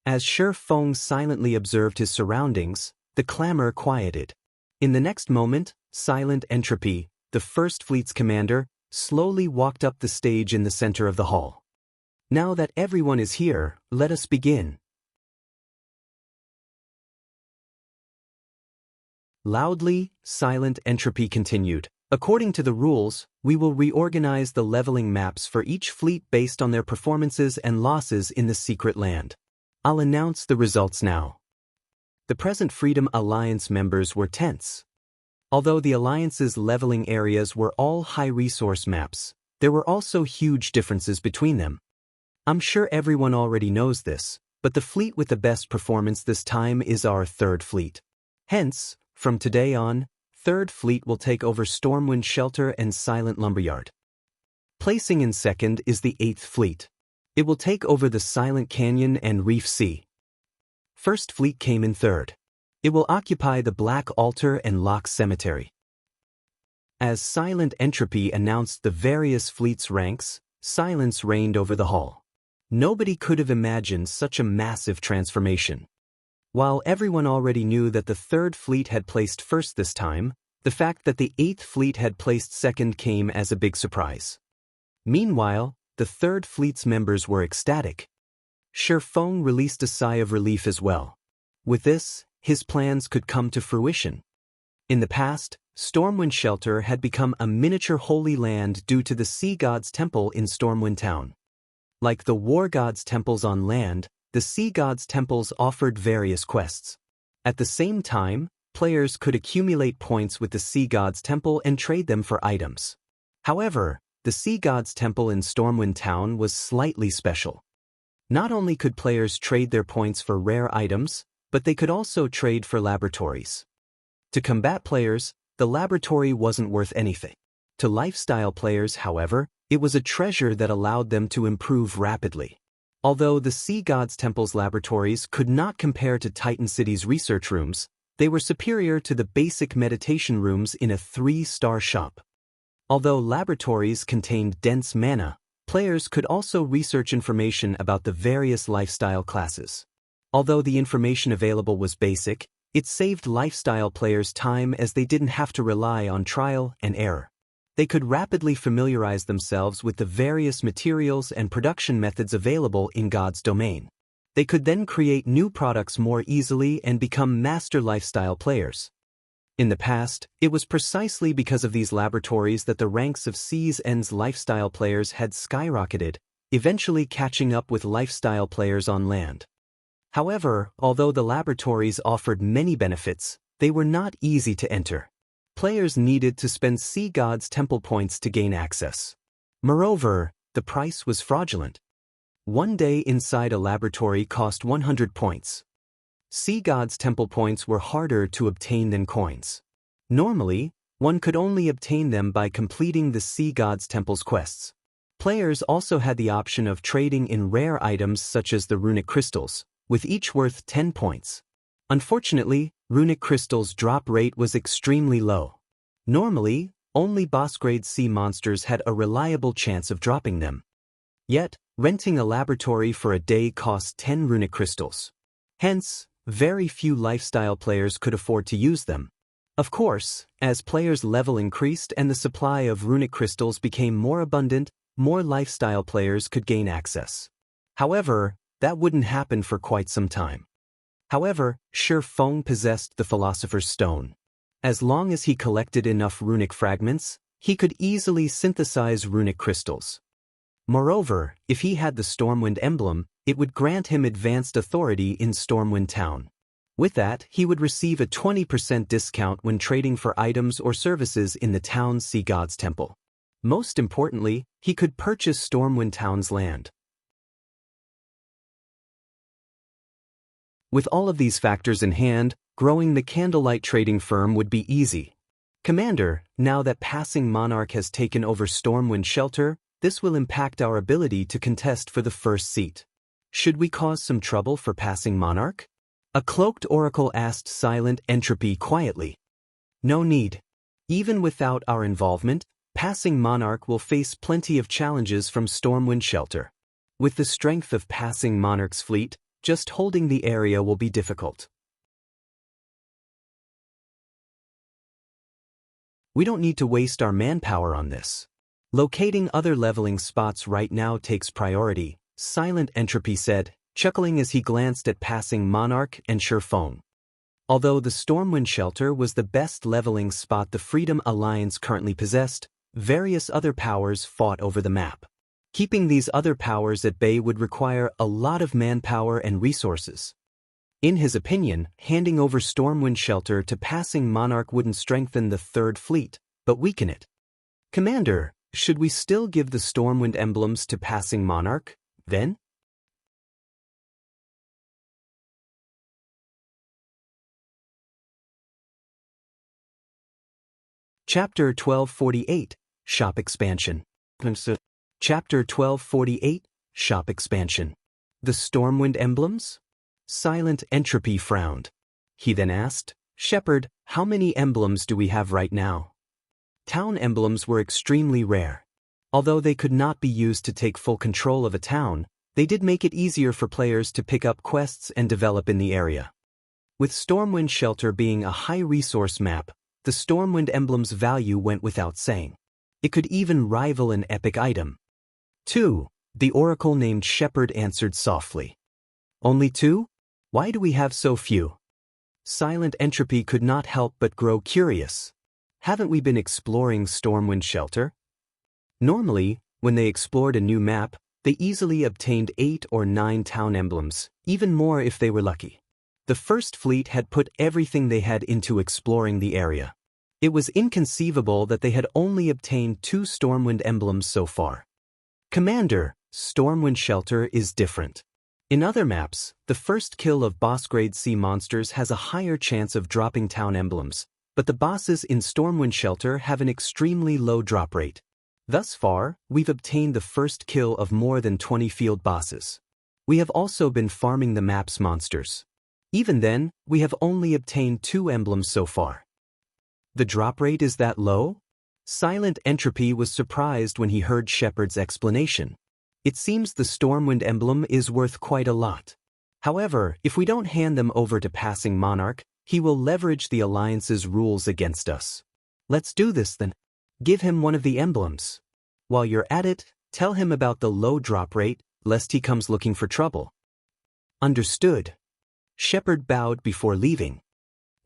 As Shi Feng silently observed his surroundings, the clamor quieted. In the next moment, Silent Entropy, the First Fleet's commander, slowly walked up the stage in the center of the hall. Now that everyone is here, let us begin. Loudly, Silent Entropy continued. According to the rules, we will reorganize the leveling maps for each fleet based on their performances and losses in the secret land. I'll announce the results now. The present Freedom Alliance members were tense. Although the Alliance's leveling areas were all high-resource maps, there were also huge differences between them. I'm sure everyone already knows this, but the fleet with the best performance this time is our Third Fleet. Hence, from today on, Third Fleet will take over Stormwind Shelter and Silent Lumberyard. Placing in second is the Eighth Fleet. It will take over the Silent Canyon and Reef Sea. First Fleet came in third. It will occupy the Black Altar and Lock Cemetery. As Silent Entropy announced the various fleets' ranks, silence reigned over the hall. Nobody could have imagined such a massive transformation. While everyone already knew that the Third Fleet had placed first this time, the fact that the Eighth Fleet had placed second came as a big surprise. Meanwhile, the Third Fleet's members were ecstatic. Shi Feng released a sigh of relief as well. With this, his plans could come to fruition. In the past, Stormwind Shelter had become a miniature holy land due to the Sea God's Temple in Stormwind Town. Like the War God's temples on land, the Sea God's temples offered various quests. At the same time, players could accumulate points with the Sea God's Temple and trade them for items. However, the Sea God's Temple in Stormwind Town was slightly special. Not only could players trade their points for rare items, but they could also trade for laboratories. To combat players, the laboratory wasn't worth anything. To lifestyle players, however, it was a treasure that allowed them to improve rapidly. Although the Sea God's Temple's laboratories could not compare to Titan City's research rooms, they were superior to the basic meditation rooms in a 3-star shop. Although laboratories contained dense mana, players could also research information about the various lifestyle classes. Although the information available was basic, it saved lifestyle players time as they didn't have to rely on trial and error. They could rapidly familiarize themselves with the various materials and production methods available in God's domain. They could then create new products more easily and become master lifestyle players. In the past, it was precisely because of these laboratories that the ranks of Sea's End's lifestyle players had skyrocketed, eventually catching up with lifestyle players on land. However, although the laboratories offered many benefits, they were not easy to enter. Players needed to spend Sea God's Temple points to gain access. Moreover, the price was fraudulent. One day inside a laboratory cost 100 points. Sea God's Temple points were harder to obtain than coins. Normally, one could only obtain them by completing the Sea God's Temple's quests. Players also had the option of trading in rare items such as the runic crystals, with each worth 10 points. Unfortunately, runic crystals' drop rate was extremely low. Normally, only boss-grade sea monsters had a reliable chance of dropping them. Yet, renting a laboratory for a day cost 10 runic crystals. Hence, very few lifestyle players could afford to use them. Of course, as players' level increased and the supply of runic crystals became more abundant, more lifestyle players could gain access. However, that wouldn't happen for quite some time. However, Shi Feng possessed the Philosopher's Stone. As long as he collected enough runic fragments, he could easily synthesize runic crystals. Moreover, if he had the Stormwind emblem, it would grant him advanced authority in Stormwind Town. With that, he would receive a 20% discount when trading for items or services in the town's Sea God's Temple. Most importantly, he could purchase Stormwind Town's land. With all of these factors in hand, growing the Candlelight trading firm would be easy. Commander, now that Passing Monarch has taken over Stormwind Shelter, this will impact our ability to contest for the first seat. Should we cause some trouble for Passing Monarch? A cloaked oracle asked Silent Entropy quietly. No need. Even without our involvement, Passing Monarch will face plenty of challenges from Stormwind Shelter. With the strength of Passing Monarch's fleet, just holding the area will be difficult. We don't need to waste our manpower on this. Locating other leveling spots right now takes priority, Silent Entropy said, chuckling as he glanced at Passing Monarch and Shattering. Although the Stormwind Shelter was the best leveling spot the Freedom Alliance currently possessed, various other powers fought over the map. Keeping these other powers at bay would require a lot of manpower and resources. In his opinion, handing over Stormwind Shelter to Passing Monarch wouldn't strengthen the Third Fleet, but weaken it. Commander, should we still give the Stormwind emblems to Passing Monarch, then? Chapter 1248, Shop Expansion. Chapter 1248, Shop Expansion. The Stormwind emblems? Silent Entropy frowned. He then asked, Shepard, how many emblems do we have right now? Town emblems were extremely rare. Although they could not be used to take full control of a town, they did make it easier for players to pick up quests and develop in the area. With Stormwind Shelter being a high-resource map, the Stormwind emblem's value went without saying. It could even rival an epic item. 2, the oracle named Shepard answered softly. Only 2? Why do we have so few? Silent Entropy could not help but grow curious. Haven't we been exploring Stormwind Shelter? Normally, when they explored a new map, they easily obtained 8 or 9 town emblems, even more if they were lucky. The First Fleet had put everything they had into exploring the area. It was inconceivable that they had only obtained 2 Stormwind emblems so far. Commander, Stormwind Shelter is different. In other maps, the first kill of boss-grade sea monsters has a higher chance of dropping town emblems, but the bosses in Stormwind Shelter have an extremely low drop rate. Thus far, we've obtained the first kill of more than 20 field bosses. We have also been farming the map's monsters. Even then, we have only obtained 2 emblems so far. The drop rate is that low? Silent Entropy was surprised when he heard Shepard's explanation. It seems the Stormwind emblem is worth quite a lot. However, if we don't hand them over to Passing Monarch, he will leverage the Alliance's rules against us. Let's do this then. Give him one of the emblems. While you're at it, tell him about the low drop rate, lest he comes looking for trouble. Understood. Shepard bowed before leaving.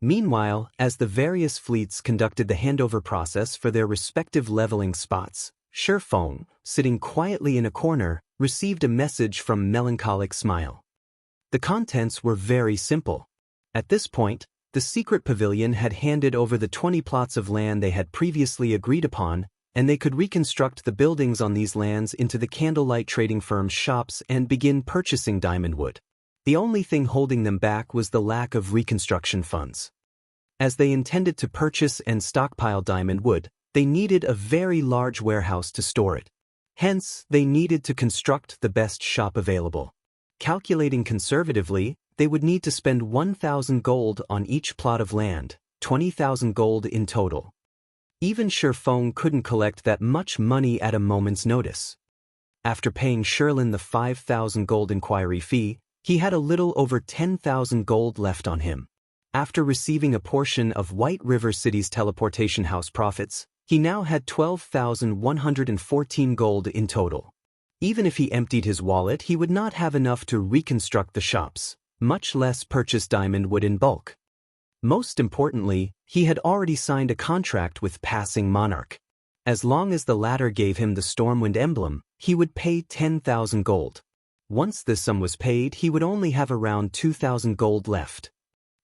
Meanwhile, as the various fleets conducted the handover process for their respective leveling spots, Shattering, sitting quietly in a corner, received a message from Melancholic Smile. The contents were very simple. At this point, the secret pavilion had handed over the 20 plots of land they had previously agreed upon, and they could reconstruct the buildings on these lands into the Candlelight Trading Firm's shops and begin purchasing diamond wood. The only thing holding them back was the lack of reconstruction funds. As they intended to purchase and stockpile diamond wood, they needed a very large warehouse to store it. Hence, they needed to construct the best shop available. Calculating conservatively, they would need to spend 1,000 gold on each plot of land, 20,000 gold in total. Even Shattering couldn't collect that much money at a moment's notice. After paying Sherlin the 5,000 gold inquiry fee, he had a little over 10,000 gold left on him. After receiving a portion of White River City's teleportation house profits, he now had 12,114 gold in total. Even if he emptied his wallet, he would not have enough to reconstruct the shops, much less purchase diamond wood in bulk. Most importantly, he had already signed a contract with Passing Monarch. As long as the latter gave him the Stormwind emblem, he would pay 10,000 gold. Once this sum was paid, he would only have around 2,000 gold left.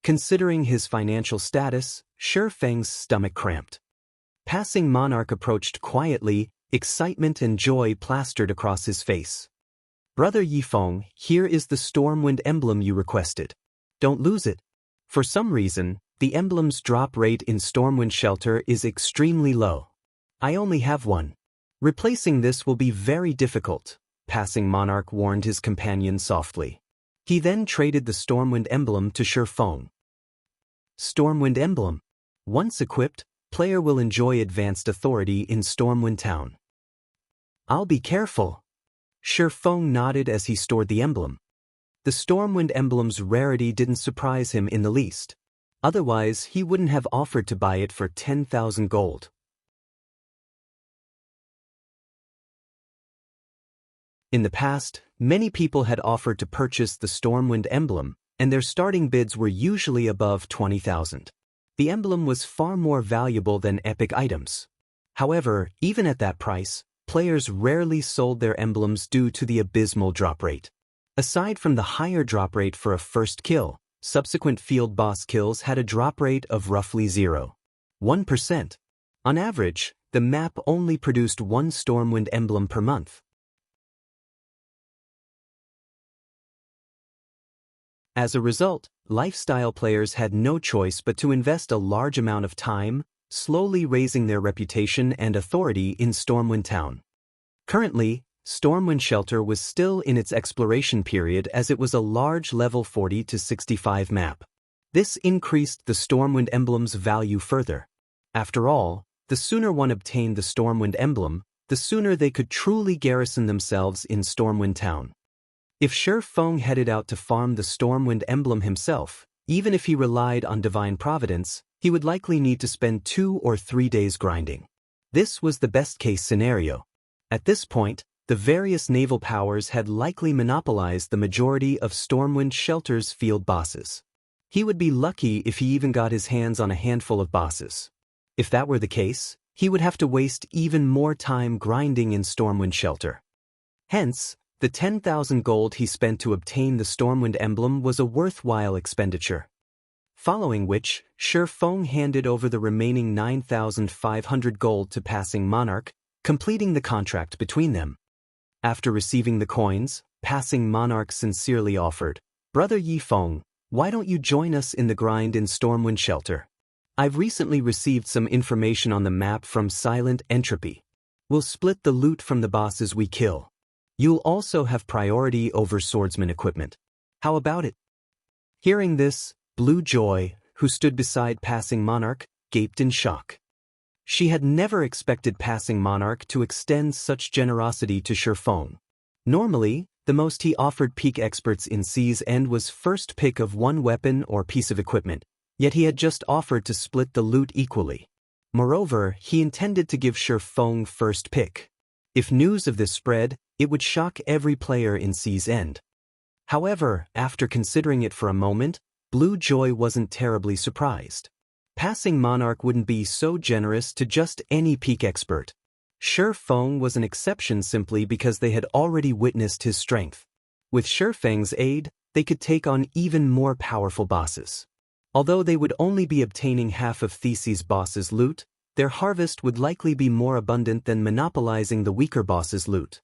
Considering his financial status, Shurfeng's stomach cramped. Passing Monarch approached quietly, excitement and joy plastered across his face. Brother Yifeng, here is the Stormwind emblem you requested. Don't lose it. For some reason, the emblem's drop rate in Stormwind Shelter is extremely low. I only have one. Replacing this will be very difficult, Passing Monarch warned his companion softly. He then traded the Stormwind emblem to Shattering. Stormwind emblem. Once equipped, player will enjoy advanced authority in Stormwind Town. I'll be careful. Shifeng nodded as he stored the emblem. The Stormwind emblem's rarity didn't surprise him in the least. Otherwise, he wouldn't have offered to buy it for 10,000 gold. In the past, many people had offered to purchase the Stormwind emblem, and their starting bids were usually above 20,000. The emblem was far more valuable than epic items. However, even at that price, players rarely sold their emblems due to the abysmal drop rate. Aside from the higher drop rate for a first kill, subsequent field boss kills had a drop rate of roughly 0.1%. On average, the map only produced one Stormwind emblem per month. As a result, lifestyle players had no choice but to invest a large amount of time, slowly raising their reputation and authority in Stormwind Town. Currently, Stormwind Shelter was still in its exploration period as it was a large level 40 to 65 map. This increased the Stormwind emblem's value further. After all, the sooner one obtained the Stormwind emblem, the sooner they could truly garrison themselves in Stormwind Town. If Shifeng headed out to farm the Stormwind emblem himself, even if he relied on divine providence, he would likely need to spend 2 or 3 days grinding. This was the best-case scenario. At this point, the various naval powers had likely monopolized the majority of Stormwind Shelter's field bosses. He would be lucky if he even got his hands on a handful of bosses. If that were the case, he would have to waste even more time grinding in Stormwind Shelter. Hence, the 10,000 gold he spent to obtain the Stormwind emblem was a worthwhile expenditure. Following which, Shifeng handed over the remaining 9,500 gold to Passing Monarch, completing the contract between them. After receiving the coins, Passing Monarch sincerely offered, "Brother Yifeng, why don't you join us in the grind in Stormwind Shelter? I've recently received some information on the map from Silent Entropy. We'll split the loot from the bosses we kill. You'll also have priority over swordsman equipment. How about it?" Hearing this, Blue Joy, who stood beside Passing Monarch, gaped in shock. She had never expected Passing Monarch to extend such generosity to Shifeng. Normally, the most he offered peak experts in Sea's End was first pick of one weapon or piece of equipment, yet he had just offered to split the loot equally. Moreover, he intended to give Shifeng first pick. If news of this spread, it would shock every player in Sea's End. However, after considering it for a moment, Blue Joy wasn't terribly surprised. Passing Monarch wouldn't be so generous to just any peak expert. Shifeng was an exception simply because they had already witnessed his strength. With Shifeng's aid, they could take on even more powerful bosses. Although they would only be obtaining half of Theseus' boss's loot, their harvest would likely be more abundant than monopolizing the weaker boss's loot.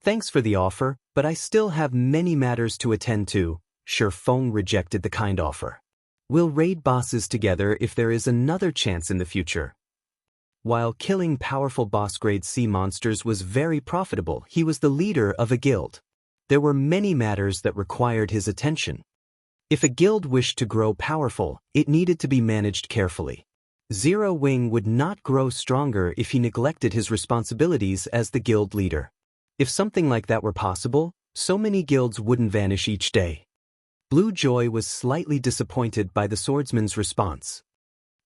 "Thanks for the offer, but I still have many matters to attend to." Shifeng rejected the kind offer. "We'll raid bosses together if there is another chance in the future." While killing powerful boss-grade sea monsters was very profitable, he was the leader of a guild. There were many matters that required his attention. If a guild wished to grow powerful, it needed to be managed carefully. Zero Wing would not grow stronger if he neglected his responsibilities as the guild leader. If something like that were possible, so many guilds wouldn't vanish each day. Blue Joy was slightly disappointed by the swordsman's response.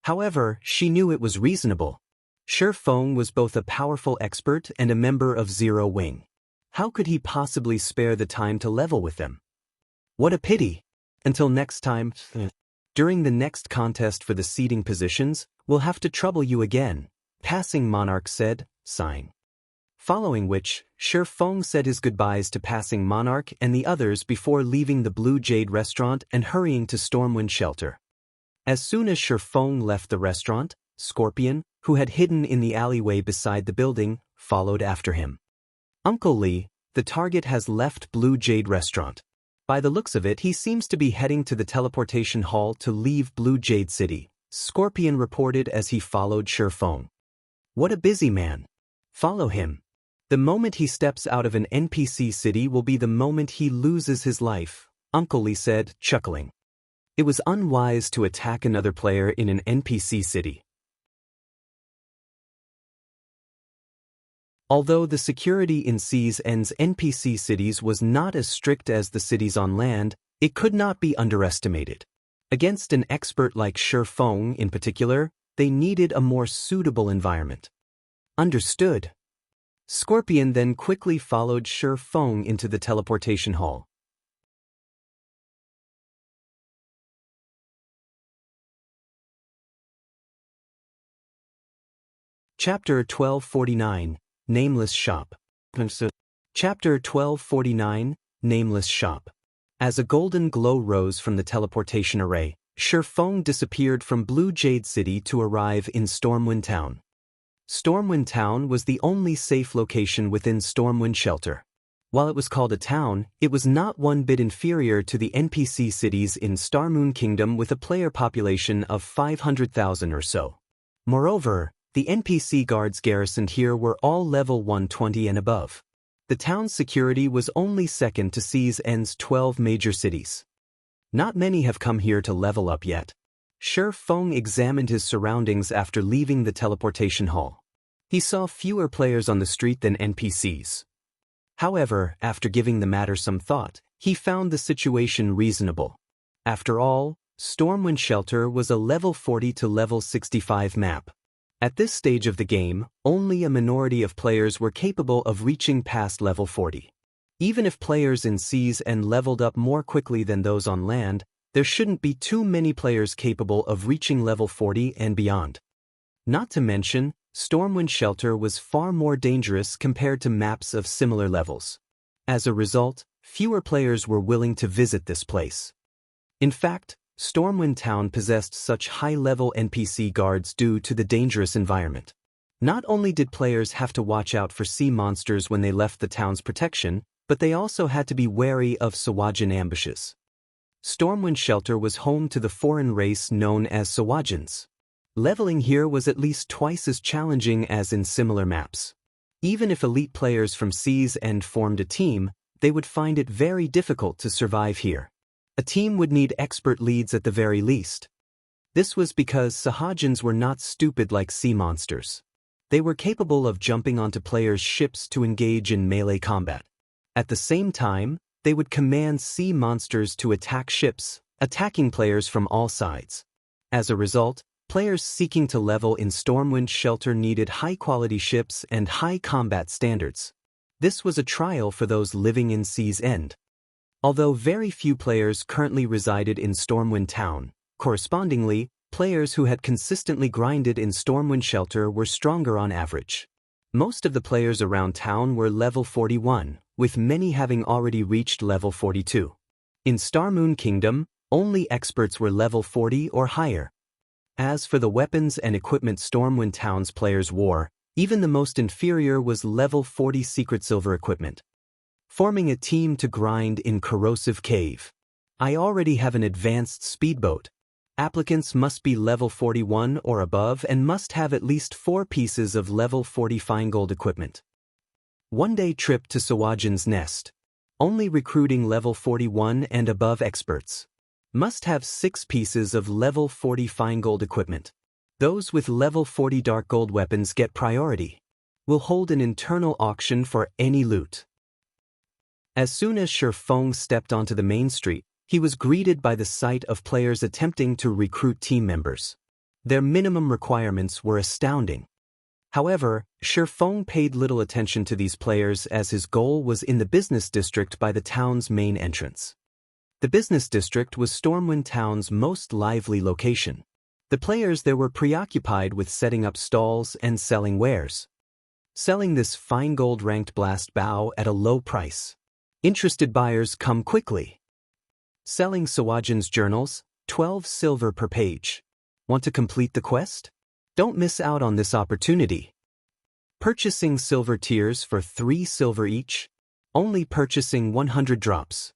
However, she knew it was reasonable. Shifeng was both a powerful expert and a member of Zero Wing. How could he possibly spare the time to level with them? What a pity! Until next time, during the next contest for the seating positions, we'll have to trouble you again, Passing Monarch said, sighing. Following which, Shifeng said his goodbyes to Passing Monarch and the others before leaving the Blue Jade restaurant and hurrying to Stormwind Shelter. As soon as Shifeng left the restaurant, Scorpion, who had hidden in the alleyway beside the building, followed after him. "Uncle Lee, the target has left Blue Jade restaurant. By the looks of it, he seems to be heading to the teleportation hall to leave Blue Jade City," Scorpion reported as he followed Shifeng. "What a busy man. Follow him. The moment he steps out of an NPC city will be the moment he loses his life," Uncle Lee said, chuckling. It was unwise to attack another player in an NPC city. Although the security in Seas End's NPC cities was not as strict as the cities on land, it could not be underestimated. Against an expert like Shi Feng in particular, they needed a more suitable environment. Understood. Scorpion then quickly followed Shi Feng into the teleportation hall. Chapter 1249, Nameless Shop. Chapter 1249, Nameless Shop. As a golden glow rose from the teleportation array, Shi Feng disappeared from Blue Jade City to arrive in Stormwind Town. Stormwind Town was the only safe location within Stormwind Shelter. While it was called a town, it was not one bit inferior to the NPC cities in Starmoon Kingdom with a player population of 500,000 or so. Moreover, the NPC guards garrisoned here were all level 120 and above. The town's security was only second to Seas End's 12 major cities. Not many have come here to level up yet. Shi Feng examined his surroundings after leaving the teleportation hall. He saw fewer players on the street than NPCs. However, after giving the matter some thought, he found the situation reasonable. After all, Stormwind Shelter was a level 40 to level 65 map. At this stage of the game, only a minority of players were capable of reaching past level 40. Even if players in Seas End leveled up more quickly than those on land, there shouldn't be too many players capable of reaching level 40 and beyond. Not to mention, Stormwind Shelter was far more dangerous compared to maps of similar levels. As a result, fewer players were willing to visit this place. In fact, Stormwind Town possessed such high-level NPC guards due to the dangerous environment. Not only did players have to watch out for sea monsters when they left the town's protection, but they also had to be wary of Sawajin ambushes. Stormwind Shelter was home to the foreign race known as Sawajins. Leveling here was at least twice as challenging as in similar maps. Even if elite players from Seas End formed a team, they would find it very difficult to survive here. A team would need expert leads at the very least. This was because Sahajins were not stupid like sea monsters. They were capable of jumping onto players' ships to engage in melee combat. At the same time, they would command sea monsters to attack ships, attacking players from all sides. As a result, players seeking to level in Stormwind Shelter needed high-quality ships and high combat standards. This was a trial for those living in Seas End. Although very few players currently resided in Stormwind Town, correspondingly, players who had consistently grinded in Stormwind Shelter were stronger on average. Most of the players around town were level 41, with many having already reached level 42. In Starmoon Kingdom, only experts were level 40 or higher. As for the weapons and equipment Stormwind Town's players wore, even the most inferior was level 40 secret silver equipment. Forming a team to grind in Corrosive Cave. I already have an advanced speedboat. Applicants must be level 41 or above and must have at least 4 pieces of level 40 fine gold equipment. One-day trip to Sawajin's Nest. Only recruiting level 41 and above experts. Must have 6 pieces of level 40 fine gold equipment. Those with level 40 dark gold weapons get priority. Will hold an internal auction for any loot. As soon as Shi Feng stepped onto the main street, he was greeted by the sight of players attempting to recruit team members. Their minimum requirements were astounding. However, Shi Feng paid little attention to these players as his goal was in the business district by the town's main entrance. The business district was Stormwind Town's most lively location. The players there were preoccupied with setting up stalls and selling wares. Selling this fine gold ranked blast bow at a low price. Interested buyers come quickly. Selling Sawajin's journals, 12 silver per page. Want to complete the quest? Don't miss out on this opportunity. Purchasing silver tiers for 3 silver each. Only purchasing 100 drops.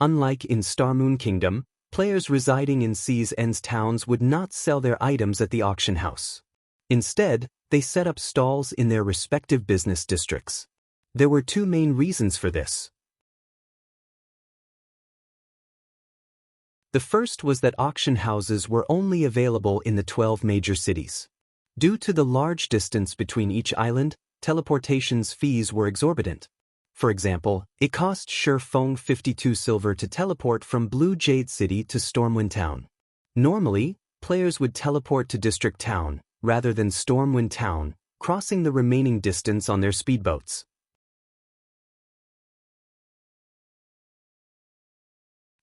Unlike in Starmoon Kingdom, players residing in Seas End's towns would not sell their items at the auction house. Instead, they set up stalls in their respective business districts. There were 2 main reasons for this. The first was that auction houses were only available in the 12 major cities. Due to the large distance between each island, teleportation's fees were exorbitant. For example, it cost Shattering 52 silver to teleport from Blue Jade City to Stormwind Town. Normally, players would teleport to District Town, rather than Stormwind Town, crossing the remaining distance on their speedboats.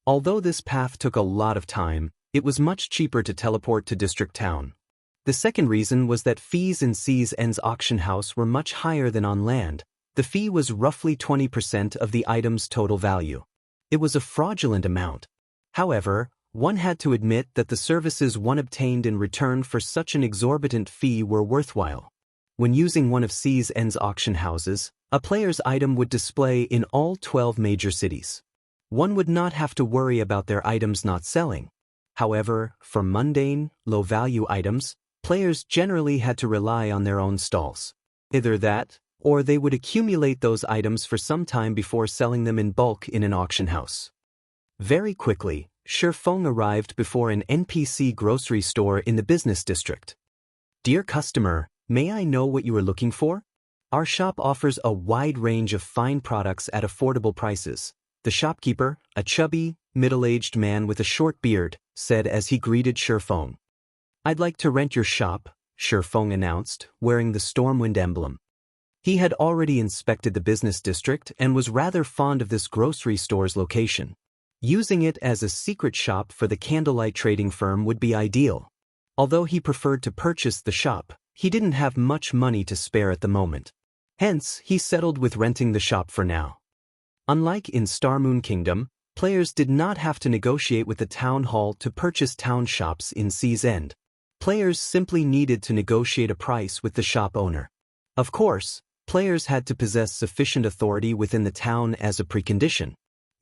Although this path took a lot of time, it was much cheaper to teleport to District Town. The second reason was that fees in Sea's End's auction house were much higher than on land. The fee was roughly 20% of the item's total value. It was a fraudulent amount. However, one had to admit that the services one obtained in return for such an exorbitant fee were worthwhile. When using one of Sea's End's auction houses, a player's item would display in all 12 major cities. One would not have to worry about their items not selling. However, for mundane, low-value items, players generally had to rely on their own stalls. Either that, or they would accumulate those items for some time before selling them in bulk in an auction house. Very quickly, Shattering arrived before an NPC grocery store in the business district. "Dear customer, may I know what you are looking for? Our shop offers a wide range of fine products at affordable prices," the shopkeeper, a chubby, middle-aged man with a short beard, said as he greeted Shattering. "I'd like to rent your shop," Shattering announced, wearing the Stormwind emblem. He had already inspected the business district and was rather fond of this grocery store's location. Using it as a secret shop for the candlelight trading firm would be ideal. Although he preferred to purchase the shop, he didn't have much money to spare at the moment. Hence, he settled with renting the shop for now. Unlike in Starmoon Kingdom, players did not have to negotiate with the town hall to purchase town shops in Sea's End. Players simply needed to negotiate a price with the shop owner. Of course, players had to possess sufficient authority within the town as a precondition.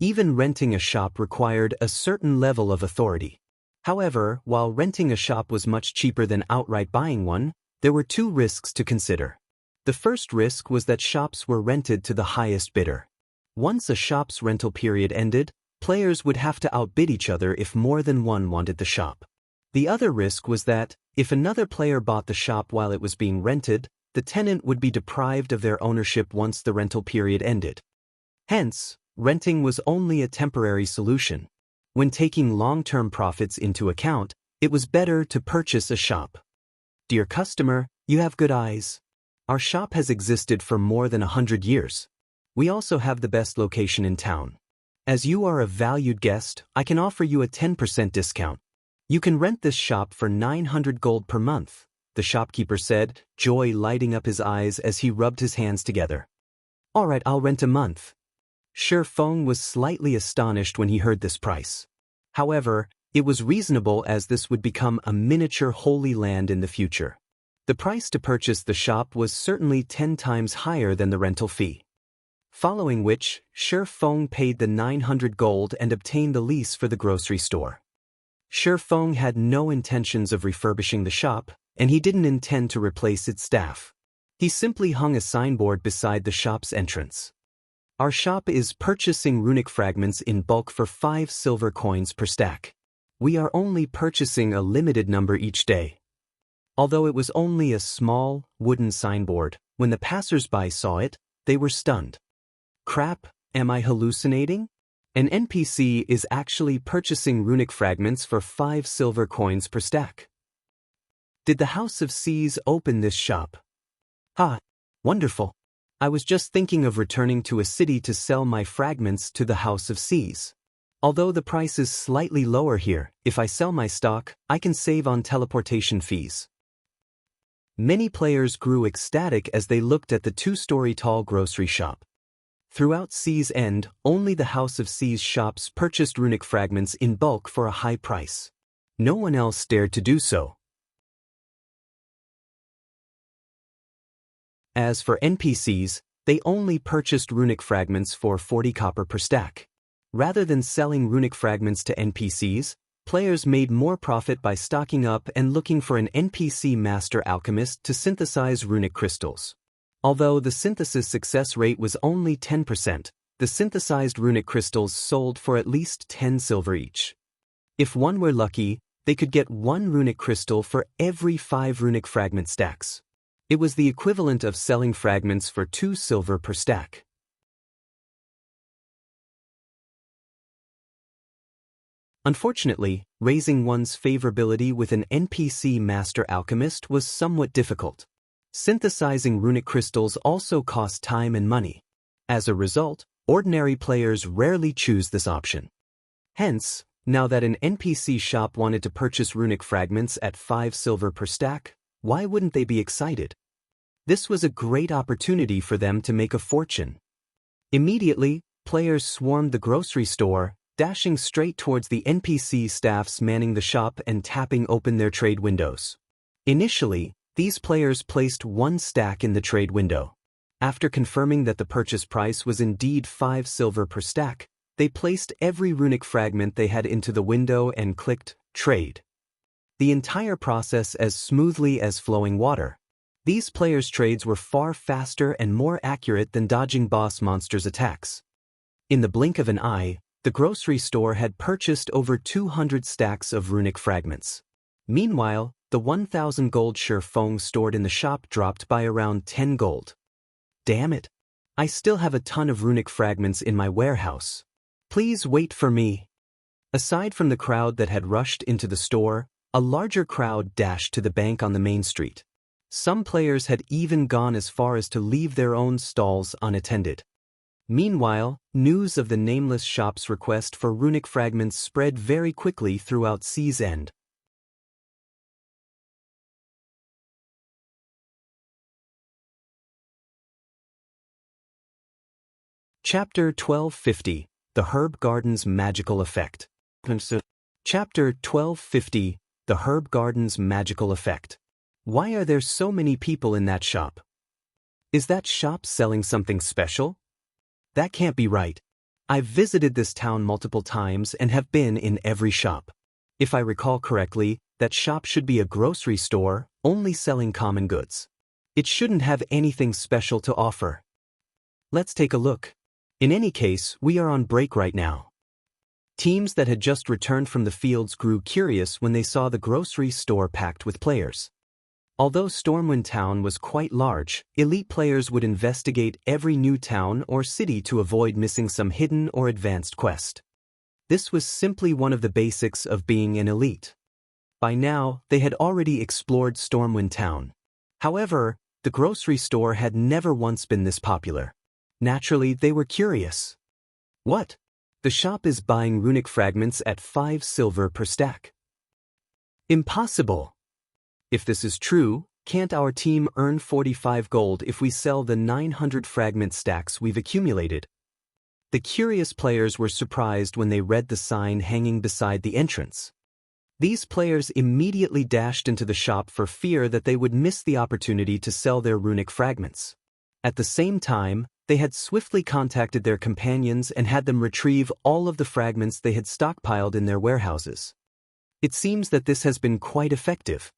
Even renting a shop required a certain level of authority. However, while renting a shop was much cheaper than outright buying one, there were two risks to consider. The first risk was that shops were rented to the highest bidder. Once a shop's rental period ended, players would have to outbid each other if more than one wanted the shop. The other risk was that, if another player bought the shop while it was being rented, the tenant would be deprived of their ownership once the rental period ended. Hence, renting was only a temporary solution. When taking long-term profits into account, it was better to purchase a shop. "Dear customer, you have good eyes. Our shop has existed for more than 100 years. We also have the best location in town. As you are a valued guest, I can offer you a 10% discount. You can rent this shop for 900 gold per month," the shopkeeper said, joy lighting up his eyes as he rubbed his hands together. "All right, I'll rent a month." Shattering was slightly astonished when he heard this price. However, it was reasonable as this would become a miniature Holy Land in the future. The price to purchase the shop was certainly 10 times higher than the rental fee. Following which, Shattering paid the 900 gold and obtained the lease for the grocery store. Shattering had no intentions of refurbishing the shop, and he didn't intend to replace its staff. He simply hung a signboard beside the shop's entrance. "Our shop is purchasing runic fragments in bulk for 5 silver coins per stack. We are only purchasing a limited number each day." Although it was only a small, wooden signboard, when the passers-by saw it, they were stunned. "Crap, am I hallucinating? An NPC is actually purchasing runic fragments for 5 silver coins per stack. Did the House of Seas open this shop? Ha! Wonderful. I was just thinking of returning to a city to sell my fragments to the House of Seas. Although the price is slightly lower here, if I sell my stock, I can save on teleportation fees." Many players grew ecstatic as they looked at the 2-story tall grocery shop. Throughout Sea's End, only the House of Seas shops purchased runic fragments in bulk for a high price. No one else dared to do so. As for NPCs, they only purchased runic fragments for 40 copper per stack. Rather than selling runic fragments to NPCs, players made more profit by stocking up and looking for an NPC master alchemist to synthesize runic crystals. Although the synthesis success rate was only 10%, the synthesized runic crystals sold for at least 10 silver each. If one were lucky, they could get 1 runic crystal for every 5 runic fragment stacks. It was the equivalent of selling fragments for 2 silver per stack. Unfortunately, raising one's favorability with an NPC master alchemist was somewhat difficult. Synthesizing runic crystals also cost time and money. As a result, ordinary players rarely choose this option. Hence, now that an NPC shop wanted to purchase runic fragments at 5 silver per stack, why wouldn't they be excited? This was a great opportunity for them to make a fortune. Immediately, players swarmed the grocery store, dashing straight towards the NPC staffs manning the shop and tapping open their trade windows. Initially, these players placed 1 stack in the trade window. After confirming that the purchase price was indeed 5 silver per stack, they placed every runic fragment they had into the window and clicked Trade. The entire process as smoothly as flowing water. These players' trades were far faster and more accurate than dodging boss monsters' attacks. In the blink of an eye, the grocery store had purchased over 200 stacks of runic fragments. Meanwhile, the 1,000 gold Shattering stored in the shop dropped by around 10 gold. Damn it! I still have a ton of runic fragments in my warehouse. Please wait for me. Aside from the crowd that had rushed into the store, a larger crowd dashed to the bank on the main street. Some players had even gone as far as to leave their own stalls unattended. Meanwhile, news of the Nameless shop's request for runic fragments spread very quickly throughout Sea's End. Chapter 1250, The Herb Garden's Magical Effect. Chapter 1250, The Herb Garden's Magical Effect. Why are there so many people in that shop? Is that shop selling something special? That can't be right. I've visited this town multiple times and have been in every shop. If I recall correctly, that shop should be a grocery store, only selling common goods. It shouldn't have anything special to offer. Let's take a look. In any case, we are on break right now. Teams that had just returned from the fields grew curious when they saw the grocery store packed with players. Although Stormwind Town was quite large, elite players would investigate every new town or city to avoid missing some hidden or advanced quest. This was simply one of the basics of being an elite. By now, they had already explored Stormwind Town. However, the grocery store had never once been this popular. Naturally, they were curious. What? The shop is buying runic fragments at 5 silver per stack. Impossible! If this is true, can't our team earn 45 gold if we sell the 900 fragment stacks we've accumulated? The curious players were surprised when they read the sign hanging beside the entrance. These players immediately dashed into the shop for fear that they would miss the opportunity to sell their runic fragments. At the same time, they had swiftly contacted their companions and had them retrieve all of the fragments they had stockpiled in their warehouses. It seems that this has been quite effective.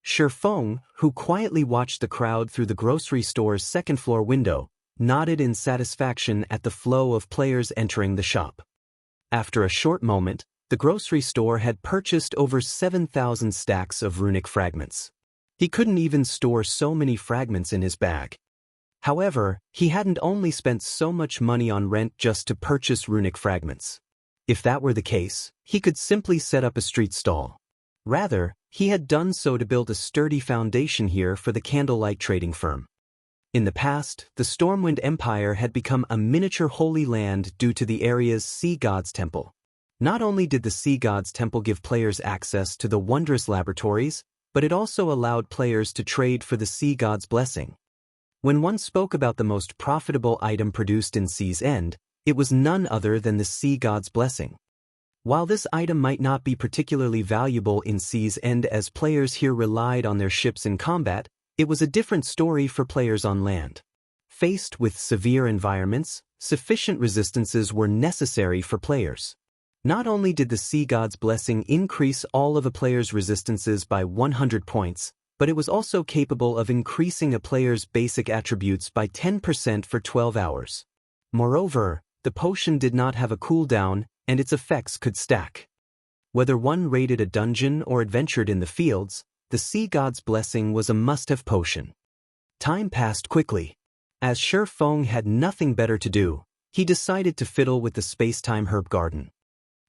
Shattering, who quietly watched the crowd through the grocery store's second-floor window, nodded in satisfaction at the flow of players entering the shop. After a short moment, the grocery store had purchased over 7,000 stacks of runic fragments. He couldn't even store so many fragments in his bag. However, he hadn't only spent so much money on rent just to purchase runic fragments. If that were the case, he could simply set up a street stall. Rather, he had done so to build a sturdy foundation here for the candlelight trading firm. In the past, the Stormwind Empire had become a miniature holy land due to the area's Sea God's Temple. Not only did the Sea God's Temple give players access to the wondrous laboratories, but it also allowed players to trade for the Sea God's blessing. When one spoke about the most profitable item produced in Sea's End, it was none other than the Sea God's blessing. While this item might not be particularly valuable in Sea's End as players here relied on their ships in combat, it was a different story for players on land. Faced with severe environments, sufficient resistances were necessary for players. Not only did the Sea God's blessing increase all of a player's resistances by 100 points, but it was also capable of increasing a player's basic attributes by 10% for 12 hours. Moreover, the potion did not have a cooldown, and its effects could stack. Whether one raided a dungeon or adventured in the fields, the Sea God's blessing was a must-have potion. Time passed quickly. As Shi Feng had nothing better to do, he decided to fiddle with the space-time herb garden.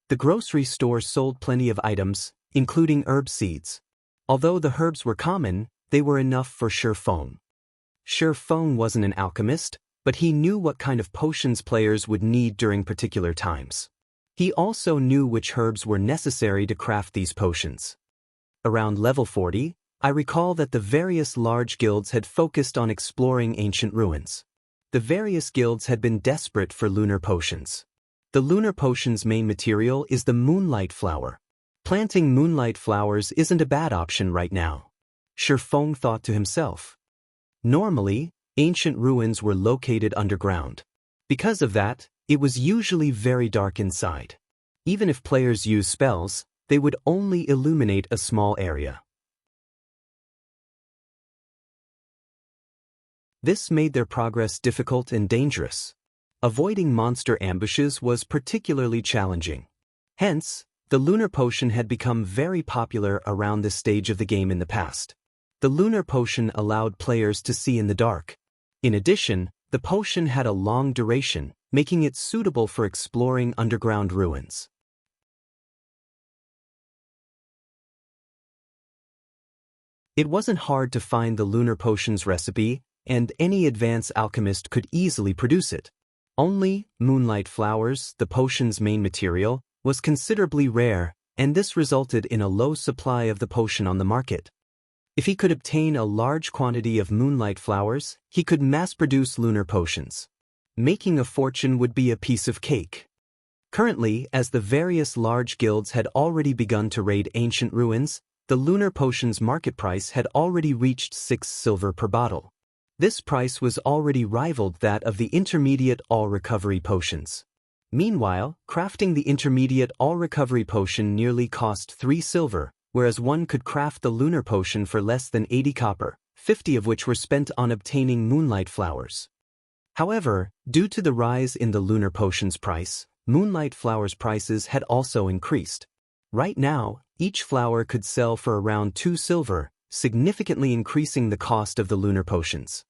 The grocery store sold plenty of items, including herb seeds. Although the herbs were common, they were enough for Shi Feng. Shi Feng wasn't an alchemist, but he knew what kind of potions players would need during particular times. He also knew which herbs were necessary to craft these potions. Around level 40, I recall that the various large guilds had focused on exploring ancient ruins. The various guilds had been desperate for lunar potions. The lunar potion's main material is the moonlight flower. Planting moonlight flowers isn't a bad option right now, Shi Feng thought to himself. Normally, ancient ruins were located underground. Because of that, it was usually very dark inside. Even if players used spells, they would only illuminate a small area. This made their progress difficult and dangerous. Avoiding monster ambushes was particularly challenging. Hence, the lunar potion had become very popular around this stage of the game in the past. The lunar potion allowed players to see in the dark. In addition, the potion had a long duration, making it suitable for exploring underground ruins. It wasn't hard to find the lunar potion's recipe, and any advanced alchemist could easily produce it. Only, moonlight flowers, the potion's main material, was considerably rare, and this resulted in a low supply of the potion on the market. If he could obtain a large quantity of moonlight flowers, he could mass-produce lunar potions. Making a fortune would be a piece of cake. Currently, as the various large guilds had already begun to raid ancient ruins, the lunar potion's market price had already reached 6 silver per bottle. This price was already rivaled that of the intermediate all-recovery potions. Meanwhile, crafting the intermediate all-recovery potion nearly cost 3 silver, whereas one could craft the lunar potion for less than 80 copper, 50 of which were spent on obtaining moonlight flowers. However, due to the rise in the lunar potion's price, moonlight flowers' prices had also increased. Right now, each flower could sell for around 2 silver, significantly increasing the cost of the lunar potions.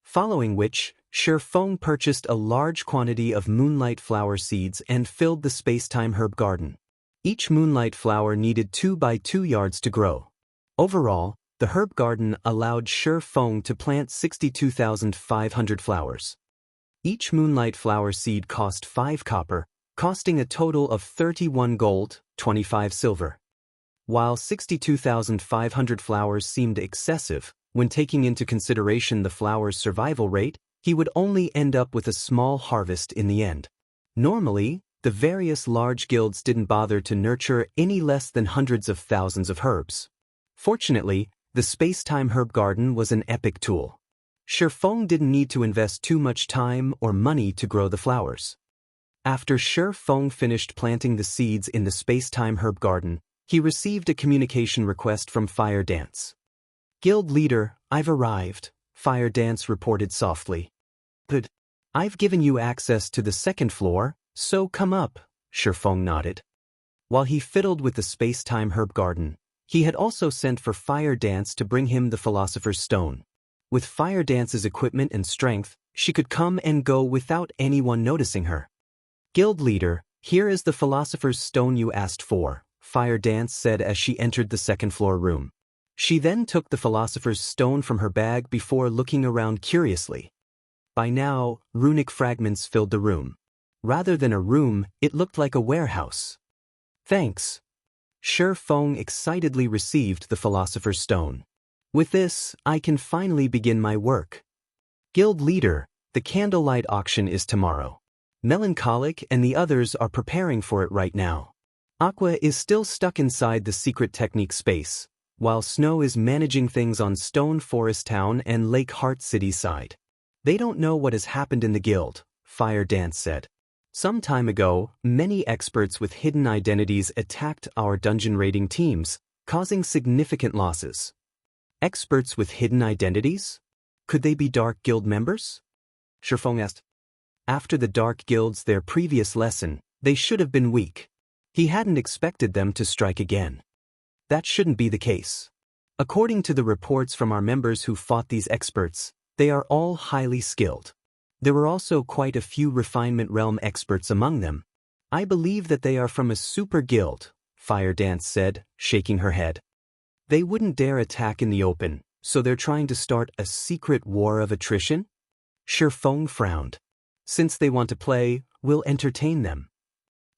Following which, Shi Feng purchased a large quantity of moonlight flower seeds and filled the space-time herb garden. Each moonlight flower needed 2 by 2 yards to grow. Overall, the herb garden allowed Shi Feng to plant 62,500 flowers. Each moonlight flower seed cost 5 copper, costing a total of 31 gold, 25 silver. While 62,500 flowers seemed excessive, when taking into consideration the flower's survival rate, he would only end up with a small harvest in the end. Normally, the various large guilds didn't bother to nurture any less than hundreds of thousands of herbs. Fortunately, the space-time herb garden was an epic tool. Shi Feng didn't need to invest too much time or money to grow the flowers. After Shi Feng finished planting the seeds in the space-time herb garden, he received a communication request from Fire Dance. "Guild leader, I've arrived," Fire Dance reported softly. "Good. I've given you access to the second floor, so come up," Shi Feng nodded. While he fiddled with the space-time herb garden, he had also sent for Fire Dance to bring him the Philosopher's Stone. With Fire Dance's equipment and strength, she could come and go without anyone noticing her. "Guild leader, here is the Philosopher's Stone you asked for," Fire Dance said as she entered the second-floor room. She then took the Philosopher's Stone from her bag before looking around curiously. By now, runic fragments filled the room. Rather than a room, it looked like a warehouse. "Thanks." Shi Feng excitedly received the Philosopher's Stone. "With this, I can finally begin my work." "Guild leader, the candlelight auction is tomorrow. Melancholic and the others are preparing for it right now. Aqua is still stuck inside the secret technique space, while Snow is managing things on Stone Forest Town and Lake Heart City side. They don't know what has happened in the guild," Fire Dance said. "Some time ago, many experts with hidden identities attacked our dungeon raiding teams, causing significant losses." "Experts with hidden identities? Could they be Dark Guild members?" Shi Feng asked. After the Dark Guild's their previous lesson, they should have been weak. He hadn't expected them to strike again. That shouldn't be the case. According to the reports from our members who fought these experts, They are all highly skilled. There were also quite a few refinement realm experts among them. I believe that they are from a super guild, Fire Dance said, shaking her head. They wouldn't dare attack in the open, so they're trying to start a secret war of attrition? Shifeng frowned. Since they want to play, we'll entertain them.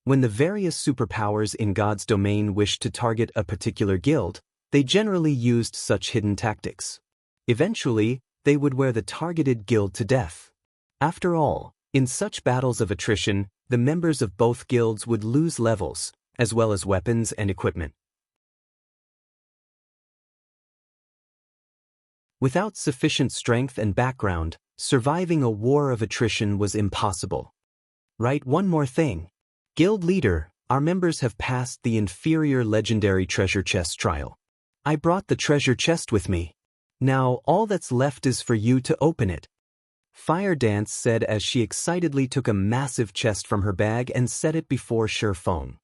When the various superpowers in God's domain wished to target a particular guild, they generally used such hidden tactics. Eventually, they would wear the targeted guild to death. After all, in such battles of attrition, the members of both guilds would lose levels, as well as weapons and equipment. Without sufficient strength and background, surviving a war of attrition was impossible. Right, one more thing. Guild leader, our members have passed the inferior legendary treasure chest trial. I brought the treasure chest with me. Now all that's left is for you to open it. Fire Dance said as she excitedly took a massive chest from her bag and set it before Shifeng.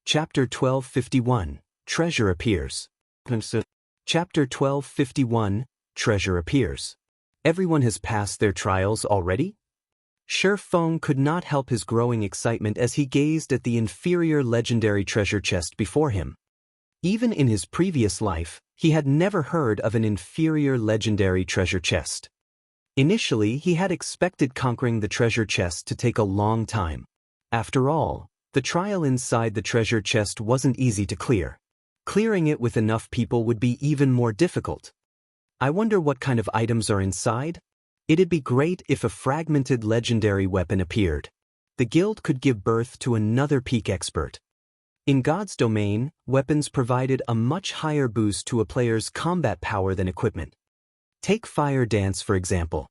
Chapter 1251, Treasure Appears. Chapter 1251, Treasure Appears. Everyone has passed their trials already? Shifeng could not help his growing excitement as he gazed at the inferior legendary treasure chest before him. Even in his previous life, he had never heard of an inferior legendary treasure chest. Initially, he had expected conquering the treasure chest to take a long time. After all, the trial inside the treasure chest wasn't easy to clear. Clearing it with enough people would be even more difficult. I wonder what kind of items are inside? It'd be great if a fragmented legendary weapon appeared. The guild could give birth to another peak expert. In God's domain, weapons provided a much higher boost to a player's combat power than equipment. Take Fire Dance for example.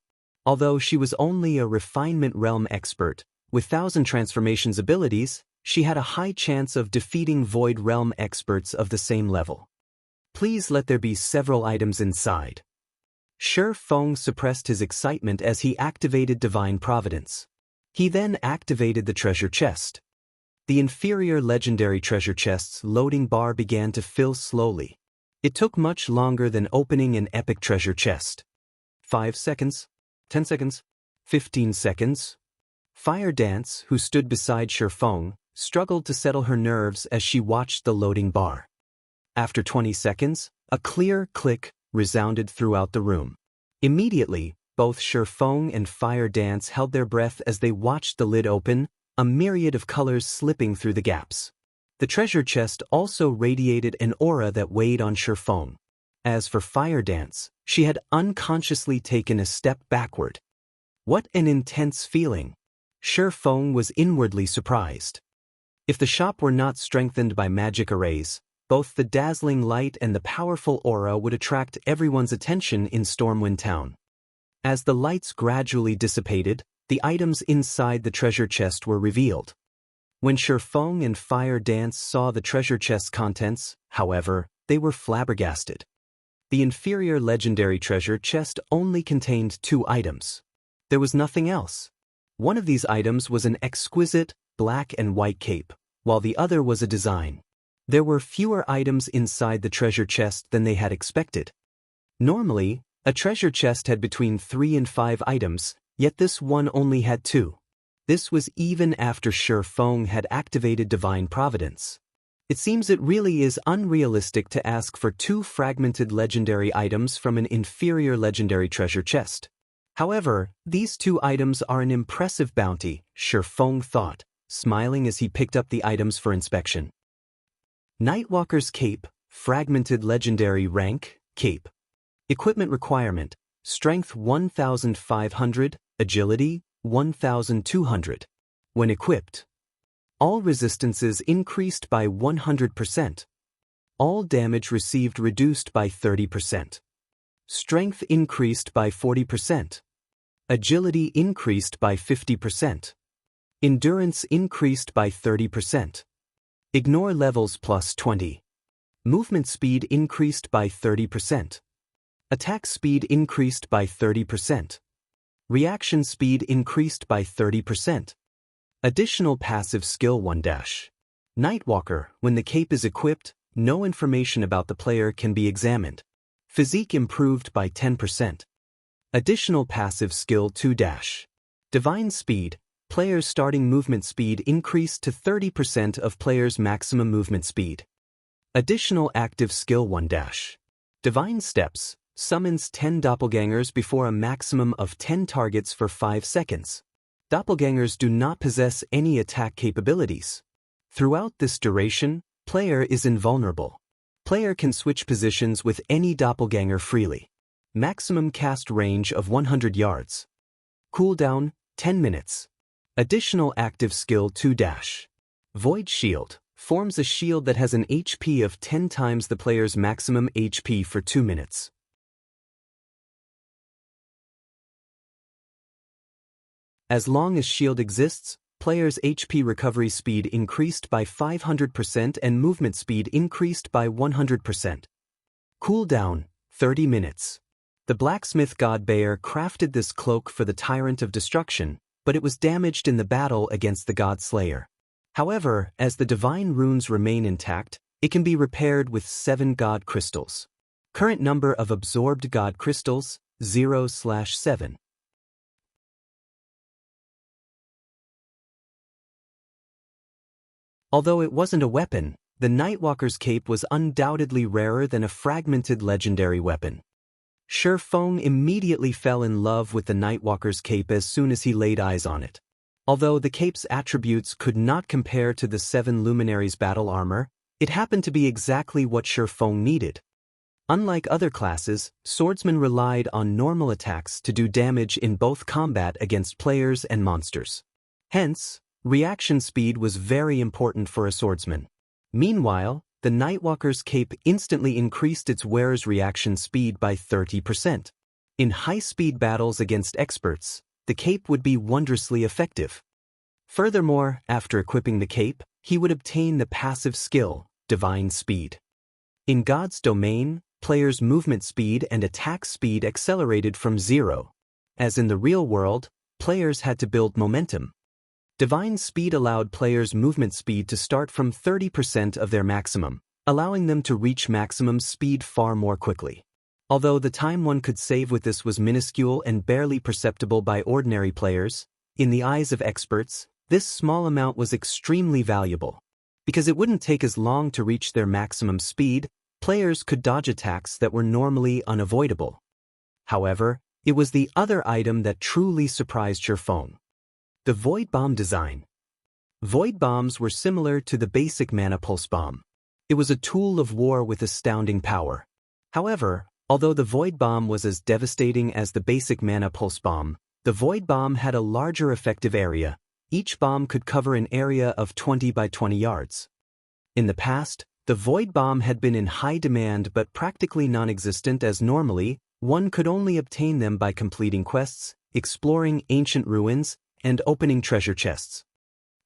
Although she was only a refinement realm expert, with 1,000 transformations abilities, she had a high chance of defeating Void Realm experts of the same level. Please let there be several items inside. Shifeng suppressed his excitement as he activated Divine Providence. He then activated the treasure chest. The inferior legendary treasure chest's loading bar began to fill slowly. It took much longer than opening an epic treasure chest. 5 seconds, 10 seconds, 15 seconds. Fire Dance, who stood beside Shifeng, struggled to settle her nerves as she watched the loading bar. After 20 seconds, a clear click resounded throughout the room. Immediately, both Shifeng and Fire Dance held their breath as they watched the lid open, a myriad of colors slipping through the gaps. The treasure chest also radiated an aura that weighed on Shifeng. As for Fire Dance, she had unconsciously taken a step backward. What an intense feeling! Shifeng was inwardly surprised. If the shop were not strengthened by magic arrays, both the dazzling light and the powerful aura would attract everyone's attention in Stormwind Town. As the lights gradually dissipated, the items inside the treasure chest were revealed. When Shifeng and Fire Dance saw the treasure chest's contents, however, they were flabbergasted. The inferior legendary treasure chest only contained 2 items. There was nothing else. One of these items was an exquisite, black and white cape, while the other was a design. There were fewer items inside the treasure chest than they had expected. Normally, a treasure chest had between 3 and 5 items, yet this one only had 2. This was even after Shifeng had activated Divine Providence. It seems it really is unrealistic to ask for 2 fragmented legendary items from an inferior legendary treasure chest. However, these 2 items are an impressive bounty, Shifeng thought, smiling as he picked up the items for inspection. Nightwalker's Cape, Fragmented Legendary Rank, Cape. Equipment requirement, Strength 1500, Agility 1200. When equipped, all resistances increased by 100%. All damage received reduced by 30%. Strength increased by 40%. Agility increased by 50%. Endurance increased by 30%. Ignore levels plus 20. Movement speed increased by 30%. Attack speed increased by 30%. Reaction speed increased by 30%. Additional passive skill 1 Nightwalker, when the cape is equipped, no information about the player can be examined. Physique improved by 10%. Additional passive skill 2 Divine Speed, players' starting movement speed increased to 30% of players' maximum movement speed. Additional active skill 1 Divine Steps, summons 10 doppelgangers before a maximum of 10 targets for 5 seconds. Doppelgangers do not possess any attack capabilities. Throughout this duration, player is invulnerable. Player can switch positions with any doppelganger freely. Maximum cast range of 100 yards. Cooldown, 10 minutes. Additional active skill 2 Void Shield, forms a shield that has an HP of 10 times the player's maximum HP for 2 minutes. As long as shield exists, player's HP recovery speed increased by 500% and movement speed increased by 100%. Cooldown, 30 minutes. The blacksmith god Baer crafted this cloak for the Tyrant of Destruction, but it was damaged in the battle against the God Slayer. However, as the divine runes remain intact, it can be repaired with 7 god crystals. Current number of absorbed god crystals, 0/7. Although it wasn't a weapon, the Nightwalker's cape was undoubtedly rarer than a fragmented legendary weapon. Shi Feng immediately fell in love with the Nightwalker's cape as soon as he laid eyes on it. Although the cape's attributes could not compare to the 7 Luminaries' battle armor, it happened to be exactly what Shi Feng needed. Unlike other classes, swordsmen relied on normal attacks to do damage in both combat against players and monsters. Hence, reaction speed was very important for a swordsman. Meanwhile, the Nightwalker's cape instantly increased its wearer's reaction speed by 30%. In high-speed battles against experts, the cape would be wondrously effective. Furthermore, after equipping the cape, he would obtain the passive skill, Divine Speed. In God's domain, players' movement speed and attack speed accelerated from 0. As in the real world, players had to build momentum. Divine Speed allowed players' movement speed to start from 30% of their maximum, allowing them to reach maximum speed far more quickly. Although the time one could save with this was minuscule and barely perceptible by ordinary players, in the eyes of experts, this small amount was extremely valuable. Because it wouldn't take as long to reach their maximum speed, players could dodge attacks that were normally unavoidable. However, it was the other item that truly surprised Shi Feng. The Void Bomb design. Void Bombs were similar to the basic Mana Pulse Bomb. It was a tool of war with astounding power. However, although the Void Bomb was as devastating as the basic Mana Pulse Bomb, the Void Bomb had a larger effective area. Each bomb could cover an area of 20 by 20 yards. In the past, the Void Bomb had been in high demand but practically non-existent, as normally, one could only obtain them by completing quests, exploring ancient ruins, and opening treasure chests.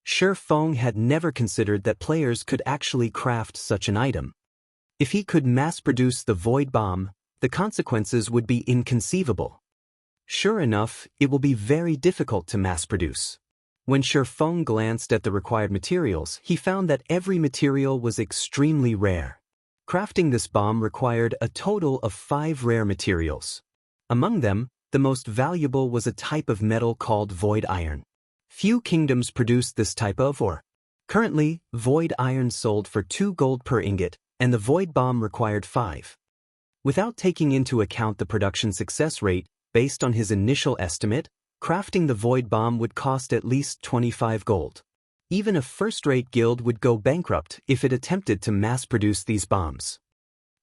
Shi Feng had never considered that players could actually craft such an item. If he could mass-produce the Void Bomb, the consequences would be inconceivable. Sure enough, it will be very difficult to mass-produce. When Shi Feng glanced at the required materials, he found that every material was extremely rare. Crafting this bomb required a total of 5 rare materials. Among them, the most valuable was a type of metal called void iron. Few kingdoms produced this type of ore. Currently, void iron sold for 2 gold per ingot, and the void bomb required 5. Without taking into account the production success rate, based on his initial estimate, crafting the void bomb would cost at least 25 gold. Even a first-rate guild would go bankrupt if it attempted to mass-produce these bombs.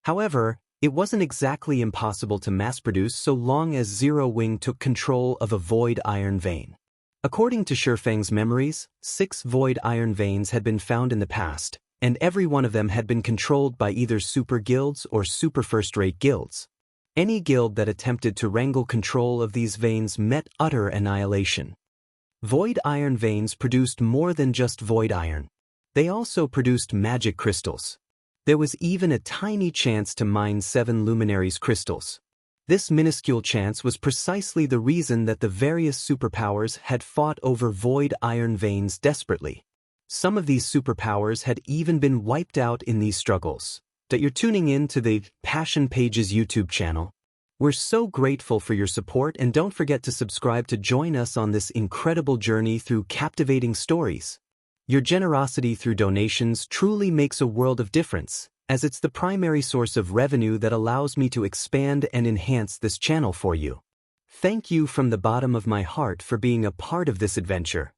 However, it wasn't exactly impossible to mass-produce so long as Zero Wing took control of a void iron vein. According to Shi Feng's memories, 6 void iron veins had been found in the past, and every one of them had been controlled by either super guilds or super first-rate guilds. Any guild that attempted to wrangle control of these veins met utter annihilation. Void iron veins produced more than just void iron. They also produced magic crystals. There was even a tiny chance to mine 7 Luminaries crystals. This minuscule chance was precisely the reason that the various superpowers had fought over void iron veins desperately. Some of these superpowers had even been wiped out in these struggles. That you're tuning in to the Passion Pages YouTube channel. We're so grateful for your support, and don't forget to subscribe to join us on this incredible journey through captivating stories. Your generosity through donations truly makes a world of difference, as it's the primary source of revenue that allows me to expand and enhance this channel for you. Thank you from the bottom of my heart for being a part of this adventure.